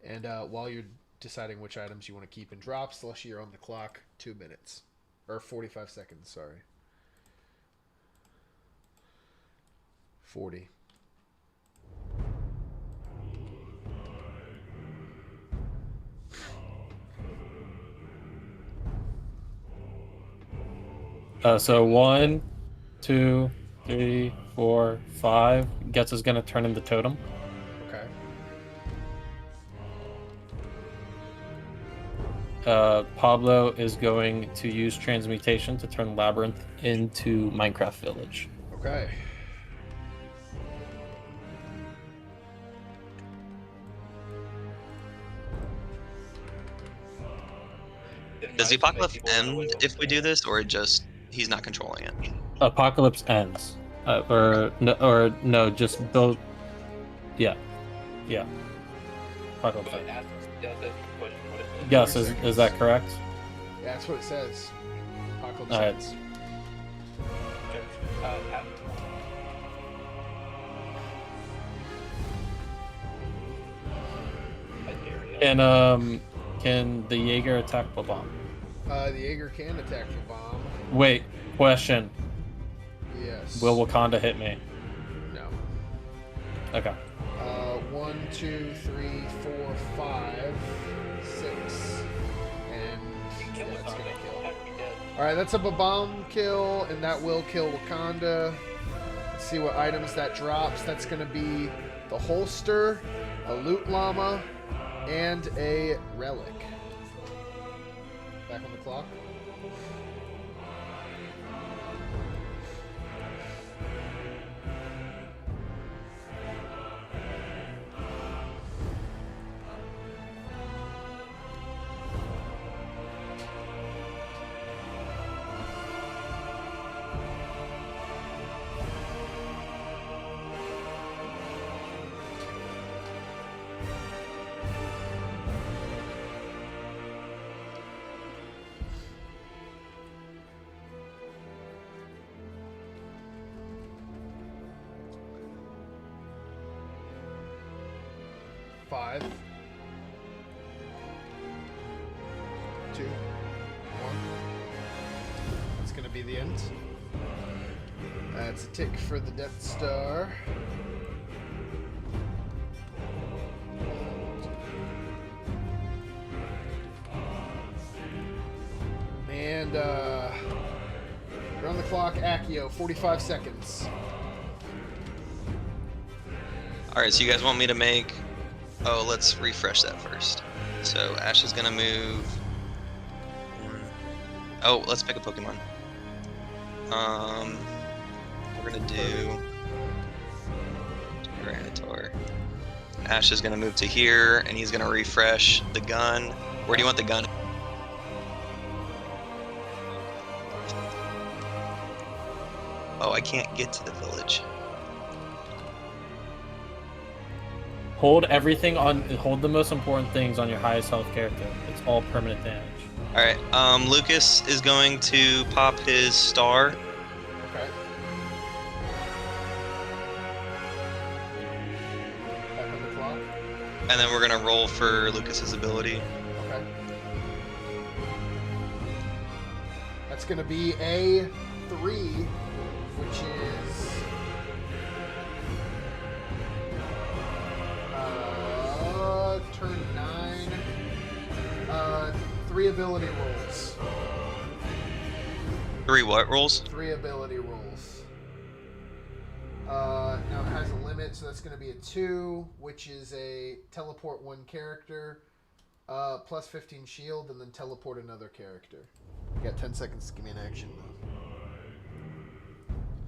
And while you're deciding which items you want to keep and drop, Slushy, you're on the clock. 2 minutes. Or 45 seconds, sorry. 40. So 1, 2, 3, 4, 5. Guess is gonna turn into totem. Okay. Pablo is going to use transmutation to turn Labyrinth into Minecraft Village. Okay. Does the apocalypse end if we do this, or just he's not controlling it? Apocalypse ends, or no, just build. Yeah. Apocalypse ends. Yes, is that correct? Yeah, that's what it says. Apocalypse All right. ends. And can the Jaeger attack the bomb? The Jaeger can attack the bomb. Wait, question. Yes. Will Wakanda hit me? No. Okay. 1, 2, 3, 4, 5, 6, and that's gonna kill. All right, that's a bomb kill, and that will kill Wakanda. Let's see what items that drops. That's gonna be the holster, a loot llama, and a relic. Back on the clock. Five, 2, 1. That's gonna be the end. That's a tick for the Death Star. And we're on the clock, Accio, 45 seconds. All right, so you guys want me to make? Oh, let's refresh that first. So Ash is gonna move. Oh, let's pick a Pokemon. We're gonna do Granitor. Ash is gonna move to here, and he's gonna refresh the gun. Where do you want the gun? Oh, I can't get to the village. Hold hold the most important things on your highest health character. It's all permanent damage. Alright, Lucas is going to pop his star. Okay. Back on the clock. And then we're gonna roll for Lucas's ability. Okay. That's gonna be a 3, which is turn 9. 3 ability rolls. 3 what rolls? 3 ability rolls. Now it has a limit, so that's going to be a 2, which is a teleport 1 character, plus 15 shield, and then teleport another character. You got 10 seconds to give me an action, though.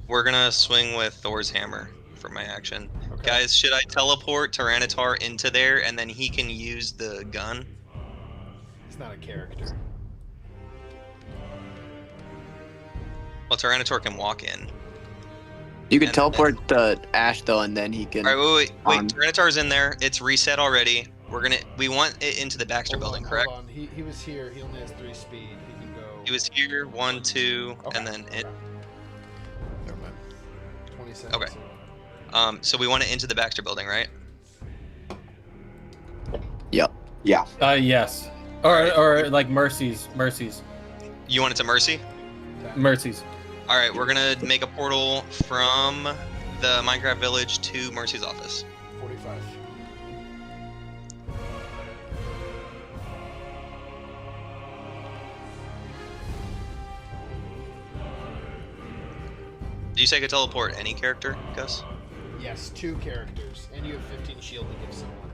We're gonna swing with Thor's hammer for my action. Okay. Guys, should I teleport Tyranitar into there, and then he can use the gun? He's not a character. Well, Tyranitar can walk in. You can teleport the Ash though, and then he can. All right, wait. Tyranitar's in there. It's reset already. We want it into the Baxter building, correct? Hold on. He was here. He only has 3 speed. He can go. He was here, 1, 2, okay. And then it. Never mind. 20 seconds. Okay. So we want it into the Baxter building, right? Yep. Yeah. Yes. Or like Mercy's. You want it to Mercy? Mercy's. All right, we're gonna make a portal from the Minecraft village to Mercy's office. 45. Did you say I could teleport any character, Gus? Yes, 2 characters, and you have 15 shield to give someone.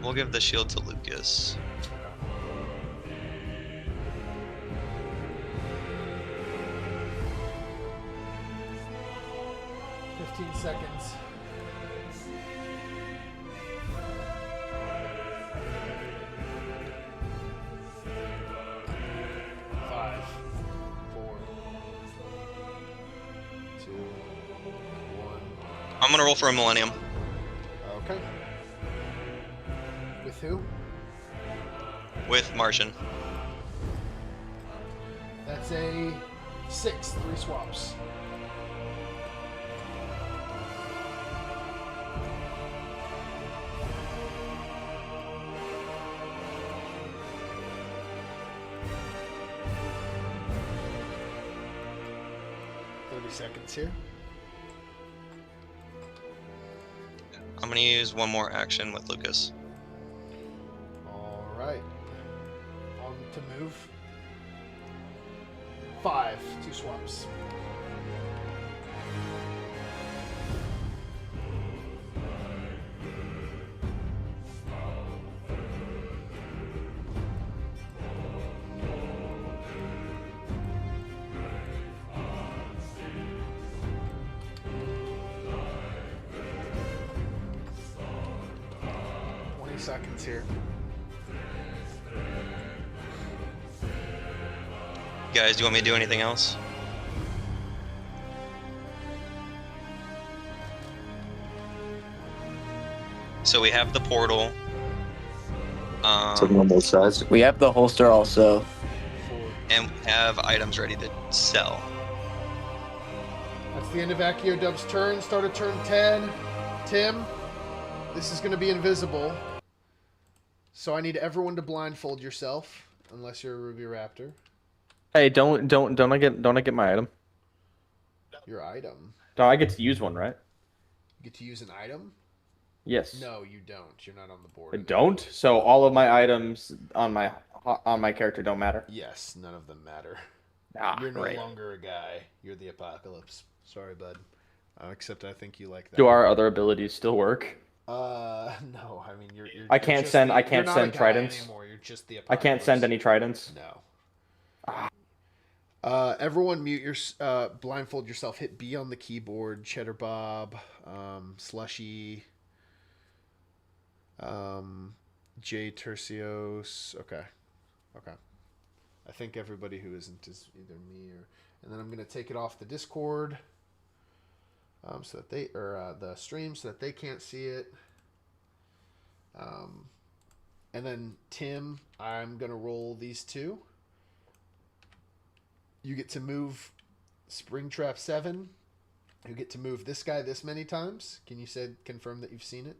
We'll give the shield to Lucas. 15 seconds. Five, four, two, one. I'm gonna roll for a Millennium. Okay. With who? With Martian. That's a 6, 3 swaps. Seconds here. I'm gonna use one more action with Lucas. All right. On to move. 5, 2 swaps. Seconds here. Guys, do you want me to do anything else? So we have the portal. On both sides. We have the holster also. And we have items ready to sell. That's the end of Accio Dub's turn. Start of turn 10. Tim, this is going to be invisible. So I need everyone to blindfold yourself, unless you're a Ruby Raptor. Hey, don't I get my item? Your item. No, I get to use one, right? You get to use an item? Yes. No, you don't. You're not on the board. I don't. So all of my items on my character don't matter. Yes, none of them matter. Ah, you're no great. longer a guy. You're the apocalypse. Sorry, bud. Except I think you like that. Do our other abilities still work? No. I mean, you're I can't send tridents anymore. You're just the I can't send any tridents. No. Everyone mute your blindfold yourself. Hit B on the keyboard. CheddarBob, Slushy, J Tercios. Okay. I think everybody who isn't is either me or. And then I'm gonna take it off the Discord. So that they the stream so that they can't see it. And then Tim, I'm gonna roll these two. You get to move Springtrap 7. You get to move this guy this many times. Can you confirm that you've seen it?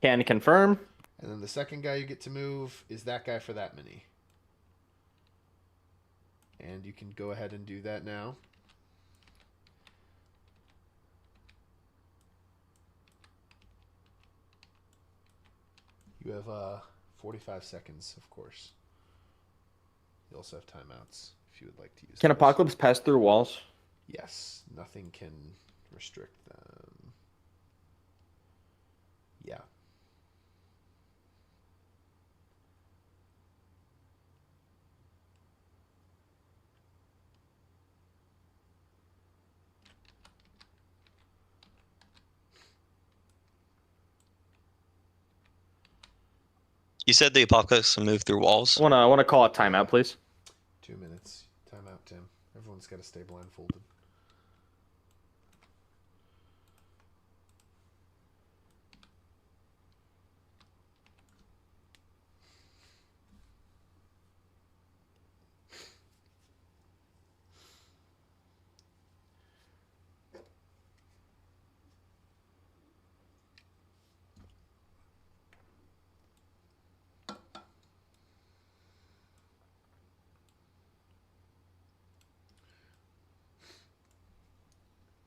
Can confirm. And then the second guy you get to move is that guy for that many. And you can go ahead and do that now. You have 45 seconds, of course. You also have timeouts if you would like to use Can those. Apocalypse pass through walls? Yes, nothing can restrict them. Yeah. You said the apocalypse will move through walls. I wanna call a timeout, please. 2 minutes. Timeout, Tim. Everyone's got to stay blindfolded.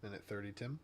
Minute 30, Tim.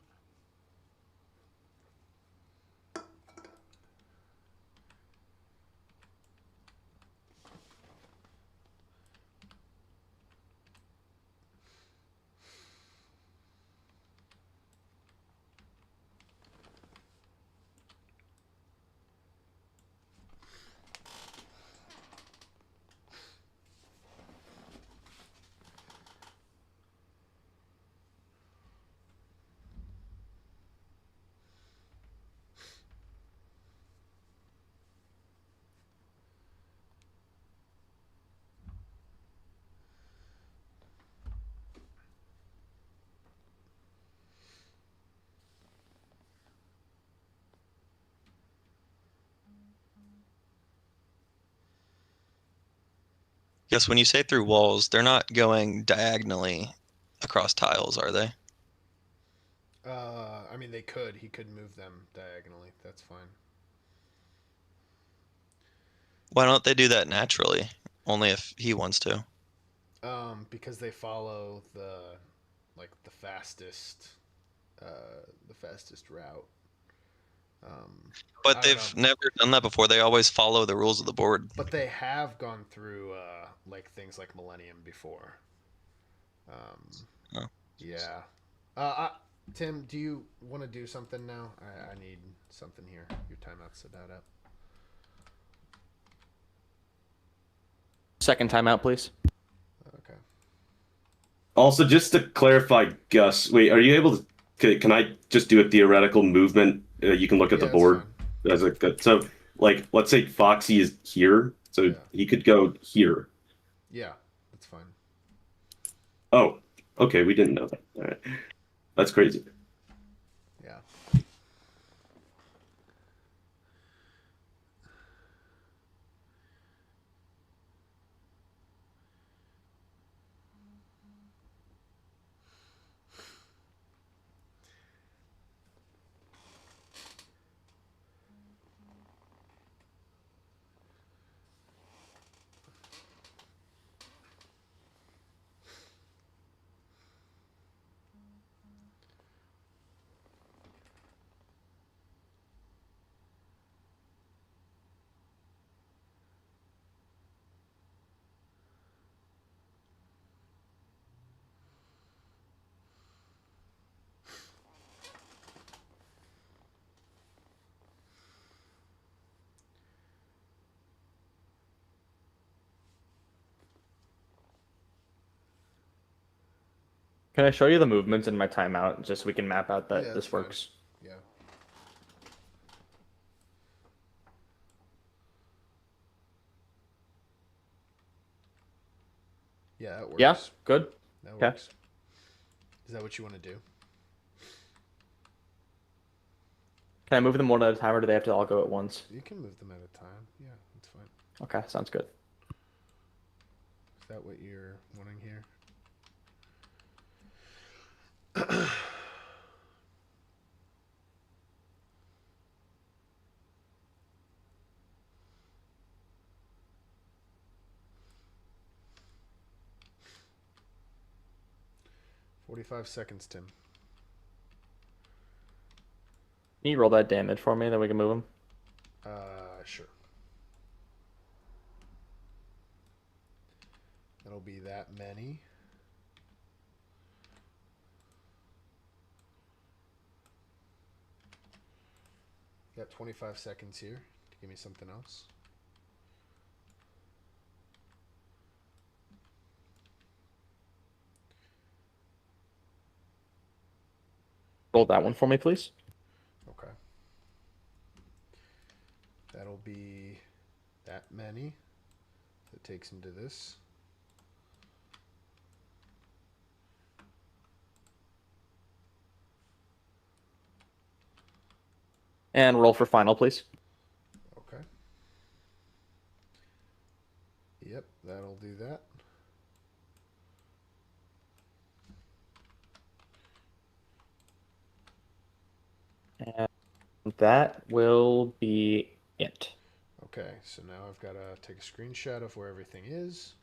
Yes, when you say through walls, they're not going diagonally across tiles, are they? I mean, they could. He could move them diagonally. That's fine. Why don't they do that naturally? Only if he wants to. Because they follow the fastest route. But they've never done that before. They always follow the rules of the board. But they have gone through like things like Millennium before. Oh. Yeah. Tim, do you want to do something now? I need something here. Your timeout's about up. Second timeout, please. Okay. Also, just to clarify, Gus, wait, are you able to? Can I just do a theoretical movement? You can look at the board as a so, like, let's say Foxy is here, so he could go here. Yeah, that's fine. Oh, okay, we didn't know that. All right, that's crazy. Yeah. Can I show you the movements in my timeout just so we can map out that this works? Yeah. Yeah, that works. Yeah, good. That Okay. works. Is that what you want to do? Can I move them one at a time, or do they have to all go at once? You can move them at a time. Yeah, that's fine. Okay, sounds good. Is that what you're wanting here? 45 seconds, Tim. Can you roll that damage for me, then we can move them? Sure. That'll be that many. Got 25 seconds here to give me something else. Roll that one for me, please. Okay. That'll be that many. That takes him to this. And roll for final, please. Okay. Yep, that'll do that. And that will be it. Okay, so now I've got to take a screenshot of where everything is.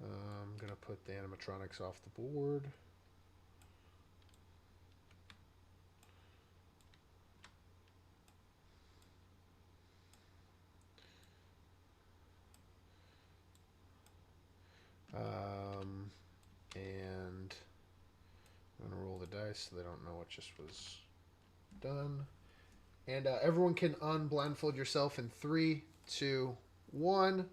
I'm going to put the animatronics off the board. And I'm going to roll the dice so they don't know what just was done. And everyone can unblindfold yourself in 3, 2, 1.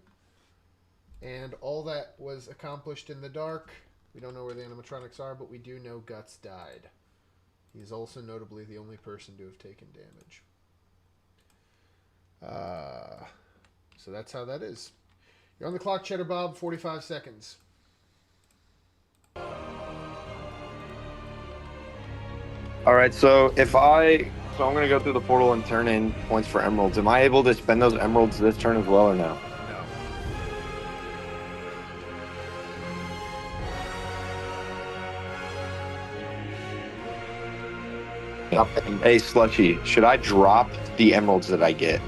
And all that was accomplished in the dark. We don't know where the animatronics are, but we do know Guts died. He is also notably the only person to have taken damage. So that's how that is. You're on the clock, CheddarBob. 45 seconds. All right, so if I So I'm gonna go through the portal and turn in points for emeralds. Am I able to spend those emeralds this turn as well or no? No. Hey, Slushy, should I drop the emeralds that I get?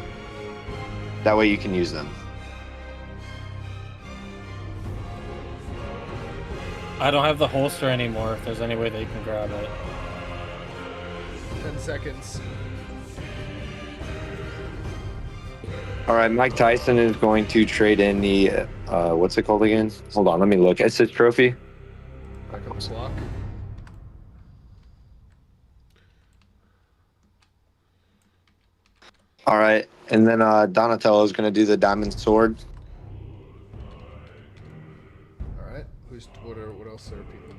That way you can use them. I don't have the holster anymore. If there's any way that you can grab it. 10 seconds. All right, Mike Tyson is going to trade in the, what's it called again? Hold on, let me look. Assist trophy. Back on the block. All right, and then Donatello is going to do the diamond sword. All right. What else are people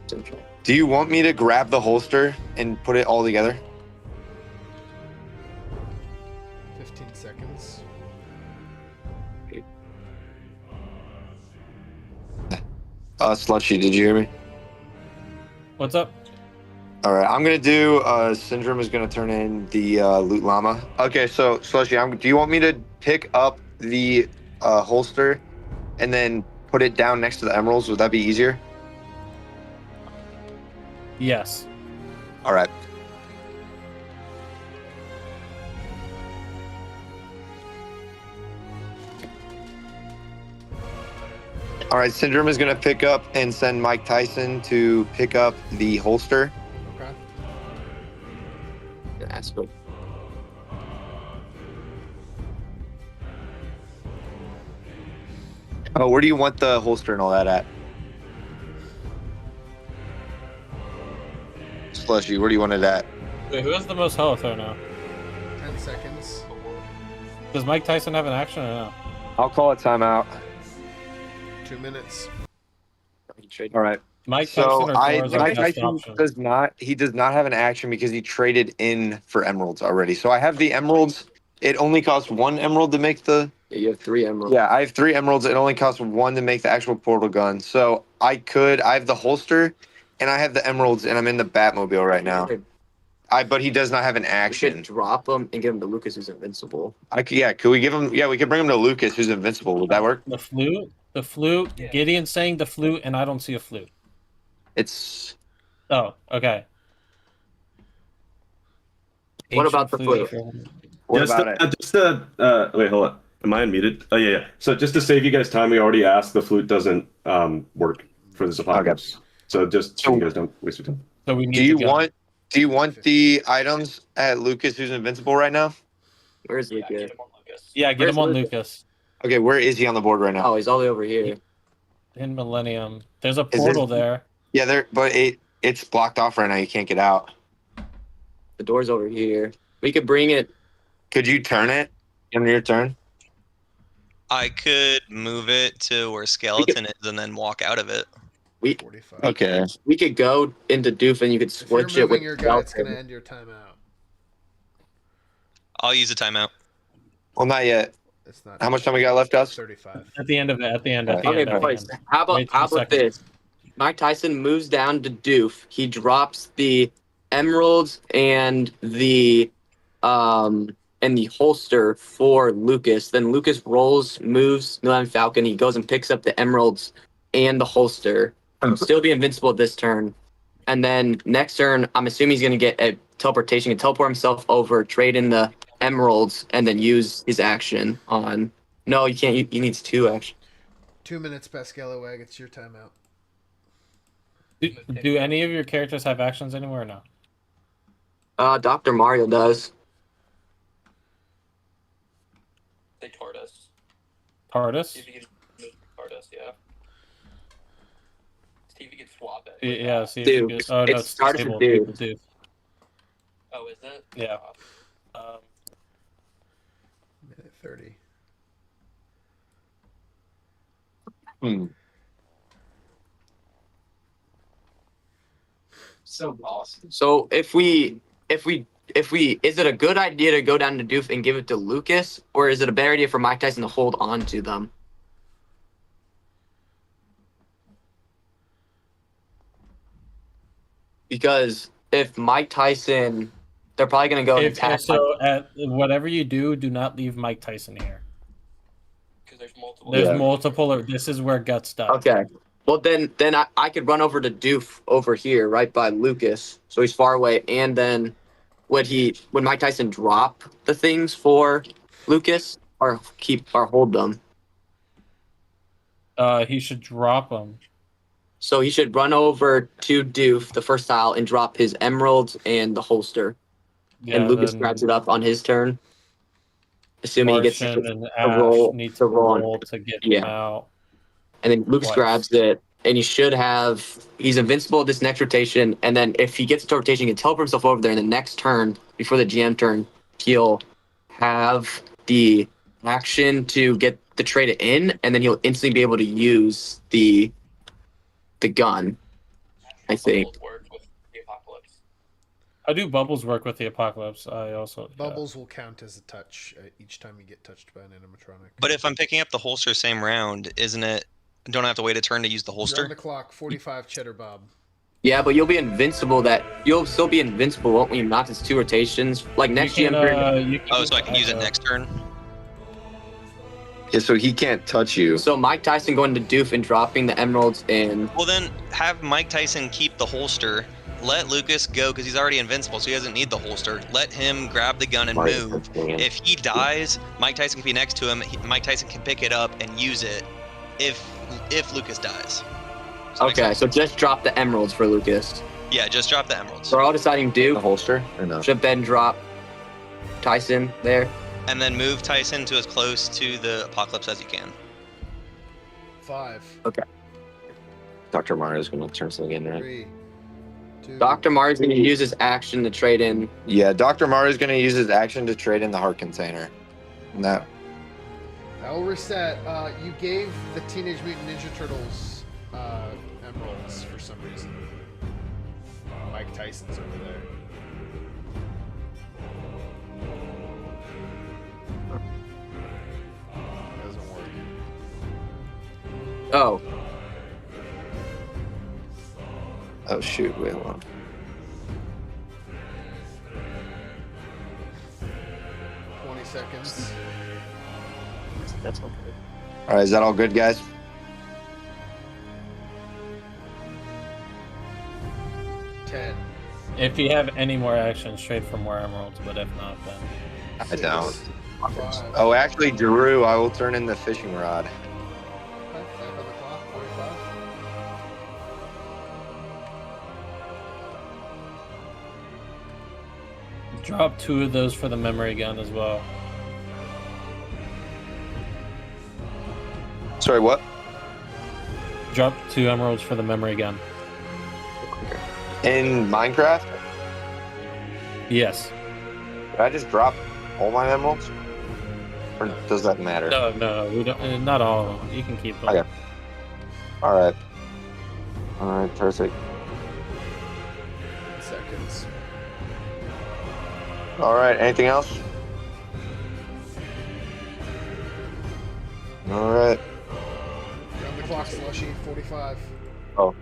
doing? Do you want me to grab the holster and put it all together? 15 seconds. Slushy, did you hear me? What's up? All right, I'm gonna do. Syndrome is gonna turn in the loot llama. Okay, so Slushy, do you want me to pick up the holster and then put it down next to the emeralds? Would that be easier? Yes. All right. All right, Syndrome is going to pick up and send Mike Tyson to pick up the holster. Okay. That's good. Oh, where do you want the holster and all that at? Slushy, where do you want it at? Wait, who has the most health right now? 10 seconds. Does Mike Tyson have an action or no? I'll call a timeout. 2 minutes. All right. Mike So Tyson or Thor is our Mike best Tyson option. does not have an action because he traded in for emeralds already. So I have the emeralds. It only costs 1 emerald to make the. Yeah, you have 3 emeralds. Yeah, I have 3 emeralds. It only costs 1 to make the actual portal gun. So I have the holster, and I have the emeralds, and I'm in the Batmobile right now. But he does not have an We action. could drop him and give him to Lucas, who's invincible. Could we give him? Yeah, we could bring him to Lucas, who's invincible. Would that work? The flute. Yeah. Gideon's saying the flute, and I don't see a flute. It's. Oh, okay. What about the flute? What about it? Wait, hold on. Am I unmuted? Oh yeah. So just to save you guys time, we already asked. The flute doesn't work for this apocalypse. Okay. So just so you guys don't waste your time. So we need. Do you want the items at Lucas, who's invincible right now? Where's Lucas? Yeah, get him on Lucas. Okay, where is he on the board right now? Oh, he's all the way over here. In Millennium. There's a portal there. Yeah, but it's blocked off right now. You can't get out. The door's over here. We could bring it. Could you turn it on your turn? I could move it to where Skeleton is and then walk out of it. Okay. We could go into Doof and you could switch it with your guy, it's going to end your timeout. I'll use a timeout. Well, not yet. It's not. How much time we got left, Gus? 35. At the end of it. Okay, boys. How about this? Mike Tyson moves down to Doof. He drops the emeralds and the holster for Lucas. Then Lucas moves Milan Falcon. He goes and picks up the emeralds and the holster. Still be invincible this turn. And then next turn, I'm assuming he's going to get a teleportation. He can teleport himself over, trade in the emeralds, and then use his action on... No, you can't. He needs 2 action. 2 minutes, Pascalawag. It's your timeout. Do any of your characters have actions anywhere or no? Dr. Mario does. They TARDIS. TARDIS? TARDIS, yeah. See if you can swap it. Yeah, see if Dude, you can... Oh, no, it's TARDIS disabled. with Dude. Oh, is it? Yeah. Minute 30. So awesome. So if we, is it a good idea to go down to Doof and give it to Lucas, or is it a better idea for Mike Tyson to hold on to them? because if Mike Tyson, they're probably going to go and attack. Whatever you do, do not leave Mike Tyson here. Because there's multiple. Or this is where Guts dies. Okay. Well, then I could run over to Doof over here, right by Lucas, so he's far away. And then would Mike Tyson drop the things for Lucas or hold them? He should drop them. So he should run over to Doof, the first tile, and drop his emeralds and the holster. Yeah, and Lucas grabs it up on his turn. Assuming he gets to roll to get him out. And then Lucas grabs it, and he's invincible this next rotation, and then if he gets to rotation, he can teleport himself over there, and the next turn, before the GM turn, he'll have the action to get the trade in, and then he'll instantly be able to use the gun, I think. How do bubbles work with the apocalypse? Bubbles will count as a touch each time you get touched by an animatronic. But if I'm picking up the holster same round, isn't it? Don't I have to wait a turn to use the holster? You're on the clock, 45 CheddarBob. Yeah, but you'll be invincible. You'll still be invincible, won't you? Not as 2 rotations. Like next GM turn. So I can use it next turn. Yeah, so he can't touch you. So Mike Tyson going to Doof and dropping the emeralds in. Well, then have Mike Tyson keep the holster. Let Lucas go because he's already invincible, so he doesn't need the holster. Let him grab the gun and move. If he dies, Mike Tyson can be next to him. Mike Tyson can pick it up and use it if Lucas dies. Okay, so just drop the emeralds for Lucas. Yeah, just drop the emeralds. We're all deciding Doof. The holster or no? Should Ben drop Tyson there? And then move Tyson to as close to the apocalypse as you can. 5. Okay. Dr. Mario's going to turn something in, right? 3, 2. Dr. Mario's going to use his action to trade in. Yeah, Dr. Mario's going to use his action to trade in the heart container. No. That'll reset. You gave the Teenage Mutant Ninja Turtles emeralds for some reason. Mike Tyson's over there. Doesn't work. Oh. Oh, shoot. Wait, hold on. Seconds. That's okay. All right, is that all good, guys? If you have any more actions, trade for more emeralds, but if not, then... I don't. Oh, actually, Drew, I will turn in the fishing rod. Drop 2 of those for the memory gun as well. Sorry, what? Drop 2 emeralds for the memory gun. In Minecraft? Yes. Did I just drop all my emeralds? Or does that matter? No, we don't. Not all of them. You can keep them. Okay. All right, perfect. Seconds. All right, anything else? All right. You're on the clock, Slushy, 45. Oh.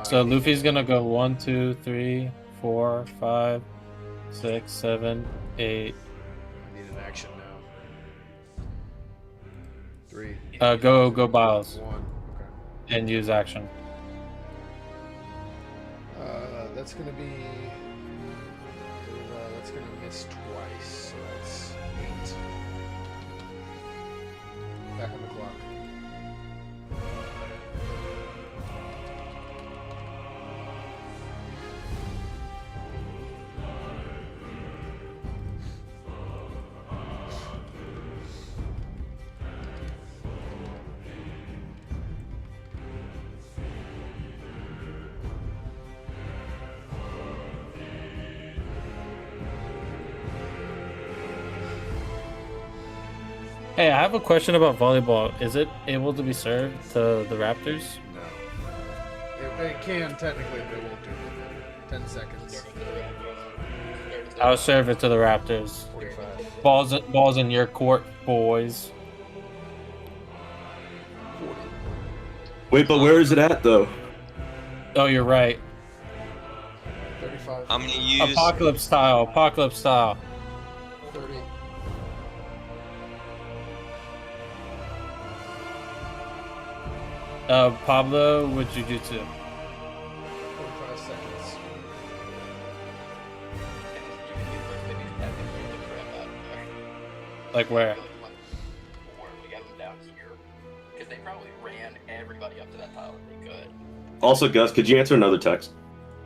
So Luffy's gonna go 1, 2, 3, 4, 5, 6, 7, 8. I need an action now. 3. Go Biles. 1. Okay. And use action. That's gonna be. That's gonna miss twice. So that's 8. Back on the clock. Hey, I have a question about volleyball. Is it able to be served to the Raptors? No. It can technically, but it won't do anything. 10 seconds. I'll serve it to the Raptors. 45. Balls in your court, boys. 40. Wait, but where is it at though? Oh, you're right. 35. I'm gonna use Apocalypse style. Apocalypse style. 30. Pablo with Jujutsu. 45 seconds. Like where? Because they probably ran everybody up to that tile if they could. Also, Gus, could you answer another text?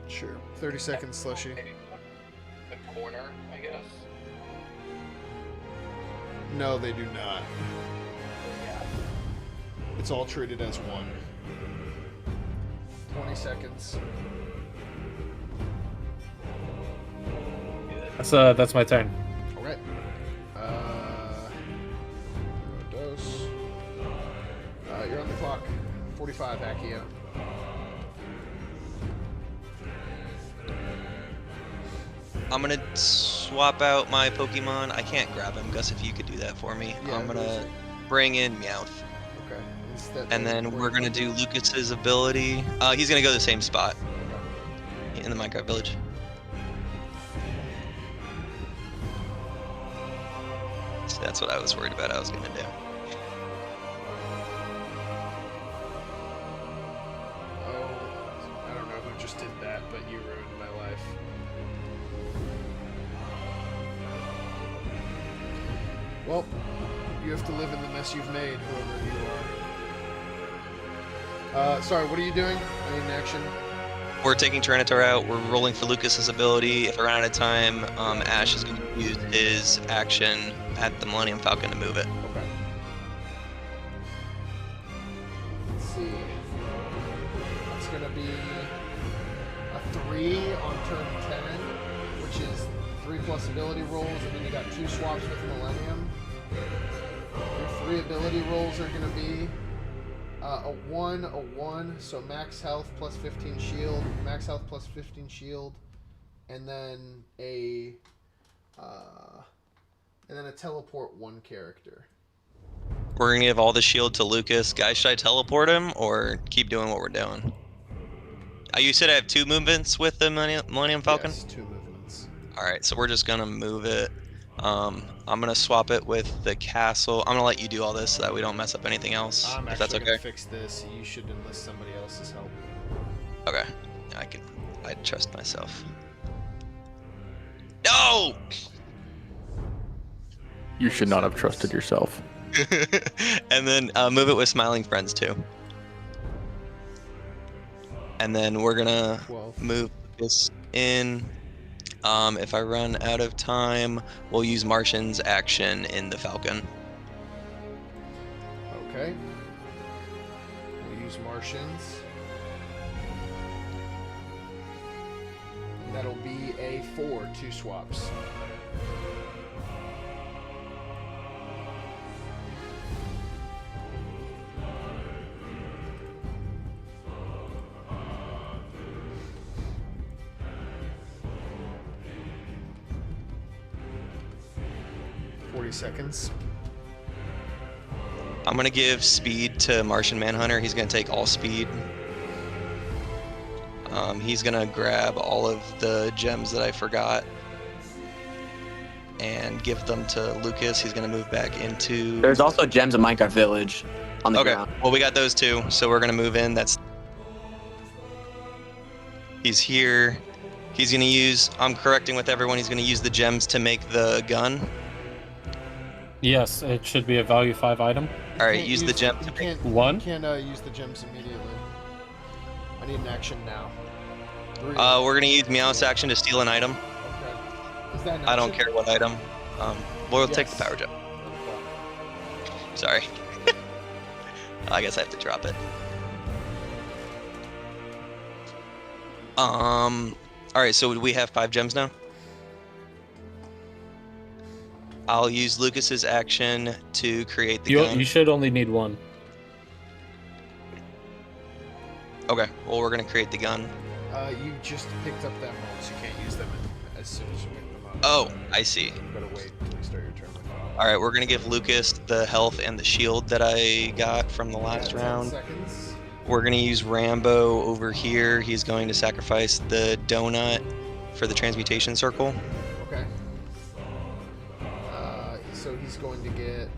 Sure. 30 seconds, Slushy. The corner, I guess. No, they do not. Yeah. It's all treated as one. 20 seconds. That's my turn. Alright. Dose. You're on the clock. 45, Accio. I'm gonna swap out my Pokemon. I can't grab him, Gus. If you could do that for me, Yeah, I'm gonna bring in Meowth, Okay. and then we're gonna do Lucas's ability. He's gonna go the same spot in the Minecraft village. So that's what I was worried about. I was gonna do. I don't know who just did that, but you ruined my life. Well, you have to live in the mess you've made, whoever you are. Sorry, what are you doing? I need an action. We're taking Tyranitar out. We're rolling for Lucas's ability. If we're out of time, Ash is going to use his action at the Millennium Falcon to move it. Okay. Let's see. That's going to be a 3 on turn 10, which is 3+ ability rolls, and then you got 2 swaps with Millennium. Your 3 ability rolls are going to be a 1, so max health plus 15 shield, max health plus 15 shield, and then a teleport 1 character. We're going to give all the shield to Lucas. Guys, should I teleport him or keep doing what we're doing? You said I have 2 movements with the Millennium Falcon? Yes, 2 movements. Alright, so we're just going to move it. I'm going to swap it with the castle. I'm going to let you do all this so that we don't mess up anything else. I'm if that's actually okay. gonna fix this. You should enlist somebody else's help. Okay. I trust myself. No! You should not have trusted yourself. And then move it with Smiling Friends too. And then we're gonna 12. move this in. If I run out of time, we'll use Martian's action in the Falcon. Okay. We'll use Martians. And that'll be a 4, 2 swaps. Seconds. I'm gonna give speed to Martian Manhunter. He's gonna take all speed. He's gonna grab all of the gems that I forgot and give them to Lucas. He's gonna move back into. There's also gems in Minecraft Village on the okay. ground. Well, we got those too, so we're gonna move in. He's here. He's gonna use. I'm correcting with everyone. He's gonna use the gems to make the gun. Yes, it should be a value 5 item. All right, use the gem to make 1. You can't use the gems immediately. I need an action now. 3. We're gonna use Meowth's action to steal an item. Okay. Is that an I don't action? care what item. We'll take the Yes. power gem. Sorry. I guess I have to drop it. All right. So we have 5 gems now. I'll use Lucas's action to create the You gun. you should only need one. Okay, well, we're going to create the gun. You just picked up that molds. You can't use them as soon as you pick them up. Oh, I see. You gotta wait until you start your turn with them. Alright, we're going to give Lucas the health and the shield that I got from the last 10 round. seconds. We're going to use Rambo over here. He's going to sacrifice the donut for the transmutation circle. Okay. So he's going to get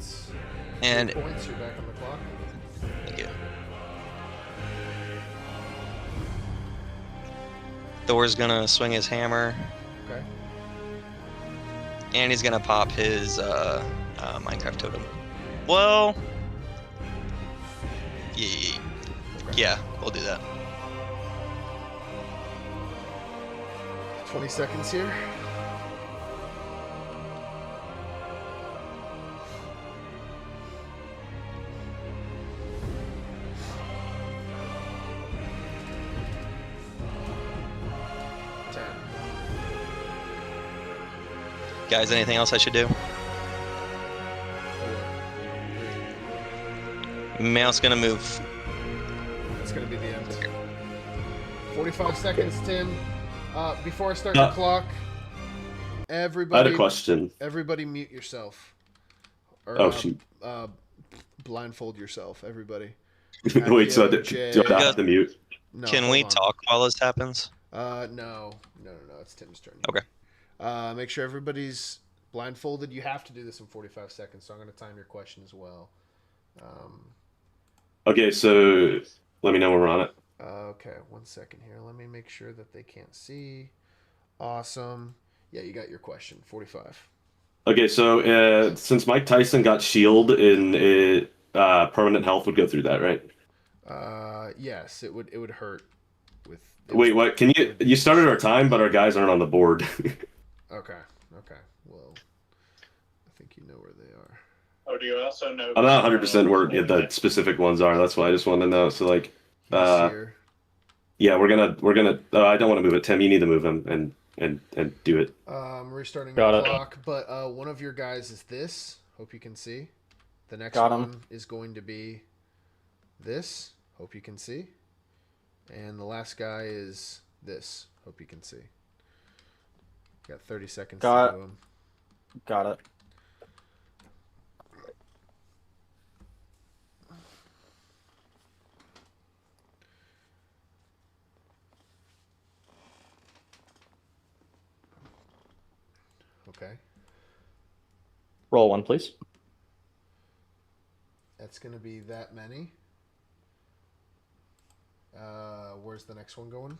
And 3 points. You're back on the clock. thank you. Thor's going to swing his hammer. Okay. And he's going to pop his Minecraft totem. Well, yeah, we'll do that. 20 seconds here. Guys, anything else I should do? Mouse gonna move. It's gonna be the end. 45 seconds, Tim. Before I start the clock, everybody. I had a question. Everybody, mute yourself. Or, Oh shoot! Blindfold yourself, everybody. Wait, so do I have to mute? No, Can we hold on. talk while this happens? No. It's Tim's turn. Okay. Make sure everybody's blindfolded. You have to do this in 45 seconds, so I'm going to time your question as well. Okay, so let me know when we're on it. Okay, 1 second here. Let me make sure that they can't see. Awesome. Yeah, you got your question. 45. Okay, so since Mike Tyson got shield in permanent health would go through that, right? Yes, it would hurt. Wait, what? Can you started our time, but our guys aren't on the board. Okay. Well, I think you know where they are. Oh, do you also know? I'm not 100% where the specific ones are. That's why I just wanted to know. So like, here. yeah, we're gonna. I don't want to move it. Tim, you need to move him and do it. Restarting Got the it. clock, but one of your guys is this. Hope you can see. The next Got him. one is going to be this. Hope you can see. And the last guy is this. Hope you can see. Got 30 seconds to do them. Got it. Okay. Roll one, please. That's going to be that many. Where's the next one going?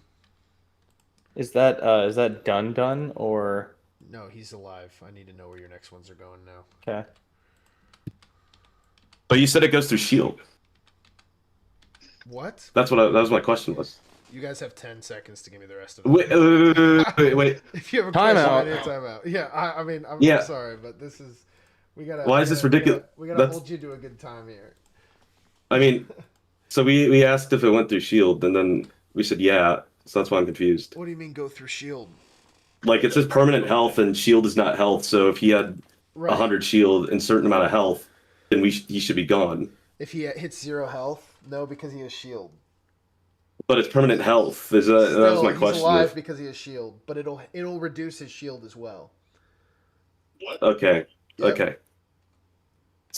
Is that done or? No, he's alive. I need to know where your next ones are going now. Okay. But you said it goes through shield. What? That was my question was. You guys have 10 seconds to give me the rest of it. Wait. If you have a Time question, out. I need time out. Yeah, I'm Yeah. sorry, but this is we gotta. Why is this ridiculous? We gotta hold you to a good time here. I mean, so we asked if it went through shield, and then we said yeah. So that's why I'm confused. What do you mean go through shield? Like it says permanent health, and shield is not health. So if he had Right. 100 shield and certain amount of health, then he should be gone. If he hits 0 health, no, because he has shield. But it's permanent health. That was my He's question. alive because he has shield, but it'll reduce his shield as well. Okay. Yep. Okay.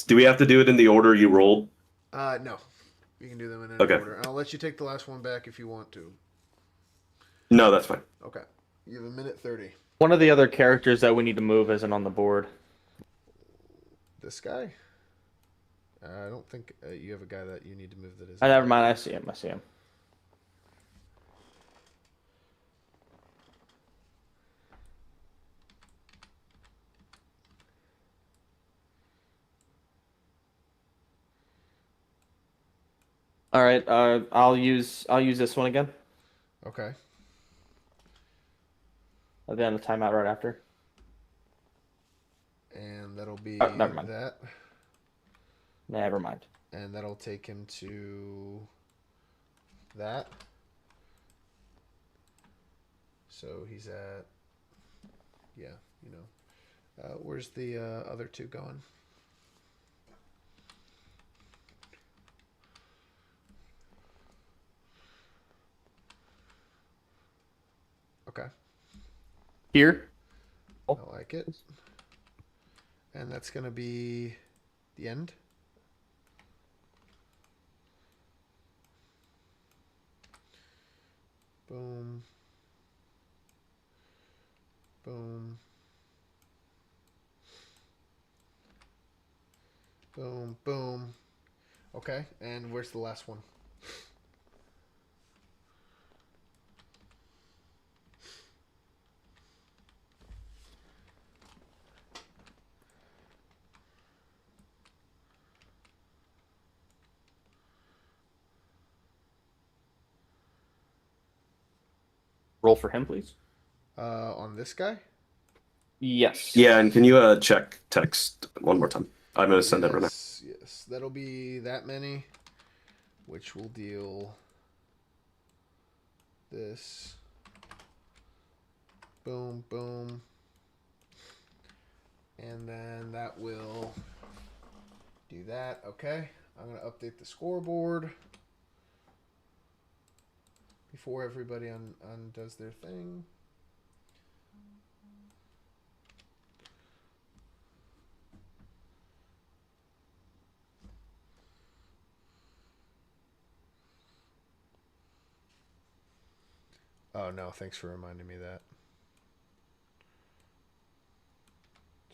Do we have to do it in the order you rolled? No, you can do them in any Okay. order. I'll let you take the last one back if you want to. No, that's fine. Okay, you have 1:30. One of the other characters that we need to move isn't on the board. This guy? I don't think you have a guy that you need to move that is. Never mind. I see him. All right. I'll use this one again. Okay. I'll be on the timeout right after. And that'll be never mind. that. Never mind. And that'll take him to that. So he's at, yeah, Where's the other two going? Okay. Here. I like it. And that's going to be the end. Boom. Boom. Boom, boom. Okay, and where's the last one? Roll for him, please. On this guy? Yes. Yeah, and can you check text one more time? I'm gonna send it right now. Yes, that'll be that many, which will deal this. Boom, boom. And then that will do that. Okay, I'm going to update the scoreboard before everybody undoes their thing. Oh, no, thanks for reminding me of that.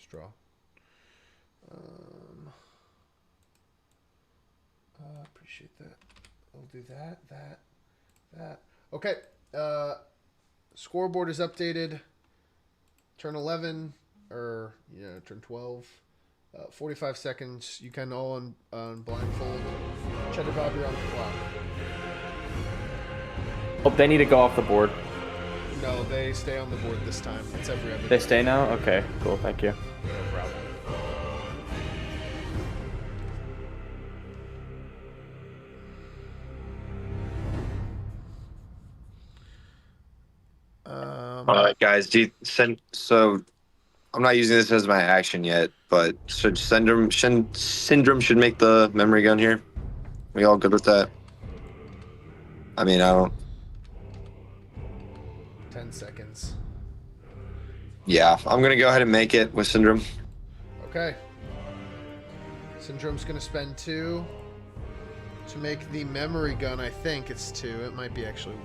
Straw. Appreciate that. We'll do that. Okay. Scoreboard is updated. Turn 11, or, turn 12. 45 seconds. You can all on blindfold. CheddarBob, you're on the clock. Oh, they need to go off the board. No, they stay on the board this time. It's every other. They stay now? Okay, cool. Thank you. No problem. All right, guys. So I'm not using this as my action yet, but should Syndrome should make the memory gun here? We all good with that? I mean, I don't. 10 seconds. Yeah, I'm gonna go ahead and make it with Syndrome. Okay. Syndrome's gonna spend 2 to make the memory gun. I think it's 2. It might be actually 1.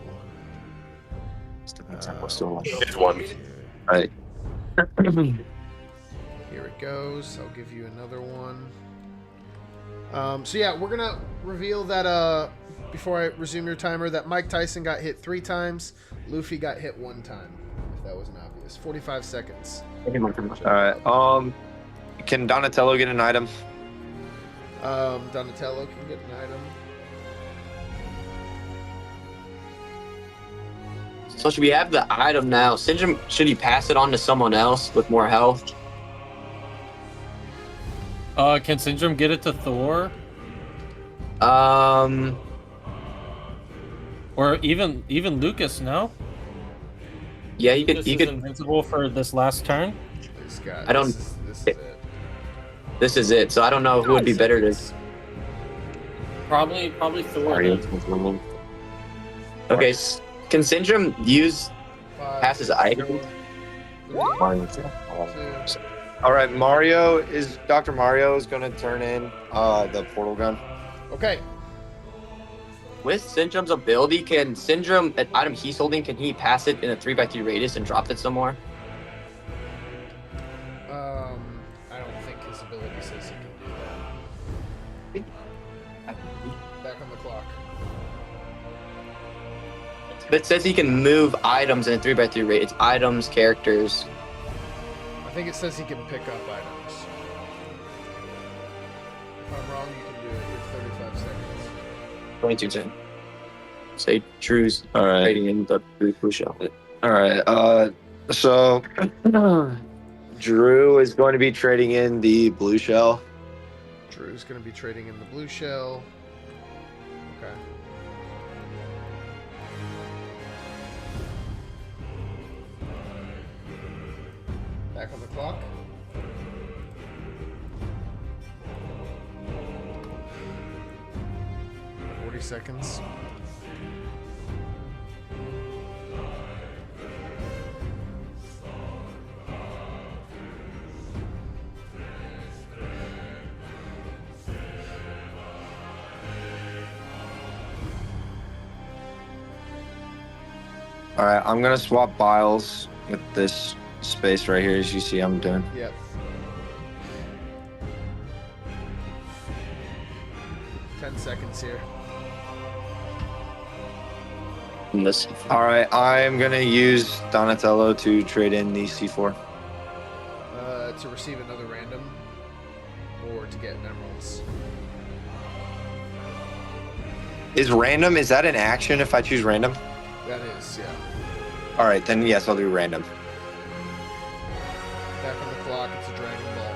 It's 1. All right. Here it goes. I'll give you another one. So yeah, we're gonna reveal that before I resume your timer, that Mike Tyson got hit 3 times, Luffy got hit 1 time. If that wasn't obvious. 45 seconds. All right. Can Donatello get an item? Donatello can get an item. So should we have the item now? Syndrome, should he pass it on to someone else with more health? Can Syndrome get it to Thor? Or even Lucas, no? Yeah, you Lucas could. is invincible for this last turn. I don't. This is it. This is it. So I don't know who would be better to. Probably Thor. then. Okay, can Syndrome pass his item? All right, Dr. Mario is going to turn in the portal gun. Okay. With Syndrome's ability, can Syndrome, an item he's holding, can he pass it in a 3x3 radius and drop it somewhere? I don't think his ability says he can do that. Back on the clock. It says he can move items in a 3x3 radius. It's items, characters. I think it says he can pick up items. If I'm wrong, you can do it. You have 35 seconds. 2210. Say Drew's All right. trading in the blue shell. All right. So Drew is going to be trading in the blue shell. Drew's going to be trading in the blue shell. Okay. Back on the clock. seconds. All right, I'm gonna swap biles with this space right here, as you see I'm doing. Yep. Seconds here. All right, I'm gonna use Donatello to trade in the C4. To receive another random, or to get emeralds. Is that an action if I choose random? That is, yeah. All right, then yes, I'll do random. Back on the clock, it's a Dragon Ball.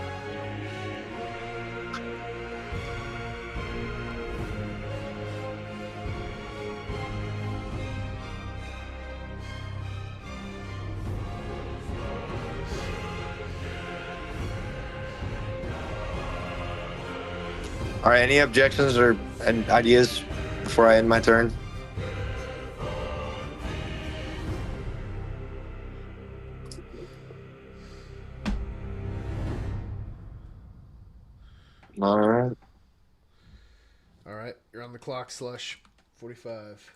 All right, any objections or ideas before I end my turn? All right. All right, you're on the clock, Slush. 45.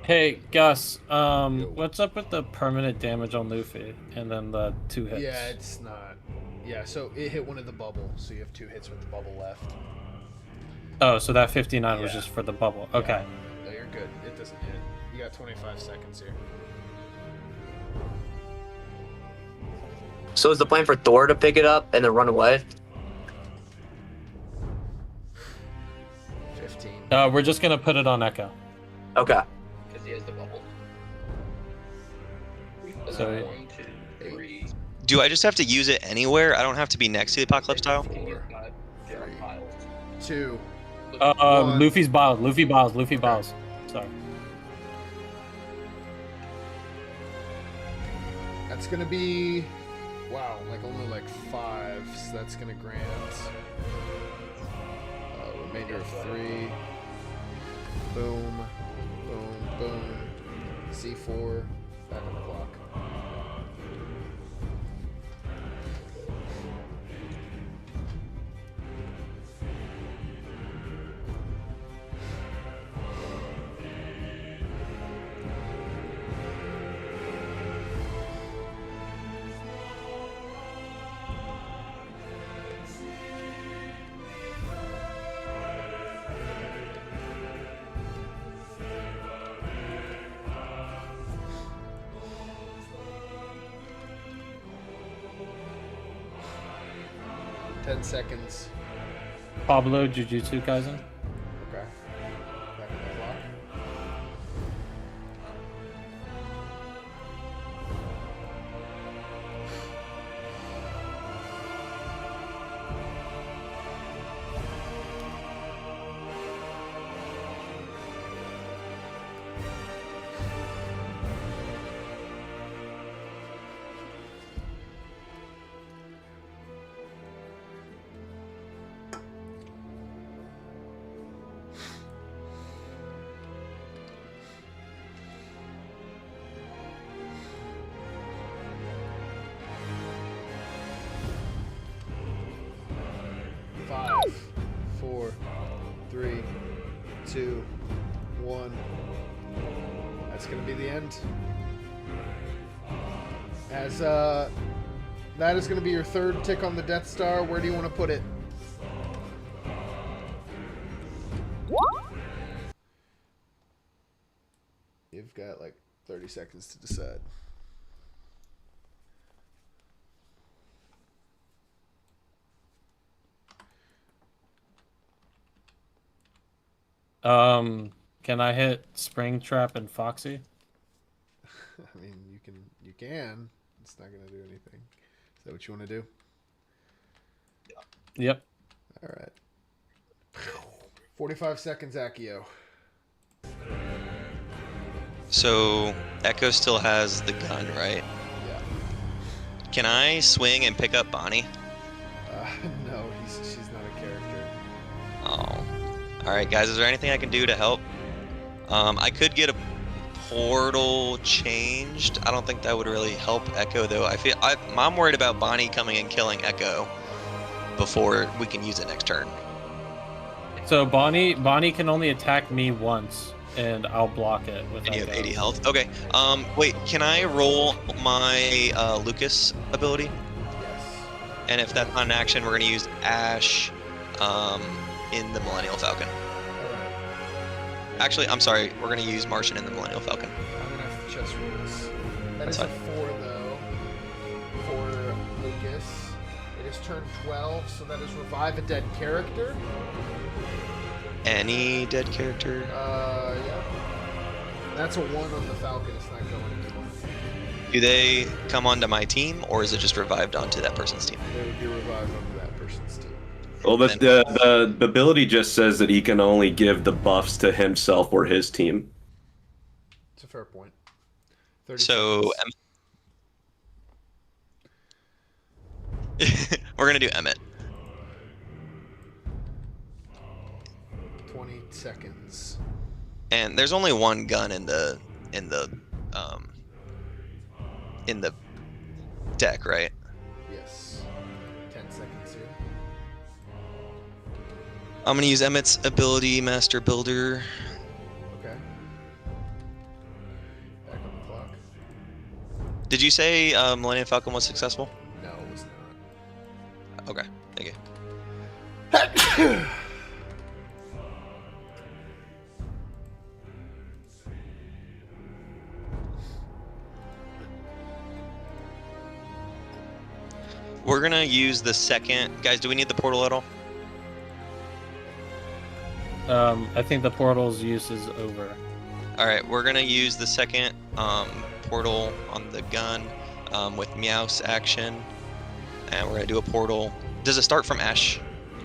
Hey, Gus, what's up with the permanent damage on Luffy and then the 2 hits? Yeah, it's not. Yeah, so it hit one of the bubble, so you have 2 hits with the bubble left. Oh, so that 59 was just for the bubble. Okay. No, you're good. It doesn't hit. You got 25 seconds here. So is the plan for Thor to pick it up and then run away? 15. We're just gonna put it on Echo. Okay. Because he has the bubble. So 1, 2, 3. Do I just have to use it anywhere? I don't have to be next to the Apocalypse tile? 4, 2. Luffy's biles. Luffy biles. Sorry. That's gonna be, wow, like only like 5. So that's gonna grant remainder of 3. Boom, boom, boom. C4. Back on the clock. Seconds. Pablo, Jujutsu Kaisen. Okay. Back on the clock. As that is going to be your 3rd tick on the Death Star. Where do you want to put it? You've got like 30 seconds to decide. Can I hit Springtrap and Foxy? I mean, you can. It's not gonna do anything. Is that what you want to do? Yep. All right. 45 seconds, Accio. So Echo still has the gun, right? Yeah. Can I swing and pick up Bonnie? No, she's not a character. All right, guys. Is there anything I can do to help? I could get a portal changed. I don't think that would really help Echo though. I'm worried about Bonnie coming and killing Echo before we can use it next turn. So Bonnie can only attack me once, and I'll block it with. And you have 80 health. Okay. Wait. Can I roll my Lucas ability? Yes. And if that's not an action, we're gonna use Ash, in the Millennial Falcon. Actually, I'm sorry. We're gonna use Martian in the Millennial Falcon. I'm gonna have to chess rules. That That's is a fine. 4 though for Lucas. It is turn 12, so that is revive a dead character. Any dead character? Yeah. That's a 1 on the Falcon. It's not going anymore. Do they come onto my team, or is it just revived onto that person's team? They would be revived onto that person's team. Well, the ability just says that he can only give the buffs to himself or his team. It's a fair point. 30 So we're gonna do Emmett. 20 seconds. And there's only one gun in the deck, right? Yes. 10 seconds here. I'm gonna use Emmett's ability, Master Builder. Okay. Back on the clock. Did you say Millennium Falcon was successful? No, it was not. Okay, thank you. We're gonna use the second. Guys, do we need the portal at all? I think the portal's use is over. All right, we're gonna use the second portal on the gun with Meowth's action, and we're gonna do a portal. Does it start from Ash,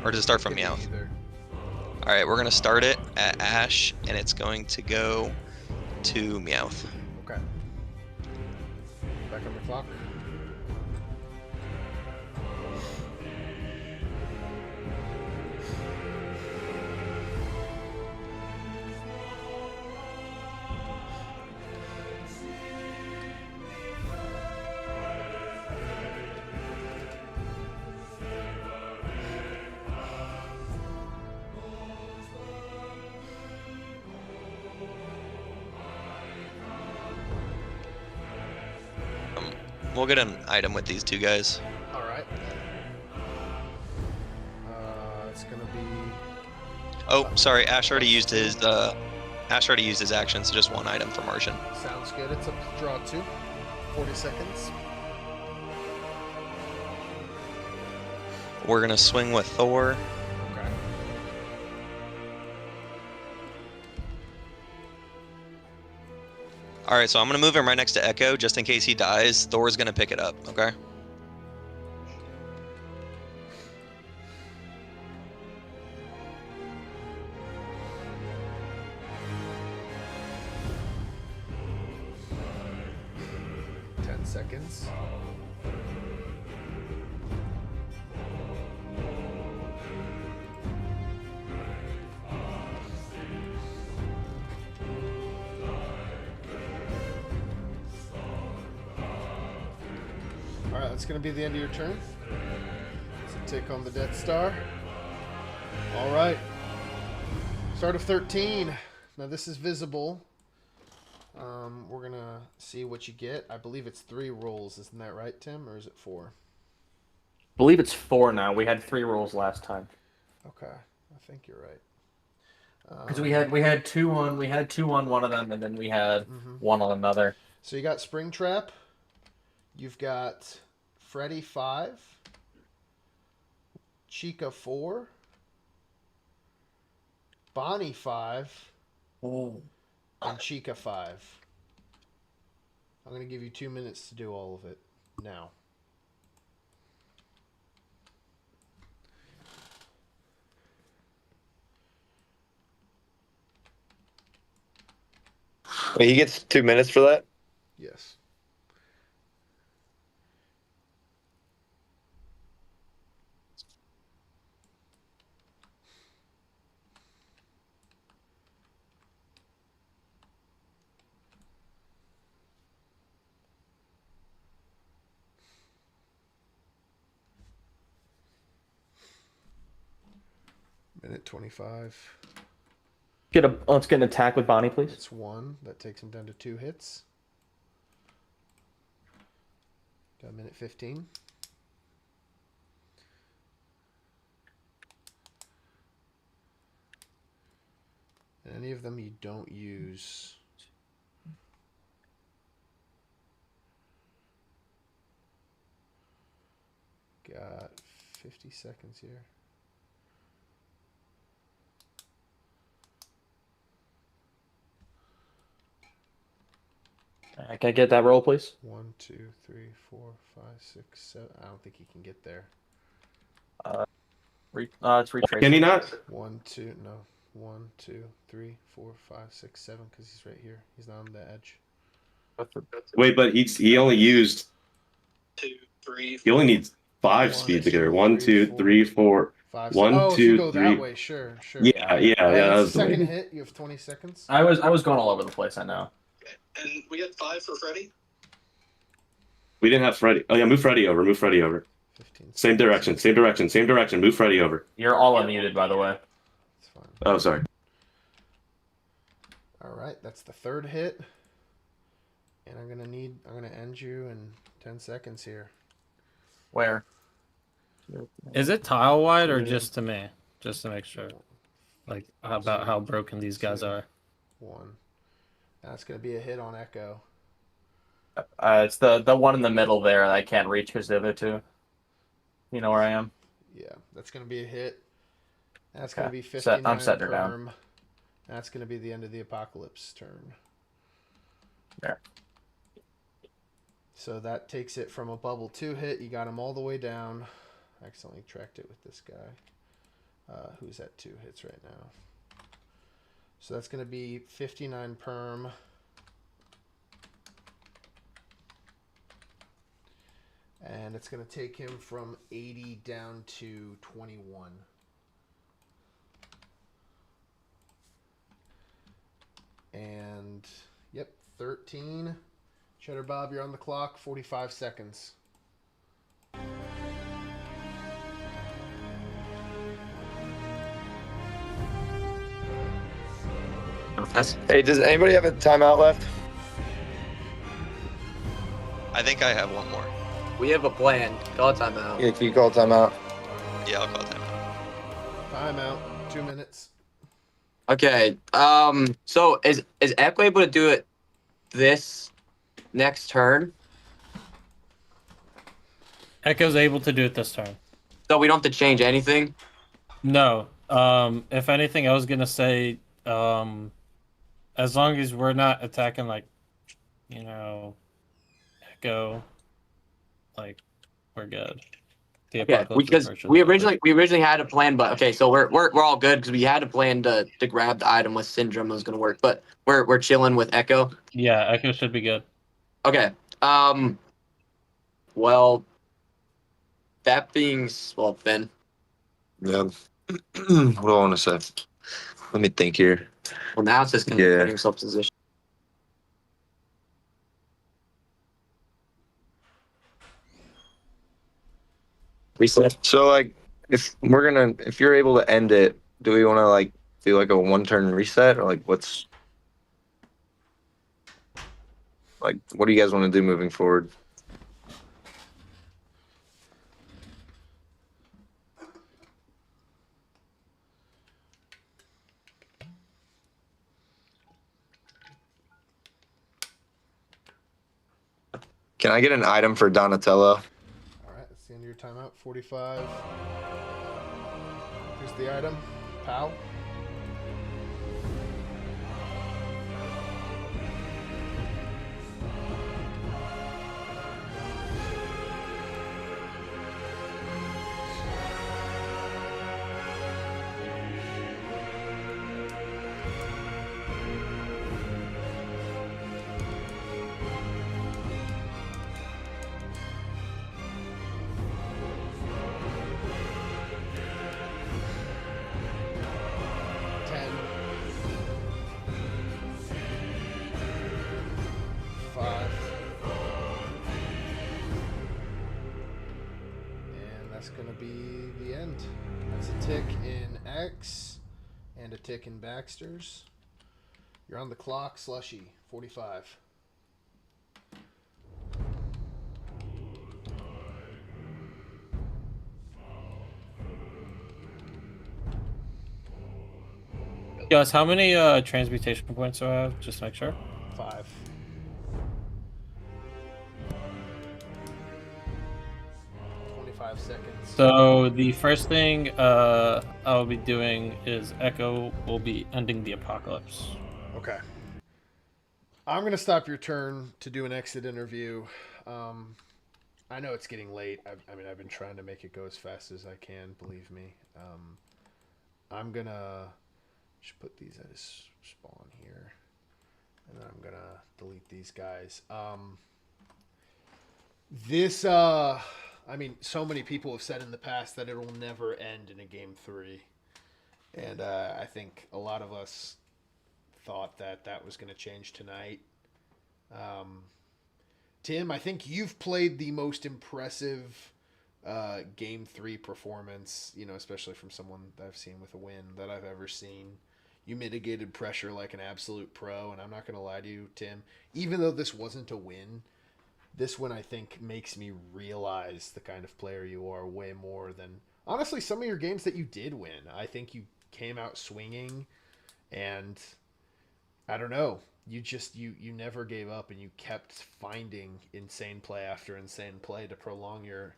or does it start from Meowth? All right, we're gonna start it at Ash, and it's going to go to Meowth. Okay. Back on the clock. We'll get an item with these two guys. All right. It's gonna be. Oh, sorry, Ash already used his action, so just one item for Martian. Sounds good. It's a draw 2. 40 seconds. We're gonna swing with Thor. Okay. All right, so I'm gonna move him right next to Echo, just in case he dies. Thor's gonna pick it up. Okay. Seconds. All right, that's going to be the end of your turn. So take on the Death Star. All right. Start of 13. Now this is visible. We're going to see what you get. I believe it's 3 rolls. Isn't that right, Tim? Or is it 4? I believe it's 4 now. We had 3 rolls last time. Okay. I think you're right. Because we had 2 on one of them, and then we had 1 on another. So you got Springtrap. You've got Freddy 5. Chica 4. Bonnie 5. Oh. And Chica 5. I'm going to give you 2 minutes to do all of it now. Wait, he gets 2 minutes for that? Yes. Minute 25. Let's get an attack with Bonnie, please. It's 1. That takes him down to 2 hits. Got a minute 15. And any of them you don't use. Got 50 seconds here. Can I get that roll, please? 1, 2, 3, 4, 5, 6, 7. I don't think he can get there. It's retraced. Can he not? 1, 2, no. 1, 2, 3, 4, 5, 6, 7. Because he's right here. He's not on the edge. Wait, but he only used. 2, 3. He only needs 5 speed to get her. 1, 2, 3, 4. 5. 1, oh, 2, if you go 3. that way, sure. Yeah. That was the second way. hit. You have 20 seconds. I was going all over the place. I know. And we had 5 for Freddy? We didn't have Freddy. Oh yeah, move Freddy over. 15 Same direction. Move Freddy over. You're all unmuted, by the way. It's fine. Oh, sorry. All right, that's the 3rd hit. And I'm gonna end you in 10 seconds here. Where? Is it tile wide or just to me? Just to make sure. Like about how broken these guys are. 1. That's gonna be a hit on Echo. It's the one in the middle there that I can't reach because the other two. You know where I am? Yeah, that's gonna be a hit. That's Okay. gonna be 59 I'm setting her down. perm. That's gonna be the end of the Apocalypse turn. There. So that takes it from a bubble 2 hit. You got him all the way down. I accidentally tracked it with this guy. Who's at 2 hits right now. So that's going to be 59 perm. And it's going to take him from 80 down to 21. And, yep, 13. CheddarBob, you're on the clock. 45 seconds. Hey, does anybody have a timeout left? I think I have one more. We have a plan. Call a timeout. Yeah, can you call a timeout? Yeah, I'll call timeout. Timeout. 2 minutes. Okay. So is Echo able to do it this next turn? Echo's able to do it this turn. So we don't have to change anything? No. If anything, I was gonna say, as long as we're not attacking like, Echo, like we're good. The Okay, because we originally had a plan, but okay, so we're all good because we had a plan to grab the item with Syndrome that was gonna work, but we're chilling with Echo. Yeah, Echo should be good. Okay. Well, that being Finn. Yeah. What do I want to say? Let me think here. Well, now it's just gonna put yourself in position. Reset. So like, if you're able to end it, do we want to like do like a 1-turn reset, or like what do you guys want to do moving forward? Can I get an item for Donatello? All right, that's the end of your timeout. 45. Here's the item. Pow. going to be the end. That's a tick in X and a tick in Baxter's. You're on the clock, Slushy. 45. Guys, how many transmutation points do I have? Just to make sure. 5. Seconds. So the first thing I'll be doing is Echo will be ending the apocalypse. Okay. I'm going to stop your turn to do an exit interview. I know it's getting late. I mean, I've been trying to make it go as fast as I can, believe me. I'm going to just put these at his spawn here. And then I'm going to delete these guys. I mean, so many people have said in the past that it will never end in a game 3. And I think a lot of us thought that that was going to change tonight. Tim, I think you've played the most impressive game 3 performance, you know, especially from someone that I've seen with a win that I've ever seen. You mitigated pressure like an absolute pro, and I'm not going to lie to you, Tim. Even though this wasn't a win, this one, I think, makes me realize the kind of player you are way more than, honestly, some of your games that you did win. I think you came out swinging, and I don't know. You never gave up, and you kept finding insane play after insane play to prolong your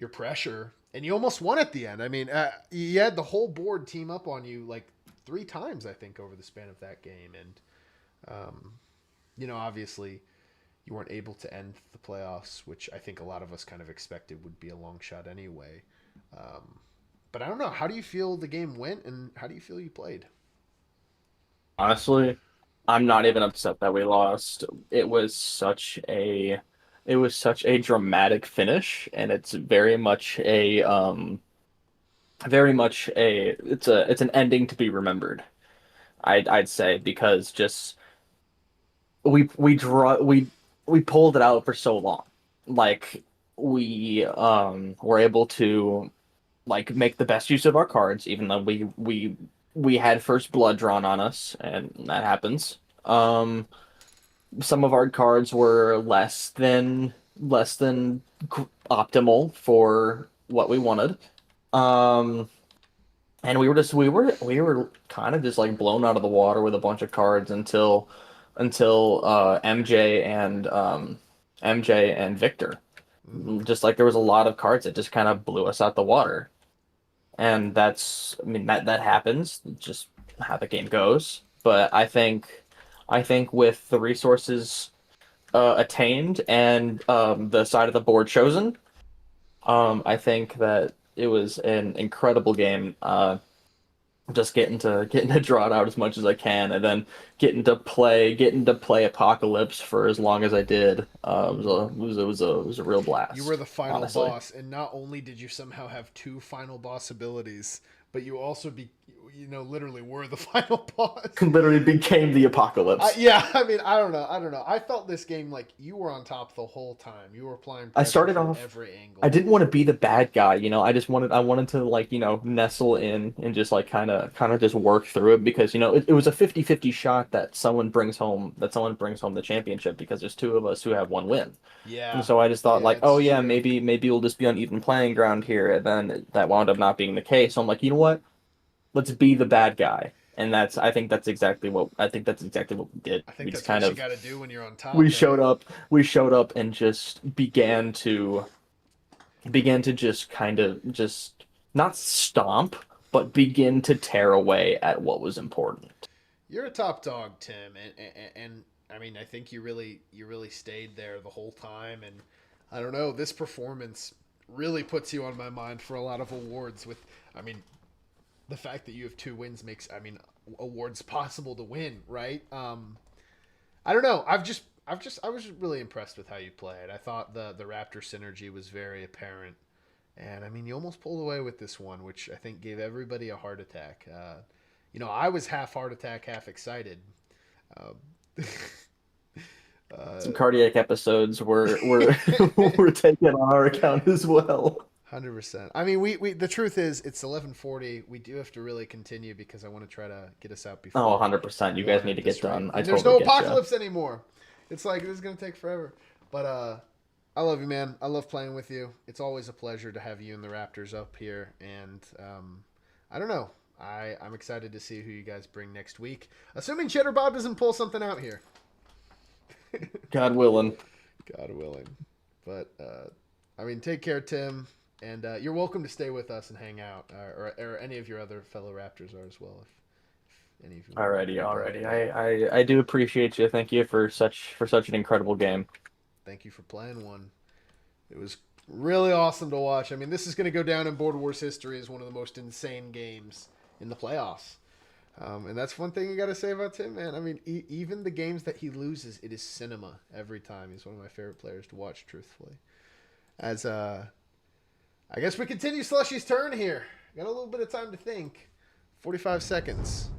pressure, and you almost won at the end. I mean, you had the whole board team up on you like 3 times, I think, over the span of that game, and you know, obviously, you weren't able to end the playoffs, which I think a lot of us kind of expected would be a long shot anyway. But I don't know. How do you feel the game went, and how do you feel you played? Honestly, I'm not even upset that we lost. It was such a dramatic finish, and it's very much it's an ending to be remembered. I'd say, because just we pulled it out for so long. Like, we were able to like make the best use of our cards, even though we had first blood drawn on us, and that happens. Some of our cards were less than optimal for what we wanted. And we were kind of just like blown out of the water with a bunch of cards until MJ and Victor. Just like there was a lot of cards that just kind of blew us out the water. And that happens, just how the game goes. But I think with the resources attained and the side of the board chosen, I think that it was an incredible game. Just getting to draw it out as much as I can, and then getting to play Apocalypse for as long as I did. It was a real blast. You were the final honestly. boss, and not only did you somehow have 2 final boss abilities, but you also literally were the final boss. Literally became the Apocalypse. Yeah, I mean, I don't know. I felt this game like you were on top the whole time. You were applying pressure I started from off. every angle. I didn't want to be the bad guy, I wanted to like, nestle in and just like kind of just work through it, because it was a 50-50 shot that someone brings home the championship, because there's 2 of us who have 1 win. Yeah. And so I just thought, true. maybe we'll just be on even playing ground here, and then that wound up not being the case. So I'm like, you know what? Let's be the bad guy. And I think that's exactly what we did. I think we that's just kind what of you got to do when you're on top. we showed up and just began to just kind of just not stomp, but begin to tear away at what was important. You're a top dog, Tim, and I mean, I think you really stayed there the whole time, and I don't know, this performance really puts you on my mind for a lot of awards. The fact that you have 2 wins makes, awards possible to win, right? I don't know. I was really impressed with how you played. I thought the Raptor synergy was very apparent. And you almost pulled away with this one, which I think gave everybody a heart attack. I was half heart attack, half excited. Some cardiac episodes were were taken on our account as well. 100%. I mean, we the truth is it's 11:40. We do have to really continue because I want to try to get us out before. Oh, 100%. You guys need to get done. And there's no apocalypse anymore. It's like this is gonna take forever. But I love you, man. I love playing with you. It's always a pleasure to have you and the Raptors up here. And I don't know. I'm excited to see who you guys bring next week. Assuming CheddarBob doesn't pull something out here. God willing. God willing. But, I mean, take care, Tim. And you're welcome to stay with us and hang out. Or any of your other fellow Raptors are as well. If any of you Alrighty. I do appreciate you. Thank you for such an incredible game. Thank you for playing one. It was really awesome to watch. I mean, this is going to go down in Board Wars history as one of the most insane games in the playoffs. And that's one thing you got to say about Tim, man. I mean, even the games that he loses, it is cinema every time. He's one of my favorite players to watch, truthfully. As I guess we continue Slushy's turn here. Got a little bit of time to think. 45 seconds.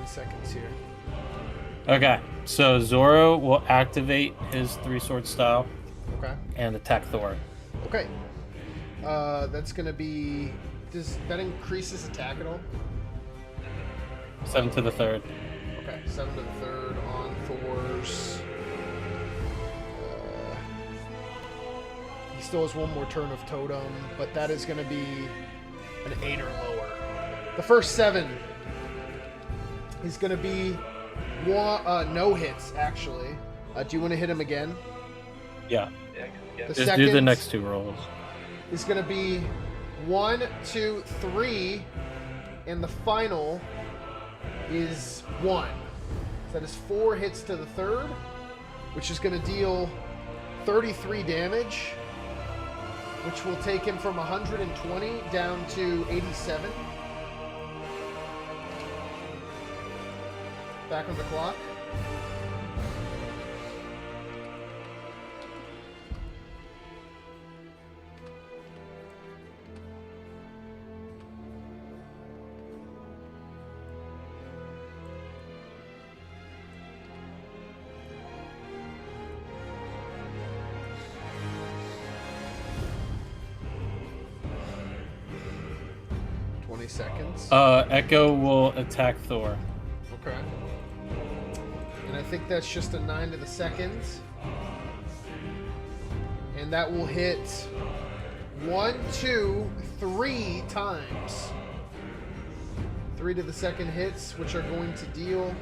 Seconds here. Okay, so Zoro will activate his 3-sword style. Okay. And attack Thor. Okay. That's gonna be. Does that increases attack at all? 7 to the 3rd. Okay, 7 to the 3rd on Thor's. He still has one more turn of Totem, but that is gonna be an 8 or lower. The first 7. He's going to be no hits, actually. Do you want to hit him again? Yeah. Just do the next 2 rolls. Is going to be 1, 2, 3, and the final is 1. So that is 4 hits to the 3rd, which is going to deal 33 damage, which will take him from 120 down to 87. Back on the clock. Seconds. Echo will attack Thor. Okay. And I think that's just a 9 to the second. And that will hit 1, 2, 3 times. 3 to the second hits, which are going to deal.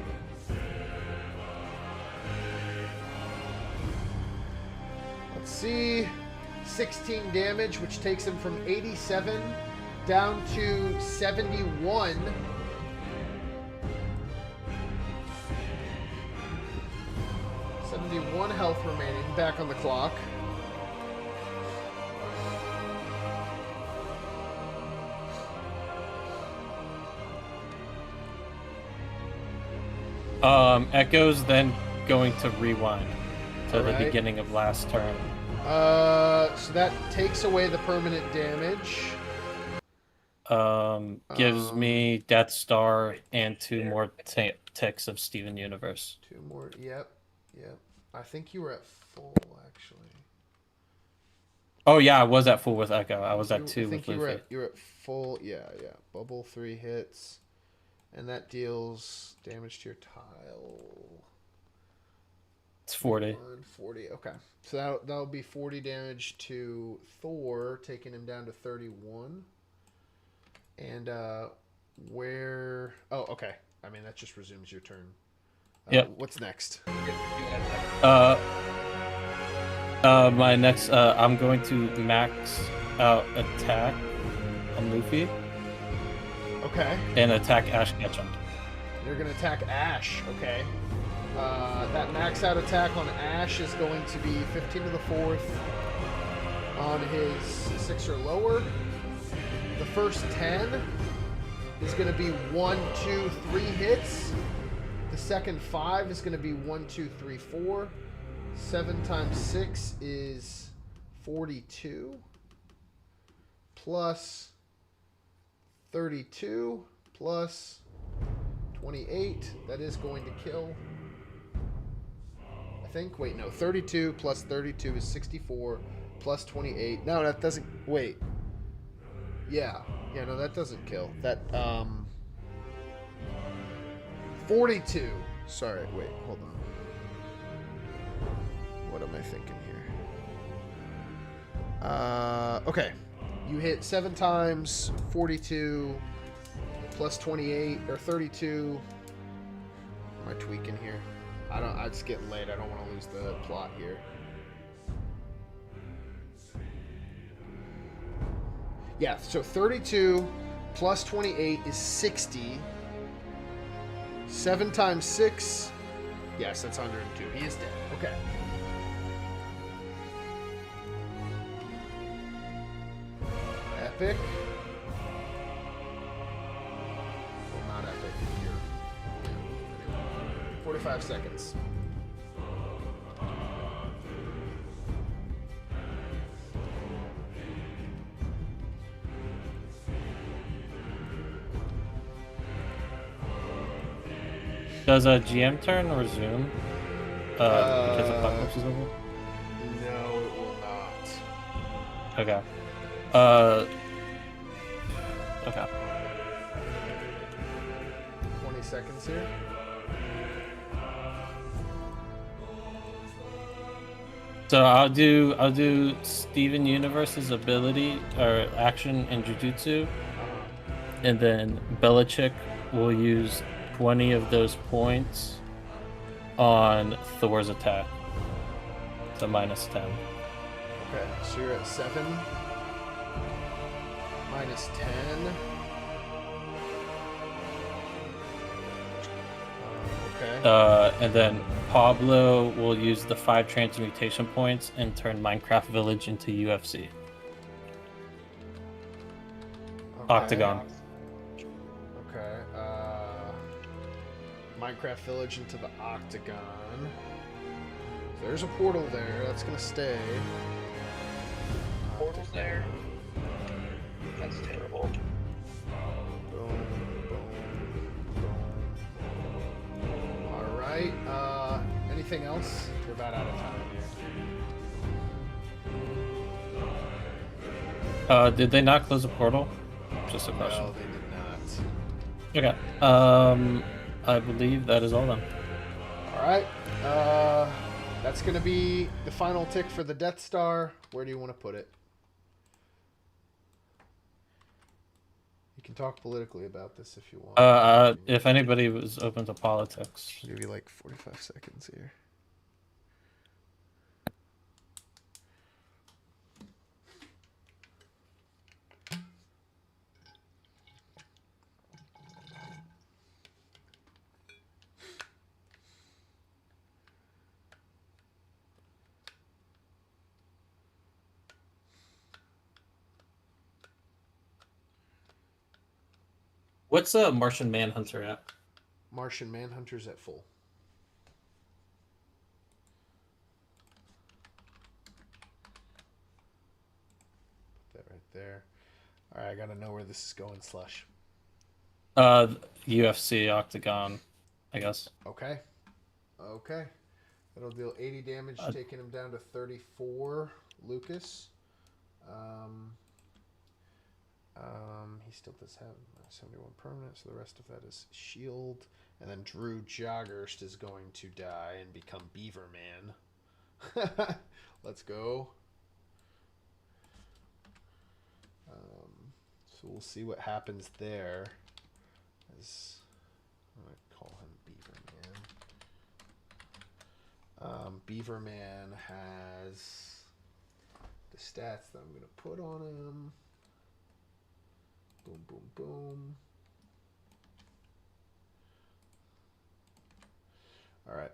Let's see. 16 damage, which takes him from 87 down to 71. One health remaining. Back on the clock. Echo's then going to rewind to the beginning of last turn. So that takes away the permanent damage. Gives me Death Star and 2 more ticks of Steven Universe. 2 more. Yep. I think you were at full, actually. Oh yeah, I was at full with Echo. I was at 2 with Luffy. Luffy. You were at full. Yeah. Bubble 3 hits, and that deals damage to your tile. It's 40. 40. Okay, so that'll be 40 damage to Thor, taking him down to 31. And where? Oh, okay. I mean, that just resumes your turn. Yep. What's next? My next, I'm going to max out attack on Luffy. Okay. And attack Ash Ketchum. You're gonna attack Ash. Okay. That max out attack on Ash is going to be 15 to the 4th on his 6 or lower. The first 10 is going to be 1, 2, 3 hits. The second 5 is going to be 1, 2, 3, 4. 7 times 6 is 42. Plus 32 plus 28. That is going to kill. I think. Wait, no. 32 plus 32 is 64 plus 28. No, that doesn't. Wait. Yeah. Yeah, no, that doesn't kill. That, 42. Sorry, wait, hold on. What am I thinking here? Okay. You hit 7 times 42 plus 28 or 32. Am I tweaking here? It's getting late. I don't want to lose the plot here. Yeah, so 32 plus 28 is 60. 7 times 6. Yes, that's 102. He is dead. Okay. Epic. Well, not epic. Here. Yeah. 45 seconds. Does a GM turn resume? Because Apocalypse is over? No, it will not. Okay. Okay. 20 seconds here. So I'll do Steven Universe's ability or action in Jujutsu, and then Belichick will use 20 of those points on Thor's attack. So minus 10. Okay, so you're at 7. Minus 10. Okay. And then Pablo will use the 5 transmutation points and turn Minecraft Village into UFC. Okay. Octagon. Okay. Minecraft Village into the Octagon. So there's a portal there. That's gonna stay. Portal there. That's terrible. Boom, boom, boom. All right. Anything else? We're about out of time here. Did they not close the portal? Just a question. No, they did not. Okay. I believe that is all then. All right. That's going to be the final tick for the Death Star. Where do you want to put it? You can talk politically about this if you want. If anybody was open to politics. Maybe like 45 seconds here. What's a Martian Manhunter at? Martian Manhunter's at full. Put that right there. All right, I gotta know where this is going, Slush. UFC Octagon, I guess. Okay. Okay. That'll deal 80 damage, taking him down to 34. Lucas. He still does have 71 permanent, so the rest of that is shield. And then Drew Joggerst is going to die and become Beaver Man. Let's go. So we'll see what happens there. As I'm going to call him Beaver Man. Beaver Man has the stats that I'm going to put on him. Boom, boom, boom. All right.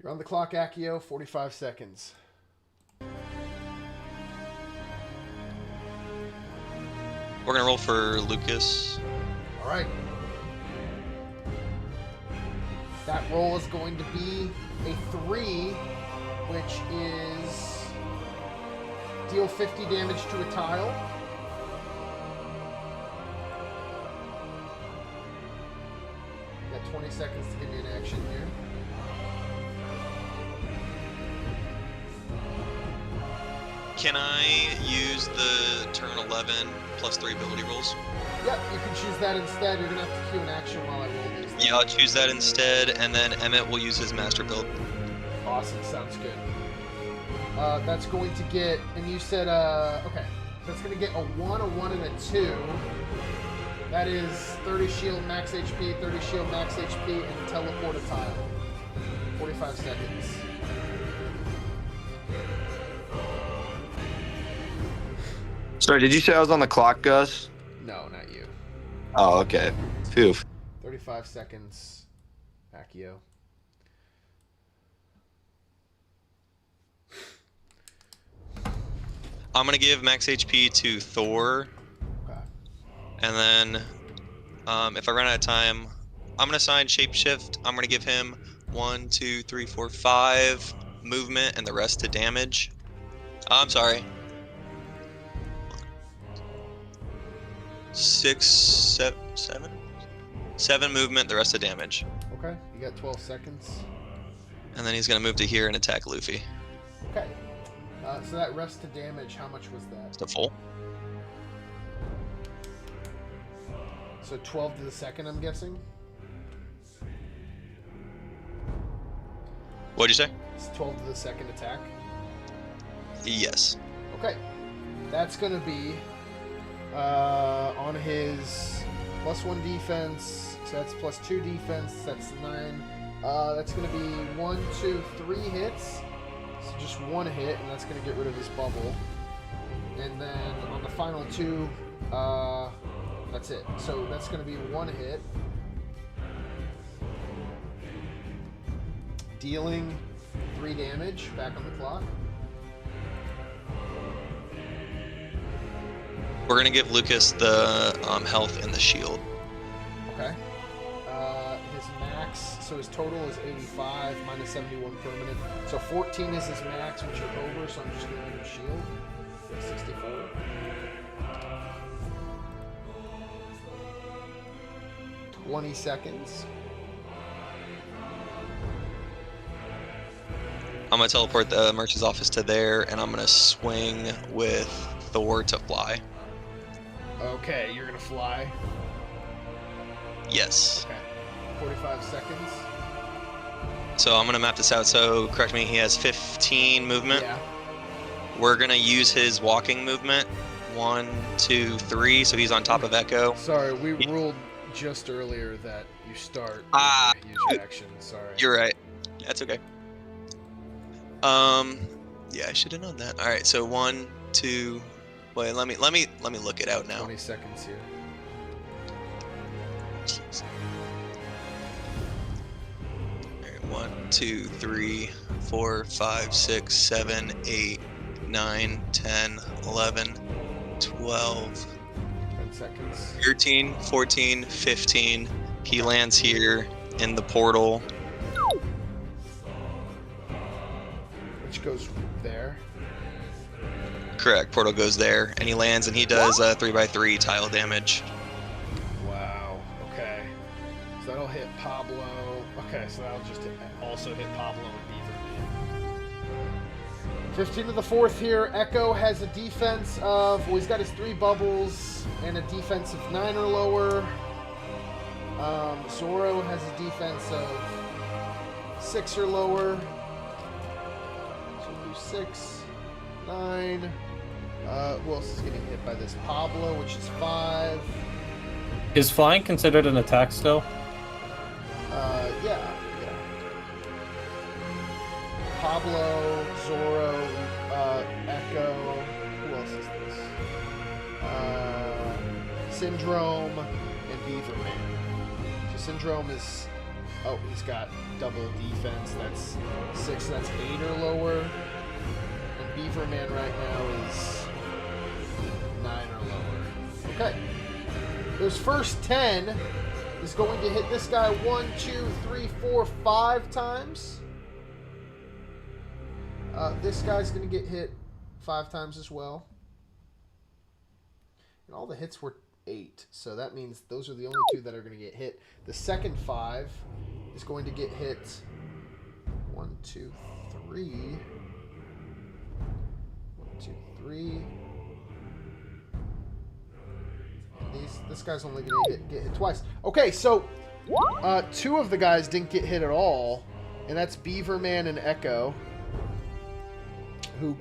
You're on the clock, Accio. 45 seconds. We're gonna roll for Lucas. All right. That roll is going to be a 3, which is deal 50 damage to a tile. Got 20 seconds to give me an action here. Can I use the turn 11 plus 3 ability rolls? Yep, you can choose that instead. You're going to have to queue an action while I roll these. Yeah, I'll choose that instead, and then Emmett will use his master build. Awesome, sounds good. That's going to get, and you said, okay, that's going to get a 1, a 1, and a 2. That is 30 shield, max HP, 30 shield, max HP, and teleport a tile. 45 seconds. Sorry, did you say I was on the clock, Gus? No, not you. Oh, okay. Phew. 35 seconds, Accio. I'm gonna give max HP to Thor. Okay. And then, if I run out of time, I'm gonna assign Shapeshift. I'm gonna give him 1, 2, 3, 4, 5 movement and the rest to damage. I'm sorry. 6, 7? 7 movement, the rest to damage. Okay, you got 12 seconds. And then he's gonna move to here and attack Luffy. Okay. So that rest to damage, how much was that? The full. So 12 to the second, I'm guessing? What'd you say? It's 12 to the second attack? Yes. Okay. That's going to be on his +1 defense. So that's +2 defense. That's 9. That's going to be 1, 2, 3 hits. So just 1 hit, and that's going to get rid of his bubble. And then on the final 2, that's it. So that's going to be 1 hit. Dealing 3 damage. Back on the clock. We're gonna give Lucas the health and the shield. Okay. His max, so his total is 85 minus 71 permanent. So 14 is his max, which are over, so I'm just going to give him shield. 64. $20 seconds. I'm gonna teleport the merchant's office to there, and I'm gonna swing with Thor to fly. Okay, you're going to fly. Yes. Okay. 45 seconds. So I'm gonna map this out. So correct me, he has 15 movement. Yeah. We're gonna use his walking movement. 1, 2, 3. So he's on top of Echo. Sorry, we ruled just earlier that you start use your action. Sorry. You're right. That's okay. Yeah, I should have known that. All right, so 1, 2. Wait, let me look it out now. 20 seconds here. Jeez. All right, 1, 2, 3, 4, 5, 6, 7, 8, 9, 10, 11, 12, 10 seconds. 13, 14, 15. He lands here in the portal. Which goes there. Correct. Portal goes there, and he lands, and he does 3x3 tile damage. Wow. Okay. So that'll hit Pablo. Okay, so that'll just also hit Pablo and Beaver Man. 15 to the 4th here. Echo has a defense of, well, he's got his 3 bubbles and a defense of 9 or lower. Zoro has a defense of 6 or lower. So we'll do 6, 9. Who else is getting hit by this? Pablo, which is 5. Is flying considered an attack still? Yeah. Pablo, Zoro, Echo. Who else is this? Syndrome and Beaver Man. So Syndrome is Oh, he's got double defense. That's 6. That's 8 or lower. And Beaverman right now is 9 or lower. Okay. Those first 10 is going to hit this guy 1, 2, 3, 4, 5 times. This guy's going to get hit 5 times as well. And all the hits were 8, so that means those are the only 2 that are going to get hit. The second 5 is going to get hit 1, 2, 3. 1, 2, 3. And this guy's only going to get hit twice. Okay, so 2 of the guys didn't get hit at all, and that's Beaverman and Echo, who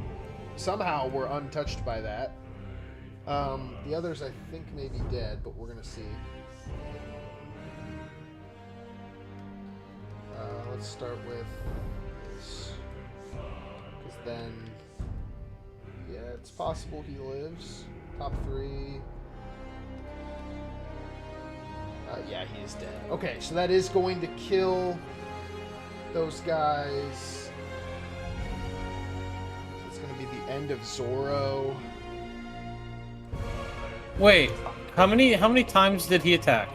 somehow were untouched by that. The others, I think, may be dead, but we're going to see. Let's start with this. Because then, yeah, it's possible he lives. Top 3. Yeah, he is dead. Okay, so that is going to kill those guys. So it's going to be the end of Zoro. Wait, how many times did he attack?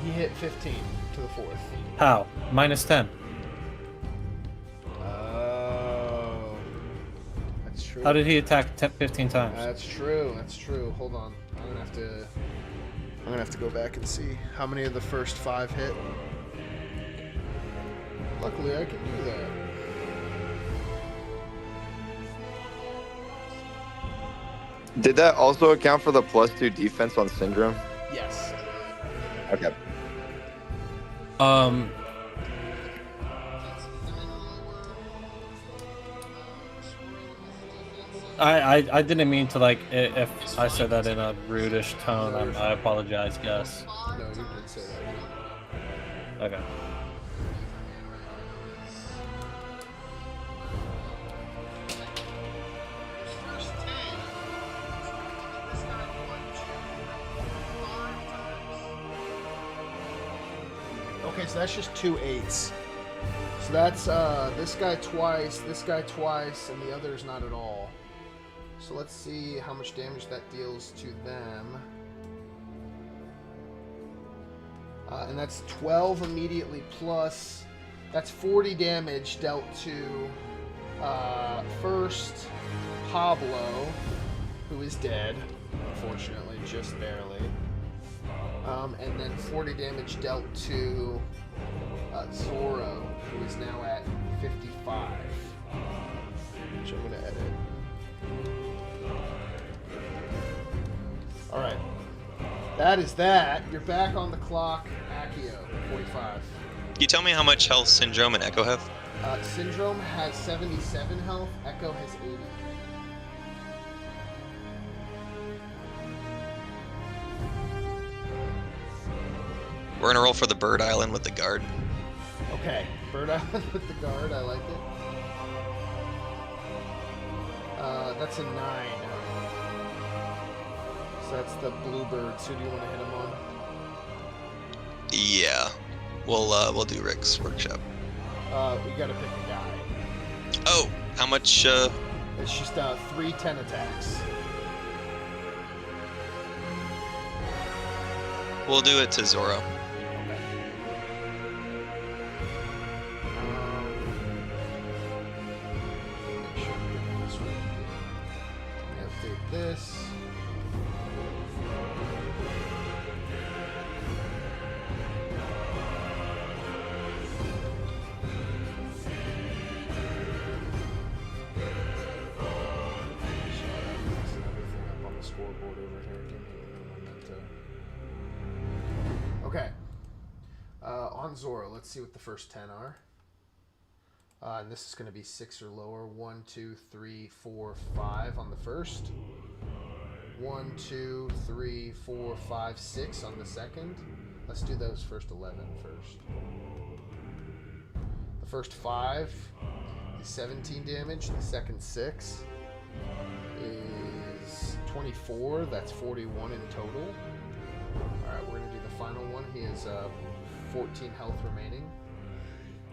He hit 15 to the 4th. How? Minus 10. Oh. That's true. How did he attack 15 times? That's true. That's true. Hold on. I'm gonna have to go back and see how many of the first 5 hit. Luckily, I can do that. Did that also account for the +2 defense on Syndrome? Yes. Okay. I didn't mean to, like, if I said that in a rudish tone, I apologize, Gus. No, you didn't say that. Okay. Okay, so that's just 2 8s. So that's this guy twice, and the others not at all. So let's see how much damage that deals to them. And that's 12 immediately plus. That's 40 damage dealt to first Pablo, who is dead, unfortunately, just barely. And then 40 damage dealt to Zoro, who is now at 55. Which I'm going to edit. Alright. That is that. You're back on the clock, Accio, 45. Can you tell me how much health Syndrome and Echo have? Syndrome has 77 health, Echo has 80. We're gonna roll for the Bird Island with the guard. Okay, Bird Island with the guard, I like it. That's a 9. So that's the Bluebirds. Who do you want to hit him on? Yeah, we'll do Rick's workshop. We gotta pick a guy. Oh, how much? It's just 3 10 attacks. We'll do it to Zoro. This. Okay. On Zoro, let's see what the first 10 are. And this is going to be 6 or lower. 1, 2, 3, 4, 5 on the first. 1, 2, 3, 4, 5, 6 on the second. Let's do those first 11 first. The first 5 is 17 damage. The second 6 is 24. That's 41 in total. Alright, we're going to do the final one. He is 14 health remaining.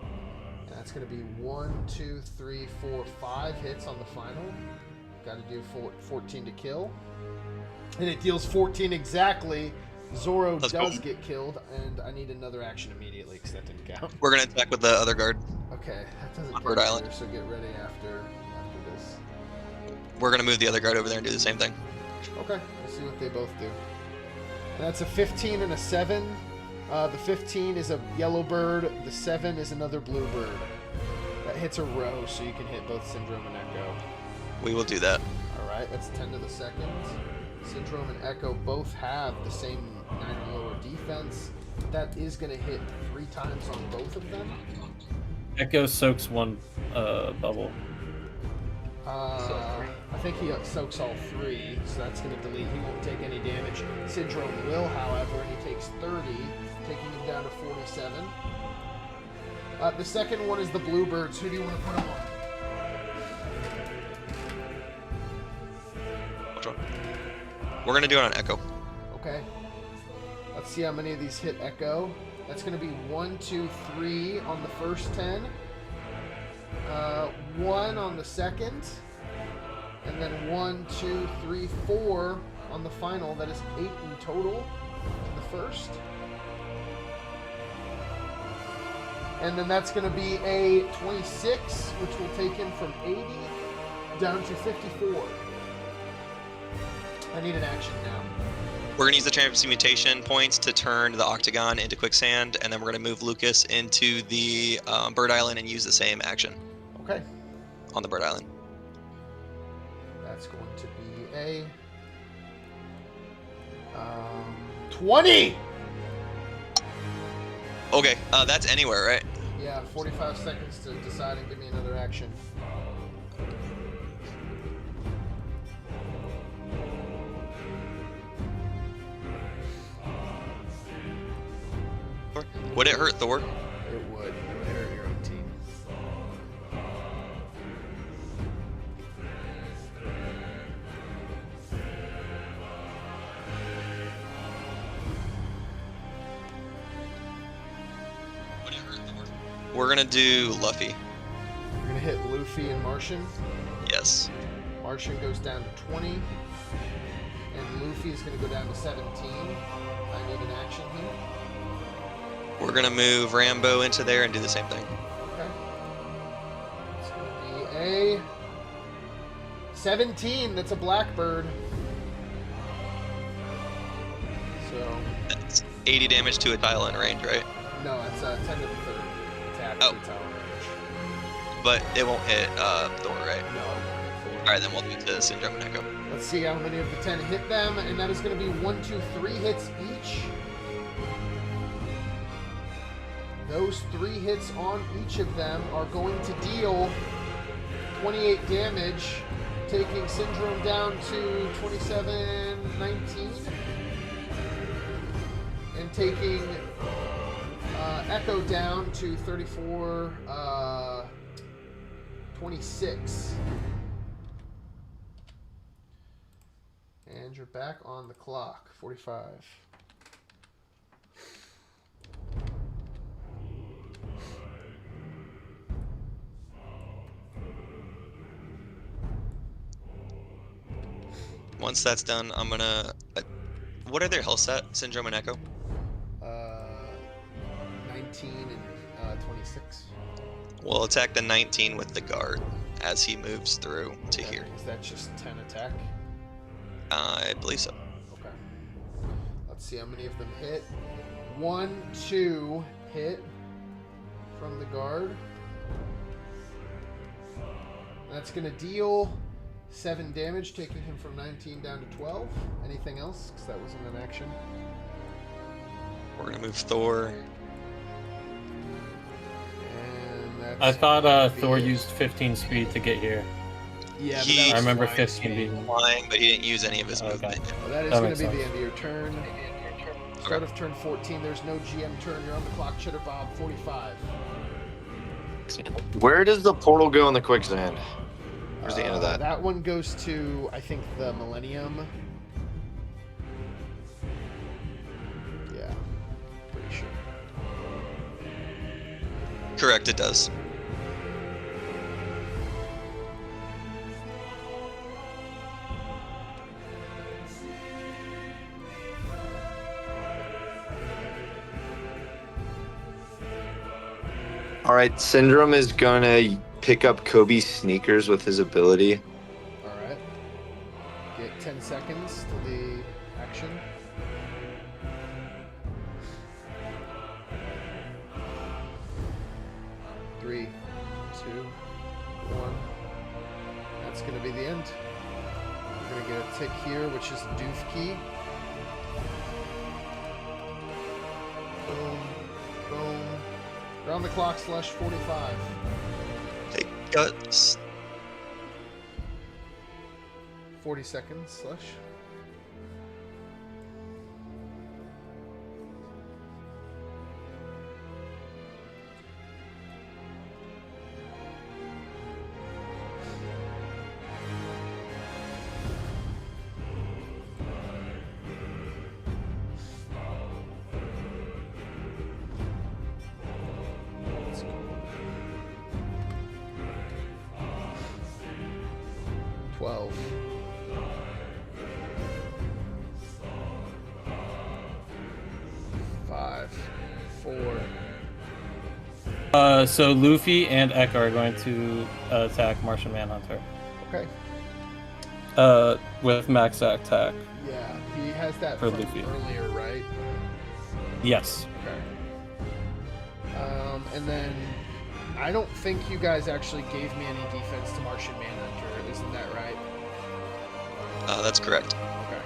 And that's going to be 1, 2, 3, 4, 5 hits on the final. Got to do 14 to kill. And it deals 14 exactly. Zoro does get killed, and I need another action immediately because that didn't count. We're gonna attack with the other guard. Okay, that doesn't On count Bird Island. either, so get ready after this. We're gonna move the other guard over there and do the same thing. Okay, we'll see what they both do. And that's a 15 and a 7. The 15 is a yellow bird. The 7 is another blue bird. That hits a row, so you can hit both Syndrome and Echo. We will do that. All right, that's 10 to the second. Syndrome and Echo both have the same 9 or lower defense. That is going to hit 3 times on both of them. Echo soaks 1 bubble. I think he soaks all 3, so that's going to delete. He won't take any damage. Syndrome will, however, and he takes 30, taking him down to 47. The second one is the Bluebirds. Who do you want to put him on? Which one? We're gonna do it on Echo. Okay. Let's see how many of these hit Echo. That's going to be 1, 2, 3 on the first 10. 1 on the second. And then 1, 2, 3, 4 on the final. That is 8 in total in the first. And then that's going to be a 26, which will take him from 80 down to 54. I need an action now. We're gonna use the transmutation points to turn the Octagon into Quicksand, and then we're gonna move Lucas into the Bird Island and use the same action. Okay. On the Bird Island. That's going to be a 20. Okay, that's anywhere, right? Yeah, 45 seconds to decide and give me another action. Would it hurt Thor? It would. It would hurt your own team. Would it hurt Thor? We're gonna do Luffy. You're going to hit Luffy and Martian. Yes. Martian goes down to 20. And Luffy is going to go down to 17. I need an action here. We're gonna move Rambo into there and do the same thing. Okay. It's going to be a 17. That's a Blackbird. So. That's 80 damage to a tile in range, right? No, it's 10 to the third attack Oh. to tile range. But it won't hit Thor, right? No, it won't hit Thor. Alright, then we'll do it to Syndrome and Echo. Let's see how many of the 10 hit them, and that is going to be 1, 2, 3 hits each. Those 3 hits on each of them are going to deal 28 damage, taking Syndrome down to 27-19, and taking Echo down to 34-26. And you're back on the clock, 45. Once that's done, I'm gonna... what are their health set? Syndrome and Echo? 19 and 26. We'll attack the 19 with the guard as he moves through to here. Is that just 10 attack? I believe so. Okay. Let's see how many of them hit. 1, 2 hit from the guard. That's going to deal 7 damage, taking him from 19 down to 12. Anything else? Because that wasn't an action. We're going to move Thor. And that's I thought Thor used 15 speed to get here. Yeah, He- I remember flying 15 being. Flying, but he didn't use any of his movement. Well, that is That going to be makes the sense. end of your turn. Start of turn 14. There's no GM turn. You're on the clock, CheddarBob. 45. Where does the portal go in the quicksand? Where's the end of that? That one goes to, I think, the Millennium. Yeah, pretty sure. Correct, it does. All right, Syndrome is gonna pick up Kobe's sneakers with his ability. All right. Get 10 seconds to the action. Three, two, one. That's gonna be the end. We're gonna get a tick here, which is Doof Key. Boom, boom. Round the clock, /45. Hey, Guts. 40 seconds, Slush. So Luffy and Echo are going to attack Martian Manhunter. Okay. With max attack. Yeah, he has that for from Luffy. earlier, right? Yes. Okay. And then I don't think you guys actually gave me any defense to Martian Manhunter. Isn't that right? That's correct. Okay.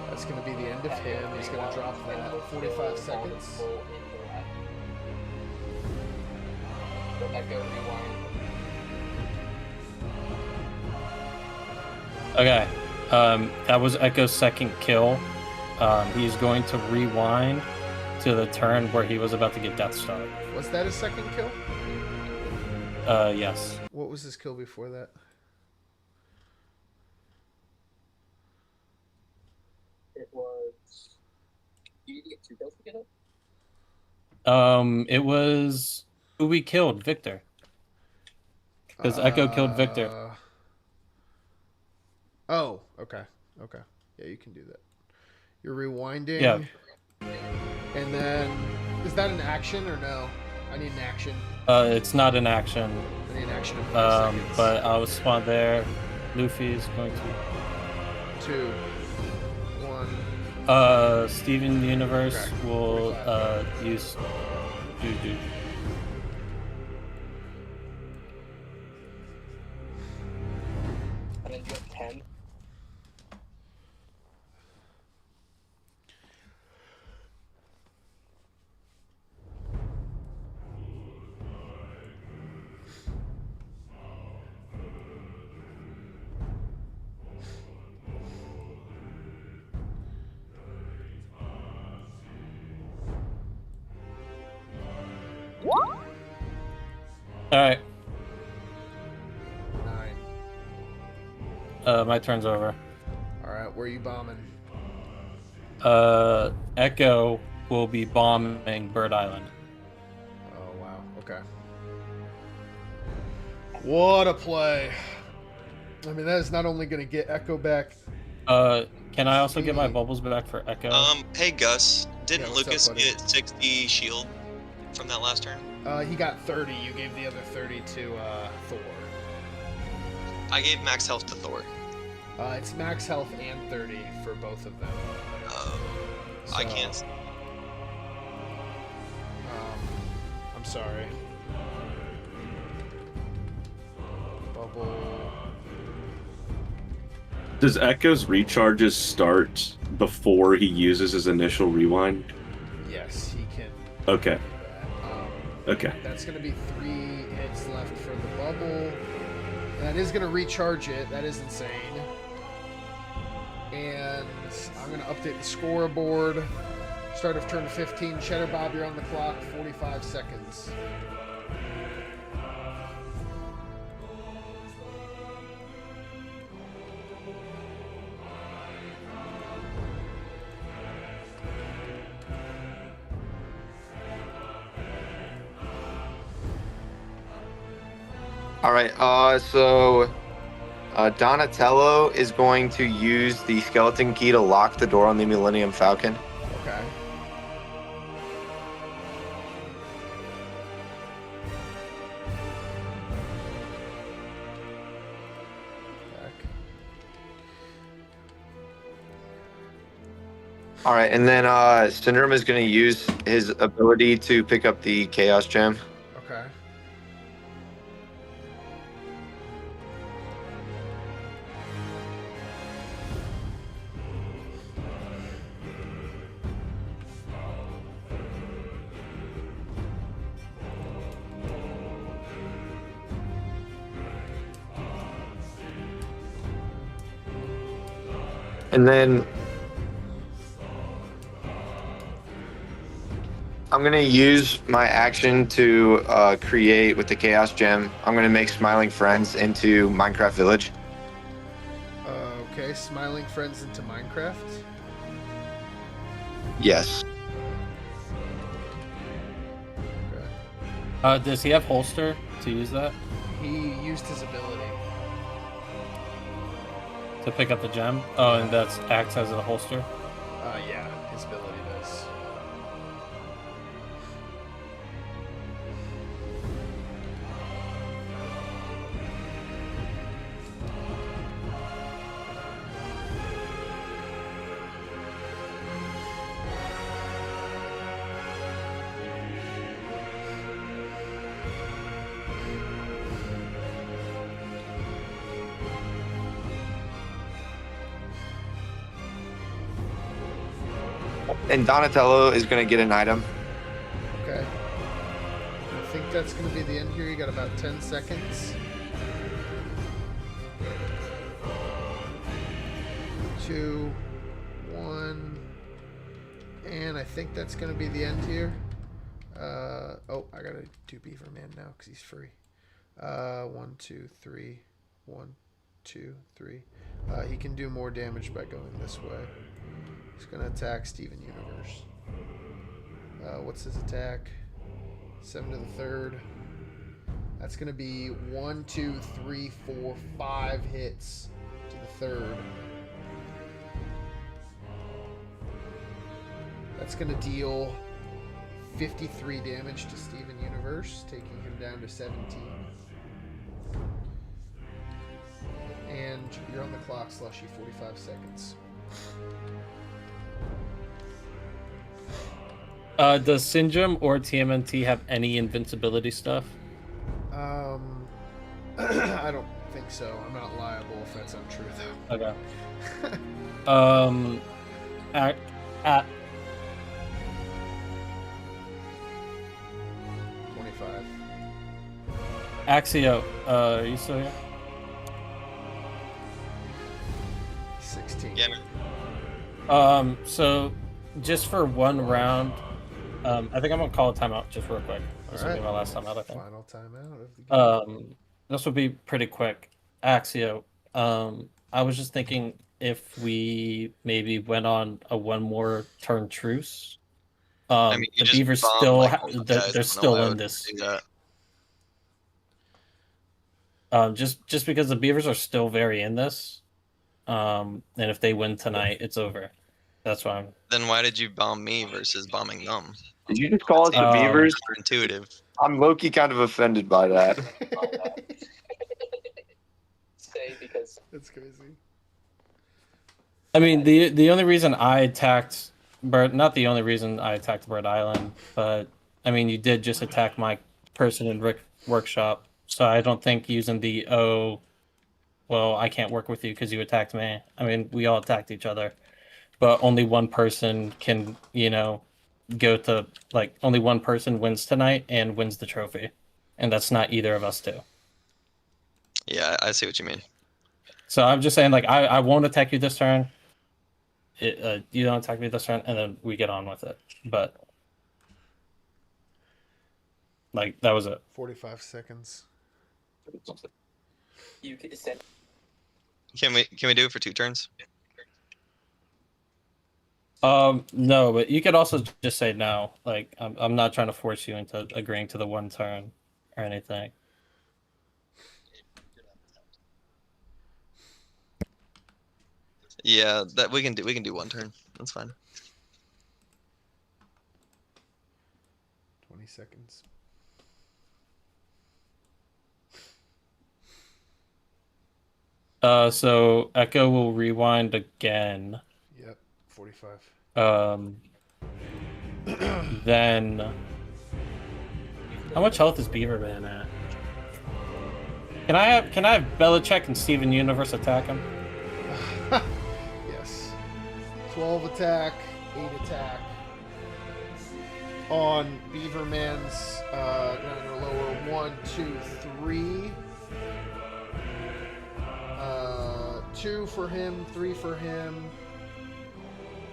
That's going to be the end of him. He's going to drop that. 45 seconds. Okay. That was Echo's second kill. He's going to rewind to the turn where he was about to get Death Star. Was that his second kill? Yes. What was his kill before that? It was. Did you get 2 kills to get it? It was who we killed, Victor. Because Echo killed Victor. Oh, okay. Okay. Yeah, you can do that. You're rewinding. Yeah. And then, is that an action or no? I need an action. It's not an action. I need an action in 5 seconds. But I'll spawn there. Luffy is going to. 2, 1. Steven Universe Okay. will use Juju. And then you have 10. All right. 9. My turn's over. All right, where are you bombing? Echo will be bombing Bird Island. Oh, wow. Okay. What a play. I mean, that is not only going to get Echo back. Can I also get my bubbles back for Echo? Hey Gus, didn't what's up, Lucas buddy? get 60 shield from that last turn? He got 30. You gave the other 30 to Thor. I gave max health to Thor. It's max health and 30 for both of them. I can't. I'm sorry. Bubble. Does Echo's recharges start before he uses his initial rewind? Yes, he can. Okay. Okay. That's going to be 3 hits left for the bubble. That is going to recharge it. That is insane. And I'm going to update the scoreboard. Start of turn 15. CheddarBob, you're on the clock. 45 seconds. All right. So Donatello is going to use the skeleton key to lock the door on the Millennium Falcon. Okay. All right, and then Syndrome is going to use his ability to pick up the Chaos Gem. Okay. And then I'm going to use my action to create with the Chaos Gem. I'm going to make Smiling Friends into Minecraft Village. Okay, Smiling Friends into Minecraft. Yes. Does he have holster to use that? He used his ability. To pick up the gem? Oh, and that acts as a holster? Yeah, his ability does. And Donatello is going to get an item. Okay. I think that's going to be the end here. You got about 10 seconds. 2, 1, and I think that's going to be the end here. Oh, I got to do Beaver Man now because he's free. 1, 2, 3. 1, 2, 3. He can do more damage by going this way. He's going to attack Steven Universe. What's his attack? 7 to the 3rd. That's going to be 1, 2, 3, 4, 5 hits to the 3rd. That's going to deal 53 damage to Steven Universe, taking him down to 17. And you're on the clock, Slushy, 45 seconds. Does Syndrome or TMNT have any invincibility stuff? I don't think so. I'm not liable if that's untrue, though. Okay. At 25. Accio, are you still here? 16. Yeah. So just for one round, I think I'm gonna call a timeout just real quick. This will be my last timeout, I think. Final timeout of the game. This will be pretty quick. Accio, I was just thinking if we maybe went on a one more turn truce. I mean, you The just Beavers bombed, still like, all the they're guys, I don't know still why I in would this. do that. Just because the Beavers are still very in this, and if they win tonight, it's over. That's why I'm. Then why did you bomb me versus bombing them? Did you just call us the Beavers? Intuitive. I'm low-key kind of offended by that. Say because That's crazy. I mean, the only reason I attacked Bird, not the only reason I attacked Bird Island, but I mean, you did just attack my person in Workshop, so I don't think using the well, I can't work with you because you attacked me. I mean, we all attacked each other, but only one person can, go to, like, only one person wins tonight and wins the trophy, and that's not either of us two. Yeah, I see what you mean. So I'm just saying, like, I won't attack you this turn. You don't attack me this turn, and then we get on with it. But, like, that was it. 45 seconds. you could send. Can we do it for 2 turns? No, but you could also just say no. Like, I'm not trying to force you into agreeing to the one turn or anything. Yeah, that we can do one turn. That's fine. 20 seconds. So Echo will rewind again. Yep, 45. Then how much health is Beaverman at? Can I have Belichick and Steven Universe attack him? Yes. 12 attack, 8 attack. On Beaverman's 9 or lower. 1, 2, 3. 2 for him, 3 for him.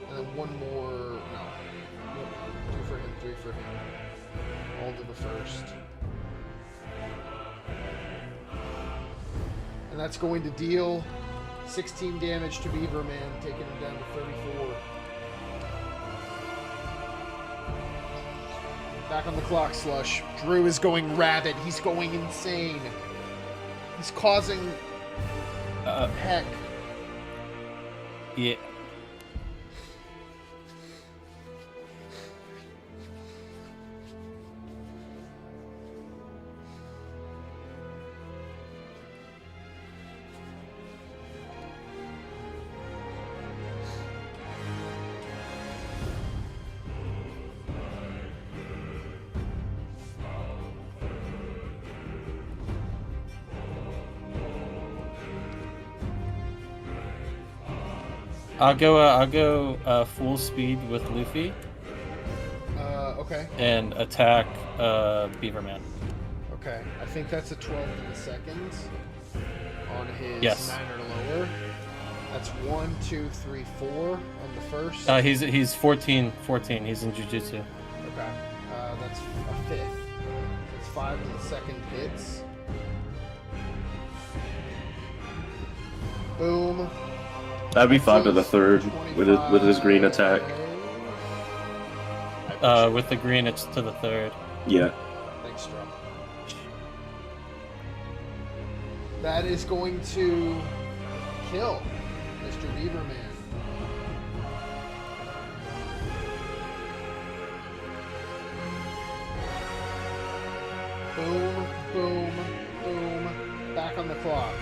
And then one more. No. 2 for him, 3 for him. All to the first. And that's going to deal 16 damage to Beaverman, taking him down to 34. Back on the clock, Slush. Drew is going rabid. He's going insane. He's causing heck. Yeah. I'll go full speed with Luffy. Okay. And attack Beaverman. Okay. I think that's a 12 milliseconds on his Yes. 9 or lower. That's 1, 2, 3, 4 on the first. He's 14. He's in Jujutsu. Okay. That's a fifth. That's 5 millisecond hits. Boom. That'd be 5 to the third with his green attack. With the green, it's to the third. Yeah. Thanks, Strum. That is going to kill Mr. Beaverman. Boom, boom, boom. Back on the clock.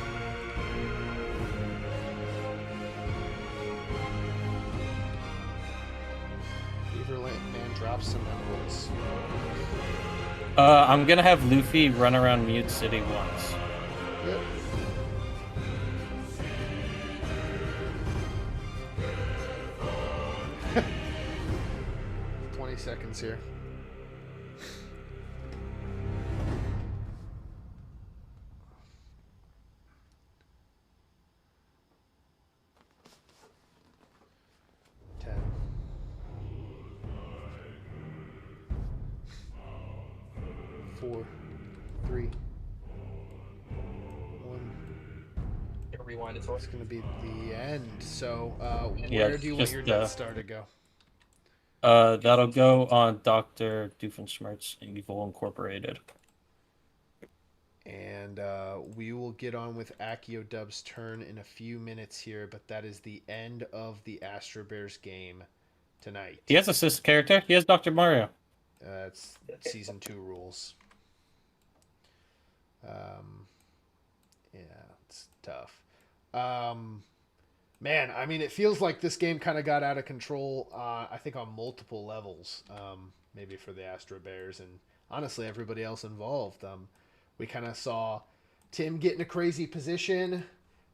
Beaverman drops some emeralds. I'm gonna have Luffy run around Mute City once. Yep. Seconds here. Four, three, one. Gonna rewind it. It's gonna be the end. So, Yeah, where do you want your Death Star to go? That'll go on Dr. Doofenshmirtz Evil Incorporated. And we will get on with Accio Dub's turn in a few minutes here, but that is the end of the Astro Bears game tonight. He has a sister character. He has Dr. Mario. It's Season 2 rules. Yeah, it's tough. Man, I mean, it feels like this game kind of got out of control, I think, on multiple levels, maybe for the Astro Bears and, honestly, everybody else involved. We kind of saw Tim get in a crazy position,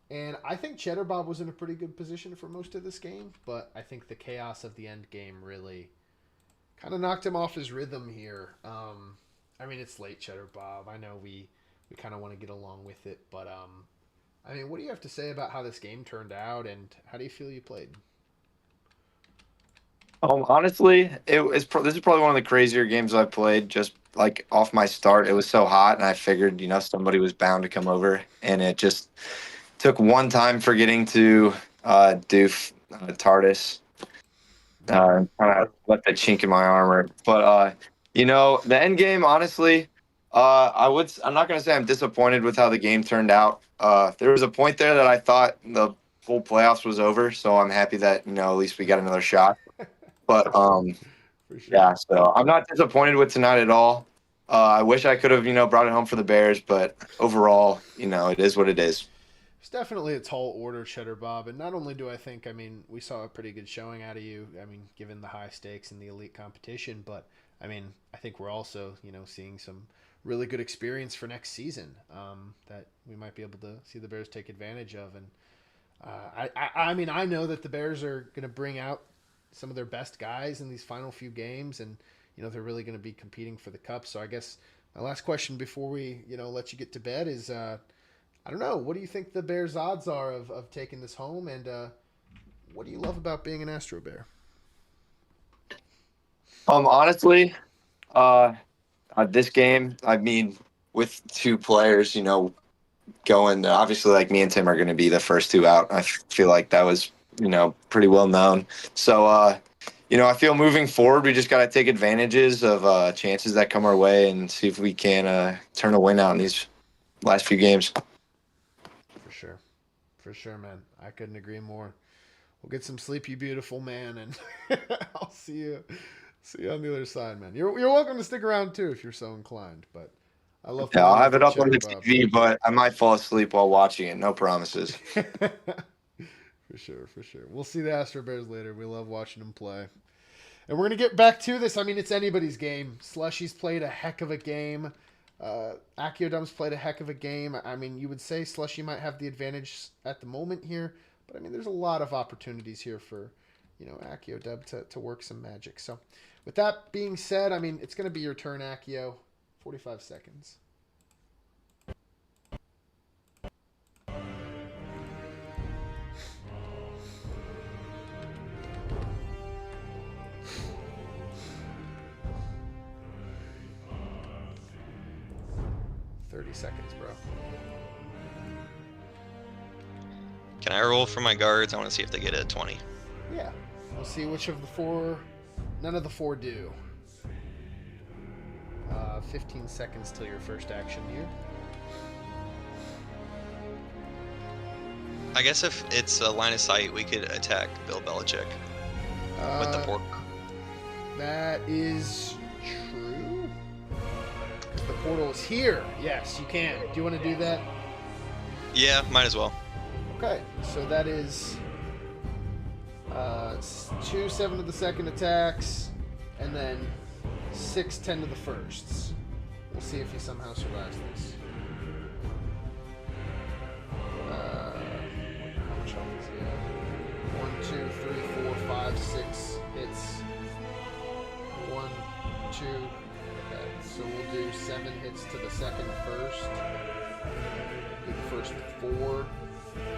and I think CheddarBob was in a pretty good position for most of this game, but I think the chaos of the end game really kind of knocked him off his rhythm here. I mean, it's late, CheddarBob. I know we kind of want to get along with it, but I mean, what do you have to say about how this game turned out, and how do you feel you played? Honestly, this is probably one of the crazier games I've played. Just like off my start, it was so hot, and I figured, somebody was bound to come over, and it just took one time for getting to doof TARDIS. Kind of left a chink in my armor, but the end game, honestly, I'm not gonna say I'm disappointed with how the game turned out. There was a point there that I thought the full playoffs was over, so I'm happy that at least we got another shot. But yeah, so I'm not disappointed with tonight at all. I wish I could have brought it home for the Bears, but overall, it is what it is. It's definitely a tall order, CheddarBob, and not only do I think, we saw a pretty good showing out of you, given the high stakes in the elite competition, but, I think we're also, seeing some really good experience for next season that we might be able to see the Bears take advantage of. And I know that the Bears are going to bring out some of their best guys in these final few games, and, they're really going to be competing for the Cup. So I guess my last question before we, let you get to bed is, I don't know. What do you think the Bears' odds are of taking this home, and what do you love about being an Astro Bear? Honestly, this game, with two players, going, obviously, like me and Tim are going to be the first two out. I feel like that was, pretty well known. So, I feel moving forward, we just got to take advantages of chances that come our way and see if we can turn a win out in these last few games. For sure, man. I couldn't agree more. We'll get some sleep, you beautiful man, and I'll see you on the other side, man. You're welcome to stick around too if you're so inclined. But I love. Yeah, I'll have it up on the TV, but I might fall asleep while watching it. No promises. For sure. We'll see the Astro Bears later. We love watching them play. And we're going to get back to this. It's anybody's game. Slushy's played a heck of a game. Accio Dub's played a heck of a game. You would say Slushy might have the advantage at the moment here, but there's a lot of opportunities here for, Accio Dub to work some magic. So with that being said, it's going to be your turn, Accio. 45 seconds. Seconds, bro. Can I roll for my guards? I want to see if they get a 20. Yeah. We'll see which of the four. None of the four do. 15 seconds till your first action here. I guess if it's a line of sight, we could attack Bill Belichick with the portal. That is true. The portal is here. Yes, you can. Do you want to do that? Yeah, might as well. Okay, so that is 2 7 to the second attacks, and then 6 10 to the firsts. We'll see if he somehow survives this. How much health is he at? 1, 2, 3, 4, 5, 6 hits. 1, 2. So we'll do 7 hits to the second first. Do the first 4,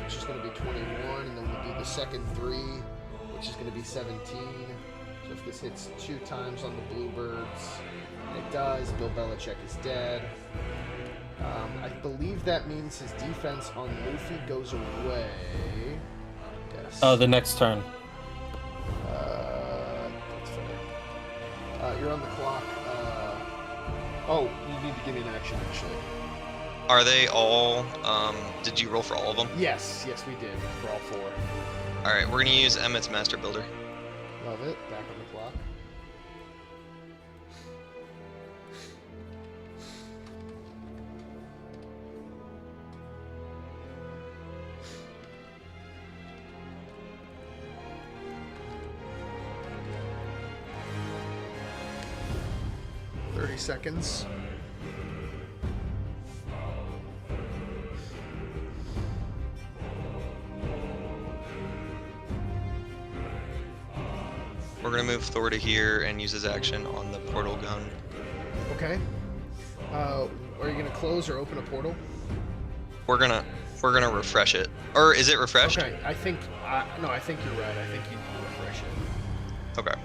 which is going to be 21, and then we'll do the second 3, which is going to be 17. So if this hits 2 times on the Bluebirds, and it does, Bill Belichick is dead. I believe that means his defense on Luffy goes away. Yes. Oh, the next turn. That's fair. You're on the clock. Oh, you need to give me an action, actually. Are they all, did you roll for all of them? Yes, we did, for all 4. Alright, we're going to use Emmett's Master Builder. Love it. Back on the clock. Seconds. We're gonna move Thor to here and use his action on the portal gun. Okay. Are you gonna close or open a portal? We're gonna refresh it. Or is it refreshed? Okay. I think you're right. I think you need to refresh it. Okay.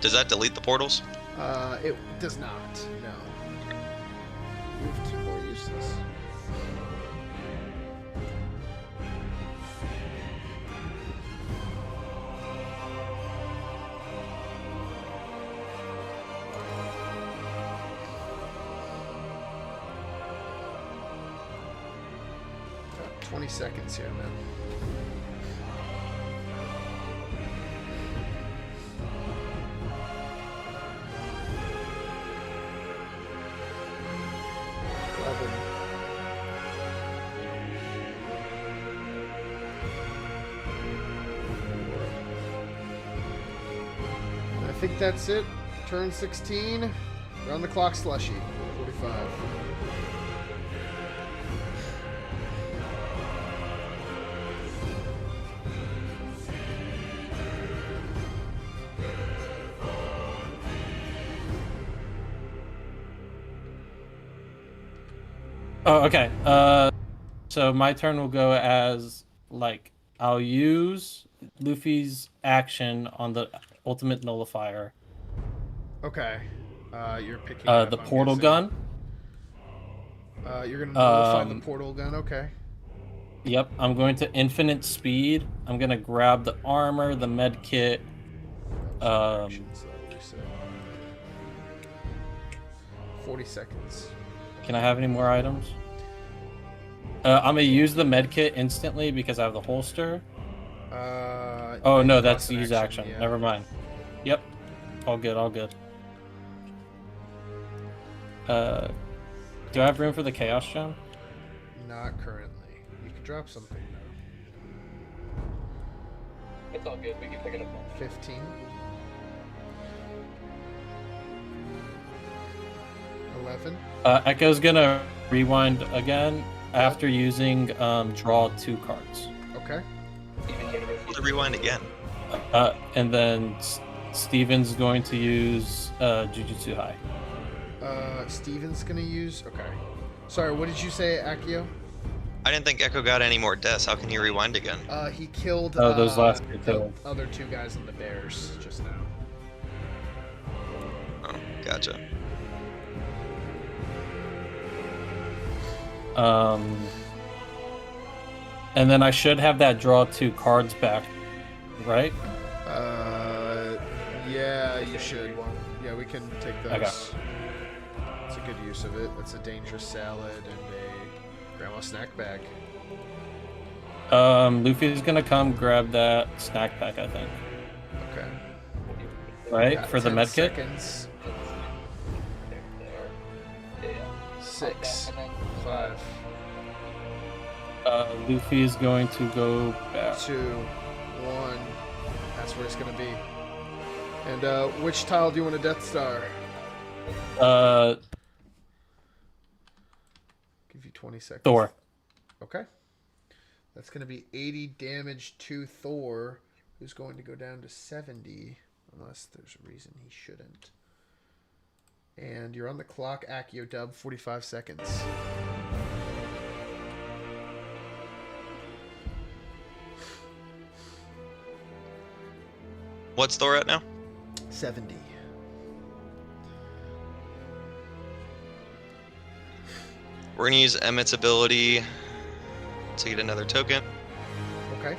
Does that delete the portals? It does not. No. Move to more useless. Got 20 seconds here, man. think that's it. Turn 16. Round the clock, Slushy. 45. Oh, okay. So my turn will go as, like, I'll use Luffy's action on the ultimate nullifier. Okay. You're picking the up, I'm portal guessing. gun. You're gonna nullify the portal gun. Okay. Yep. I'm going to infinite speed. I'm gonna grab the armor, the med kit. 40 seconds. Can I have any more items? I'm gonna use the med kit instantly because I have the holster. Oh no, that's use action. Yeah. Never mind. Yep. All good. All good. Do I have room for the chaos gem? Not currently. You can drop something though. It's all good. We can pick it up. 15. 11. Echo's gonna rewind again after using draw 2 cards. Okay. To rewind again. And then Steven's going to use Jujutsu High. Steven's gonna use. Okay. Sorry, what did you say, Accio? I didn't think Echo got any more deaths. How can he rewind again? He killed. Those last two the killed. other 2 guys on the Bears just now. Oh, gotcha. And then I should have that draw 2 cards back, right? Yeah, you should. Yeah, we can take those. Okay. It's a good use of it. That's a dangerous salad and a grandma snack bag. Luffy's gonna come grab that snack pack, I think. Okay. Right? Got For the 10 med kit? seconds. 6, 5, Luffy is going to go back. 2, 1. That's where it's gonna be. And which tile do you want a Death Star? Give you 20 seconds. Thor. Okay. That's going to be 80 damage to Thor, who's going to go down to 70, unless there's a reason he shouldn't. And you're on the clock, Accio Dub, 45 seconds. What's Thor at now? 70. We're gonna use Emmett's ability to get another token. Okay.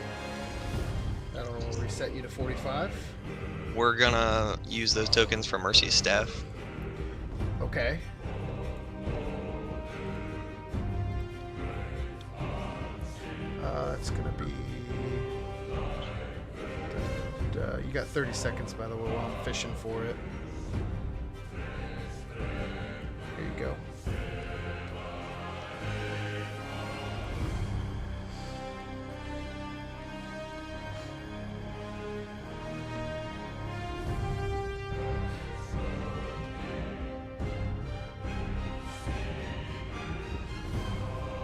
That'll reset you to 45. We're gonna use those tokens for Mercy's staff. Okay. It's gonna be. You got 30 seconds, by the way, while I'm fishing for it. Here you go.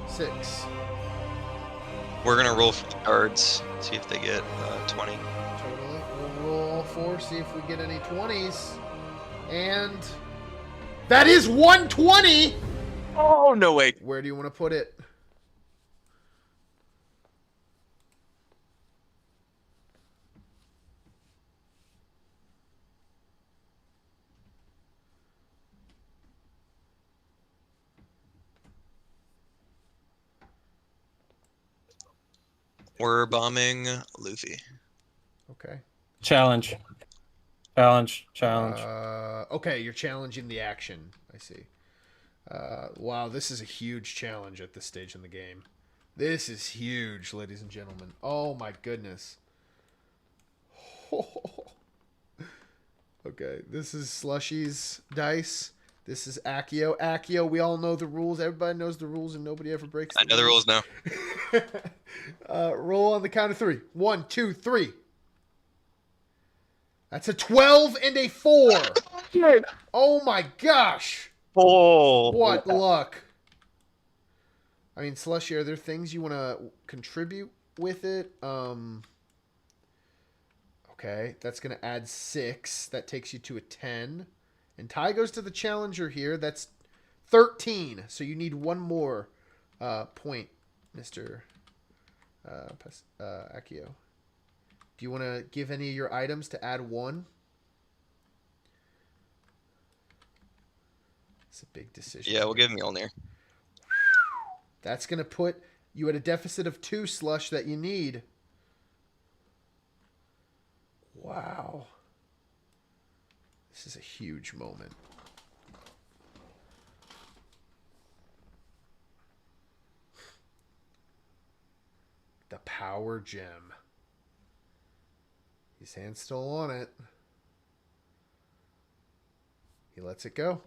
Six. We're gonna roll for the cards, see if they get 20. Totally. We'll roll 4, see if we get any 20s. And that is 120! Oh, no way. Where do you want to put it? We're bombing Luffy. Okay. Challenge. Okay, you're challenging the action. I see. Wow, this is a huge challenge at this stage in the game. This is huge, ladies and gentlemen. Oh my goodness. Okay, this is Slushy's dice. This is Accio. Accio, we all know the rules. Everybody knows the rules and nobody ever breaks them. I know the rules now. Roll on the count of 3. 1, 2, 3. That's a 12 and a 4. Oh my gosh. Oh. What luck. I mean, Slushy, are there things you want to contribute with it? Okay, that's going to add 6. That takes you to a 10. And Ty goes to the challenger here. That's 13. So you need one more point, Mr. Accio. Do you want to give any of your items to add 1? It's a big decision. Yeah, we'll give Mjolnir. That's going to put you at a deficit of 2, Slush, that you need. Wow. This is a huge moment. The power gem. His hand's still on it. He lets it go.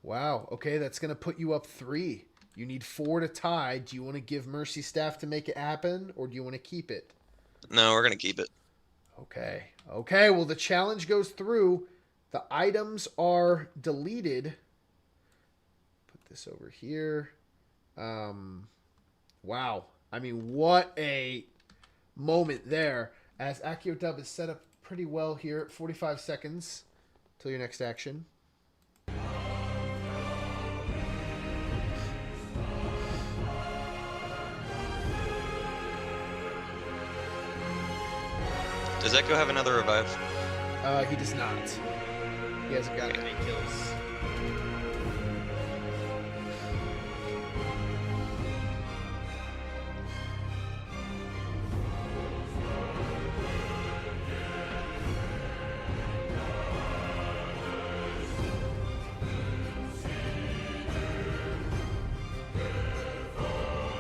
Wow. Okay, that's going to put you up 3. You need 4 to tie. Do you want to give Mercy Staff to make it happen, or do you want to keep it? No, we're going to keep it. Okay. Okay, well, the challenge goes through. The items are deleted. Put this over here. Wow. I mean, what a moment there. As Accio Dub is set up pretty well here at 45 seconds till your next action. Does Echo have another revive? He does not. He hasn't got any kills.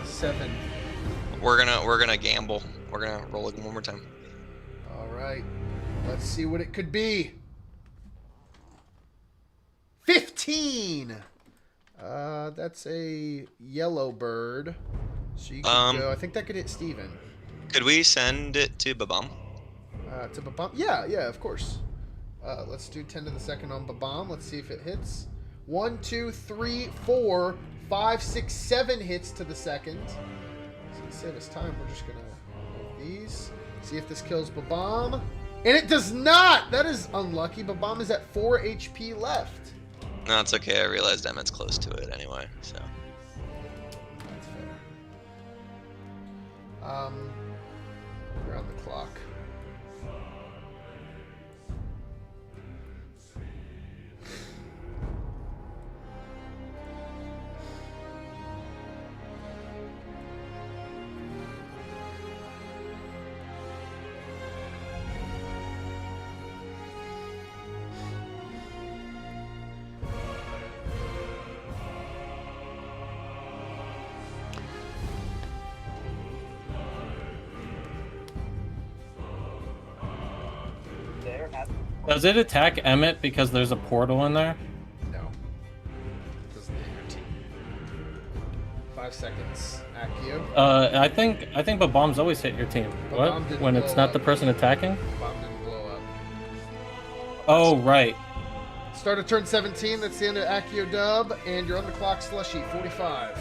Seven. We're gonna gamble. We're gonna roll it one more time. All right. Let's see what it could be. 15. That's a yellow bird. So you can go. I think that could hit Steven. Could we send it to Babam? To Babam? Yeah, of course. Let's do 10 to the second on Babam. Let's see if it hits. 1, 2, 3, 4, 5, 6, 7 hits to the second. So to save us time, we're just gonna move these. See if this kills Babam. And it does not! That is unlucky. Babam is at 4 HP left. No, it's okay. I realized Emmett's close to it anyway, so. That's fair. We're on the clock. Does it attack Emmett because there's a portal in there? No. It doesn't hit your team. 5 seconds. Accio. I think Babam's always hit your team. What? When it's not the person attacking? Babam didn't blow up. Oh, right. Start of turn 17. That's the end of Accio Dub, and you're on the clock, Slushy. 45.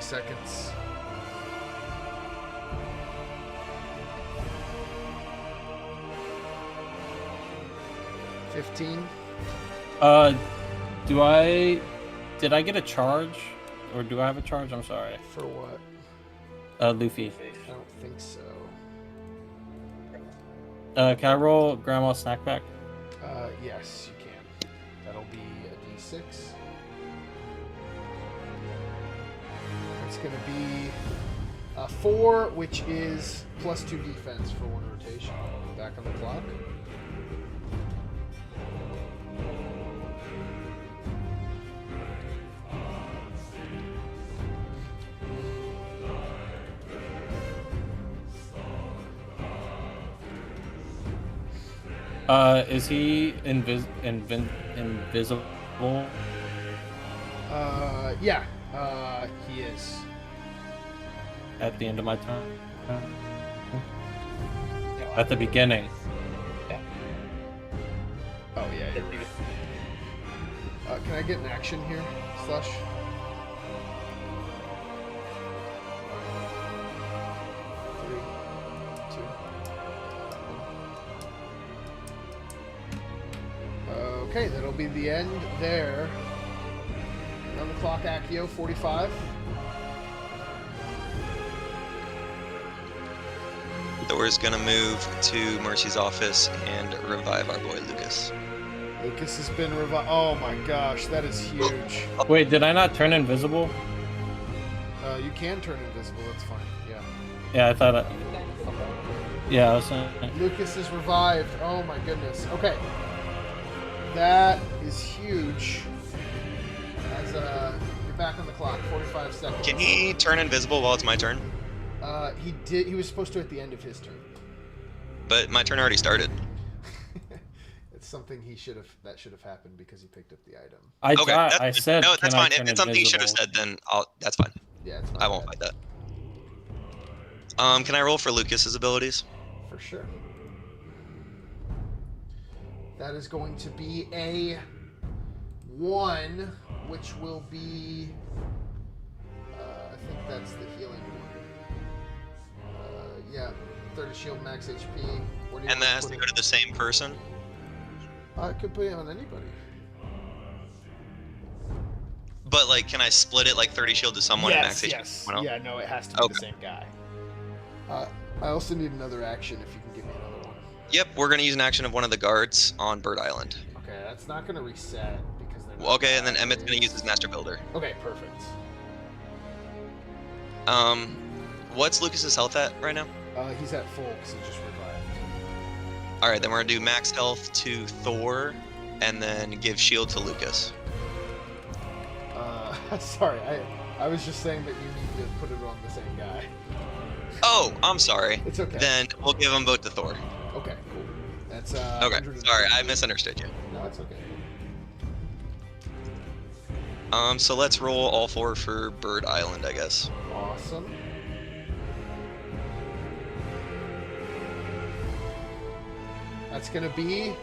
Seconds. 15. Did I get a charge? Or do I have a charge? I'm sorry. For what? Luffy. I don't think so. Can I roll Grandma's Snack Pack? Yes, you can. That'll be a D6. It's going to be a 4, which is plus 2 defense for 1 rotation. Back on the clock. Is he invisible? Yeah. He is. At the end of my turn? At the beginning. Oh, yeah. You're right. Can I get an action here, Slush? Okay, that'll be the end there. On the clock, Accio, 45. Thor's gonna move to Mercy's office and revive our boy Lucas. Lucas has been revived. Oh my gosh, that is huge. Wait, did I not turn invisible? You can turn invisible, that's fine. Yeah. Yeah, I thought Yeah, I was saying. Lucas is revived. Oh my goodness. Okay. That is huge. As you're back on the clock, 45 seconds. Can he turn invisible while it's my turn? He did. He was supposed to at the end of his turn. But my turn already started. It's something that should have happened because he picked up the item. I said no, that's can I fine. If turn it's something you should have invisible? said, then that's fine. Yeah, it's I won't fight that. Can I roll for Lucas's abilities? For sure. That is going to be a 1, which will be. I think that's the healing one. Yeah, 30 shield, max HP. And that has to go to the same person? I could put it on anybody. But, like, can I split it, like, 30 shield to someone and max HP to someone else? Yeah, no, it has to be the same guy. I also need another action if you can give me another one. Yep, we're going to use an action of one of the guards on Bird Island. Okay, that's not going to reset because they're Well, okay, and then Emmett's going to use his Master Builder. Okay, perfect. What's Lucas's health at right now? He's at full because he just revived. Alright, then we're going to do max health to Thor, and then give shield to Lucas. Sorry, I was just saying that you need to put it on the same guy. Oh, I'm sorry. It's okay. Then we'll give them both to Thor. Okay, cool. That's Okay, sorry, I misunderstood you. No, it's okay. So let's roll all 4 for Bird Island, I guess. Awesome. That's gonna be.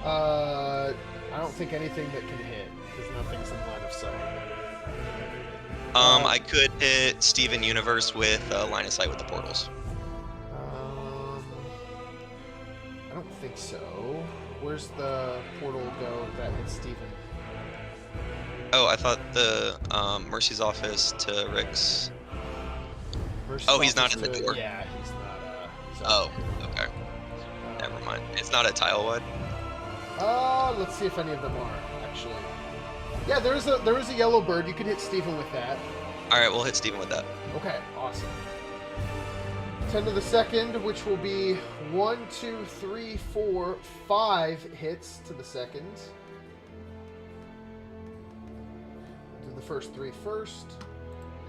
I don't think anything that can hit because nothing's in line of sight. I could hit Steven Universe with line of sight with the portals. I don't think so. Where's the portal go that hits Steven? Oh, I thought the Mercy's office to Rick's. Mercy's oh, he's not office in the to- door. Yeah, he's not. Oh, okay. Never mind. It's not a tile wide. Let's see if any of them are actually. Yeah, there is a yellow bird. You can hit Steven with that. All right, we'll hit Steven with that. Okay, awesome. 10 to the second, which will be 1, 2, 3, 4, 5 hits to the second. Do the first 3 first,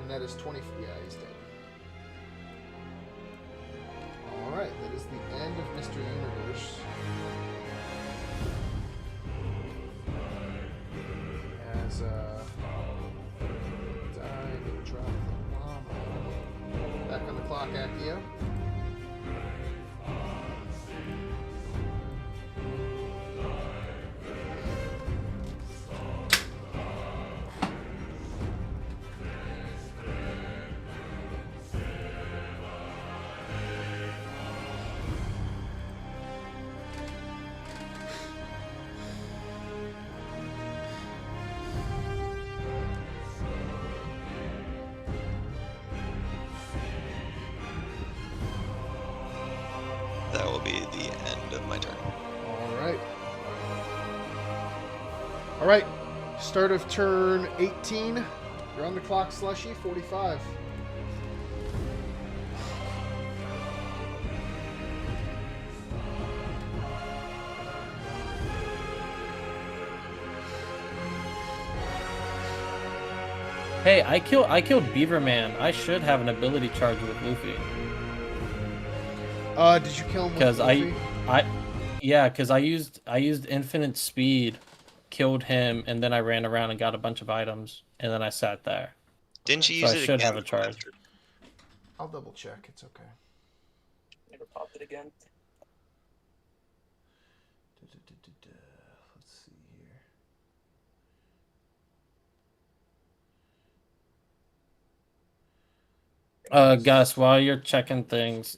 and that is 20. Yeah, he's dead. All right, that is the end of Mr. Universe. As dive, drop the llama. Back on the clock, Accio. That will be the end of my turn. All right. Start of turn 18. You're on the clock, Slushy. 45. Hey, I killed Beaver Man. I should have an ability charge with Luffy. Did you kill him with Because Luffy? Yeah, because I used infinite speed, killed him, and then I ran around and got a bunch of items, and then I sat there. Didn't you So use I it should again have a charge. I'll double check. It's okay. Never popped it again. Let's see here. Gus, while you're checking things,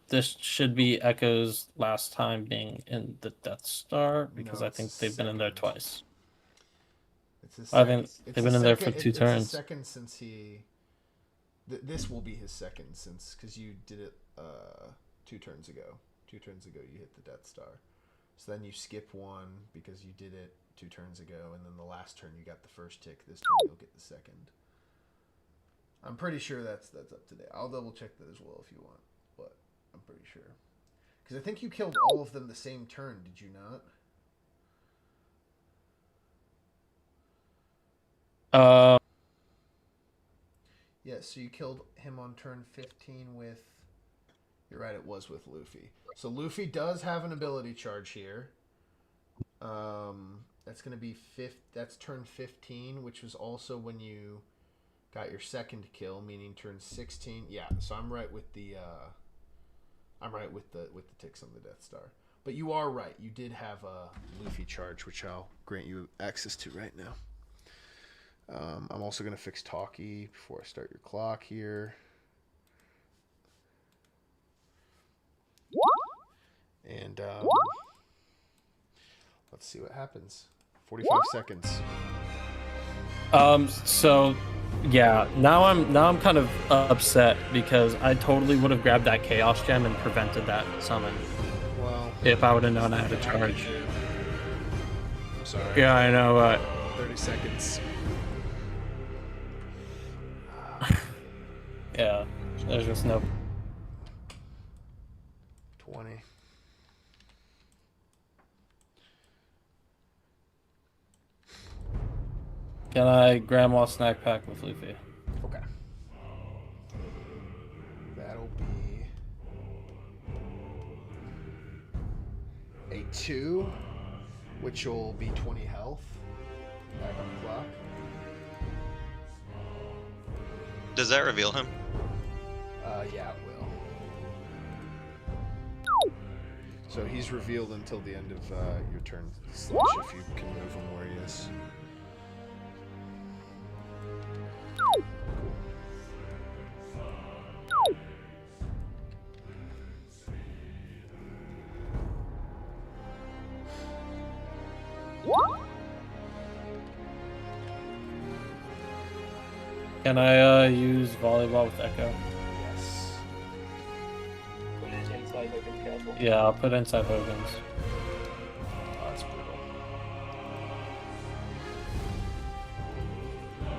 this should be Echo's last time being in the Death Star because No, I it's think his they've been in there second. twice. It's his I think second- it's they've his been in there for second- 2 it's turns. his second since he. This will be his second since because you did it 2 turns ago. 2 turns ago you hit the Death Star, so then you skip one because you did it 2 turns ago, and then the last turn you got the first tick. This turn you'll get the second. I'm pretty sure that's up to date. I'll double check that as well if you want, but I'm pretty sure because I think you killed all of them the same turn. Did you not? Yeah, so you killed him on turn 15 with... You're right, it was with Luffy. So Luffy does have an ability charge here. That's going to be that's turn 15, which was also when you got your second kill, meaning turn 16. Yeah, so I'm right with the ticks on the Death Star. But you are right. You did have a Luffy charge, which I'll grant you access to right now. I'm also going to fix talkie before I start your clock here. And let's see what happens. 45 seconds. So yeah, now I'm kind of upset because I totally would have grabbed that Chaos Gem and prevented that summon. Well, if I would have known I had a charge. I'm sorry. Yeah, I know. 30 seconds. Yeah, there's just no. 20. Can I grandma snack pack with Luffy? Okay. That'll be a 2, which will be 20 health. Back on the clock. Does that reveal him? Yeah, it will. So he's revealed until the end of your turn, Slush, if you can move him where he is. Can I use volleyball with Echo? Yes. Put it inside Hogan's castle. Yeah, I'll put inside Hogan's. Oh, that's brutal.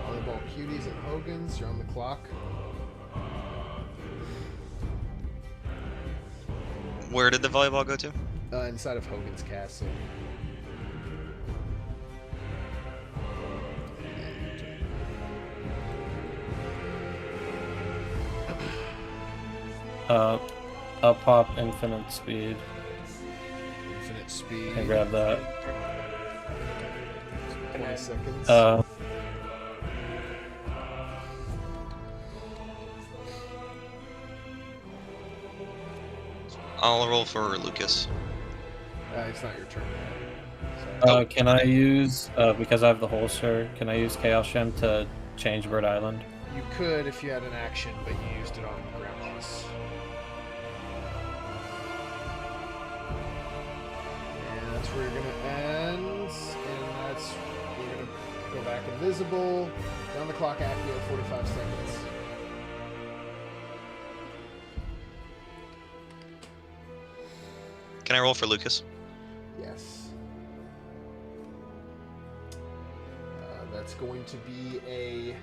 Volleyball, Cuties, and Hogan's. You're on the clock. Where did the volleyball go to? Inside of Hogan's castle. I'll pop infinite speed. Infinite speed. And grab that. 20 seconds. I'll roll for Lucas. It's not your turn. Can I use, because I have the holster, can I use Chaos Gem to change Bird Island? You could if you had an action, but you used it on Grandma's. And that's where you're going to end. And that's, you're going to go back invisible. Down the clock, Accio, 45 seconds. Can I roll for Lucas? Yes. That's going to be a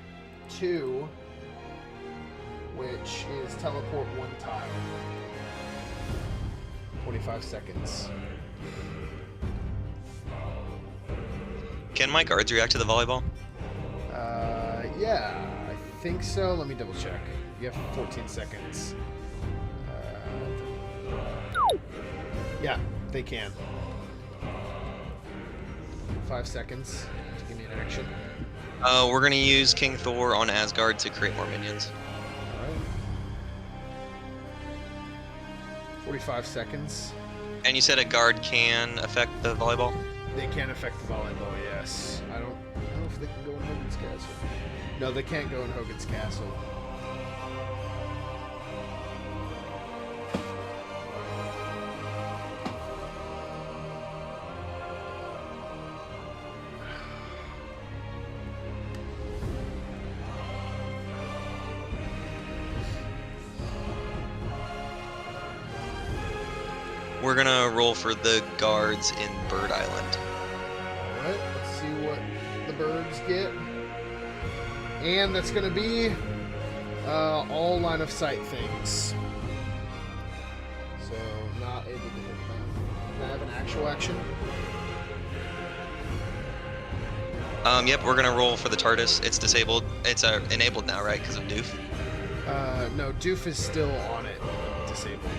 2, which is teleport 1 tile. 25 seconds. Can my guards react to the volleyball? Yeah, I think so. Let me double check. You have 14 seconds. Yeah, They can. 5 seconds to give me an action. We're gonna use King Thor on Asgard to create more minions. Alright. 45 seconds. And you said a guard can affect the volleyball? They can affect the volleyball, yes. I don't know if they can go in Hogan's Castle. No, they can't go in Hogan's Castle. We're gonna roll for the guards in Bird Island. Alright, let's see what the birds get. And that's going to be all line of sight things. So, not able to hit them. Can I have an actual action? Yep, we're gonna roll for the TARDIS. It's disabled. It's enabled now, right? Because of Doof. No, Doof is still on it. Disabled.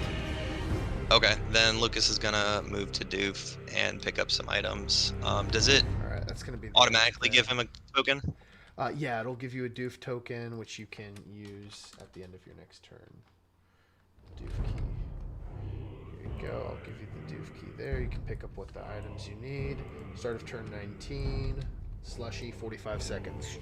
Okay, then Lucas is gonna move to Doof and pick up some items. Does it Alright, that's going to be automatically give him a token? Yeah, it'll give you a Doof token, which you can use at the end of your next turn. Doof key. Here you go. I'll give you the Doof key there. You can pick up what the items you need. Start of turn 19. Slushy, 45 seconds.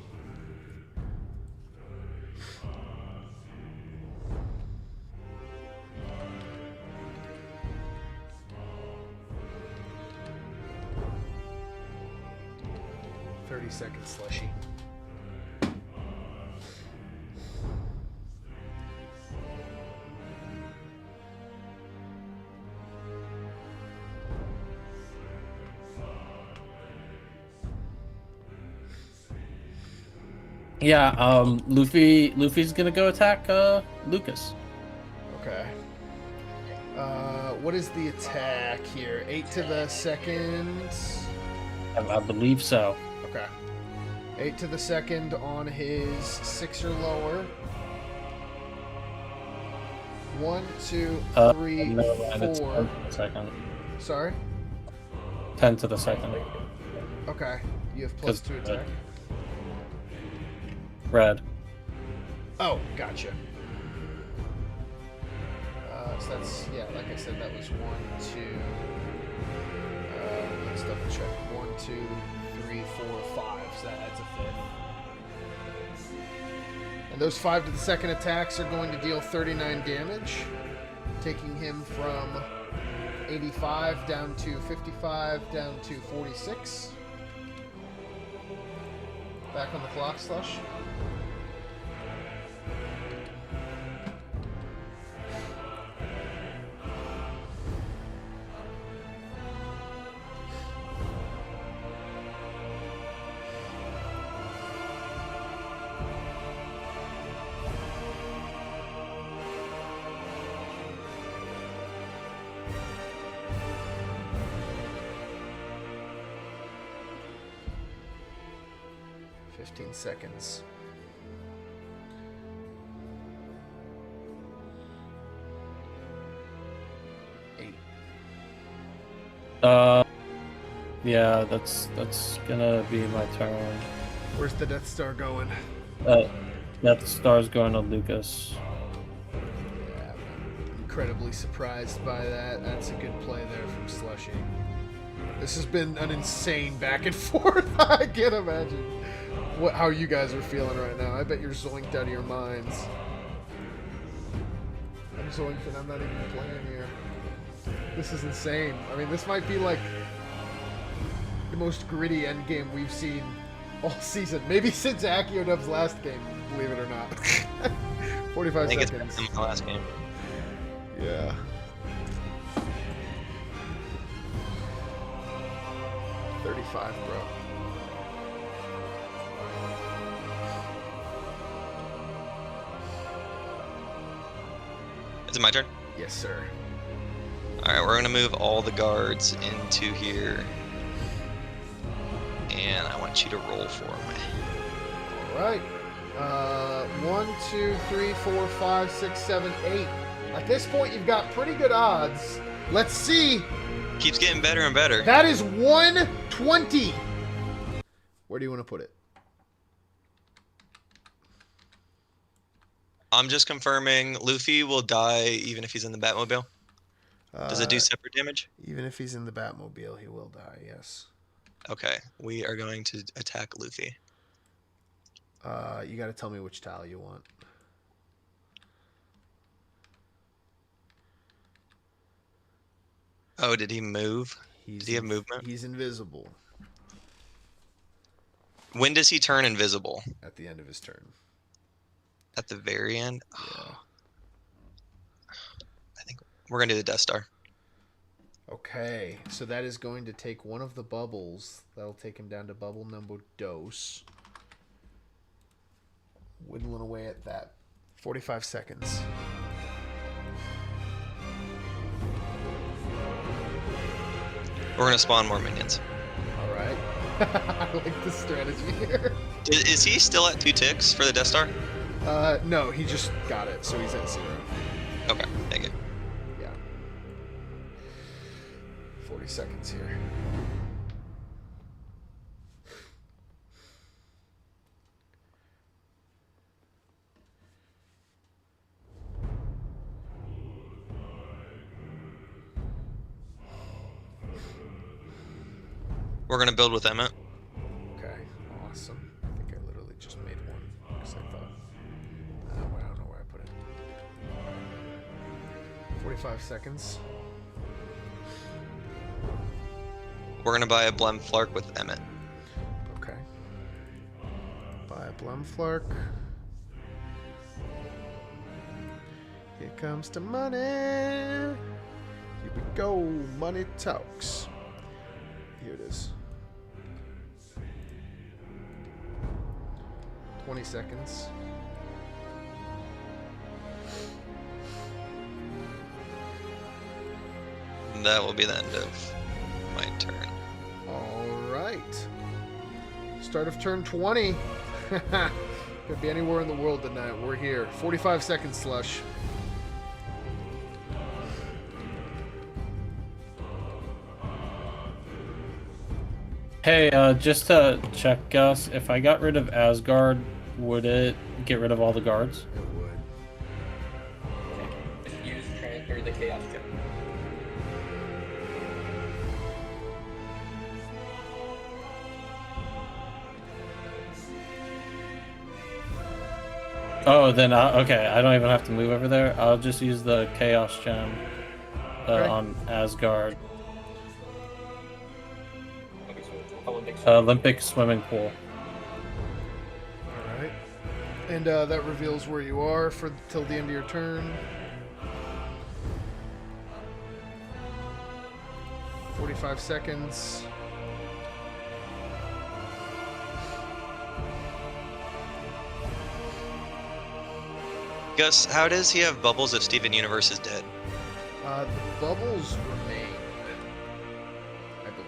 Seconds, Slushy. Yeah, Luffy's gonna go attack Lucas. Okay. What is the attack here? 8 to the second? I believe so. Okay. 8 to the second on his 6 or lower. 1, 2, 3, no, it's 4. 10 to the second. Sorry? 10 to the second. Okay. You have plus 2 attack. Red. Oh, gotcha. So that's, yeah, like I said, that was 1, 2. Let's double check. 1, 2, 3, 4, 5. So that adds a 5th. And those 5 to the second attacks are going to deal 39 damage, taking him from 85 down to 55 down to 46. Back on the clock, Slush. Seconds. Yeah, that's gonna be my turn. Where's the Death Star going? Death Star's going to Lucas. Yeah, I'm incredibly surprised by that. That's a good play there from Slushy. This has been an insane back and forth. I can't imagine how you guys are feeling right now. I bet you're zoinked out of your minds. I'm zoinked and I'm not even playing here. This is insane. I mean, this might be like the most gritty endgame we've seen all season. Maybe since Accio Dub's last game, believe it or not. 45 I think seconds. it's been my last game. Yeah. $35, bro. Is it my turn? Yes, sir. Alright, we're gonna move all the guards into here. And I want you to roll for me. Alright. 1, 2, 3, 4, 5, 6, 7, 8. At this point, you've got pretty good odds. Let's see Keeps getting better and better. That is 120. Where do you want to put it? I'm just confirming Luffy will die even if he's in the Batmobile. Does it do separate damage? Even if he's in the Batmobile, he will die, yes. Okay, we are going to attack Luffy. You got to tell me which tile you want. Oh, did he move? Did he have movement? He's invisible. When does he turn invisible? At the end of his turn. At the very end? Yeah. I think we're going to do the Death Star. Okay, so that is going to take one of the bubbles. That'll take him down to bubble number dos. Whittling away at that. 45 seconds. We're going to spawn more minions. All right. I like the strategy here. Is he still at 2 ticks for the Death Star? No, he just got it, so he's at 0. Okay, thank you. Yeah. 40 seconds here. We're going to build with Emmett. Okay, awesome. I think I literally just made one because I thought, I don't know where I put it. 45 seconds. We're going to buy a Blem Flark with Emmett. Okay. Buy a Blumflark. Here comes the money. Here we go. Money talks. Here it is. 20 seconds. That will be the end of my turn. All right. Start of turn 20. Could be anywhere in the world tonight. We're here. 45 seconds, Slush. Hey, just to check, Gus, if I got rid of Asgard, would it get rid of all the guards? It would. Use or the chaos gem. Oh, then okay, I don't even have to move over there. I'll just use the chaos gem on Asgard. Olympic swimming pool. All right. And that reveals where you are for till the end of your turn. 45 seconds. Gus, how does he have bubbles if Steven Universe is dead? The bubbles remain, I believe.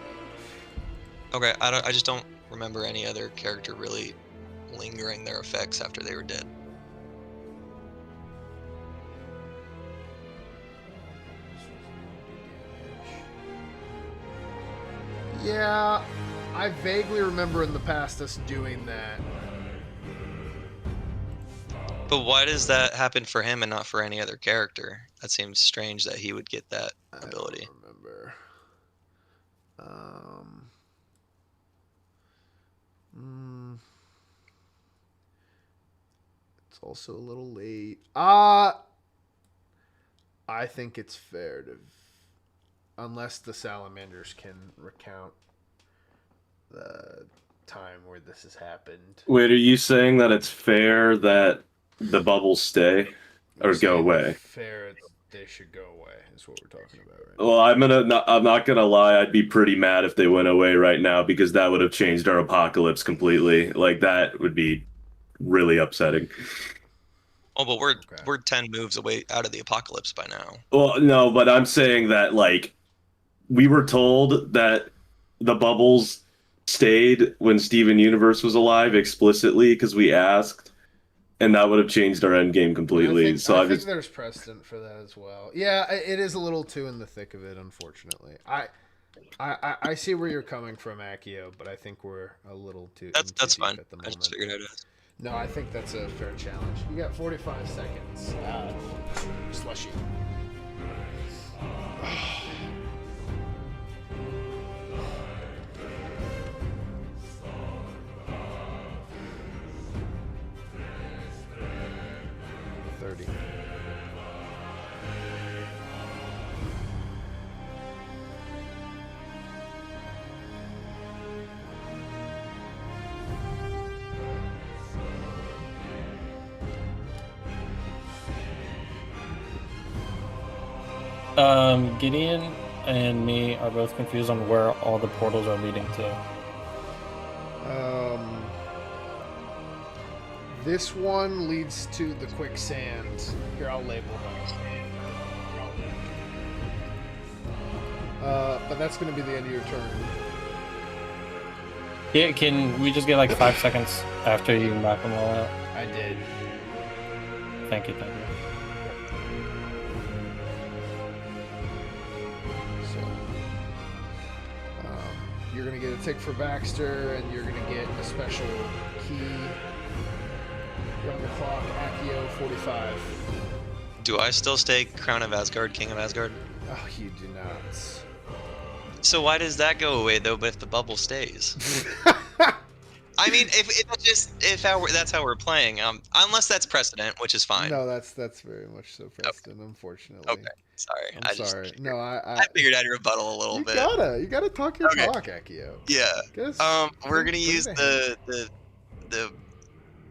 Okay, I just don't remember any other character really lingering their effects after they were dead. Yeah, I vaguely remember in the past us doing that. But why does that happen for him and not for any other character? That seems strange that he would get that ability. I don't remember. It's also a little late. I think it's fair to, unless the salamanders can recount the time where this has happened. Wait, are you saying that it's fair that the bubbles stay or go away? Fair, they should go away is what we're talking about right Well, I'm not gonna lie. I'd be pretty mad if they went away right now because that would have changed our apocalypse completely. Like that would be really upsetting. Oh, but we're 10 moves away out of the apocalypse by now. Well, no, but I'm saying that like we were told that the bubbles stayed when Steven Universe was alive explicitly because we asked. and that would have changed our end game completely. I think there's precedent for that as well. Yeah, it is a little too in the thick of it, unfortunately. I see where you're coming from, Accio, but I think we're a little too. That's too fine. deep at the I moment. just figured I'd ask. No, I think that's a fair challenge. You got 45 seconds. Slushy. Gideon and me are both confused on where all the portals are leading to. This one leads to the quicksand. Here, I'll label them. But that's going to be the end of your turn. Yeah, can we just get like 5 seconds after you knock them all out? I did. Thank you, thank you. You're going to get a tick for Baxter, and you're going to get a special key. You're on the clock, Accio 45. Do I still stay Crown of Asgard, King of Asgard? Oh, you do not. So why does that go away though? But if the bubble stays, I mean, that's how we're playing. Unless that's precedent, which is fine. No, that's very much so precedent, unfortunately. Okay, sorry. I'm sorry. No, I figured I'd rebuttal a little bit. You gotta talk your talk, Accio. Yeah. We're gonna use the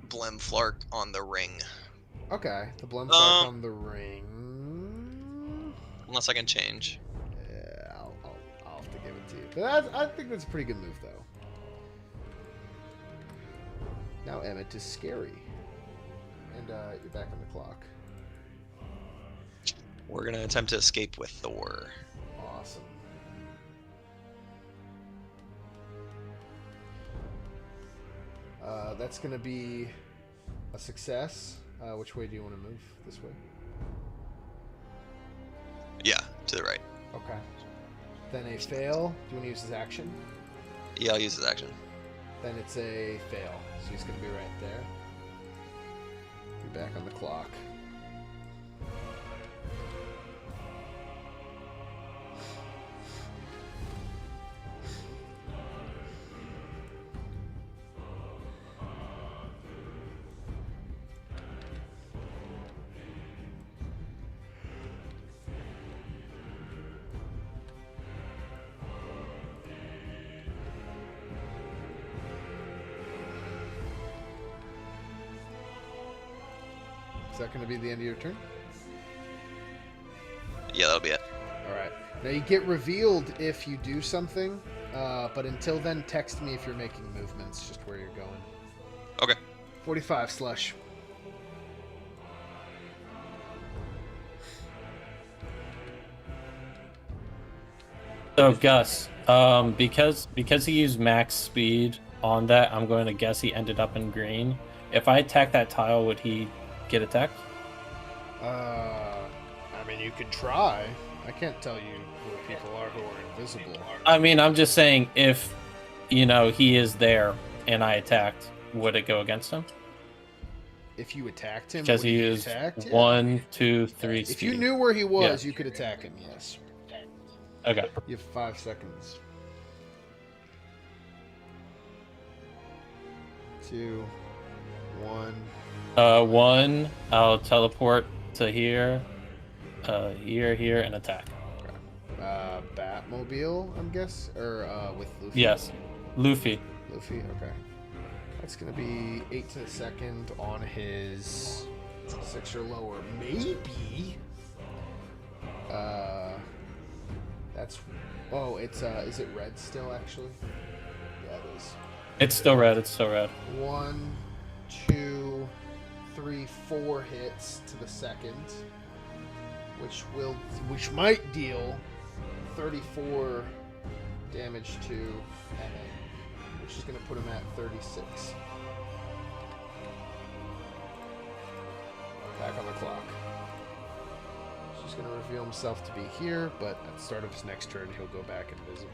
Blimflark on the ring. Okay, the Blimflark on the ring. Unless I can change. Yeah, I'll have to give it to you. But I think that's a pretty good move, though. Now Emmett is scary. And you're back on the clock. We're going to attempt to escape with Thor. Awesome. That's going to be a success. Which way do you want to move? This way? Yeah, to the right. Okay. Then a fail. Do you want to use his action? Yeah, I'll use his action. Then it's a fail. So he's going to be right there. You're back on the clock. Is that going to be the end of your turn? Yeah, that'll be it. All right. Now you get revealed if you do something, but until then, text me if you're making movements, just where you're going. Okay. 45 Slush. So Gus, because he used max speed on that, I'm going to guess he ended up in green. If I attack that tile, would he get attacked? I mean, you could try. I can't tell you where people are who are invisible. I mean, I'm just saying, if, he is there and I attacked, would it go against him? If you attacked him, because he used 1, 2, 3 If speed. you knew where he was, you could attack him, yes. Okay. You have 5 seconds. 2, 1. 1, I'll teleport to here, here, and attack. Batmobile, I'm guessing? Or with Luffy? Yes. Luffy. Luffy, okay. That's going to be 8 to the second on his 6 or lower. Maybe. That's... Oh, it's... is it red still, actually? Yeah, it is. It's still red. It's still red. 1, 2, 3, 4 hits to the second, which might deal 34 damage to Emmett, which is going to put him at 36. Back on the clock. He's going to reveal himself to be here, but at the start of his next turn, he'll go back invisible.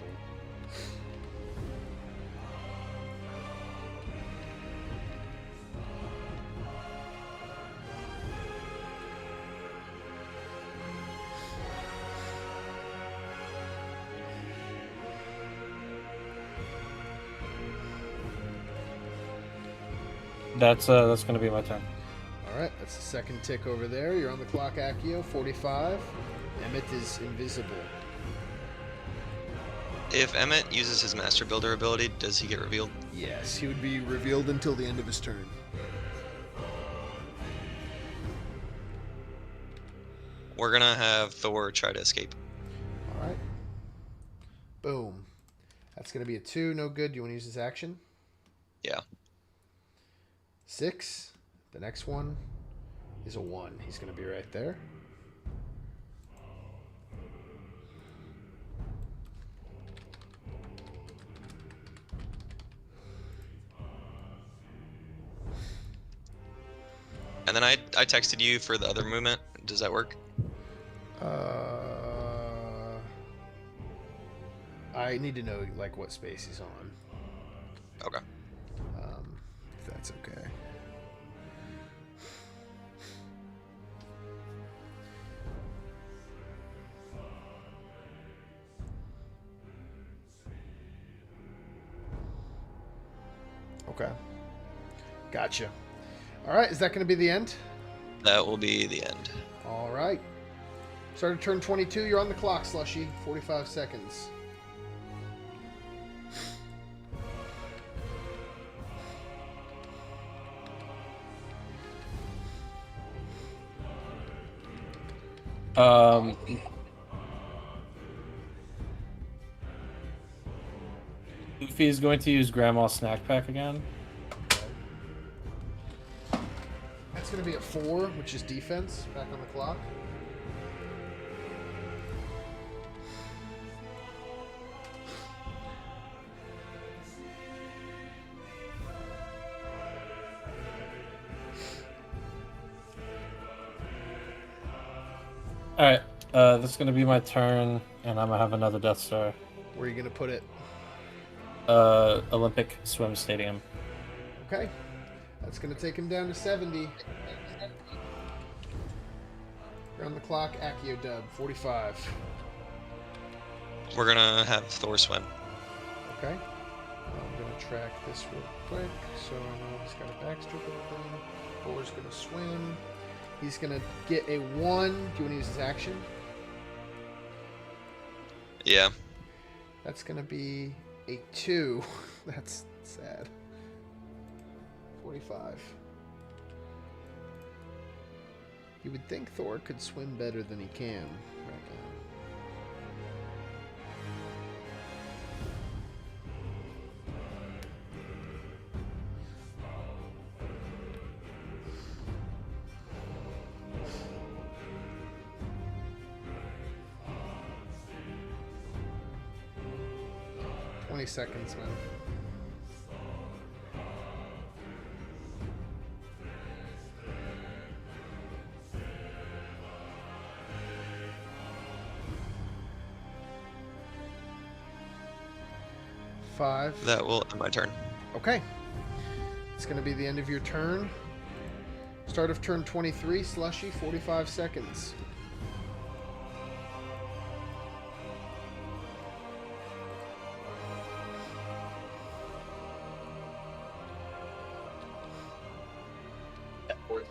That's going to be my turn. All right, that's the second tick over there. You're on the clock, Accio. 45. Emmett is invisible. If Emmett uses his Master Builder ability, does he get revealed? Yes, he would be revealed until the end of his turn. We're gonna have Thor try to escape. All right. Boom. That's going to be a 2. No good. Do you want to use his action? Yeah. 6. The next one is a 1. He's going to be right there. And then I texted you for the other movement. Does that work? I need to know like what space he's on. Okay. If that's okay. Okay. Gotcha. All right, is that going to be the end? That will be the end. All right. Start of turn 22. You're on the clock, Slushy. 45 seconds. Luffy is going to use Grandma's Snack Pack again. That's going to be a 4, which is defense. Back on the clock. Alright, this is going to be my turn, and I'm going to have another Death Star. Where are you going to put it? Olympic Swim Stadium. Okay. That's going to take him down to 70. Around the clock, Accio Dub, 45. We're gonna have Thor swim. Okay. I'm going to track this real quick. So I know he's got a Baxter building. Thor's going to swim. He's going to get a 1. Do you want to use his action? Yeah. That's going to be a 2. That's sad. 45. You would think Thor could swim better than he can right now. Seconds, man. Five. That will end my turn. Okay. It's going to be the end of your turn. Start of turn 23, Slushy, 45 seconds.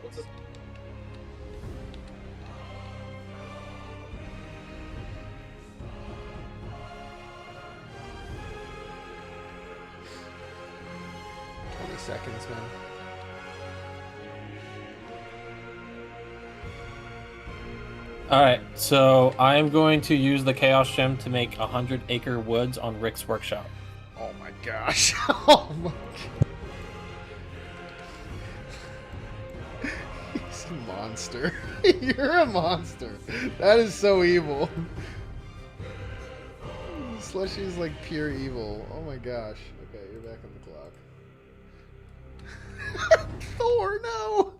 What's this? Seconds, man. Alright, so I'm going to use the Chaos Gem to make 100 Acre Woods on Rick's Workshop. Oh my gosh. Oh my god. He's a monster. You're a monster. That is so evil. Slushy's like pure evil. Oh my gosh. Okay, you're back on the clock. Thor, no!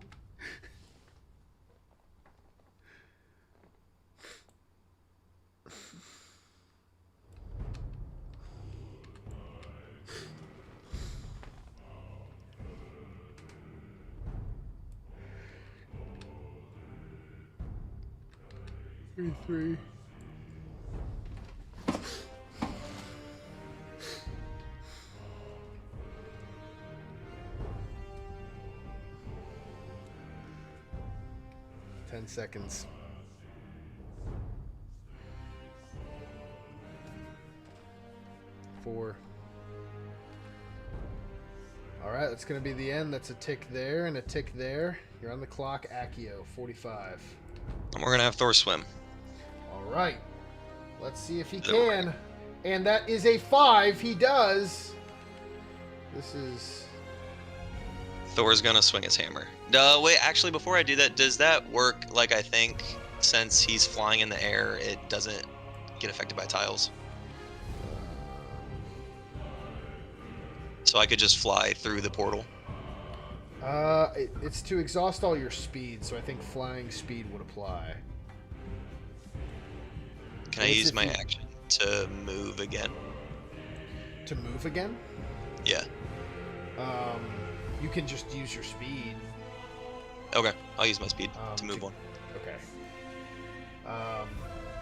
3. 10 seconds. 4. All right, that's going to be the end. That's a tick there and a tick there. You're on the clock, Accio, 45. And we're gonna have Thor swim. All right. Let's see if he can. And that is a 5. He does. This is... Thor's gonna swing his hammer. Wait, actually, before I do that, does that work like I think? Since he's flying in the air, it doesn't get affected by tiles. So I could just fly through the portal. It's to exhaust all your speed, so I think flying speed would apply. Can I use my action to move again? To move again? Yeah. You can just use your speed. Okay, I'll use my speed to move one. Okay.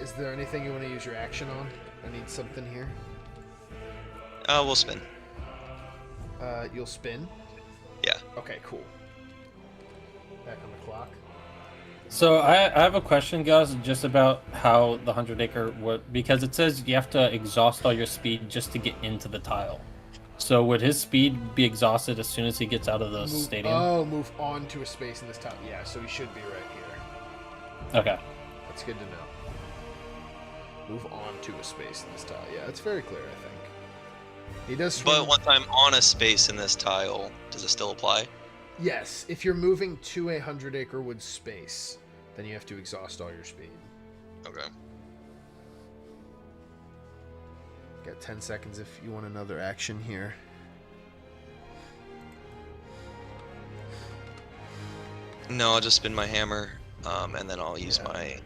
Is there anything you want to use your action on? I need something here. We'll spin. You'll spin? Yeah. Okay, cool. Back on the clock. So I have a question, guys, just about how the 100-acre would, because it says you have to exhaust all your speed just to get into the tile. So would his speed be exhausted as soon as he gets out of the stadium? Oh, move on to a space in this tile. Yeah, so he should be right here. Okay. That's good to know. Move on to a space in this tile. Yeah, it's very clear, I think. He does swim. But once I'm on a space in this tile, does it still apply? Yes, if you're moving to a 100-acre wood space, then you have to exhaust all your speed. Okay. Got 10 seconds if you want another action here. No, I'll just spin my hammer, and then I'll use my...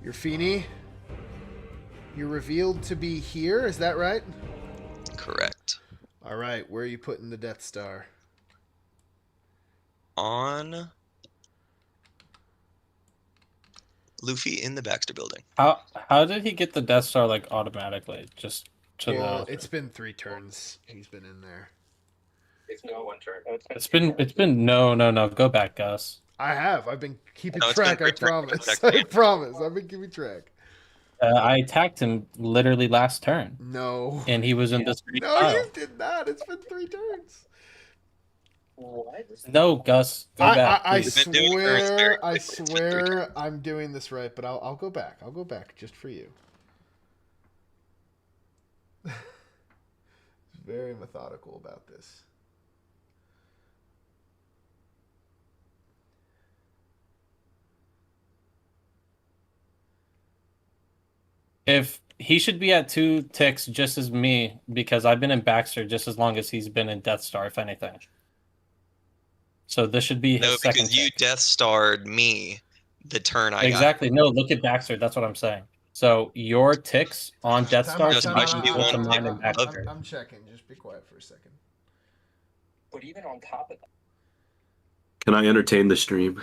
Your Feeny, you're revealed to be here, is that right? Correct. All right, where are you putting the Death Star? On Luffy in the Baxter building. How did he get the Death Star like automatically? Just to Well, the... it's been 3 turns. He's been in there. It's no one turn. It's been no. Go back, Gus. I have. I've been keeping No, it's track. been I promise. I promise. I've been keeping track. I attacked him literally last turn. No. And he was in this. No, tile. you did not. It's been 3 turns. What? No, Gus, go back. I please. swear, I'm doing this right, but I'll go back. I'll go back just for you. Very methodical about this. If he should be at 2 ticks just as me, because I've been in Baxter just as long as he's been in Death Star, if anything. So this should be his No, second because you tick. Death Starred me the turn I got. Exactly. No, look at Baxter. That's what I'm saying. So your ticks on Death Star should be equal to mine and Baxter. I'm checking. Just be quiet for a second. But even on top of that, Can I entertain the stream?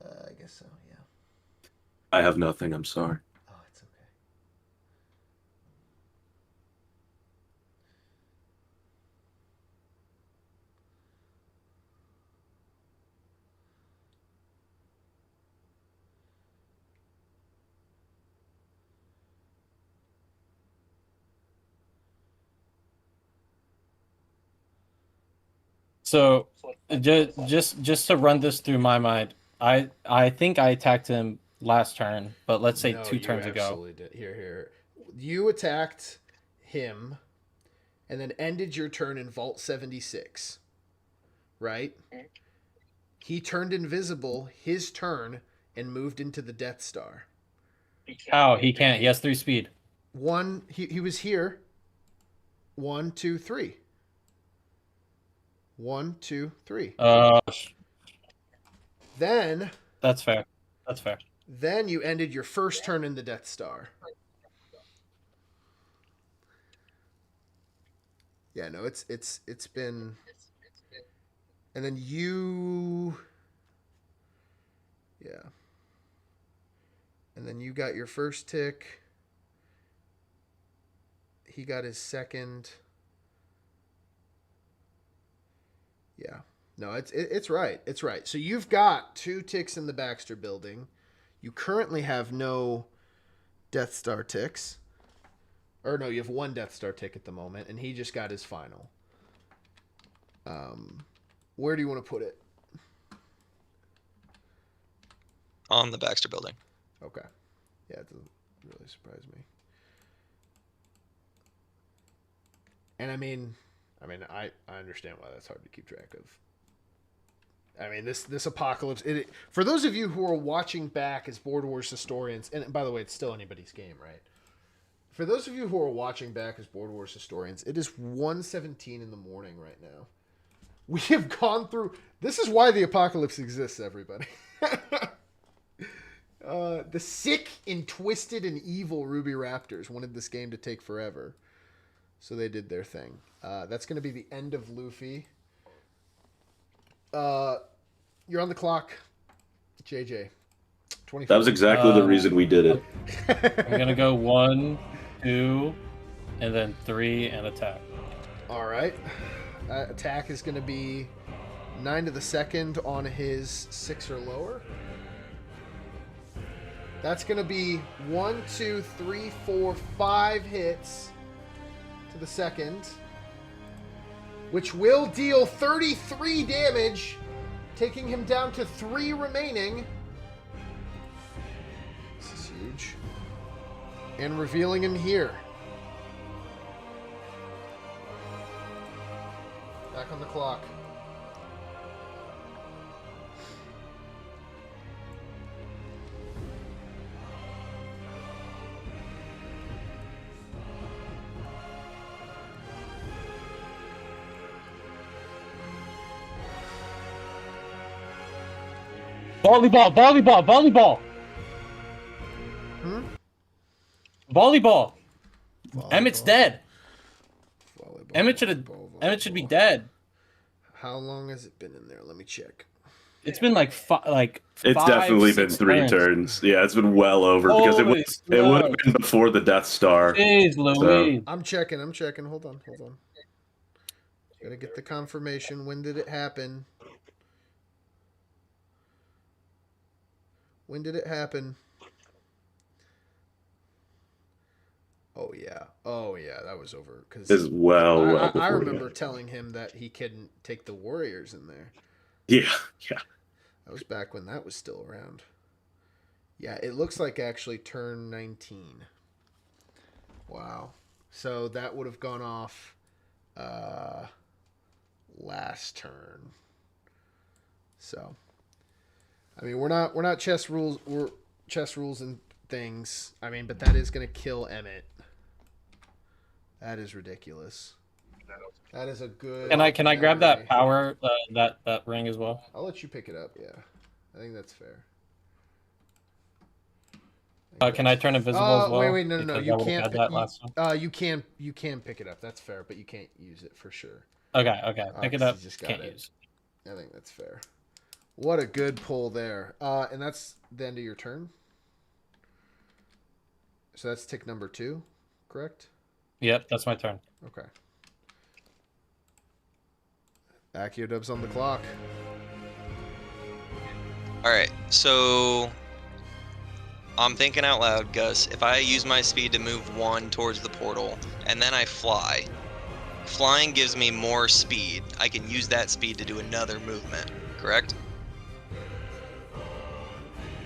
I guess so, yeah. I have nothing. I'm sorry. Oh, it's okay. So just to run this through my mind, I think I attacked him last turn, but let's say No, 2 you turns ago. absolutely did. Here. You attacked him and then ended your turn in Vault 76. Right? He turned invisible his turn and moved into the Death Star. Oh, he can't. He has 3 speed. He was here. 1, 2, 3. 1, 2, 3. Then That's fair. That's fair. Then you ended your first turn in the Death Star. Yeah, no, it's been. And then you. Yeah. And then you got your first tick. He got his second. Yeah. No, it's right. It's right. So you've got 2 ticks in the Baxter building. You currently have no Death Star ticks. Or no, you have 1 Death Star tick at the moment, and he just got his final. Where do you want to put it? On the Baxter building. Okay. Yeah, it doesn't really surprise me. And I mean, I understand why that's hard to keep track of. I mean, this apocalypse. For those of you who are watching back as Board Wars historians, and by the way, it's still anybody's game, right? For those of you who are watching back as Board Wars historians, it is 1:17 in the morning right now. We have gone through. This is why the apocalypse exists, everybody. The sick and twisted and evil Ruby Raptors wanted this game to take forever, so they did their thing. That's going to be the end of Luffy. You're on the clock, JJ. 24. That was exactly the reason we did it. I'm gonna go 1, 2, and then 3 and attack. All right. Attack is going to be 9 to the second on his 6 or lower. That's going to be 1, 2, 3, 4, 5 hits to the second, which will deal 33 damage, taking him down to 3 remaining. This is huge. And revealing him here. Back on the clock. Volleyball. Volleyball. Emmett's dead. Emmett should be dead. How long has it been in there? Let me check. It's been like It's definitely been 3 turns. Yeah, it's been well over because it would have been before the Death Star. Jeez Louise. I'm checking. Hold on. Gotta get the confirmation. When did it happen? When did it happen? Oh yeah, that was over. Because is well I remember telling him that he couldn't take the Warriors in there. Yeah. That was back when that was still around. Yeah, it looks like actually turn 19. Wow. So that would have gone off last turn. So, I mean, we're not chess rules. We're chess rules and things. I mean, but that is going to kill Emmett. That is ridiculous. That is a good. Can I grab that power that ring as well? I'll let you pick it up. Yeah, I think that's fair. Can I turn invisible as well? Wait, no. Because You I can't. had that last one. You can pick it up. That's fair, but you can't use it for sure. Okay. Pick it up. Just Can't it. use. I think that's fair. What a good pull there. And that's the end of your turn. So that's tick number 2, correct? Yep, that's my turn. Okay. Accio Dub's on the clock. Alright, so I'm thinking out loud, Gus. If I use my speed to move 1 towards the portal, and then I fly, flying gives me more speed. I can use that speed to do another movement, correct?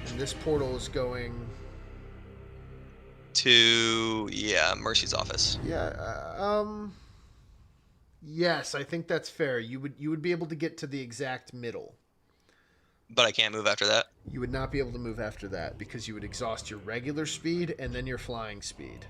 And this portal is going to Mercy's office. Yes, I think that's fair. You would be able to get to the exact middle. But I can't move after that? You would not be able to move after that because you would exhaust your regular speed and then your flying speed.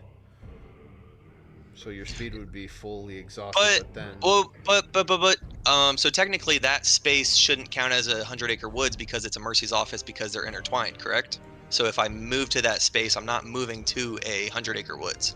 So your speed would be fully exhausted, so technically that space shouldn't count as 100-acre woods because it's a Mercy's office because they're intertwined, correct? So if I move to that space, I'm not moving to 100-acre woods.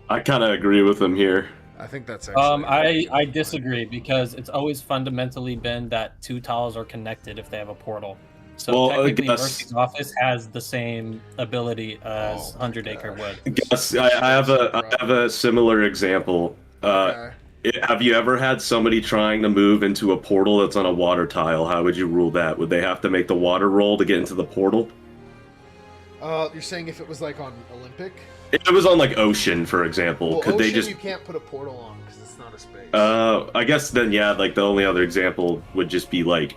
I kind of agree with him here. I think that's actually... I disagree because it's always fundamentally been that 2 tiles are connected if they have a portal. So Well, technically, Gus- Mercy's office has the same ability as 100 Acre would. Yes, I have a similar example. Have you ever had somebody trying to move into a portal that's on a water tile? How would you rule that? Would they have to make the water roll to get into the portal? You're saying if it was like on Olympic? If it was on like Ocean, for example, Well, could Ocean, they just? you can't put a portal on because it's not a space. I guess then yeah, like the only other example would just be like,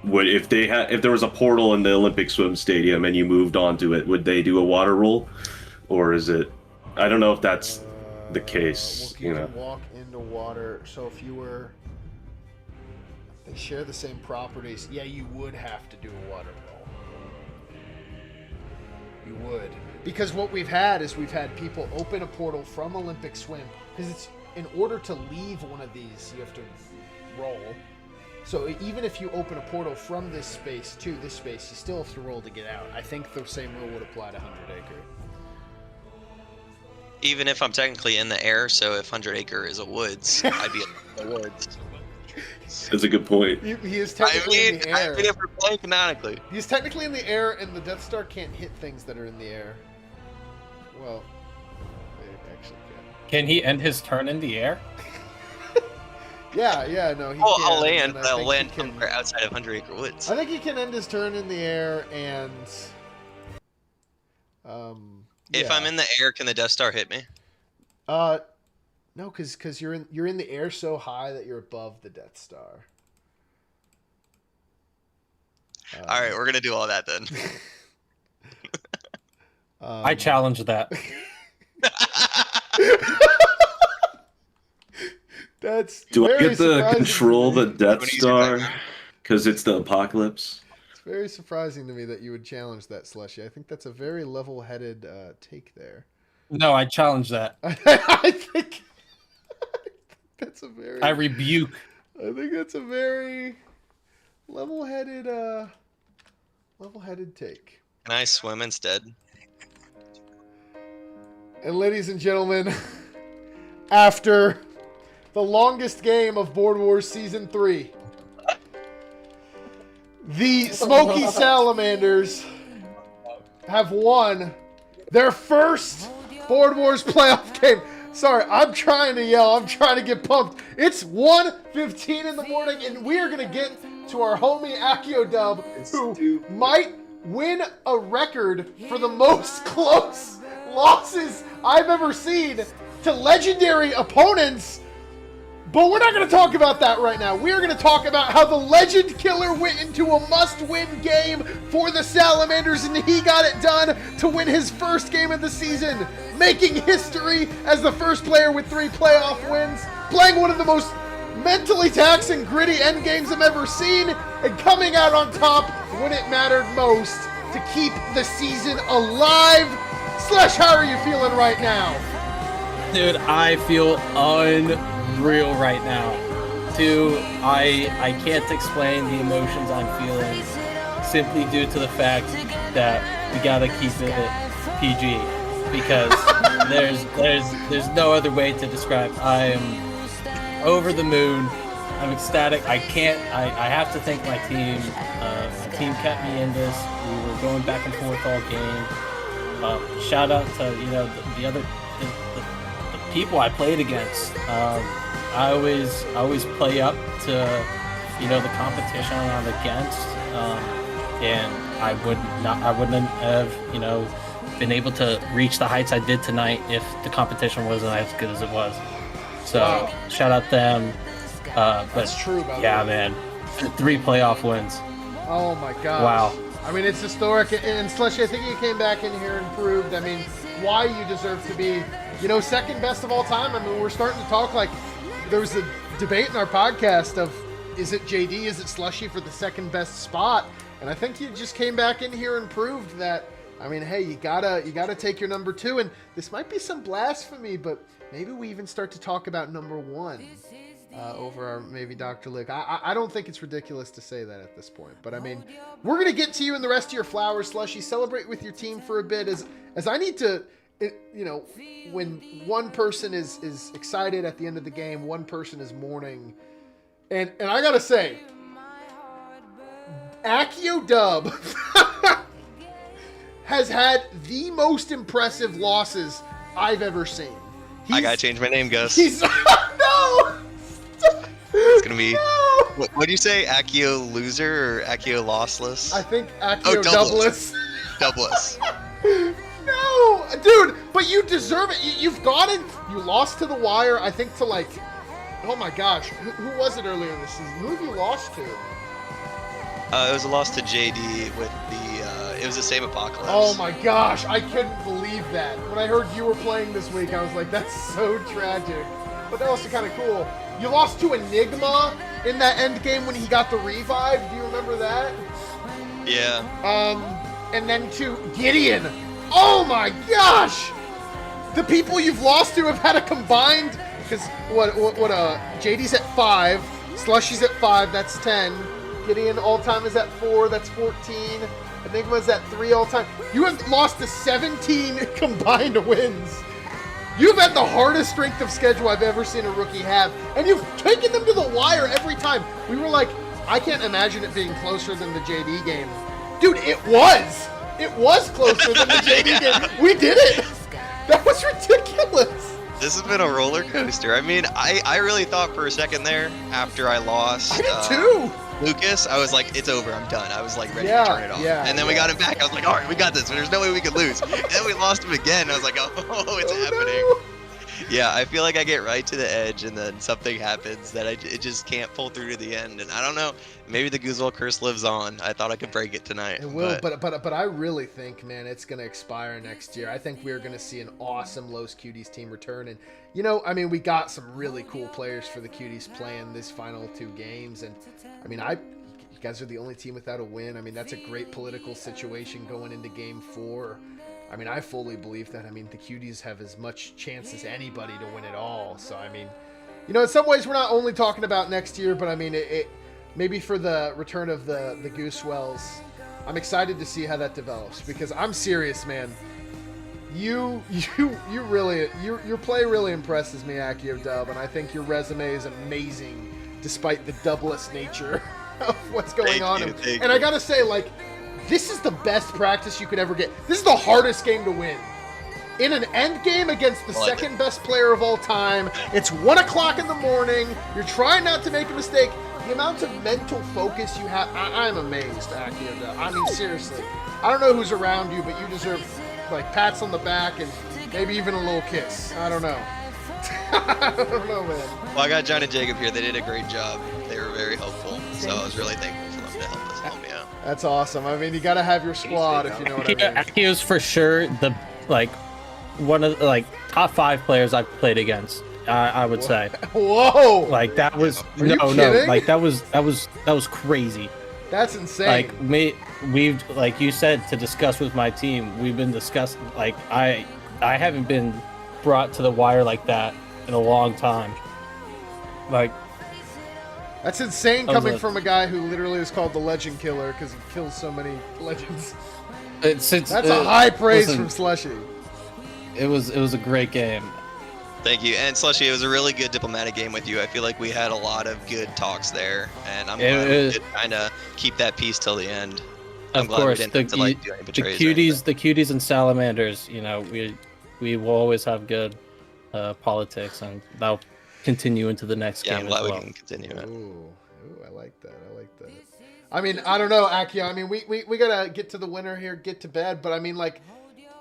if there was a portal in the Olympic swim stadium and you moved onto it, would they do a water roll, or is it? I don't know if that's the case. You can walk into water. So if you were, they share the same properties. Yeah, you would have to do a water roll. You would, because what we've had is we've had people open a portal from Olympic swim because it's in order to leave one of these you have to roll. So even if you open a portal from this space to this space, you still have to roll to get out. I think the same rule would apply to 100 Acre. Even if I'm technically in the air, so if 100 Acre is a woods, I'd be in the woods. That's a good point. He is technically in the air. I mean, if we're playing canonically. He's technically in the air, and the Death Star can't hit things that are in the air. Well, they actually can. Can he end his turn in the air? Yeah, no, he well, can. I'll land, and but I'll land somewhere outside of 100 Acre Woods. I think he can end his turn in the air, and If I'm in the air, can the Death Star hit me? no, because you're in the air so high that you're above the Death Star. All right, we're gonna do all that then. I challenge that. That's Do I very get to surprising control to the me. Death Star because it's the apocalypse? It's very surprising to me that you would challenge that, Slushy. I think that's a very level-headed take there. No, I challenge that. I think that's a very. I rebuke. I think that's a very level-headed take. Can I swim instead? And ladies and gentlemen, after the longest game of Board Wars Season 3, the Smoky Salamanders have won their first Board Wars playoff game. Sorry, I'm trying to yell. I'm trying to get pumped. It's 1:15 in the morning, and we are going to get to our homie Accio Dub, who might win a record for the most close losses I've ever seen to legendary opponents. But we're not going to talk about that right now. We are going to talk about how the Legend Killer went into a must-win game for the Salamanders, and he got it done to win his first game of the season, making history as the first player with 3 playoff wins, playing one of the most mentally taxing, gritty end games I've ever seen, and coming out on top when it mattered most to keep the season alive. Slush, how are you feeling right now? Dude, I feel unreal right now. I can't explain the emotions I'm feeling simply due to the fact that we gotta keep it PG because there's no other way to describe. I am over the moon. I'm ecstatic. I have to thank my team. My team kept me in this. We were going back and forth all game. Shout out to the other people I played against. I always play up to the competition I'm against, and I wouldn't have been able to reach the heights I did tonight if the competition wasn't as good as it was. So shout out them. That's true. By yeah, the way. man, 3 playoff wins. Oh my gosh. Wow. I mean, it's historic. And Slushy, I think you came back in here and proved, why you deserve to be, second best of all time. We're starting to talk like there was a debate in our podcast of, is it JD, is it Slushy for the second best spot? And I think you just came back in here and proved that, hey, you gotta take your number 2. And this might be some blasphemy, but maybe we even start to talk about number 1. Over our maybe Dr. Luke. I don't think it's ridiculous to say that at this point. But we're going to get to you and the rest of your flowers, Slushy. Celebrate with your team for a bit as I need to, when one person is excited at the end of the game, one person is mourning. And I got to say, Accio Dub has had the most impressive losses I've ever seen. I gotta change my name, Gus. He's no. It's gonna be. No! What do you say? Accio loser or Accio lossless? I think Accio doubless. Dubless. Doubless. No, dude, but you deserve it. You lost to the wire, I think, to like, oh my gosh, who was it earlier in the season? Who have you lost to? It was a loss to JD with the, it was the same Apocalypse. Oh my gosh, I couldn't believe that. When I heard you were playing this week, I was like, that's so tragic. But that was kind of cool. You lost to Enigma in that end game when he got the revive. Do you remember that? Yeah. And then to Gideon. Oh my gosh! The people you've lost to have had a combined, because JD's at 5, Slushy's at 5, that's 10. Gideon all-time is at 4, that's 14. Enigma's at 3 all-time. You have lost to 17 combined wins. You've had the hardest strength of schedule I've ever seen a rookie have, and you've taken them to the wire every time. We were like, I can't imagine it being closer than the JD game. Dude, it was! It was closer than the JD game. We did it! That was ridiculous! This has been a roller coaster. I mean, I really thought for a second there, after I lost I did too! Lucas, I was like, it's over, I'm done. I was like ready to turn it off. And then we got him back. I was like, all right, we got this. There's no way we could lose. And then we lost him again. I was like, oh, it's happening. No. Yeah, I feel like I get right to the edge and then something happens that it just can't pull through to the end. And I don't know, maybe the Gusewelle Curse lives on. I thought I could break it tonight. It will, but I really think, man, it's going to expire next year. I think we're going to see an awesome Los Cuties team return. And, you know, I mean, we got some really cool players for the Cuties playing this final 2 games. And, I mean, you guys are the only team without a win. I mean, that's a great political situation going into Game 4. I mean, I fully believe that. I mean, the Cuties have as much chance as anybody to win it all. So, I mean, you know, in some ways, we're not only talking about next year, but I mean, it maybe for the return of the Gusewelles, I'm excited to see how that develops, because I'm serious, man. Your play really impresses me, Accio Dub, and I think your resume is amazing, despite the doubless nature of what's going on. And I gotta say, like, this is the best practice you could ever get. This is the hardest game to win. In an end game against the second best player of all time, it's 1 o'clock in the morning, you're trying not to make a mistake. The amount of mental focus you have, I'm amazed, Accio Dub. I mean, seriously. I don't know who's around you, but you deserve, like, pats on the back and maybe even a little kiss. I don't know. I don't know, man. Well, I got John and Jacob here. They did a great job. They were very helpful. So I was really thankful for them to help me out. That's awesome. I mean, you got to have your squad, if you know what I mean. Accio's for sure the, like, one of the, like, top 5 players I've played against. I would say. Whoa! Like, that was no, like that was crazy. That's insane. Like we've, like you said, to discuss with my team. We've been discussing. Like, I haven't been brought to the wire like that in a long time. Like, that's insane coming from a guy who literally is called the Legend Killer because he kills so many legends. That's a high praise from Slushy. It was a great game. Thank you. And Slushy, it was a really good diplomatic game with you. I feel like we had a lot of good talks there, and I'm glad we did kind of keep that peace till the end. Of course, the Cuties and Salamanders, you know, we will always have good politics, and that'll continue into the next game. I'm glad as well. we can continue it. Ooh, I like that. I mean, I don't know, Accio. I mean, we gotta get to the winner here, get to bed. But I mean, like,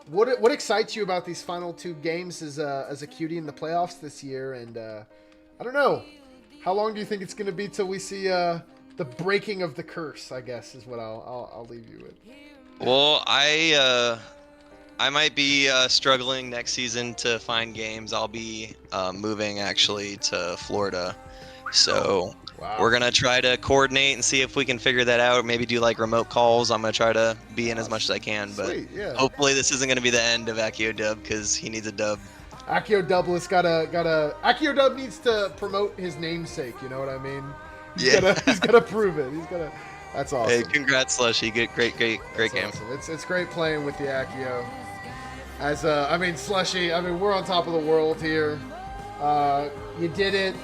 what excites you about these final 2 games as a cutie in the playoffs this year? And I don't know, how long do you think it's gonna be till we see the breaking of the curse? I guess is what I'll leave you with. Well, I might be struggling next season to find games. I'll be moving actually to Florida, so we're gonna try to coordinate and see if we can figure that out. Maybe do like remote calls. I'm gonna try to be in as much as I can, but hopefully this isn't gonna be the end of Accio Dub because he needs a dub. Accio Dubless Accio Dub needs to promote his namesake. You know what I mean? He's gotta prove it. That's awesome. Hey, congrats, Slushy. Great game. Awesome. It's great playing with the Accio. As I mean, Slushy, I mean, we're on top of the world here. You did it.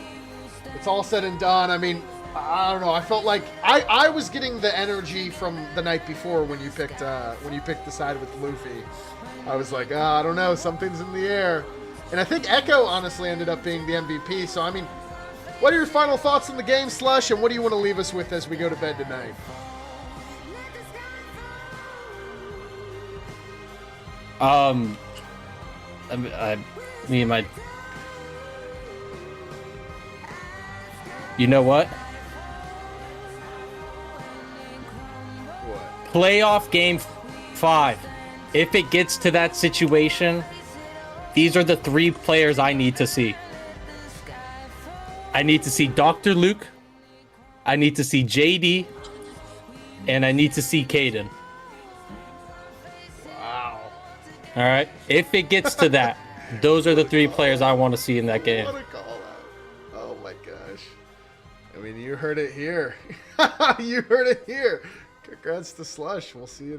It's all said and done. I mean, I don't know. I felt like I was getting the energy from the night before when you picked the side with Luffy. I was like, I don't know, something's in the air. And I think Echo honestly ended up being the MVP. So I mean, what are your final thoughts on the game, Slush, and what do you want to leave us with as we go to bed tonight? Me and my. You know what? Playoff game 5. If it gets to that situation, these are the 3 players I need to see. I need to see Dr. Luke, I need to see JD, and I need to see Caden. Wow. All right. If it gets to that, those are the 3 players I want to see in that game. What a call out. Oh my gosh. I mean, you heard it here. You heard it here. Congrats to Slush. We'll see you next